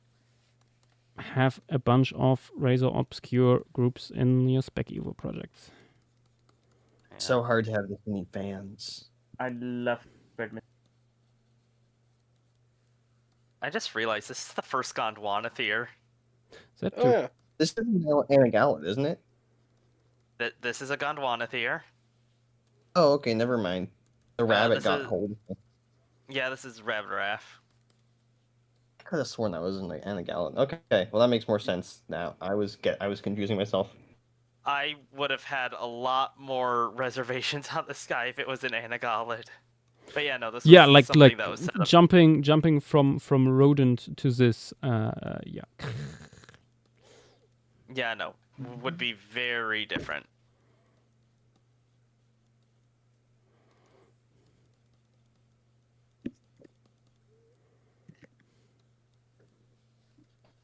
have a bunch of razor obscure groups in your Spec Evo projects. So hard to have this many fans. I love Redmond. I just realized this is the first Gondwanathir. Is that true? Yeah. This is Anagalid, isn't it? This is a Gondwanathir. Oh, okay, never mind. The rabbit got is... hold. Yeah, this is Rabbit Raff. I could have sworn that was an Anagalid. Okay, well that makes more sense now. I was confusing myself. I would have had a lot more reservations on this guy if it was an Anagalid. But yeah, no, this was something that was set up. Jumping from rodent to this, yeah. Yeah, no, would be very different.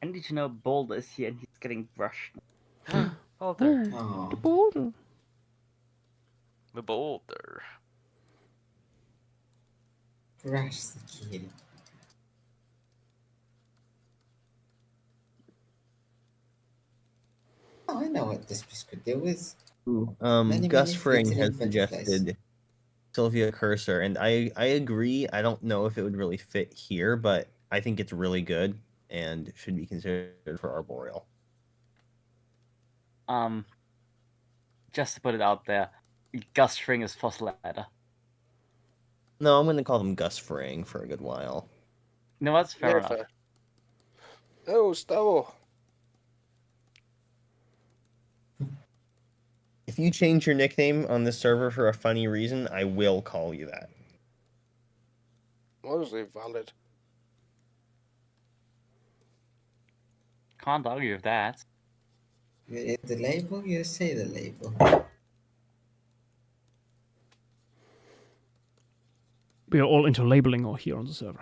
I need to know Boulder is here and he's getting brushed. Boulder. Oh. The boulder. The Boulder. Brush the kid. Oh, I know what this piece could do with. Gus Fring has fleeting suggested Sylvia Cursor, and I agree. I don't know if it would really fit here, but I think it's really good and should be considered for Arboreal. Just to put it out there, Gus Fring is fossil adder. No, I'm going to call him Gus Fring for a good while. No, that's fair enough. Fair. Oh, Stubble. If you change your nickname on this server for a funny reason, I will call you that. Honestly, valid. Can't argue with that. The label, you say the label. We are all into labeling here on the server.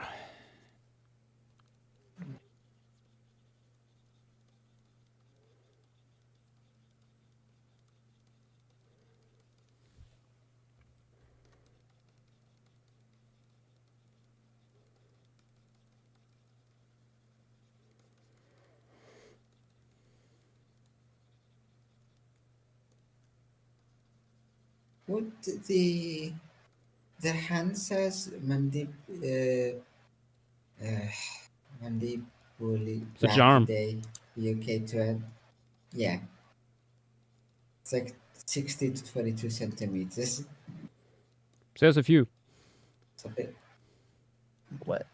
Would the hand says mandibuli The charm. be okay to add? Yeah. It's like 60 to 22 centimeters. There's a few. It's a bit. What?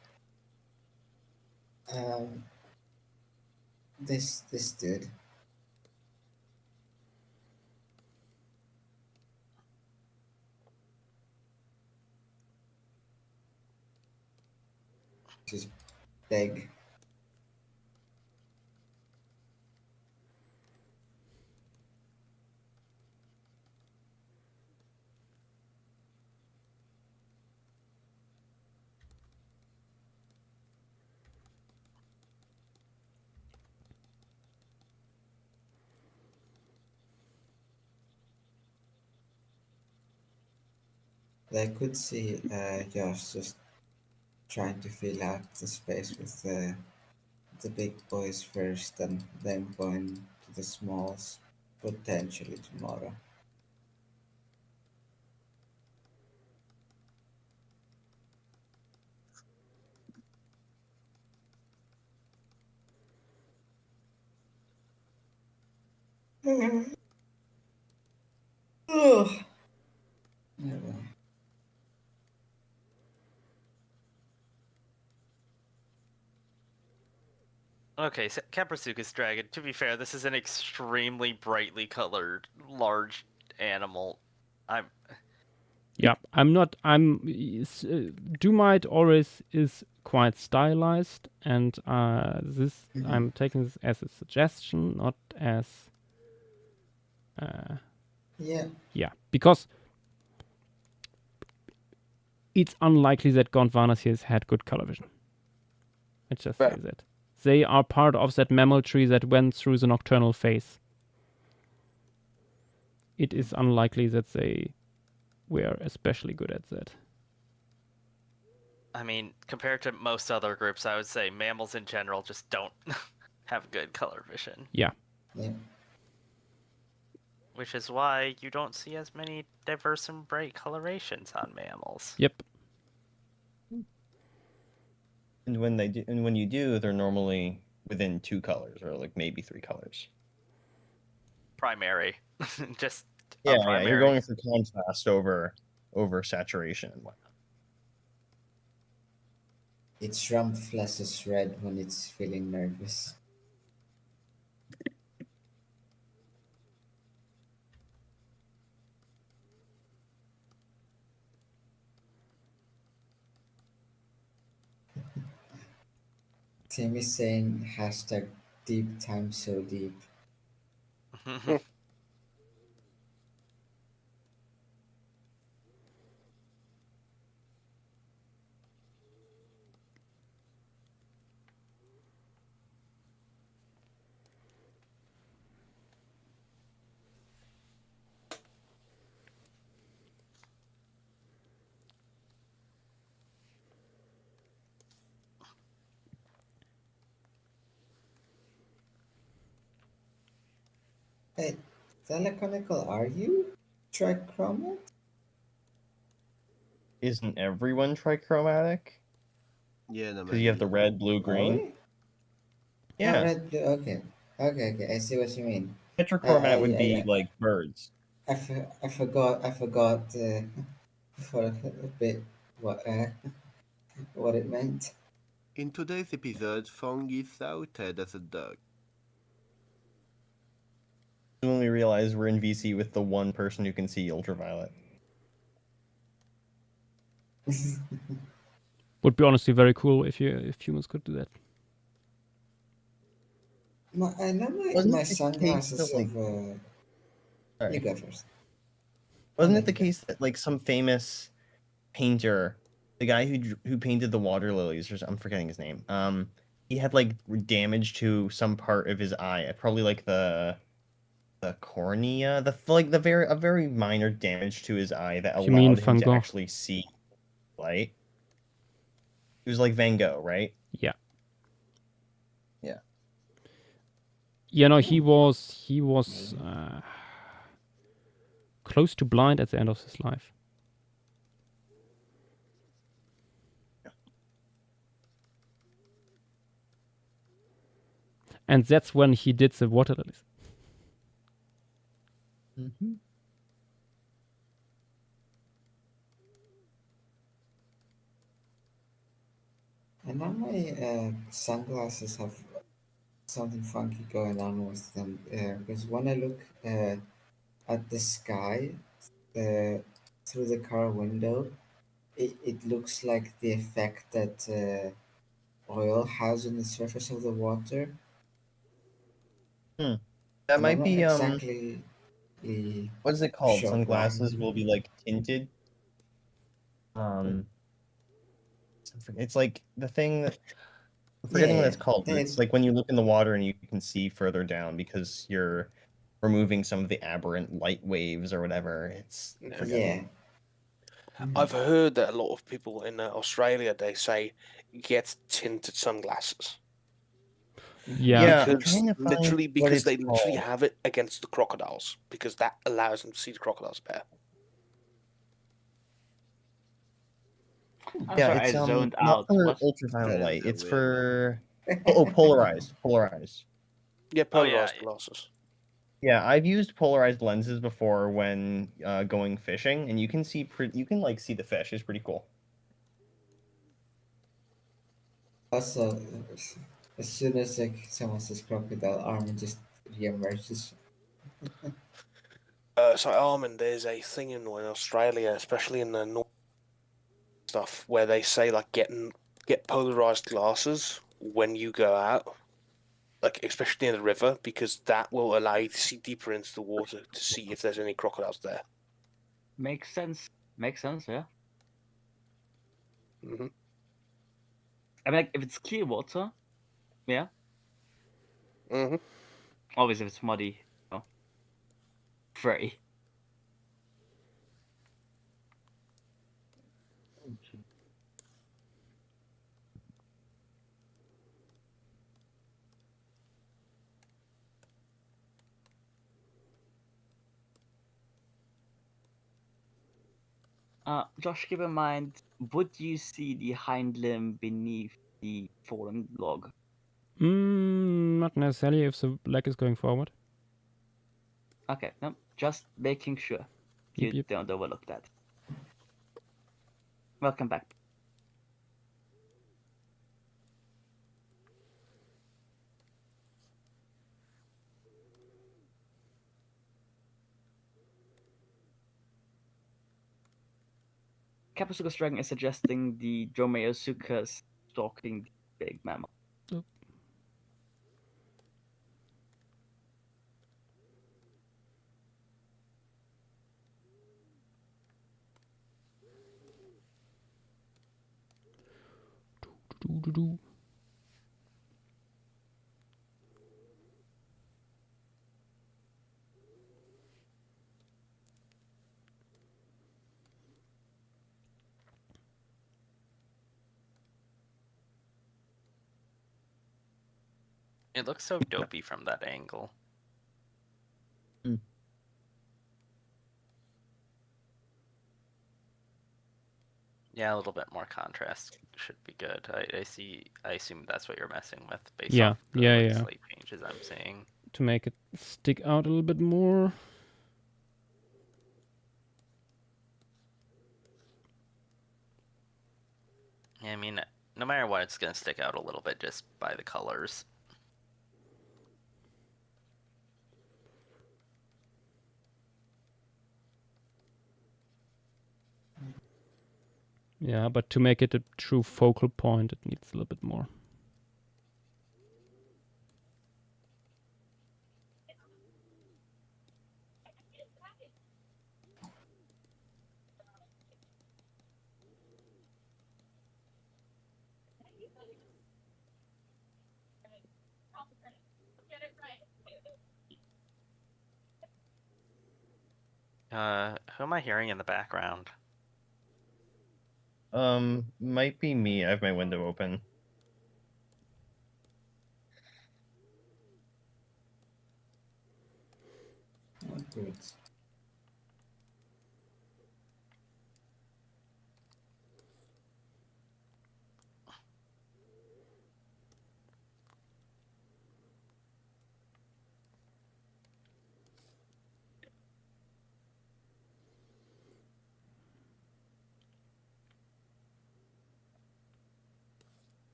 This dude. Just big. I could see Josh just trying to fill out the space with the big boys first and then going to the smalls potentially tomorrow. Oh. Okay, so Caprasuchus dragon. To be fair, this is an extremely brightly colored, large animal. Yeah, I'm not. Dumite Oris is quite stylized, and this I'm taking this as a suggestion, not as. Yeah, because it's unlikely that Gondwanas here has had good color vision. I just say that. They are part of that mammal tree that went through the nocturnal phase. It is unlikely that they were especially good at that. I mean, compared to most other groups, I would say mammals in general just don't have good color vision. Yeah. Which is why you don't see as many diverse and bright colorations on mammals. Yep. And when you do, they're normally within 2 colors or like maybe 3 colors. Primary, just yeah. You're going for contrast over saturation and whatnot. Its rump flashes red when it's feeling nervous. Tim is saying hashtag deep time so deep. Hey, Teleconical, are you trichromatic? Isn't everyone trichromatic? Yeah, no. Because you have the red, blue, green. Oh, Yeah. Oh, red, blue. Okay. I see what you mean. Tetrachromat would be like birds. I forgot for a bit what it meant. In today's episode, Fong is outed as a dog. When we realize we're in VC with the one person who can see ultraviolet. Would be honestly very cool if humans could do that. I know my sunglasses have. You go first. Wasn't it the case that like some famous painter, the guy who painted the water lilies, or I'm forgetting his name. He had like damage to some part of his eye, probably like the cornea, a very minor damage to his eye that allowed him to actually see light. It was like Van Gogh, right? Yeah. Yeah. Yeah, no, he was close to blind at the end of his life. And that's when he did the water lilies. Mm-hmm. And now my sunglasses have something funky going on with them because when I look at the sky through the car window, it looks like the effect that oil has on the surface of the water. That And might I'm not be exactly what is it called? sure why. Sunglasses will be like tinted. It's like the thing that I'm forgetting what Yeah, it's called, but it's like when you look in the water and you can see further down because you're removing some of the aberrant light waves or whatever. It's yeah. I've heard that a lot of people in Australia, they say, get tinted sunglasses. Yeah. Because literally, because they literally called. have it against the crocodiles, because that allows them to see the crocodiles better. I'm sorry, I zoned out. Not for What? ultraviolet light. It's for polarized. Polarized. Yeah, polarized glasses. Yeah, I've used polarized lenses before when going fishing, and you can see you can like see the fish. It's pretty cool. Also, as soon as like someone says crocodile, Armin just reemerges. So Armin, there's a thing in Australia, especially in the north stuff, where they say like get polarized glasses when you go out, like especially near the river, because that will allow you to see deeper into the water to see if there's any crocodiles there. Makes sense. Makes sense, yeah. Mm-hmm. I mean, like, if it's clear water, yeah. Mm-hmm. Obviously, if it's muddy, very. Josh, keep in mind, would you see the hind limb beneath the fallen log? Not necessarily if the leg is going forward. Okay, no, just making sure you don't overlook that. Welcome back. Kapasuka's dragon is suggesting the Dromaeosuchus stalking the big mammal. Oh. It looks so dopey from that angle. Yeah, a little bit more contrast should be good. I assume that's what you're messing with based off the slight changes I'm seeing. To make it stick out a little bit more. Yeah, I mean, no matter what, it's going to stick out a little bit just by the colors. Yeah, but to make it a true focal point, it needs a little bit more. Who am I hearing in the background? Might be me. I have my window open. Oh, good.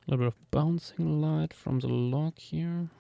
A little bit of bouncing light from the log here.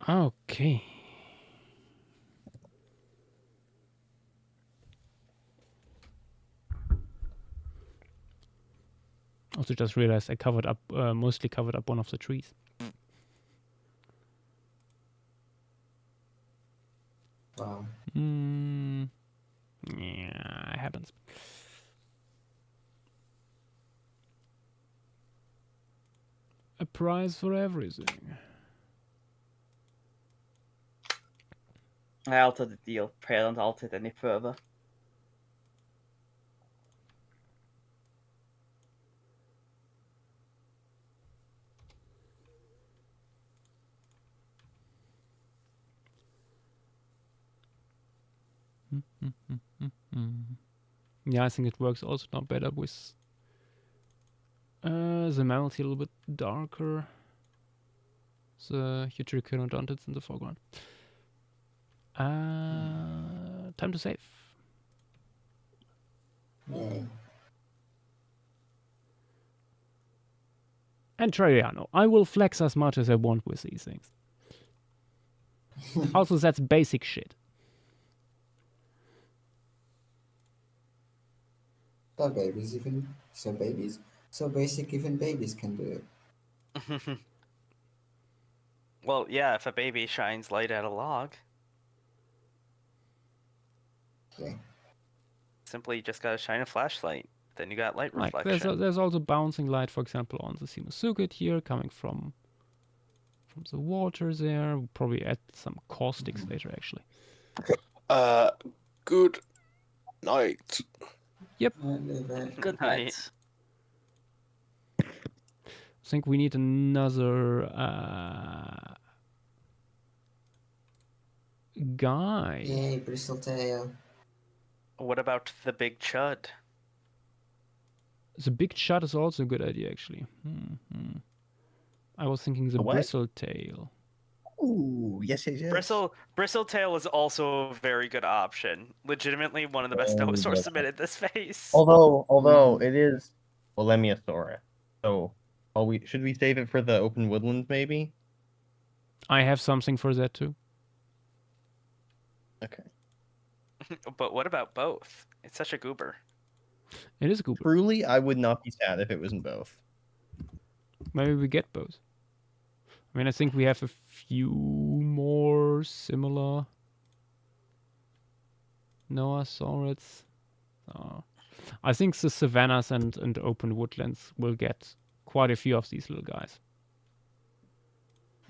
Okay. Also just realized I covered up, mostly covered up one of the trees. Wow. Yeah, it happens. A prize for everything. I altered the deal. Pray I don't alter it any further. Yeah, I think it works also now better with the melody a little bit darker. The Heteroconodontids in the foreground. Time to save. Yay. And Traiano, I will flex as much as I want with these things. Also, that's basic shit. So babies even so babies so basic even babies can do it. Well, yeah, if a baby shines light at a log, Okay. simply just gotta shine a flashlight. Then you got light Like reflection. there's also bouncing light, for example, on the Simusuket here, coming from the water there. We'll probably add some caustics later, actually. Good night. Yep. Good night. I think we need another guy. Yay, Bristletail. What about the big chud? The big shot is also a good idea, actually. I was thinking the what? Bristletail. Ooh, yes. Bristletail is also a very good option. Legitimately one of the best dinosaurs submitted this phase. Although it is Lemiosaurus. So should we save it for the open woodlands maybe? I have something for that too. Okay. But what about both? It's such a goober. It is a goober. Truly, I would not be sad if it wasn't both. Maybe we get both. I mean, I think we have a few more similar Noasaurids. I think the savannas and open woodlands will get quite a few of these little guys.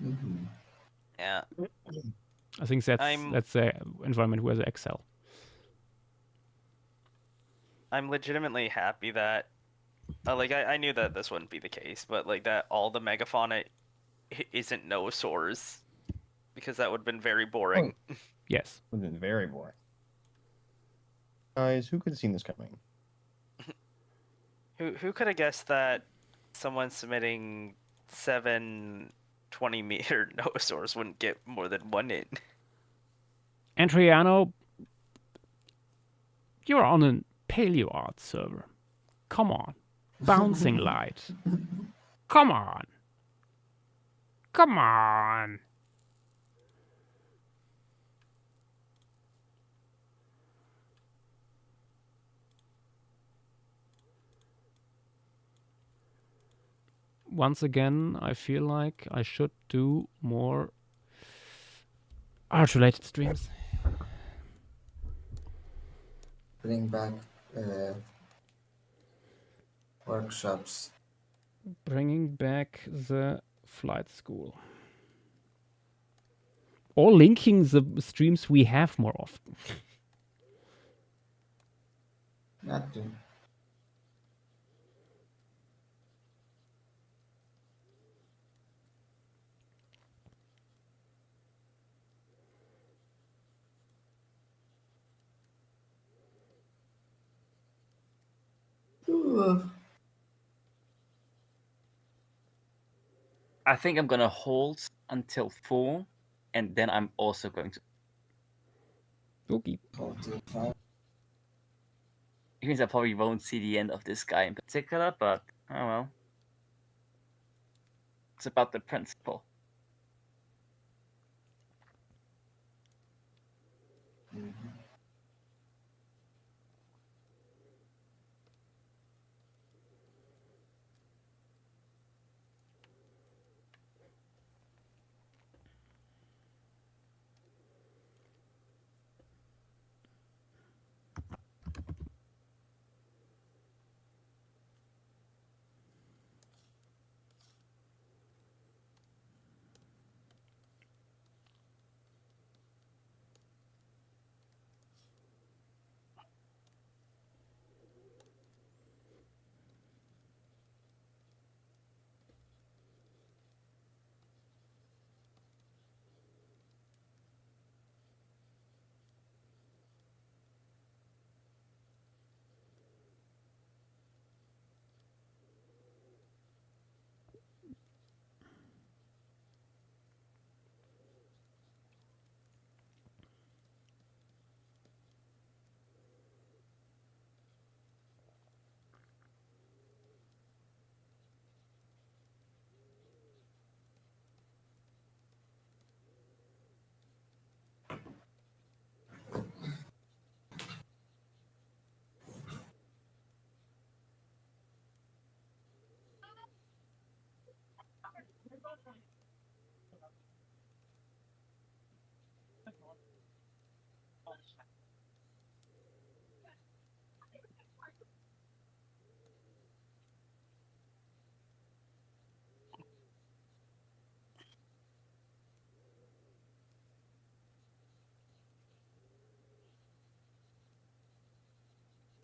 Mm-hmm. Yeah. I think that's the environment where they excel. I'm legitimately happy that, I knew that this wouldn't be the case, but like that all the megafauna isn't nosaurs, because that would have been very boring. Oh. Yes. Would have been very boring. Guys, who could have seen this coming? Who could have guessed that someone submitting 7 20-meter nosaurs wouldn't get more than 1 in? Antriano, you're on a paleo art server. Come on. Bouncing light. Come on. Come on. Once again, I feel like I should do more art-related streams. Bring back workshops. Bringing back the flight school. Or linking the streams we have more often. Got to. I think I'm gonna hold until 4, and then I'm also going to. Okay. It means I probably won't see the end of this guy in particular, but oh well. It's about the principle. Mm-hmm.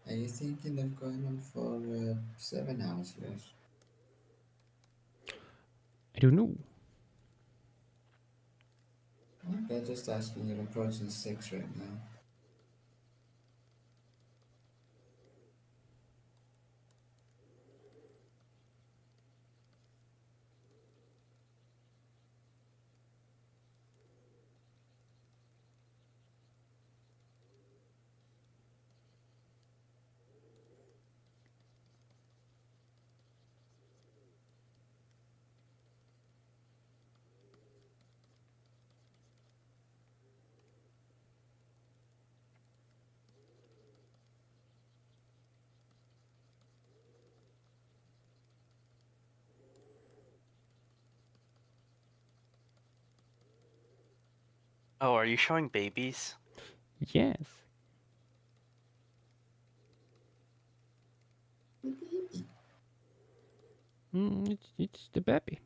Are you thinking of going on for 7 hours, yes? I don't know. Okay, just asking. You're approaching 6 right now. Oh, are you showing babies? Yes. It's the baby.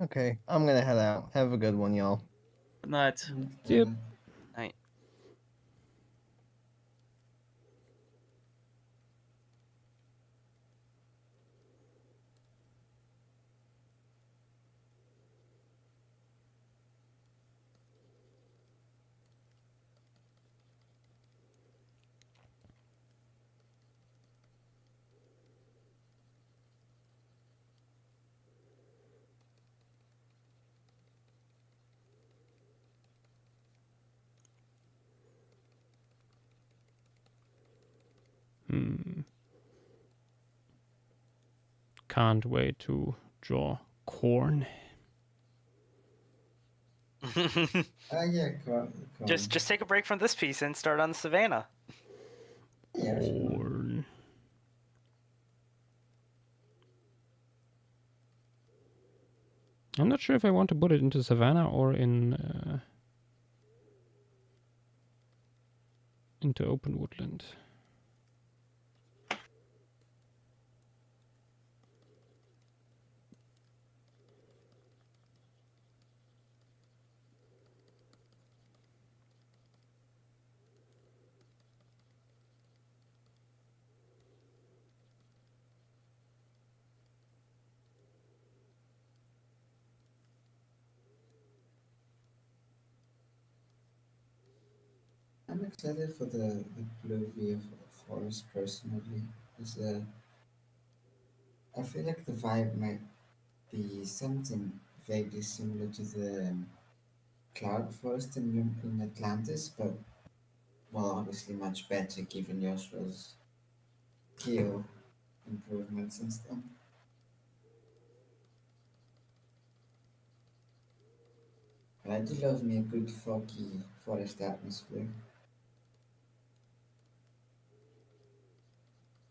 Okay, I'm gonna head out. Have a good one, y'all. Good night. Yep. Night. Can't wait to draw corn. Yeah, corn. Just take a break from this piece and start on the savannah. Yeah, Corn. I'm not sure if I want to put it into Savannah or in into open woodland. I'm excited for the Pluvia forest personally. I feel like the vibe might be something vaguely similar to the cloud forest in Atlantis, but well, obviously much better given Joshua's skill improvements and stuff. But I do love me a good foggy forest atmosphere.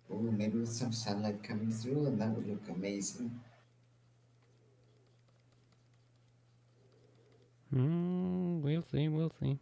Oh, maybe with some sunlight coming through, and that would look amazing. We'll see, we'll see.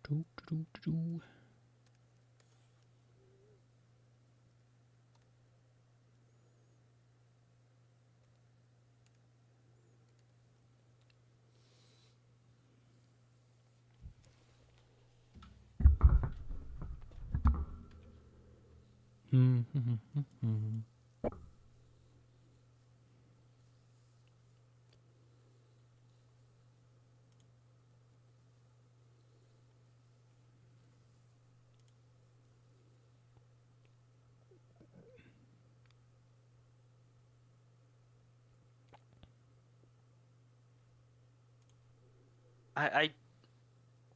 Do, do, do, do.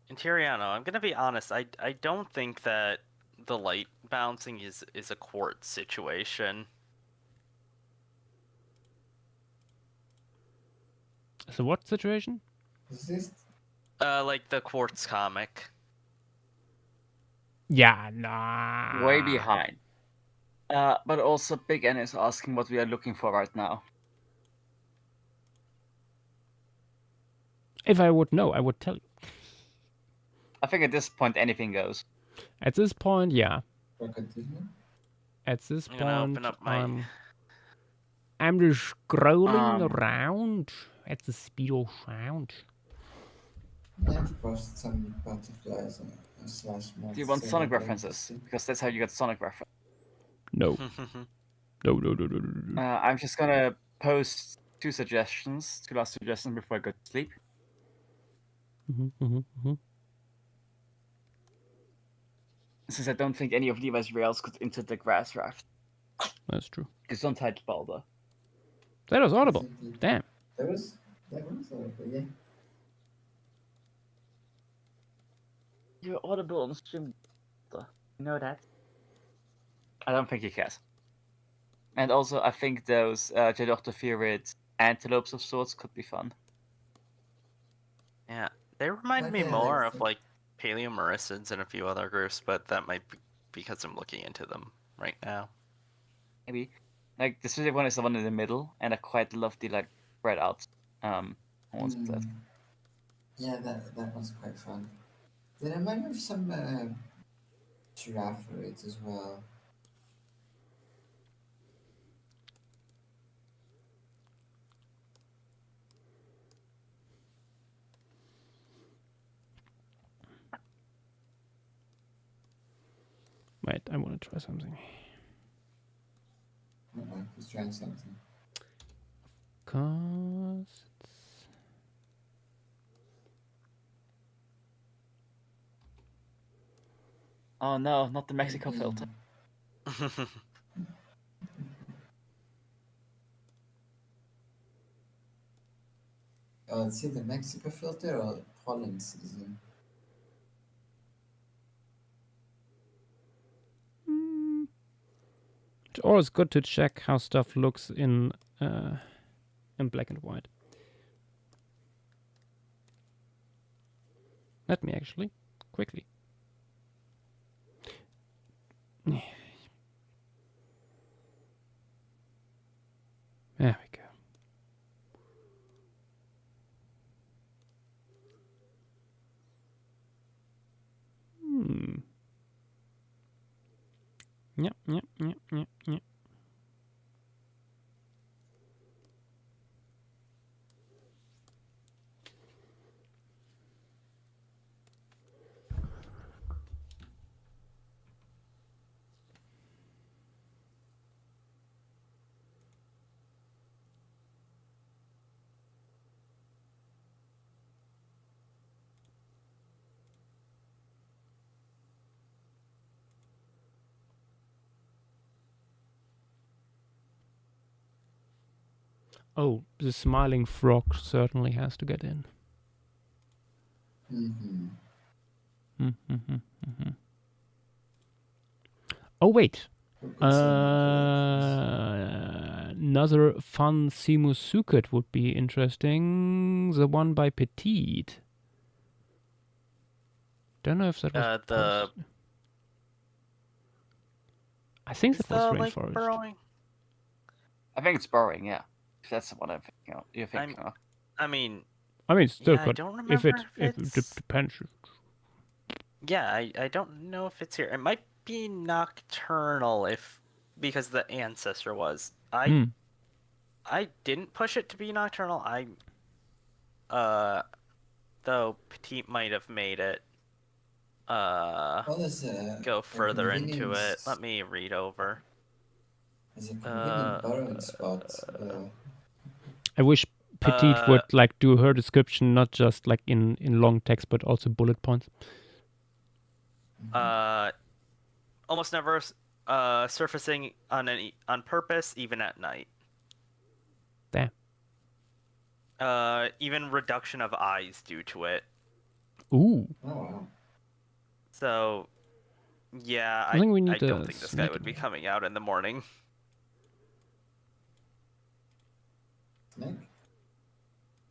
Interiano, I'm gonna be honest. I don't think that the light bouncing is a quartz situation. So what situation? Is this? Like the quartz comic. Yeah, nah. Way behind. But also Big N is asking what we are looking for right now. If I would know, I would tell you. I think at this point anything goes. At this point, yeah. at this I'm gonna point, open up my. I'm just scrolling around at the speed of sound. Yeah, I've posted some butterflies slash moths. Do you want Sonic references? Because that's how you get Sonic reference. No. No. I'm just gonna post two last suggestions before I go to sleep. Since I don't think any of Levi's rails could enter the grass raft. That's true. Gesundheit, Balder. That was audible. Damn. That was audible, yeah. You're audible on stream. You know that? I don't think he cares. And also, I think those Jedortophyrid antelopes of sorts could be fun. Yeah, they remind me more of like paleomoricids and a few other groups, but that might be because I'm looking into them right now. Maybe. Like, the specific one is the one in the middle, and I quite love the, like, spread out horns of that. Yeah, that was quite fun. They remind me of some giraffes as well. Wait, I want to try something. He's trying something. Cause Oh no, not the Mexico filter. Oh, is it the Mexico filter or pollen season? it's always good to check how stuff looks in black and white. Let me actually quickly. There we go. Yep. Oh, the smiling frog certainly has to get in. Oh, wait. Another fun Simusuket would be interesting. The one by Petite. Don't know if that was posted. I think that was rainforest. Burrowing? I think it's burrowing, yeah. If that's the one I'm thinking of. You're thinking of. I mean, still yeah, could. I don't remember if it depends. Yeah, I don't know if it's here. It might be nocturnal because the ancestor was. I didn't push it to be nocturnal. Though Petite might have made it go further into it. Let me read over. There's a convenient burrowing spot. I wish Petite would like do her description not just like in long text but also bullet points. Almost never surfacing on purpose, even at night. There. Even reduction of eyes due to it. Ooh. Oh wow. So, yeah, I think we need I don't think this guy would be coming out in the morning. Snake?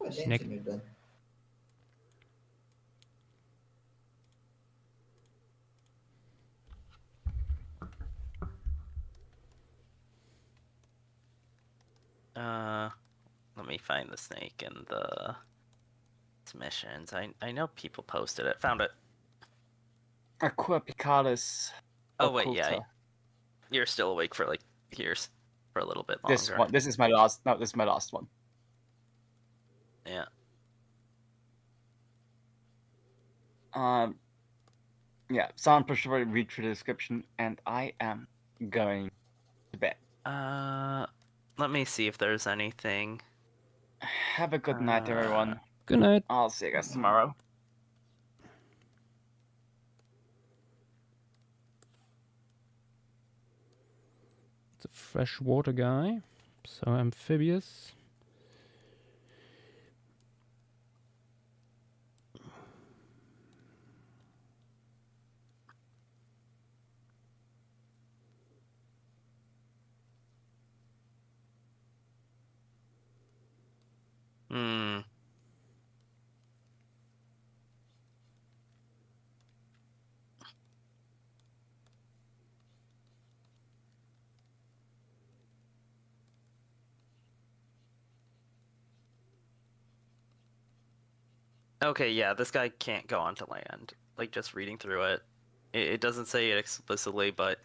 Oh, Snake. Let me find the snake in the submissions. I know people posted it. Found it. Aqua picalis. Oh wait, yeah. You're still awake for like years, for a little bit longer. This one. This is my last. No, this is my last one. Yeah. Yeah. Someone push read through the description, and I am going to bed. Let me see if there's anything. Have a good night, everyone. Good night. I'll see you guys tomorrow. It's a freshwater guy, so amphibious. Hmm. Okay, yeah, this guy can't go onto land. Like, just reading through it, it doesn't say it explicitly, but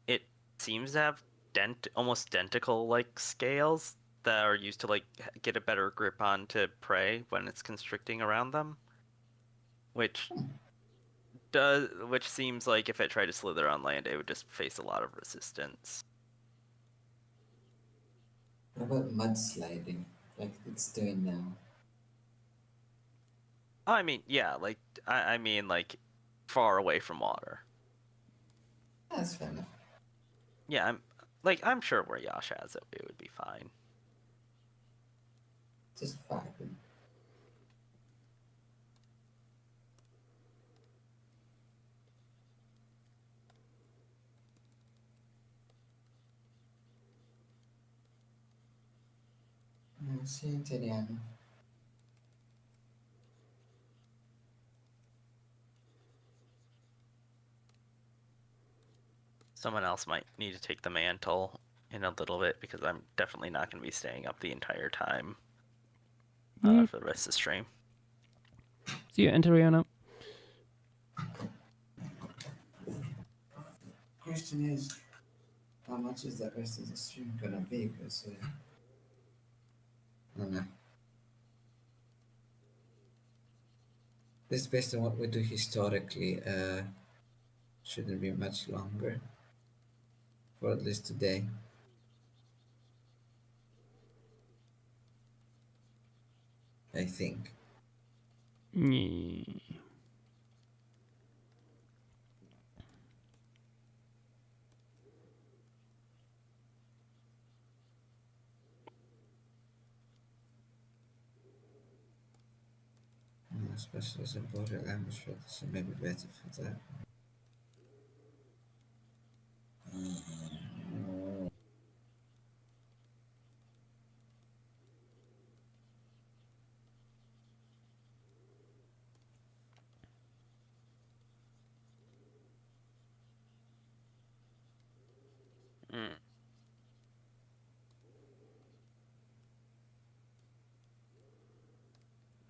it seems to have almost denticle like scales that are used to like get a better grip on to prey when it's constricting around them, which seems like if it tried to slither on land, it would just face a lot of resistance. What about mudsliding, like it's doing now? I mean, yeah, like I mean, like far away from water. That's fair enough. Yeah, I'm sure where Yash has it, it would be fine. Just vibing. See you, Tatiana. Someone else might need to take the mantle in a little bit because I'm definitely not going to be staying up the entire time for the rest of the stream. See you, Anteriana. Question is, how much is that rest of the stream gonna be? Because I don't know. This is based on what we do historically. Shouldn't be much longer. For at least today. I think. Especially as a border language for this, so maybe better for that.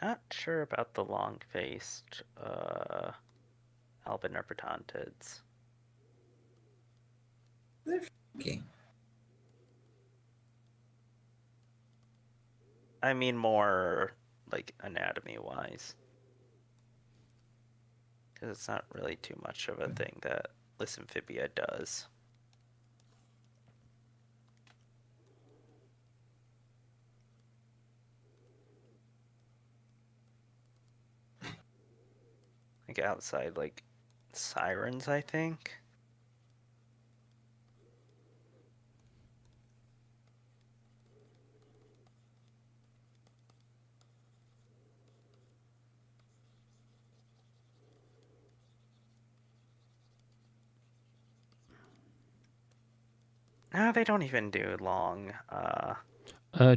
Not sure about the long-faced albinopertontids. They're okay. I mean more like anatomy-wise. Because it's not really too much of a thing that Lysymphibia does. Like outside, like sirens, I think. No, they don't even do long.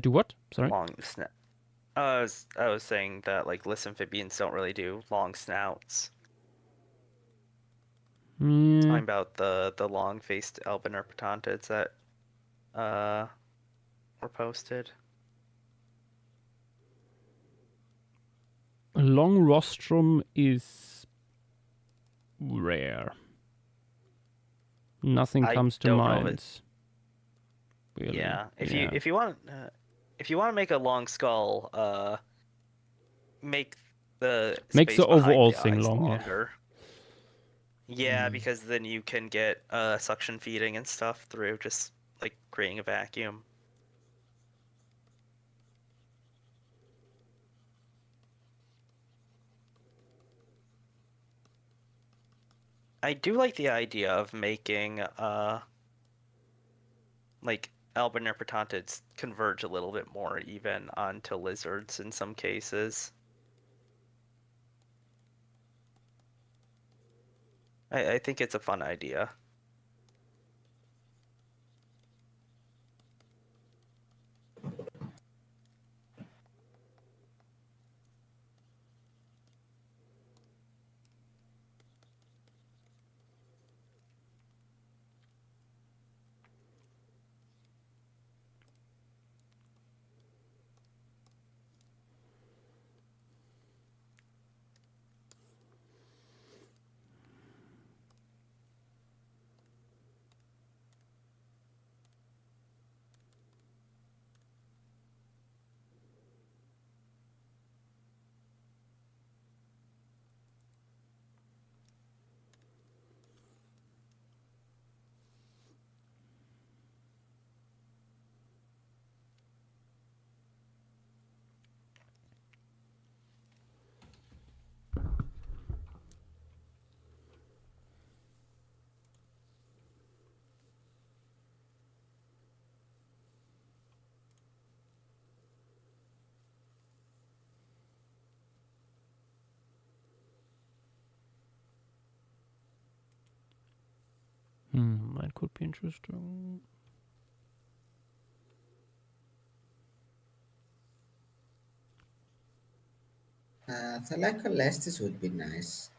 Do what? Sorry. Long snout. I was saying that like Lysymphibians don't really do long snouts. Talking about the long-faced albinopertontids that were posted. Long rostrum is rare. Nothing comes to don't know mind. Really. Yeah, if you want to make a long skull, make the Makes space the behind overall the thing eyes long, yeah. longer. Yeah, because then you can get suction feeding and stuff through just like creating a vacuum. I do like the idea of making like Albinapertontids converge a little bit more even onto lizards in some cases. I think it's a fun idea. That could be interesting. Thylacolestis would be nice.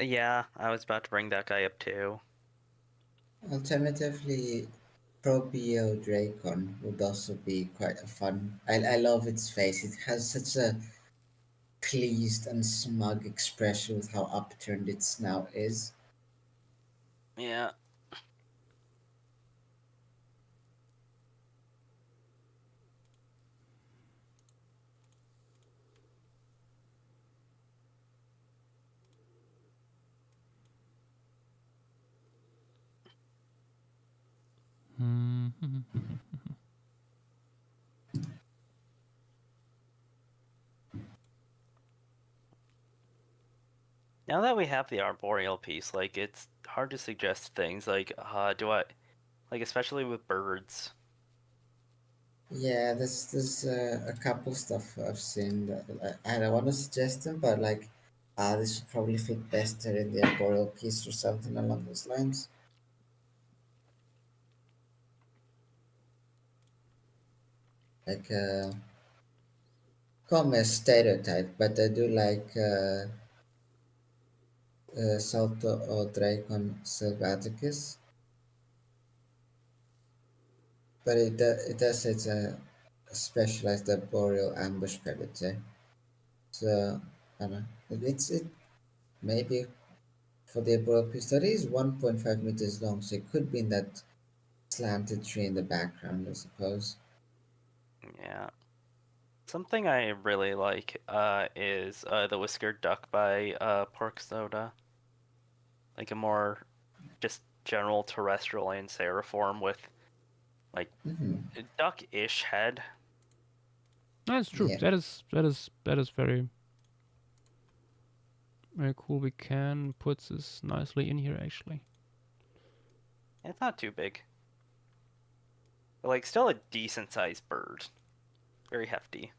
Yeah, I was about to bring that guy up too. Alternatively, Probiodracon would also be quite a fun. I love its face. It has such a pleased and smug expression with how upturned its snout is. Yeah. Now that we have the arboreal piece, like it's hard to suggest things like especially with birds. Yeah, there's a couple stuff I've seen that I don't want to suggest them, but like, this would probably fit better in the arboreal piece or something along those lines. Like, call me a stereotype, but I do like Salto or Dracon Sylvaticus. But it does say it's a specialized arboreal ambush predator. So, I don't know. It maybe for the arboreal piece, that is 1.5 meters long, so it could be in that slanted tree in the background, I suppose. Yeah. Something I really like is the whiskered duck by Pork Soda. Like a more just general terrestrial anseriform with like a duck-ish head. That's true. Yeah. That is very very cool. We can put this nicely in here actually. It's not too big. But like still a decent sized bird. Very hefty.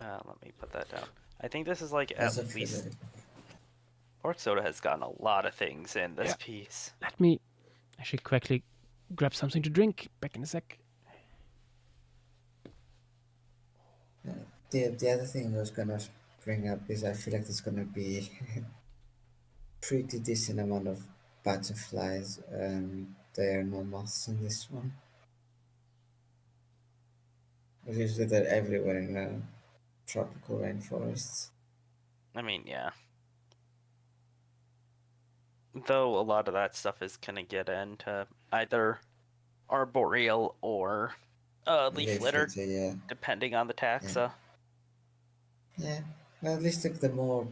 Let me put that down. I think this is like As at least Pork Soda has gotten a lot of things in this piece. Let me actually quickly grab something to drink. Back in a sec. The other thing I was gonna bring up is I feel like there's gonna be pretty decent amount of butterflies, and there are no moths in this one. Usually they're everywhere in tropical rainforests. I mean, yeah. Though a lot of that stuff is gonna get into either arboreal or leaf litter, yeah. depending on the taxa. Yeah, well, at least like the more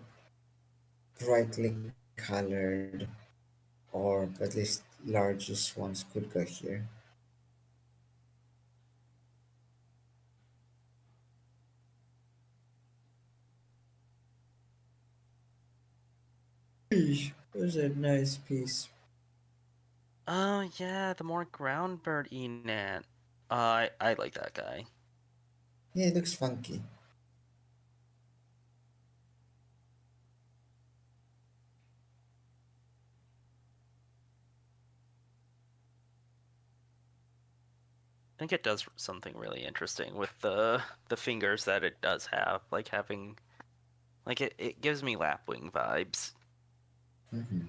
brightly colored or at least largest ones could go here. Eesh, was a nice piece. Oh yeah, the more ground bird Enant. I like that guy. Yeah, it looks funky. I think it does something really interesting with the fingers that it does have, like having, like it gives me lapwing vibes. Mm-hmm.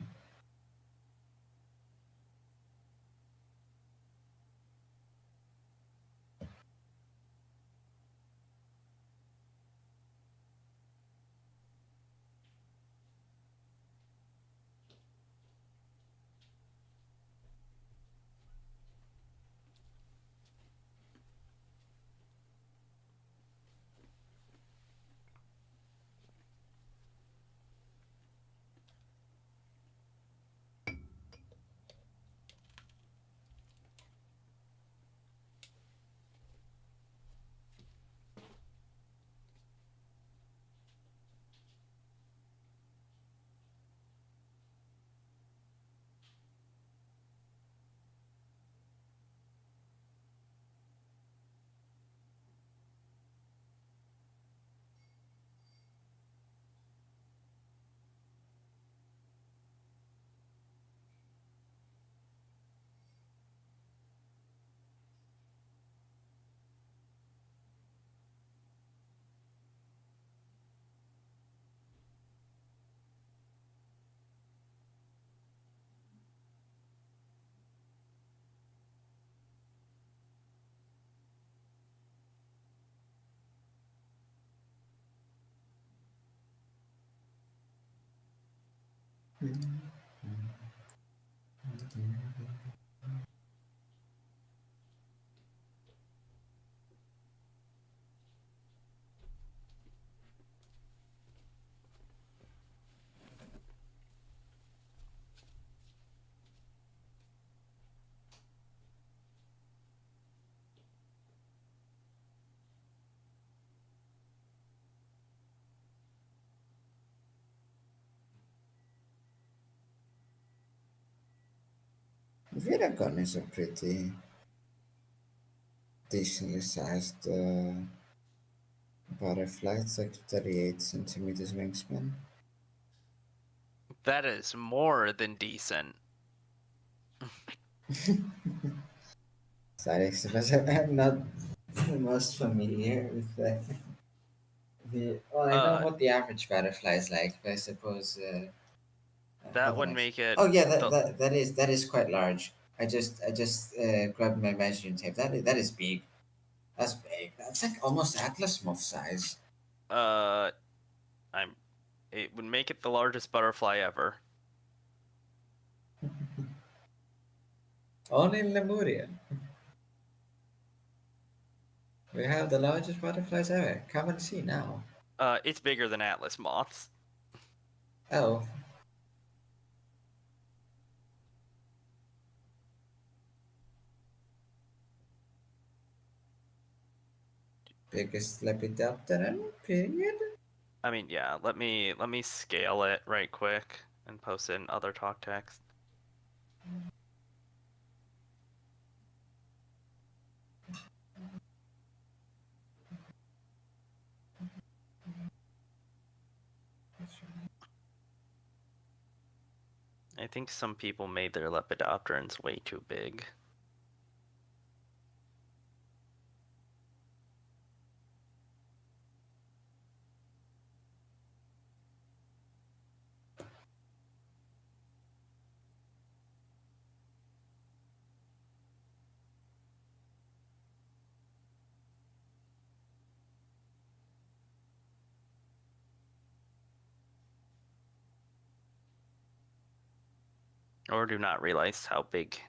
Viragon is a pretty decently sized butterfly. It's like 38 centimeters wingspan. That is more than decent. Sorry, suppose I'm not the most familiar with well, I know what the average butterfly is like, but I suppose That hold would on. make it. Oh yeah, that is quite large. I just grabbed my measuring tape. That is big. That's big. That's like almost atlas moth size. It would make it the largest butterfly ever. Only in Lemuria. We have the largest butterflies ever. Come and see now. It's bigger than atlas moths. Oh. Biggest Lepidopteran, period. I mean, yeah. Let me scale it right quick and post it in other talk text. I think some people made their lepidopterans way too big. Or do not realize how big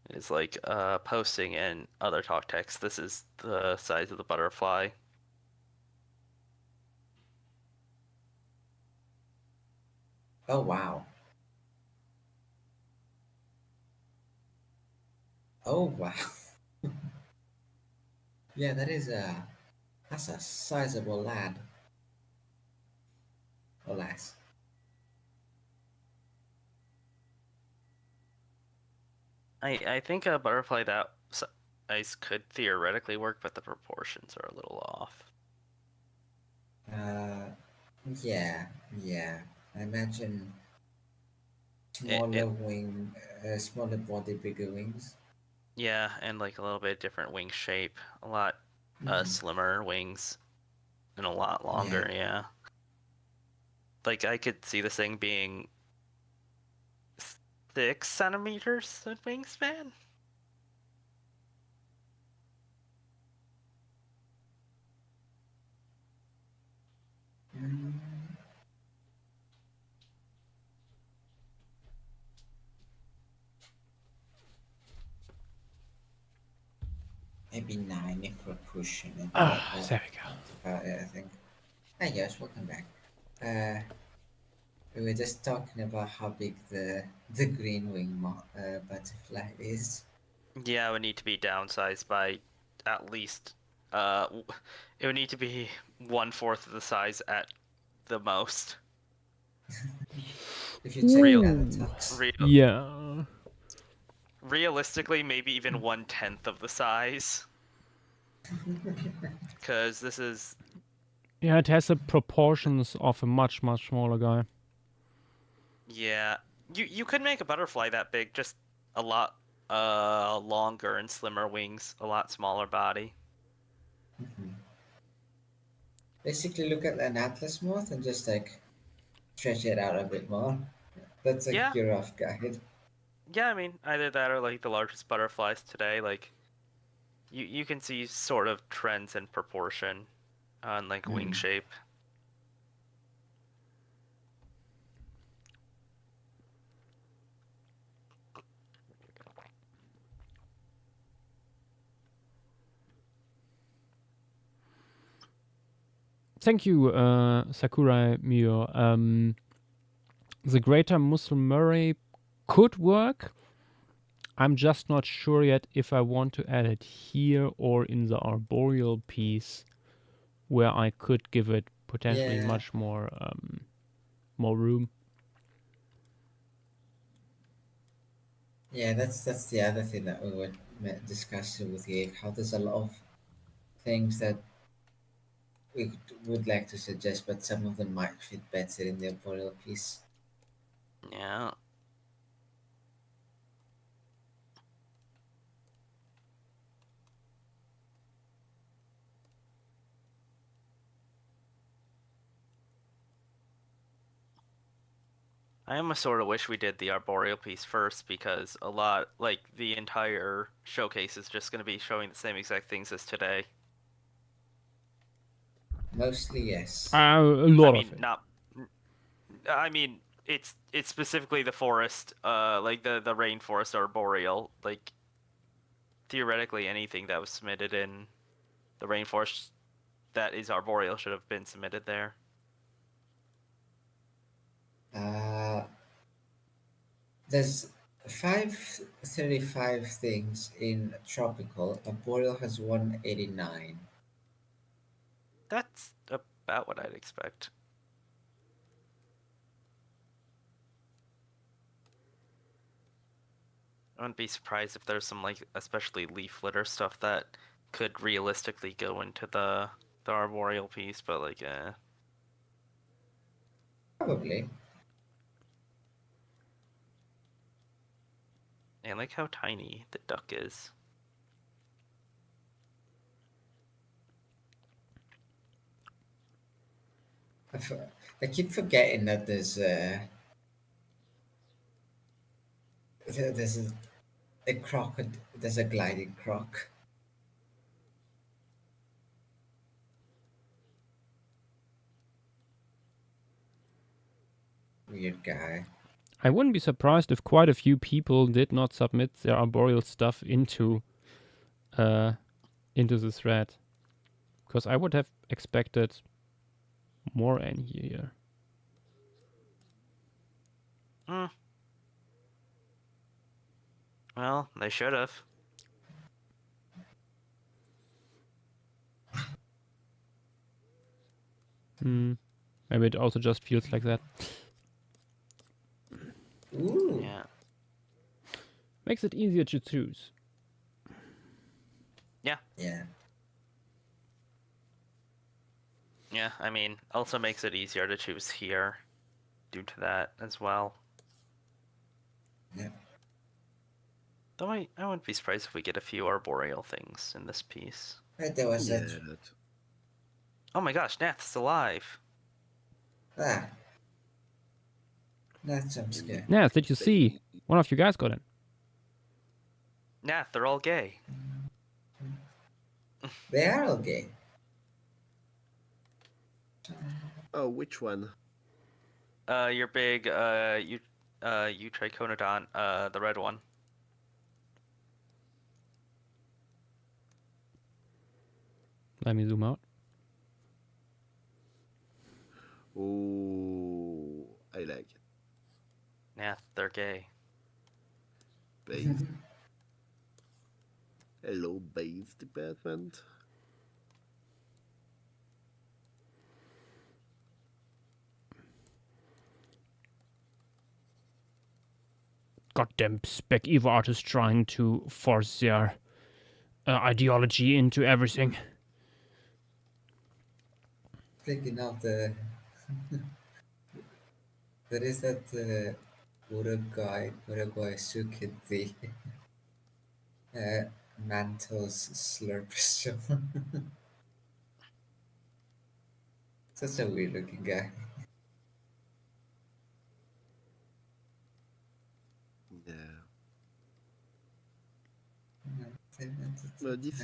is like posting in other talk text. This is the size of the butterfly. Oh wow. Oh wow. Yeah, that's a sizable lad. Or lass. I think a butterfly that size could theoretically work, but the proportions are a little off. Yeah. I imagine smaller body, bigger wings. Yeah, and like a little bit different wing shape, a lot slimmer wings, and a lot longer. Yeah. Like I could see this thing being 6 centimeters in wingspan. Maybe 9 if we're pushing it. There we go. About it, I think. Hi guys, welcome back. We were just talking about how big the green wing butterfly is. Yeah, it would need to be downsized by at least it would need to be 1/4 of the size at the most. If you check out the tux. Yeah. Realistically, maybe even 1/10 of the size. Because this is... Yeah, it has the proportions of a much, much smaller guy. Yeah. You could make a butterfly that big, just a lot longer and slimmer wings, a lot smaller body. Basically, look at an atlas moth and just like stretch it out a bit more. That's like your rough guide. Yeah, I mean, either that or like the largest butterflies today, like you can see sort of trends in proportion on like wing shape. Thank you, Sakurai Mio. The Greater Muslim Murray could work. I'm just not sure yet if I want to add it here or in the arboreal piece, where I could give it potentially much more room. Yeah, that's the other thing that we were discussing with Gabe. How there's a lot of things that we would like to suggest, but some of them might fit better in the arboreal piece. Yeah. I almost sort of wish we did the arboreal piece first, because a lot, like the entire showcase is just going to be showing the same exact things as today. Mostly, yes. A lot of it. I mean, it's specifically the forest, like the rainforest arboreal. Like, theoretically, anything that was submitted in the rainforest that is arboreal should have been submitted there. There's 535 things in tropical. Arboreal has 189. That's about what I'd expect. I wouldn't be surprised if there's some, like, especially leaf litter stuff that could realistically go into the arboreal piece, but like, Probably. And like how tiny the duck is. I keep forgetting that there's a croc. There's a gliding croc. Weird guy. I wouldn't be surprised if quite a few people did not submit their arboreal stuff into the thread, because I would have expected more in here. Well, they should have. Maybe it also just feels like that. Ooh. Yeah. Makes it easier to choose. Yeah. Yeah. Yeah, I mean, also makes it easier to choose here due to that as well. Yeah. Though I wouldn't be surprised if we get a few arboreal things in this piece. Right, there was Yeah. that. Oh my gosh, Nath's alive. Ah. That jump scare. Nath, did you see? One of you guys got in. Nath, they're all gay. They are all gay. Oh, which one? Your big, Triconodon, the red one. Let me zoom out. Oh, I like it. Nath, they're gay. Base. Hello, base department. Goddamn spec Evo artists trying to force their ideology into everything. Speaking of the... there is that Uruguay Sukid, the Mantos slurp show. Such a weird looking guy. Yeah. Well, this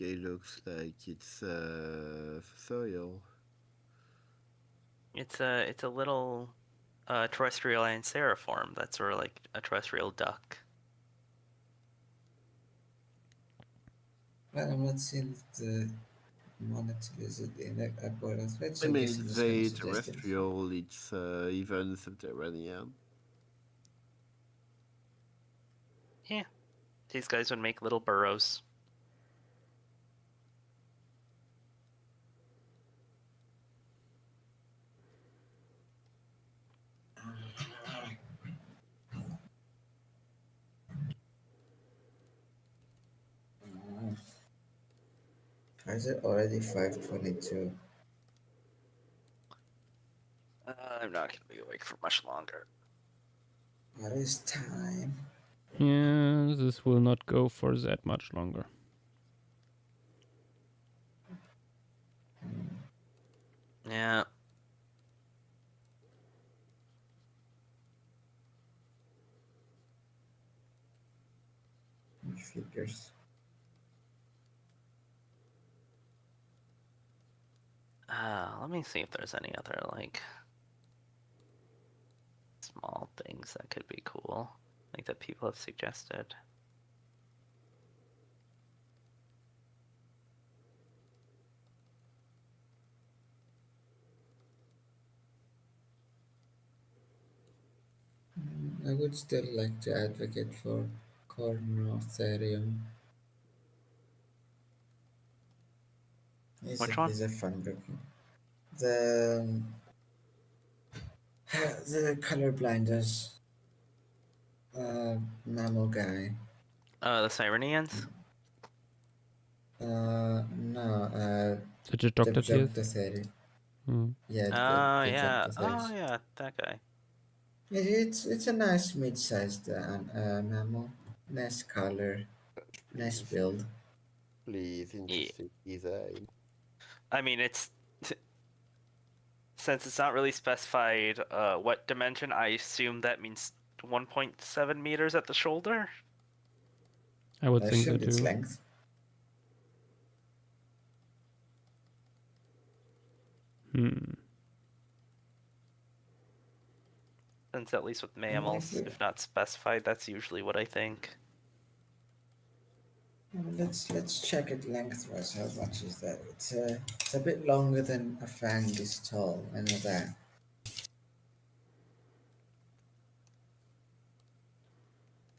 guy looks like it's soil. It's a little terrestrial anseriform. That's sort of like a terrestrial duck. Well, I'm not seeing the monitor lizard in the arboreal thread, so I mean, guess it's it was very suggested. terrestrial, it's even subterranean. Yeah. These guys would make little burrows. Why is it already 5:22? I'm not going to be awake for much longer. What is time? Yeah, this will not go for that much longer. Yeah. Figures. Let me see if there's any other, like, small things that could be cool, like that people have suggested. I would still like to advocate for Cornotherium. Which one? He's a fun looking. The colorblinders mammal guy. The Cyrenians? No, The Doctor Yeah, Oh, the yeah. Joctotheres. Oh, yeah, that guy. It's a nice mid-sized mammal. Nice color, nice build. Please, interesting design. I mean, since it's not really specified what dimension, I assume that means 1.7 meters at the shoulder? I would I think so assumed its too. length. Since at least with mammals, if not specified, that's usually what I think. Let's check it lengthwise. How much is that? It's a bit longer than a fang is tall. I know that.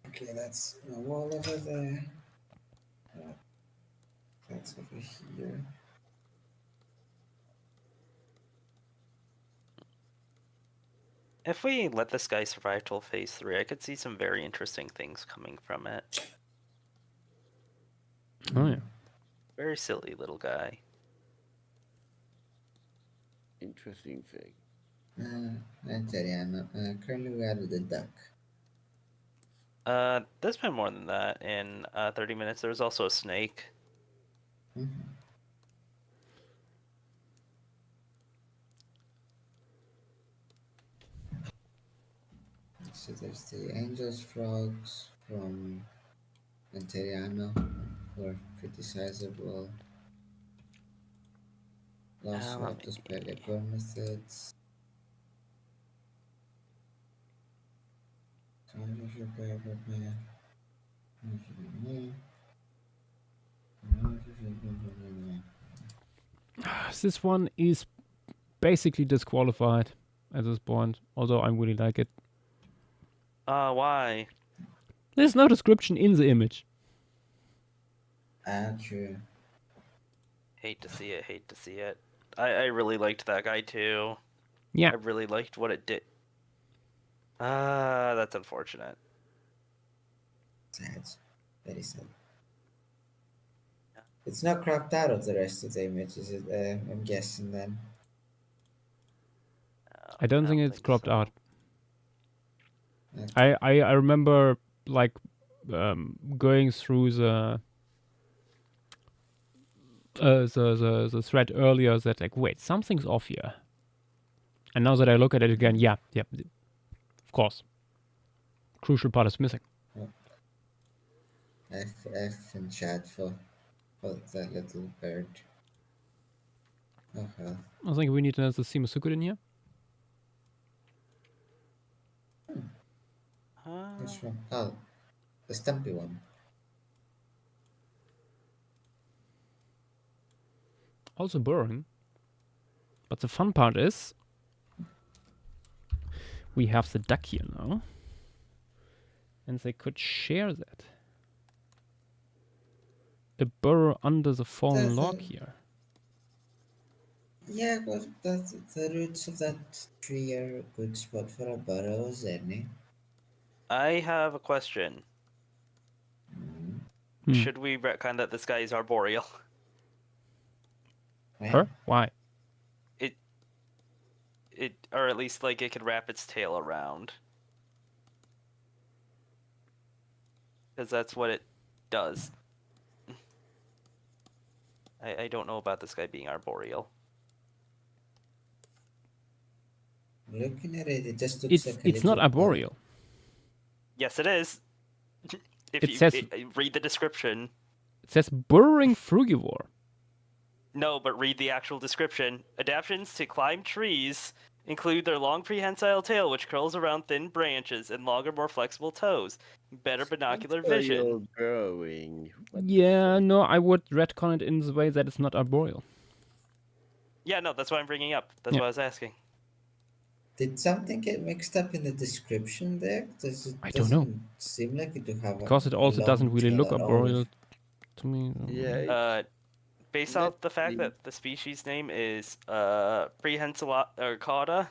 Okay, that's a wall over there. That's over here. If we let this guy survive till phase 3, I could see some very interesting things coming from it. Oh yeah. Very silly little guy. Interesting thing. Currently we added a duck. There's been more than that. In 30 minutes, there was also a snake. Mm-hmm. So there's the angels frogs from Anteriano, who are pretty sizable. Lost Lotus Pelagomethods. This one is basically disqualified at this point, although I really like it. Why? There's no description in the image. True. Hate to see it, hate to see it. I really liked that guy too. Yeah. I really liked what it did. That's unfortunate. Sad. Very sad. It's not cropped out of the rest of the image, is it? I'm guessing then. I don't think it's cropped so. out. Okay. I remember like going through the thread earlier that like, wait, something's off here. And now that I look at it again, yeah, of course. Crucial part is missing. F in chat for that little bird. Oh hell. I think we need another Simasukut in here. Which one? Oh, the stumpy one. Also burrowing. But the fun part is we have the duck here now. And they could share that. A burrow under the fallen log here. Yeah, but the roots of that tree are a good spot for a burrow, isn't it? I have a question. Should we retcon that this guy is arboreal? Her? Why? It or at least like it could wrap its tail around. Because that's what it does. I don't know about this guy being arboreal. Looking at it, it just looks like it's not arboreal. Yes, it is. If it you says, read the description. It says burrowing frugivore. No, but read the actual description. Adaptations to climb trees include their long prehensile tail, which curls around thin branches, and longer, more flexible toes. Better binocular vision. Growing. Yeah, no, I would retcon it in the way that it's not arboreal. Yeah, no, that's what I'm bringing up. That's what I was asking. Did something get mixed up in the description there? I don't know. Seem like it to have because it also doesn't really look arboreal to me. Yeah. Based off the fact that the species name is prehensile or cauda,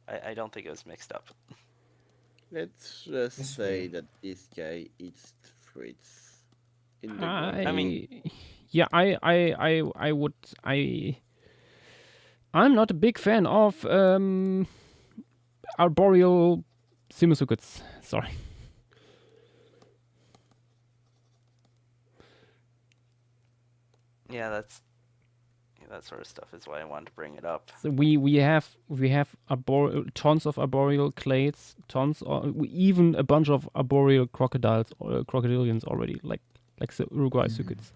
I don't think it was mixed up. Let's just say that this guy eats fruits. In the I mean, yeah, I'm not a big fan of arboreal Simusukuts. Sorry. Yeah, that sort of stuff is why I wanted to bring it up. So we have tons of arboreal clades, even a bunch of arboreal crocodilians already, like the Uruguay sukuts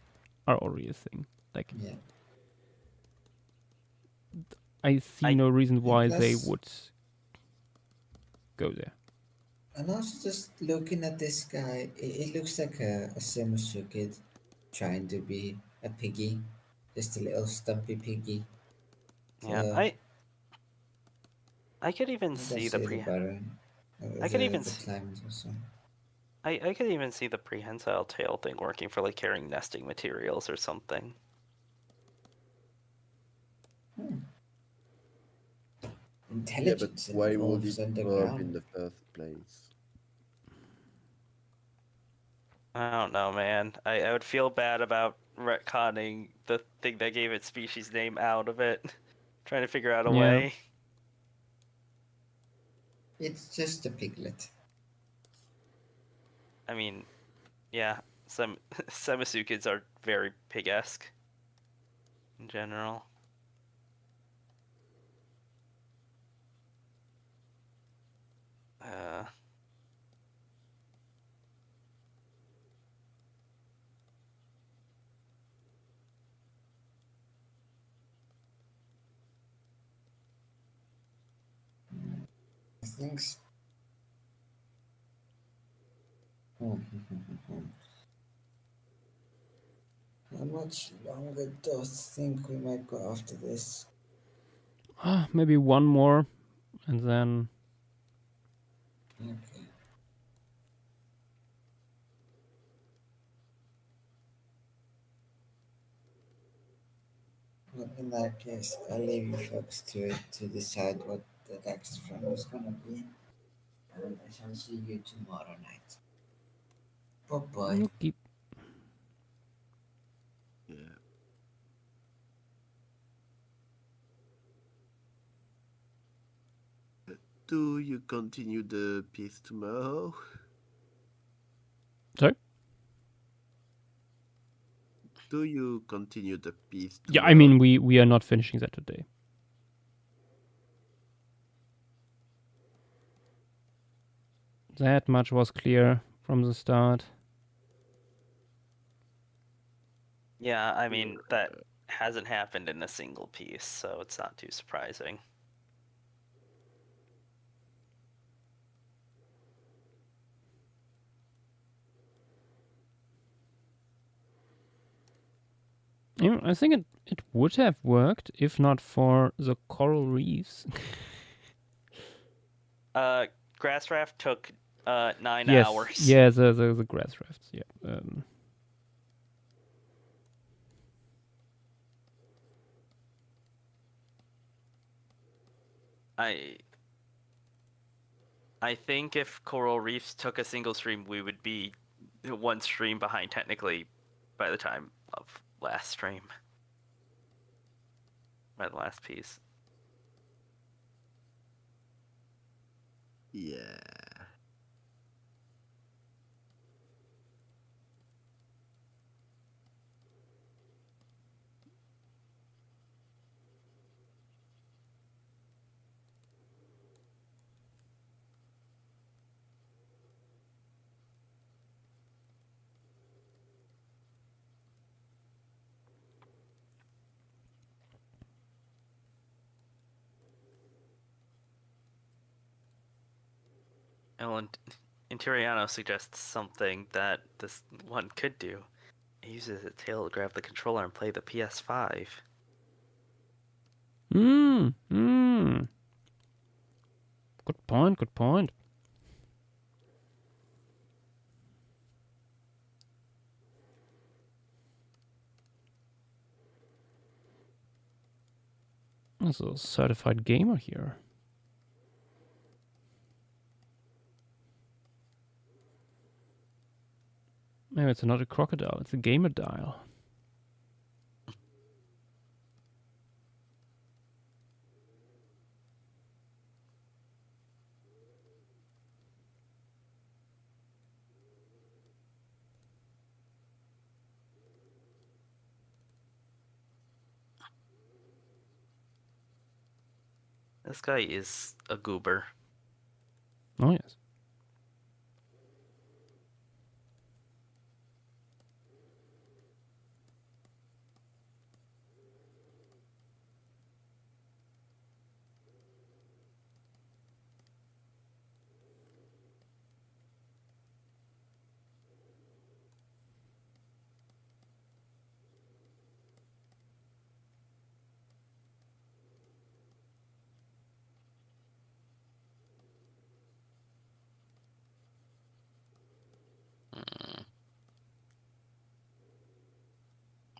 are already a thing. Like, yeah. I see no reason why they would. go there. And also just looking at this guy, it looks like a Semusu kid trying to be a piggy. Just a little stumpy piggy. Yeah, So, I could even see the I could even see. I could even see the prehensile tail thing working for like carrying nesting materials or something. Intelligence. Yeah, but why would involves it evolve in the first place? I don't know, man. I would feel bad about retconning the thing that gave its species name out of it. Trying to figure out a way. It's just a piglet. I mean, yeah, some Semisukids are very pig-esque in general. Thanks. How much longer do you think we might go after this? Maybe one more, and then. Okay. Well, in that case, I'll leave you folks to decide what the next front is gonna be, and I shall see you tomorrow night. Bye-bye. Okay. Yeah. Do you continue the piece tomorrow? Sorry? Do you continue the piece Yeah, tomorrow? I mean, we are not finishing that today. That much was clear from the start. Yeah, I mean, that hasn't happened in a single piece, so it's not too surprising. You know, I think it would have worked if not for the coral reefs. Grass raft took 9 yes. hours. Yeah, the grass rafts, yeah. I think if coral reefs took a single stream, we would be one stream behind technically by the time of last stream. By the last piece. Yeah. And Interiano suggests something that this one could do. It uses its tail to grab the controller and play the PS5. Good point, good point. There's a certified gamer here. Maybe it's not a crocodile, it's a gamer dial. This guy is a goober. Oh, yes.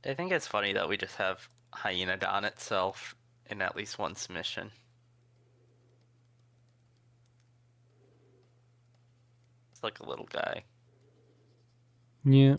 I think it's funny that we just have Hyenodon itself in at least one submission. It's like a little guy. Yeah.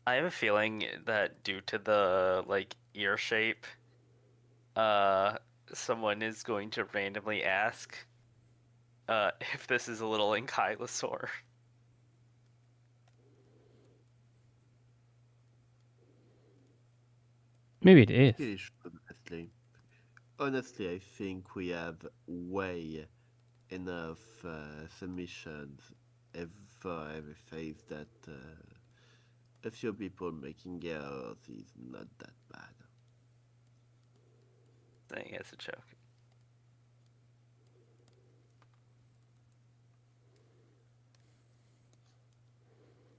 I have a feeling that due to the ear shape, someone is going to randomly ask if this is a little ankylosaur. Maybe it is. Pretty sure, honestly, I think we have way enough submissions for every phase that a few people making errors is not that bad. Saying it's a joke.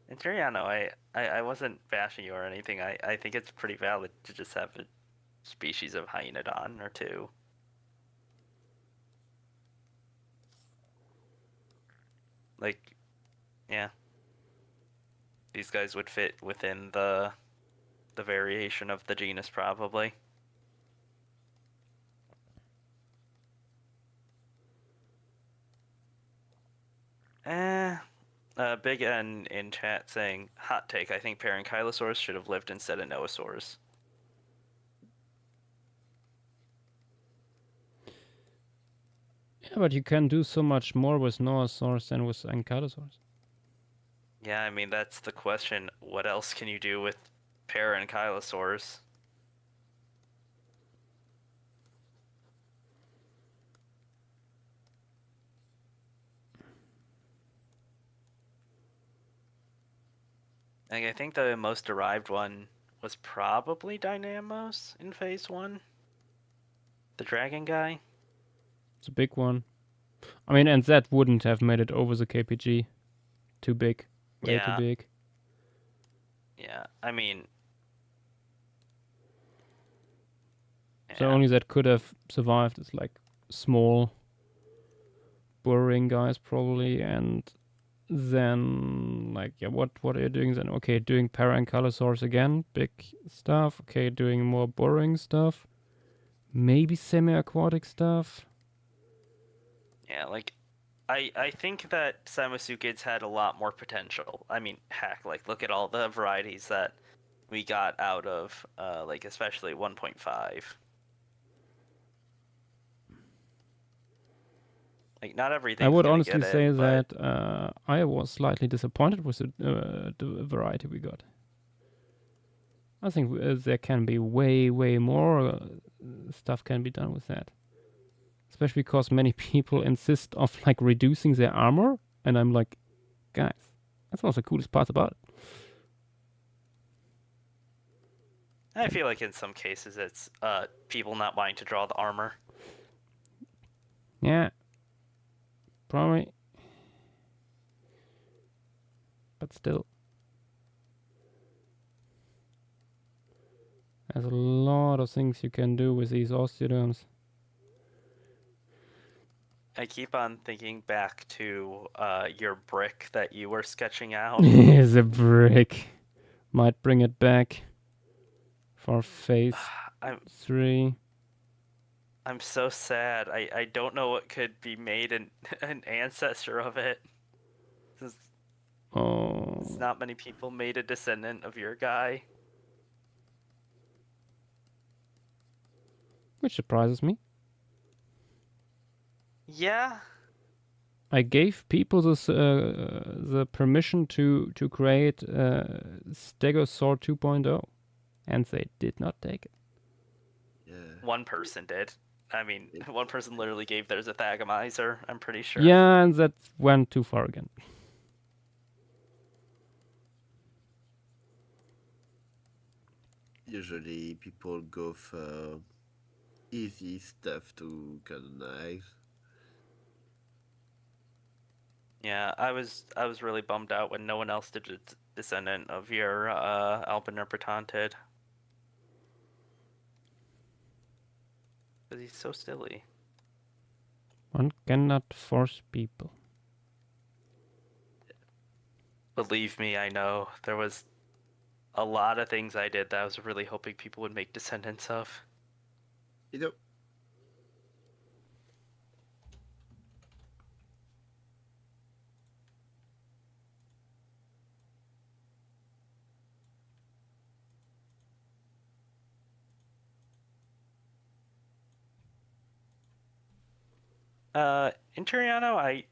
And Turiano, I wasn't bashing you or anything. I think it's pretty valid to just have a species of Hyenodon or two. Like, yeah. These guys would fit within the variation of the genus, probably. Big N in chat saying, hot take, I think Parankylosaurus should have lived instead of Noasaurs. Yeah, but you can do so much more with Noasaurs than with Ankylosaurs. Yeah, I mean, that's the question. What else can you do with Parankylosaurs? Like, I think the most derived one was probably Dynamos in phase 1. The dragon guy. It's a big one. I mean, and that wouldn't have made it over the KPG. Too big. Way too big. Yeah, I mean... So only that could have survived is like small burrowing guys probably, and then like, yeah, what are you doing then? Okay, doing Parankylosaurs again, big stuff. Okay, doing more burrowing stuff. Maybe semi-aquatic stuff. Yeah, like, I think that Samosukids had a lot more potential. I mean, heck, like, look at all the varieties that we got out of, like, especially 1.5. Like, not everything. I would honestly say that I was slightly disappointed with the variety we got. I think there can be way more stuff can be done with that. Especially because many people insist of like reducing their armor, and I'm like, guys, that's one of the coolest parts about it. I feel like in some cases it's people not wanting to draw the armor. Yeah. Probably. But still. There's a lot of things you can do with these osteoderms. I keep on thinking back to your brick that you were sketching out. The brick. Might bring it back for phase 3. I'm so sad. I don't know what could be made an ancestor of it. Not many people made a descendant of your guy. which surprises me. Yeah. I gave people the permission to create Stegosaur 2.0, and they did not take it. Yeah. One person did. I mean, one person literally gave theirs a Thagomizer, I'm pretty sure. Yeah, and that went too far again. Usually people go for easy stuff to canonize. Yeah, I was really bummed out when no one else did a descendant of your Albinerpetantid. Because he's so silly. One cannot force people. Believe me, I know. There was a lot of things I did that I was really hoping people would make descendants of. You know. Interiano,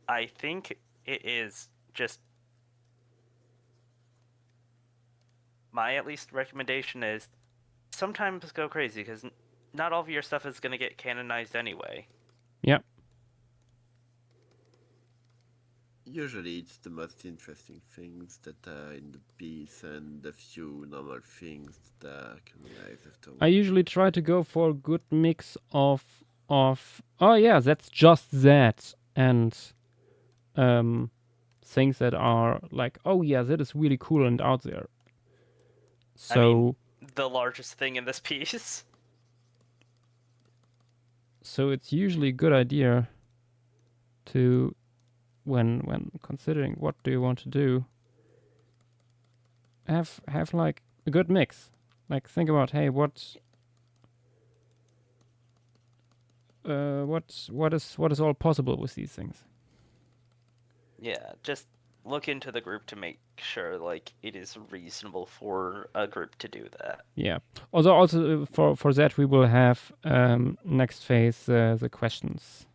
I think it is just my at least recommendation is sometimes go crazy because not all of your stuff is going to get canonized anyway. Yep. Usually it's the most interesting things that are in the piece and the few normal things that are canonized afterwards. I usually try to go for a good mix of oh yeah, that's just that, and things that are like, oh yeah, that is really cool and out there. So I mean, the largest thing in this piece. So it's usually a good idea to when considering what do you want to do, have like a good mix. Like think about, hey, what is all possible with these things? Yeah, just look into the group to make sure like it is reasonable for a group to do that. Yeah. Also for that we will have next phase the questions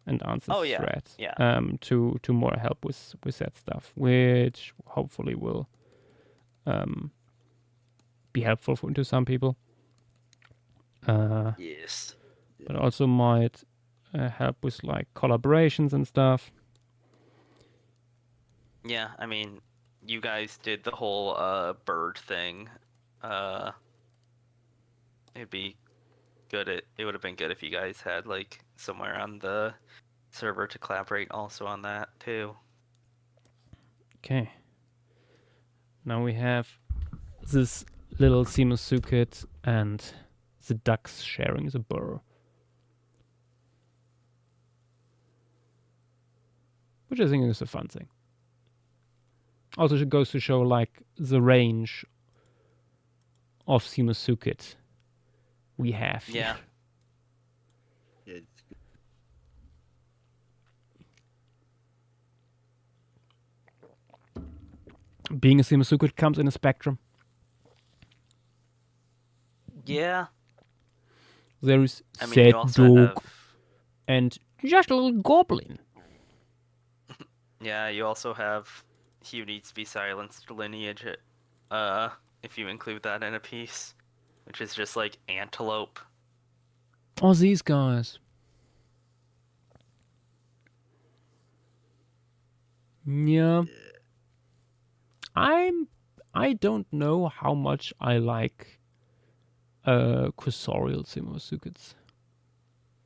and answers thread. Yeah. To more help with that stuff, which hopefully will be helpful to some people. Yes. But also might help with like collaborations and stuff. Yeah, I mean, you guys did the whole bird thing. It'd be good. It would have been good if you guys had like somewhere on the server to collaborate also on that too. Okay. Now we have this little Simusukit and the ducks sharing the burrow. Which I think is a fun thing. Also, it goes to show like the range of Simusukit we have. Yeah. Yeah, it's good. Being a Simusukit comes in a spectrum. Yeah. There is I mean, sad you also dog have... and just a little goblin. Yeah, you also have He Who Needs to Be Silenced lineage, if you include that in a piece, which is just like antelope. Oh, these guys. Yeah. I don't know how much I like cursorial Simusukits.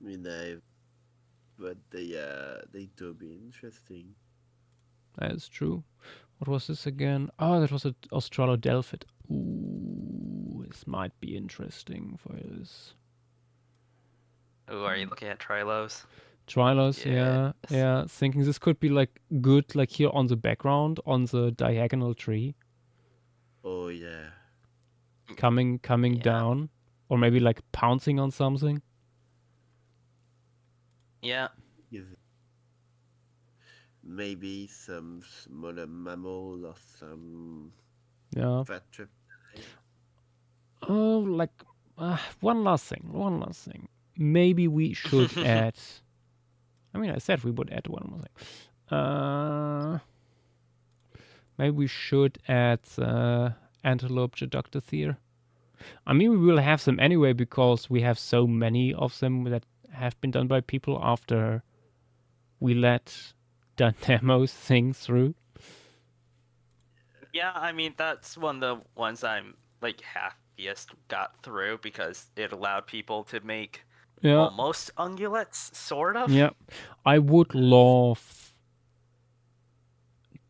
I mean, but they do be interesting. That is true. What was this again? Oh, that was an Australodelphid. Ooh, this might be interesting for this. Oh, are you looking at Trilos? Trilos, yeah. Thinking this could be like good, like here on the background, on the diagonal tree. Oh yeah. Coming down, or maybe like pouncing on something. Yeah. Maybe some smaller mammal or some Yeah. fat trip. Oh, like one last thing. Maybe we should add. I mean, I said we would add one more thing. Maybe we should add antelope Geductus here. I mean, we will have them anyway because we have so many of them that have been done by people after we let the demos thing through. Yeah, I mean, that's one of the ones I'm like happiest got through because it allowed people to make almost ungulates, sort of. Yeah, I would love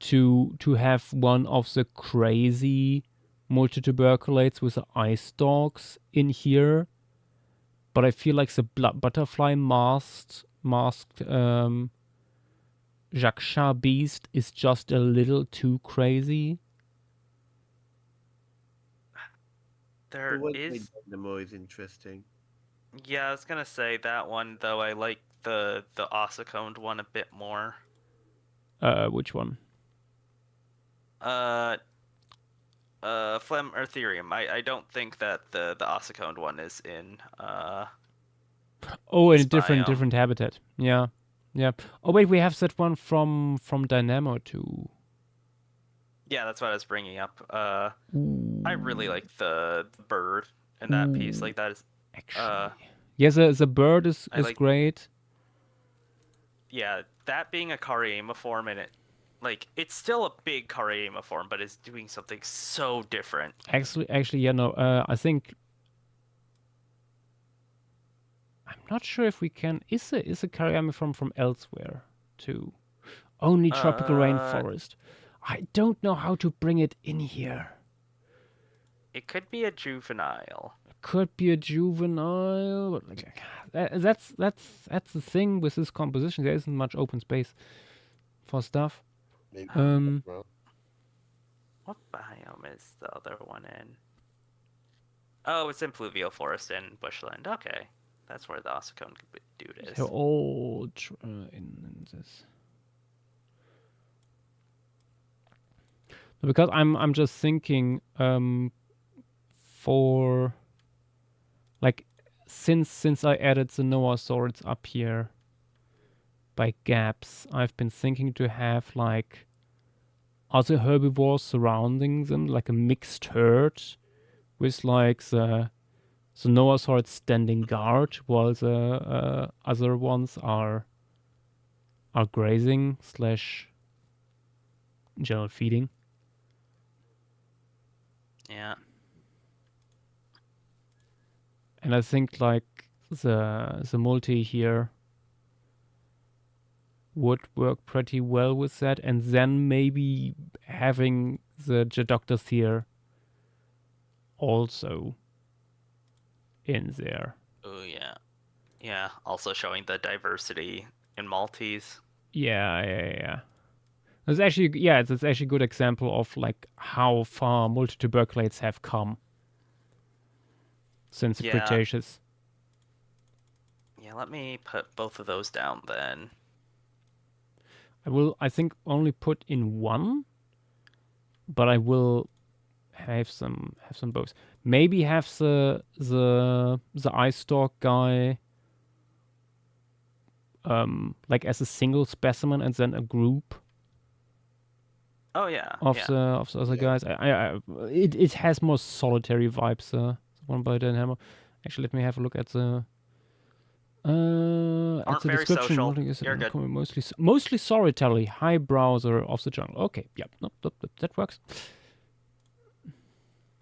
to have one of the crazy multituberculates with the ice dogs in here, but I feel like the butterfly masked Joschua beast is just a little too crazy. The demo is interesting. Yeah, I was gonna say that one though. I like the ossiconed one a bit more. Which one? Phlegm Eartherium. I don't think that the ossiconed one is in in a different habitat. Yeah. Oh wait, we have that one from Dynamo too. Yeah, that's what I was bringing up. I really like the bird in that piece. Like that is actually. The bird is great. Yeah, that being a Karyama form and it's still a big Karyama form, but it's doing something so different. Actually, yeah, no. I think I'm not sure if we can. Is a Karyama from elsewhere too? Only tropical rainforest. I don't know how to bring it in here. It could be a juvenile. But that's the thing with this composition. There isn't much open space for stuff. Maybe what biome is the other one in? Oh, it's in pluvial forest in bushland. Okay, that's where the ossicone dude is. They're all in this. Because I'm just thinking for like since I added the Noah swords up here by gaps, I've been thinking to have like other herbivores surrounding them, like a mixed herd with like the Noah swords standing guard while the other ones are grazing / general feeding. Yeah. And I think like the multi here would work pretty well with that, and then maybe having the Geductus here also in there. Oh yeah. Yeah, also showing the diversity in Maltese. Yeah. It's actually a good example of like how far multituberculates have come since the Cretaceous. Yeah, let me put both of those down then. I will, I think, only put in one, but I will have some both. Maybe have the ice stalk guy like as a single specimen and then a group. Oh yeah. Of the other guys. It has more solitary vibes. The one by Dan Hammer. Actually, let me have a look at the description. Social. You're good. Mostly solitary, high browser of the jungle. Okay, yeah, no, that works.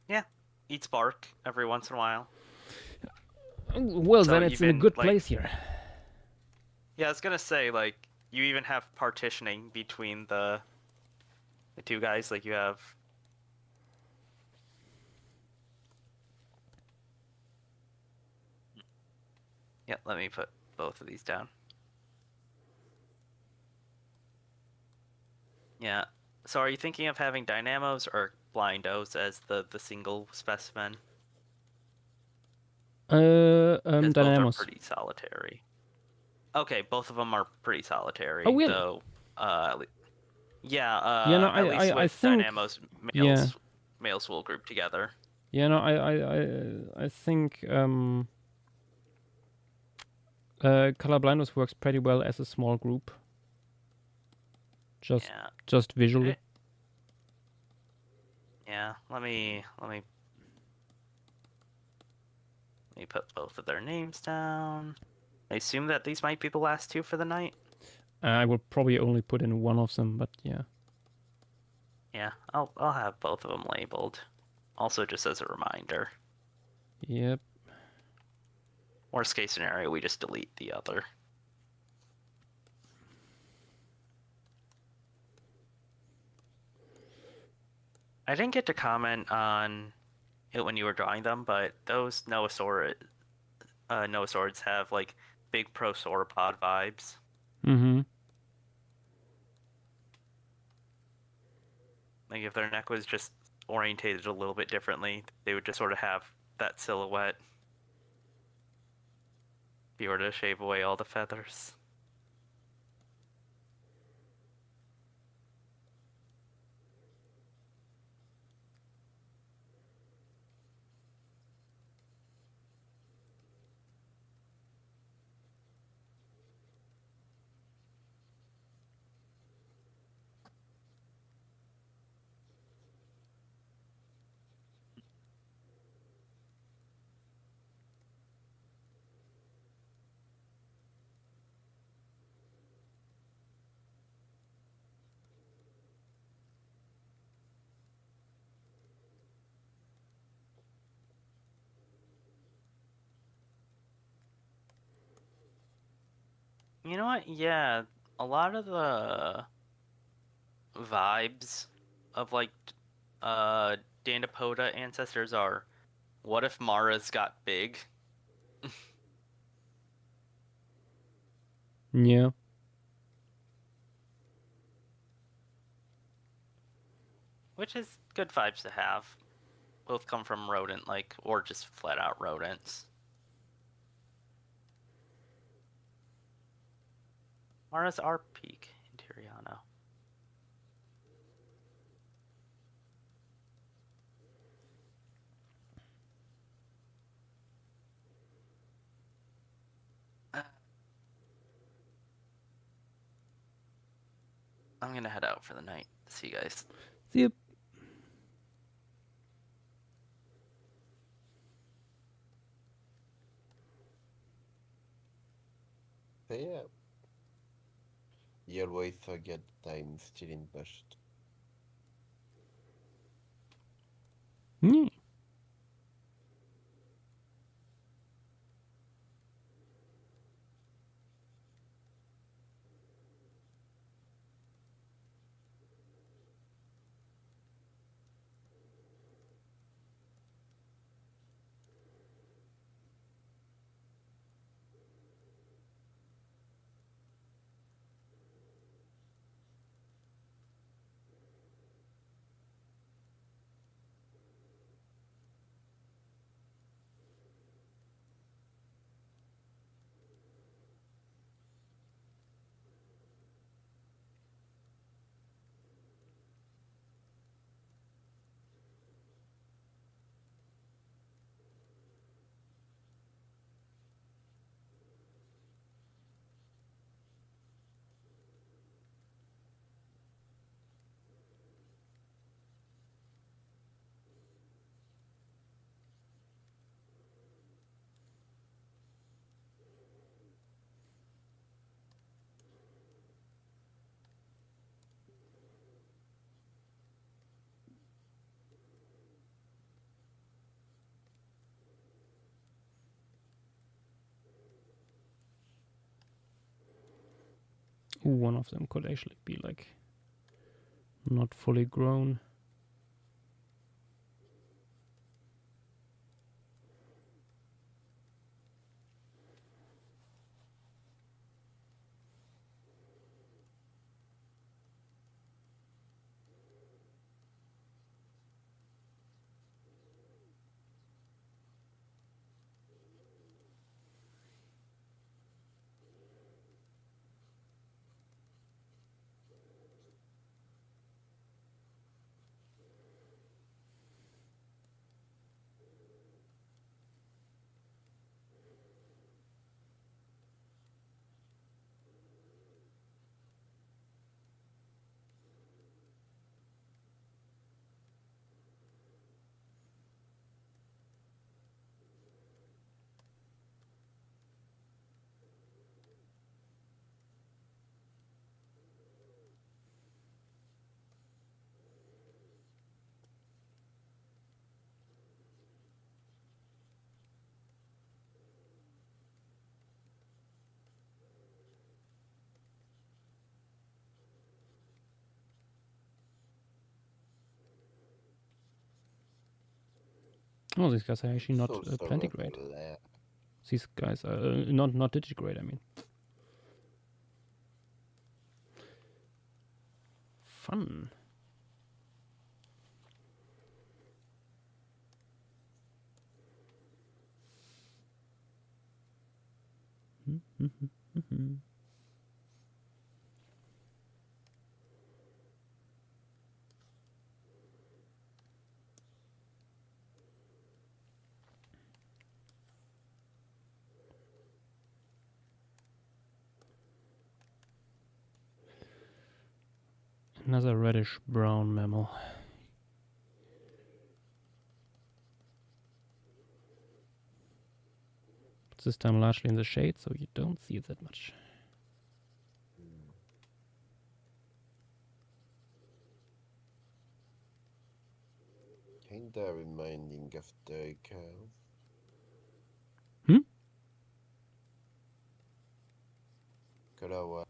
Yeah, eats bark every once in a while. Well, so then it's in a good place here. Yeah, I was gonna say, like, you even have partitioning between the two guys. Like, you have let me put both of these down. Yeah. So are you thinking of having dynamos or blindos as the single specimen? Dynamos. Both are pretty solitary. Okay, both of them are pretty solitary. Oh, really? Though, I at least with think dynamos, males will group together. Yeah, no, I think Color Blindness works pretty well as a small group. Just visually. Yeah, let me put both of their names down. I assume that these might be the last two for the night. I will probably only put in one of them, but yeah. Yeah, I'll have both of them labeled. Also, just as a reminder. Yep. Worst case scenario, we just delete the other. I didn't get to comment on it when you were drawing them, but those Noasaurids have like big prosauropod vibes. Mm-hmm. Like if their neck was just orientated a little bit differently, they would just sort of have that silhouette. If you were to shave away all the feathers. You know what? Yeah, a lot of the vibes of like Dandapoda ancestors are, what if Mara's got big? Yeah. Which is good vibes to have. Both come from rodent-like, or just flat-out rodents. Mara's our peak in Tiriano. I'm gonna head out for the night. See you guys. See you. Yeah. Jag always forget I'm still in Bust. Ooh, one of them could actually be like not fully grown. Oh, these guys are actually not So plantigrade. rare. These guys are not digitigrade, I mean. Fun. Another reddish brown mammal. But this time largely in the shade, so you don't see it that much. Kinda reminding of the cow. Karawa.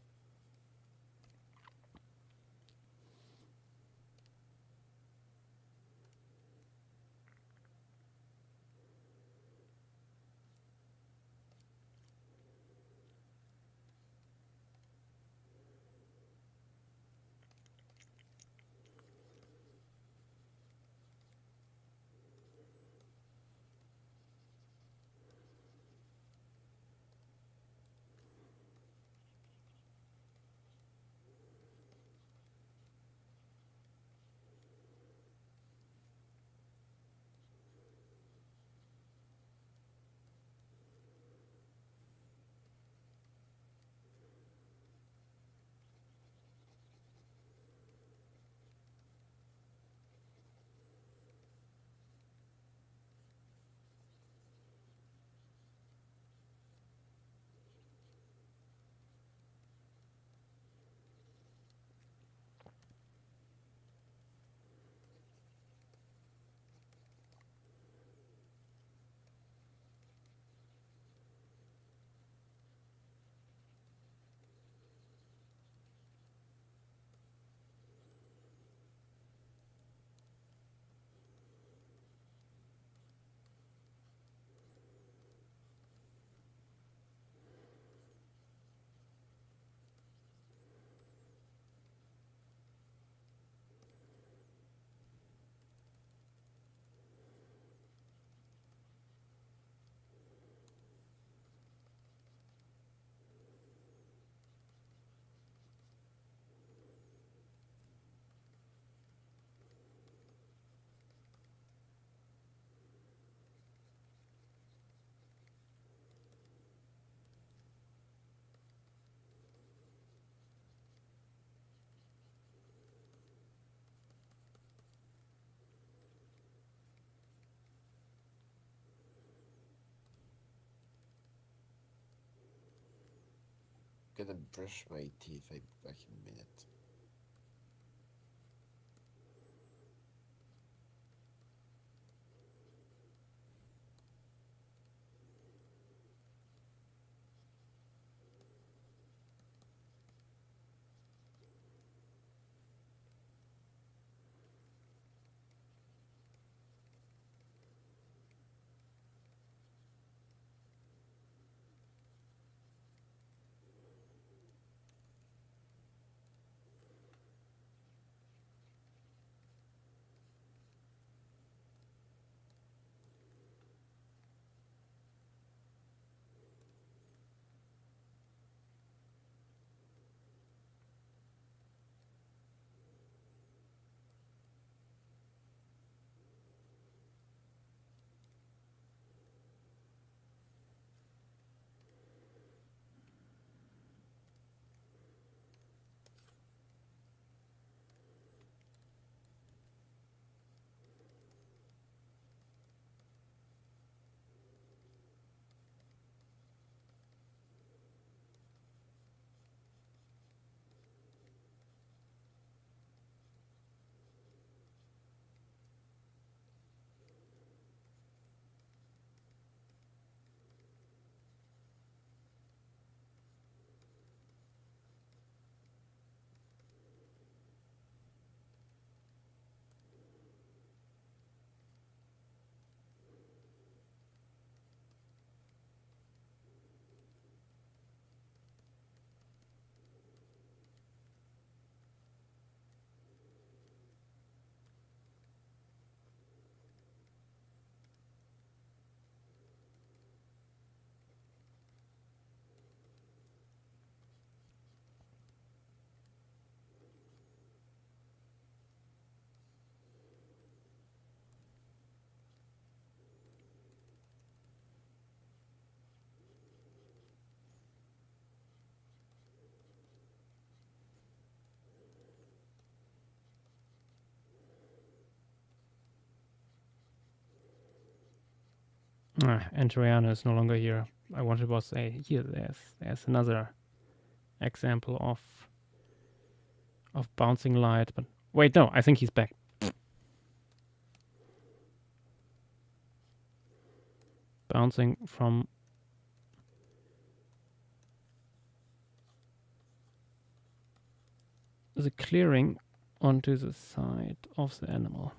Gonna brush my teeth. I'll be back in a minute. Antoriano is no longer here. I wanted to say here. There's another example of bouncing light, but wait, no, I think he's back. Bouncing from the clearing onto the side of the animal.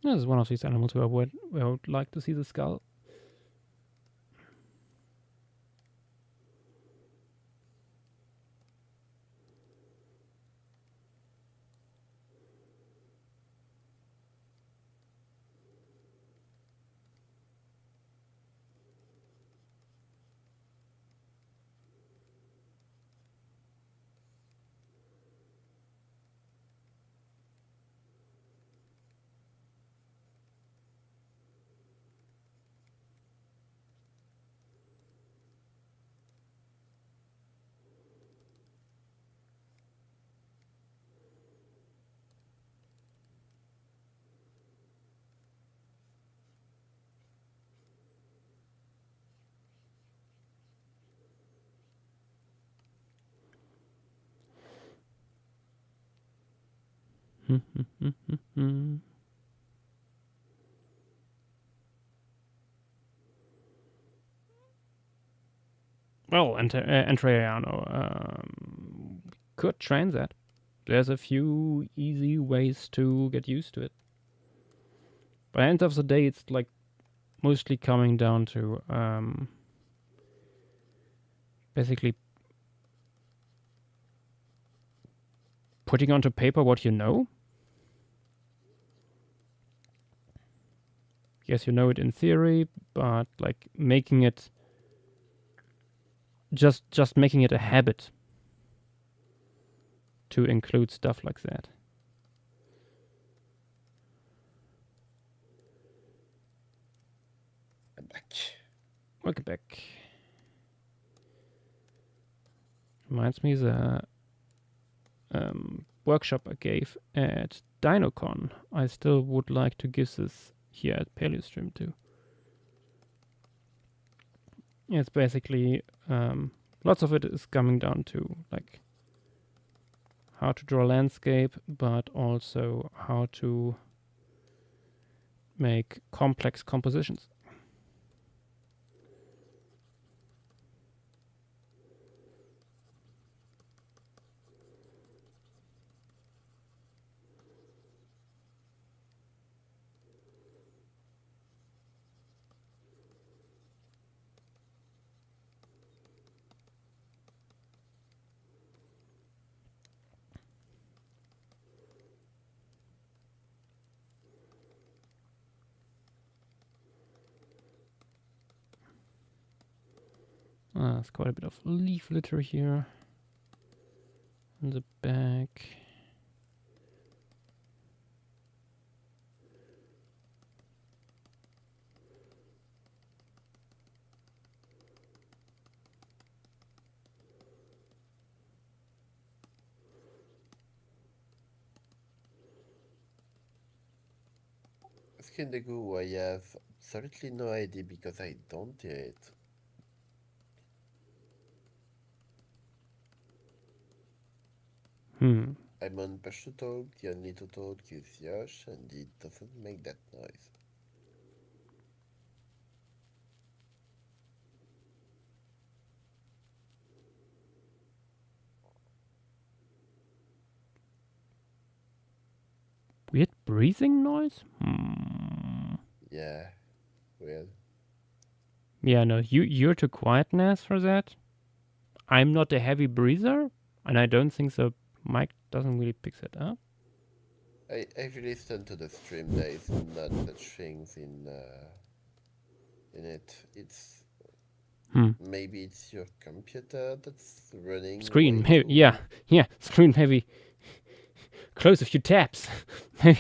This is one of these animals where I would like to see the skull. Well, Entreano could train that. There's a few easy ways to get used to it. By the end of the day, it's like mostly coming down to basically putting onto paper what you know. Yes, you know it in theory, but like making it just making it a habit to include stuff like that. I'm back. Welcome back. Reminds me the workshop I gave at DinoCon. I still would like to give this here at Paleostream too. It's basically lots of it is coming down to like how to draw landscape, but also how to make complex compositions. There's quite a bit of leaf litter here in the back. Skin the goo, I have absolutely no idea because I don't do it. I'm on push to talk, the only to talk is Josh, and it doesn't make that noise. Weird breathing noise? Yeah, weird. Yeah, no, you're too quiet, Nas, for that. I'm not a heavy breather, and I don't think the mic doesn't really pick it up. I've listened to the stream. There is not such things in it. It's maybe it's your computer that's running. Screen heavy, yeah, screen heavy. Close a few tabs. Maybe.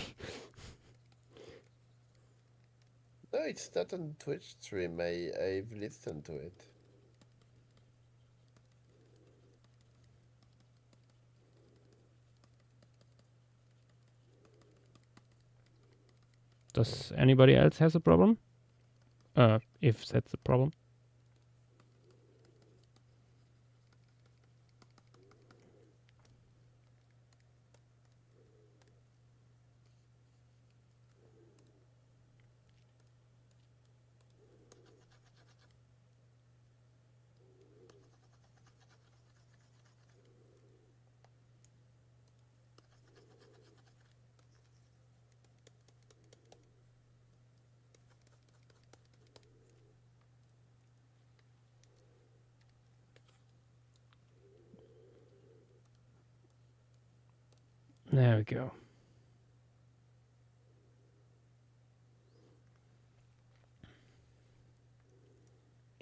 No, it's not on Twitch stream. I've listened to it. Does anybody else has a problem? If that's a problem. There we go.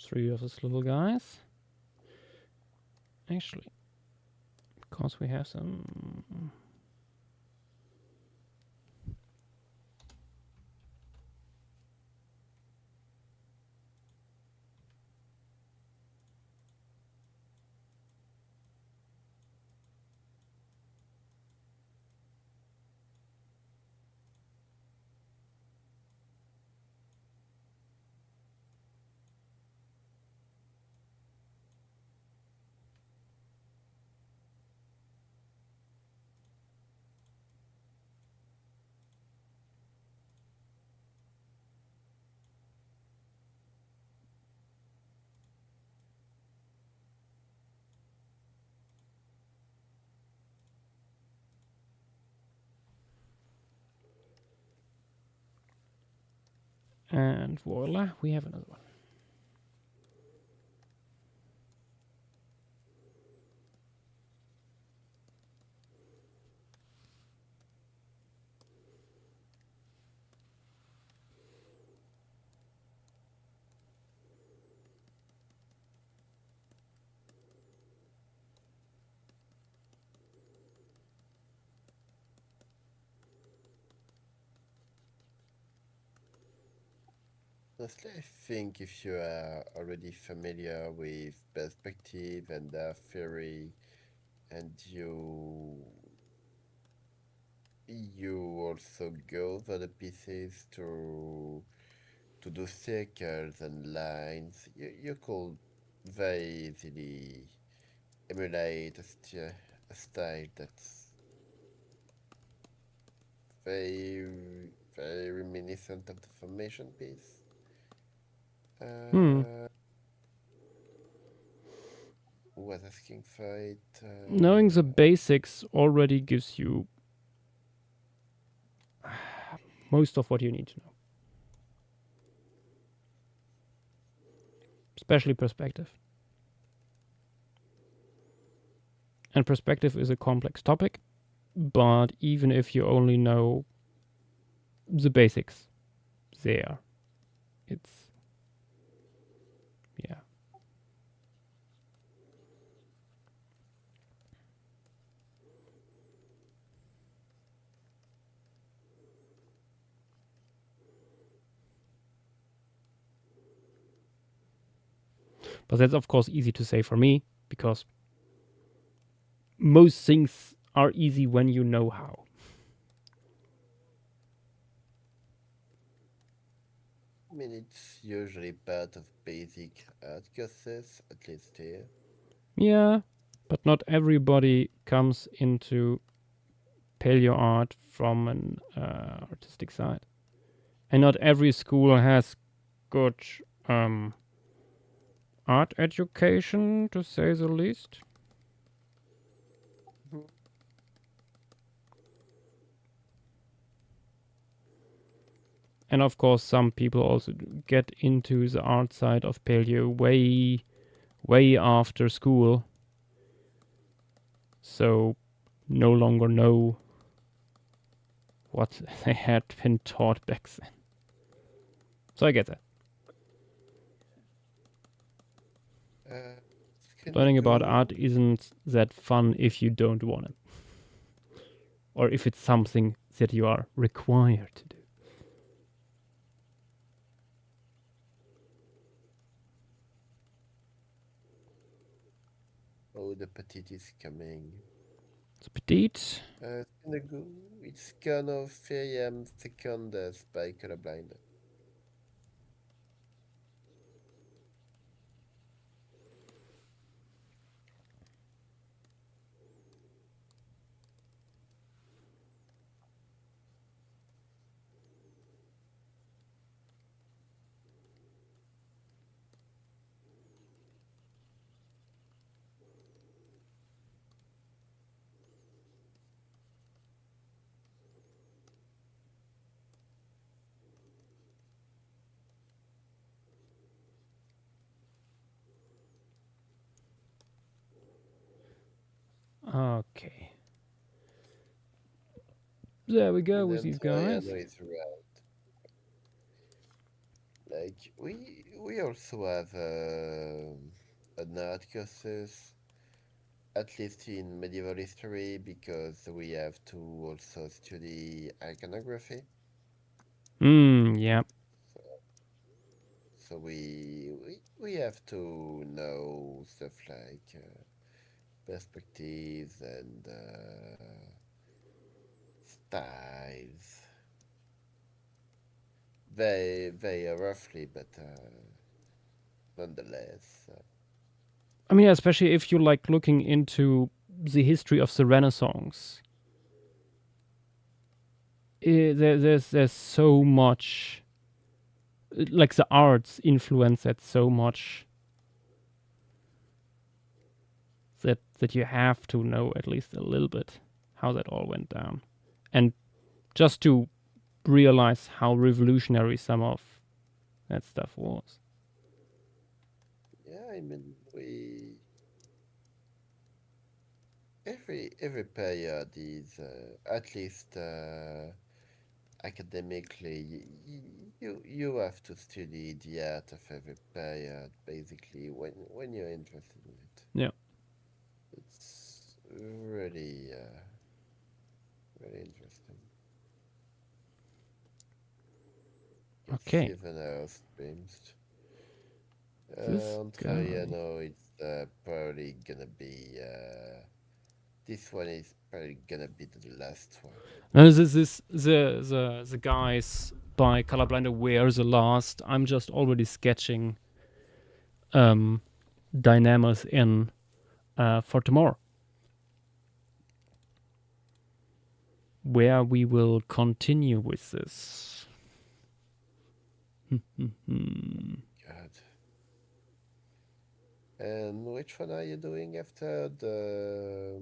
Three of those little guys. Actually, because we have some... And voila, we have another one. Honestly, I think if you are already familiar with perspective and theory, and you also go over the pieces to do circles and lines, you could very easily emulate a style that's very, very reminiscent of the formation piece. Who was asking for it? Knowing the basics already gives you most of what you need to know. Especially perspective. And perspective is a complex topic, but even if you only know the basics there, it's... yeah. But that's of course easy to say for me, because most things are easy when you know how. I mean, it's usually part of basic art courses, at least here. Yeah, but not everybody comes into paleo art from an artistic side. And not every school has good art education, to say the least. And of course, some people also get into the art side of paleo way after school. So no longer know what they had been taught back then. So I get that. Learning about art isn't that fun if you don't want it. Or if it's something that you are required to do. Oh, the petite is coming. The petite? It's kind of 3 AM seconds by colorblind. Okay. There we go with these guys. Like we also have an art courses, at least in medieval history, because we have to also study iconography. Yeah. So we have to know stuff like perspectives and styles. Very roughly, but nonetheless. I mean, especially if you like looking into the history of the Renaissance. There's so much, like the arts influence that so much that you have to know at least a little bit how that all went down, and just to realize how revolutionary some of that stuff was. Yeah, I mean every period is at least academically you have to study the art of every period basically when you're interested in it. Yeah, it's really really interesting. okay. Even our streams. This guy. No, it's probably gonna be this one is probably gonna be the last one. No, this is the guys by Colorblinder were the last. I'm just already sketching dynamas in for tomorrow, where we will continue with this. God. And which one are you doing after the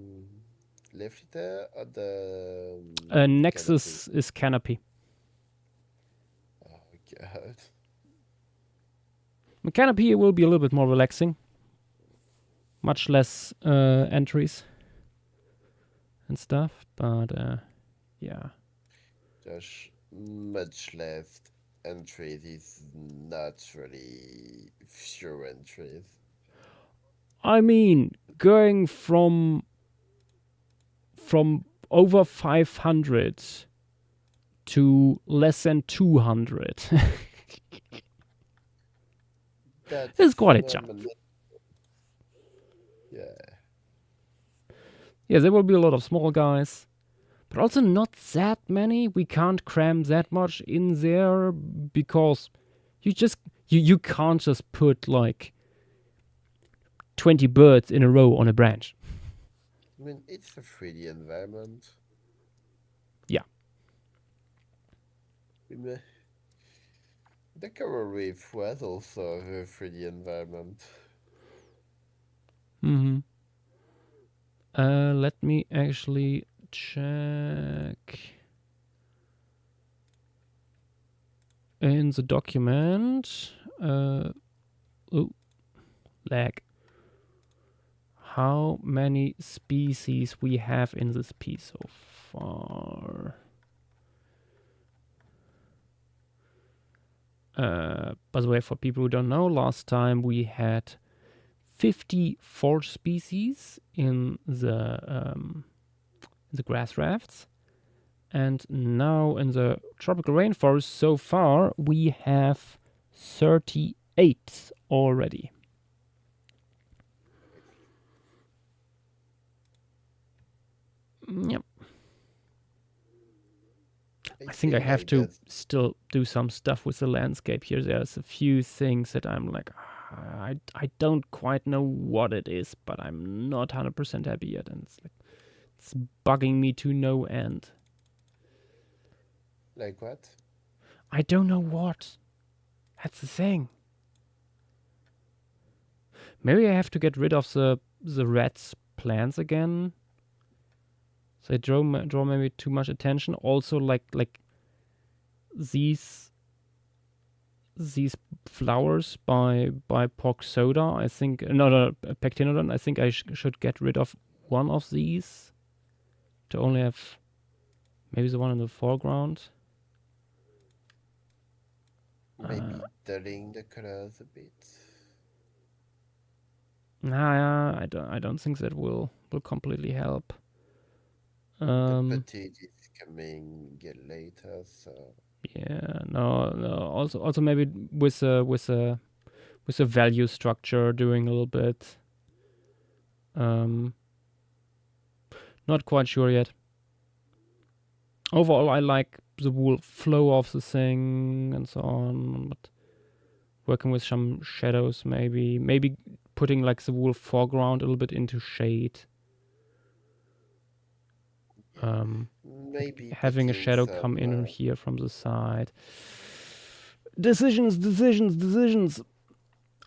Leaf Litter or the Nexus canopy? is Canopy. Oh God. The Canopy will be a little bit more relaxing. Much less entries and stuff, but yeah. Just much less entries is not really few entries. I mean, going from over 500 to less than 200 is quite a jump. Yeah. Yeah, there will be a lot of small guys, but also not that many. We can't cram that much in there because you can't just put like 20 birds in a row on a branch. I mean, it's a 3D environment. Yeah. The coral reef was also a 3D environment. Let me actually check. in the document. Lag. How many species we have in this piece so far? By the way, for people who don't know, last time we had 54 species in the grass rafts, and now in the tropical rainforest so far we have 38 already. Yep. I think I have to still do some stuff with the landscape here. There's a few things that I'm like, I don't quite know what it is, but I'm not 100% happy yet, and it's bugging me to no end. Like what? I don't know what. That's the thing. Maybe I have to get rid of the rats' plants again. So they draw maybe too much attention. Also, like these flowers by pork soda. I think no pectinodon. I think I should get rid of one of these to only have maybe the one in the foreground. Maybe dulling the colors a bit. Nah, I don't think that will completely help. The petite is coming later, so yeah, no. Also maybe with a value structure doing a little bit. Not quite sure yet. Overall, I like the wool flow of the thing and so on, but working with some shadows, maybe putting like the wool foreground a little bit into shade. maybe Having a shadow come in here from the side. Decisions.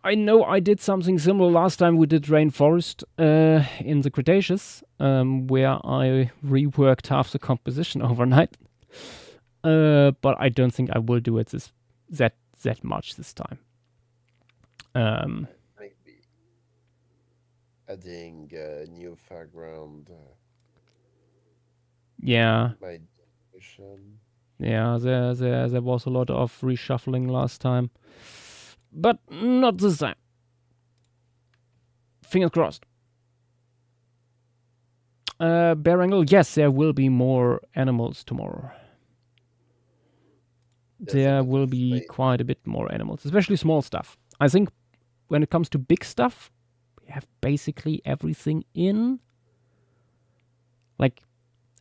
I know I did something similar last time we did rainforest in the Cretaceous, where I reworked half the composition overnight. But I don't think I will do it that much this time. Maybe adding a new foreground. Yeah. By definition. Yeah, there was a lot of reshuffling last time. But not this time. Fingers crossed. Bear angle, yes, there will be more animals tomorrow. There will be quite a bit more animals, especially small stuff. I think when it comes to big stuff, we have basically everything in. Like,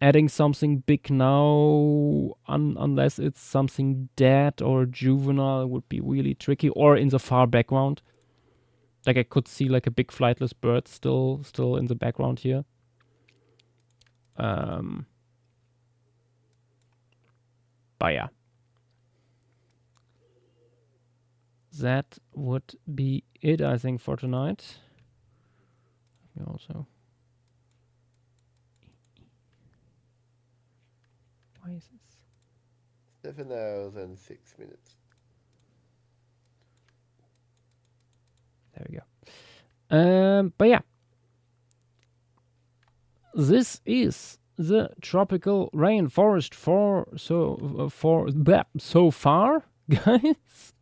adding something big now, unless it's something dead or juvenile, would be really tricky. Or in the far background, like I could see like a big flightless bird still in the background here. But yeah, that would be it, I think, for tonight. Let me also. Why is this? 7 hours and 6 minutes. There we go. But yeah, this is the tropical rainforest so far, guys.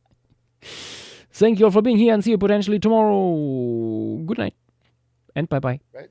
Thank you all for being here, and see you potentially tomorrow. Good night, and bye bye. Right.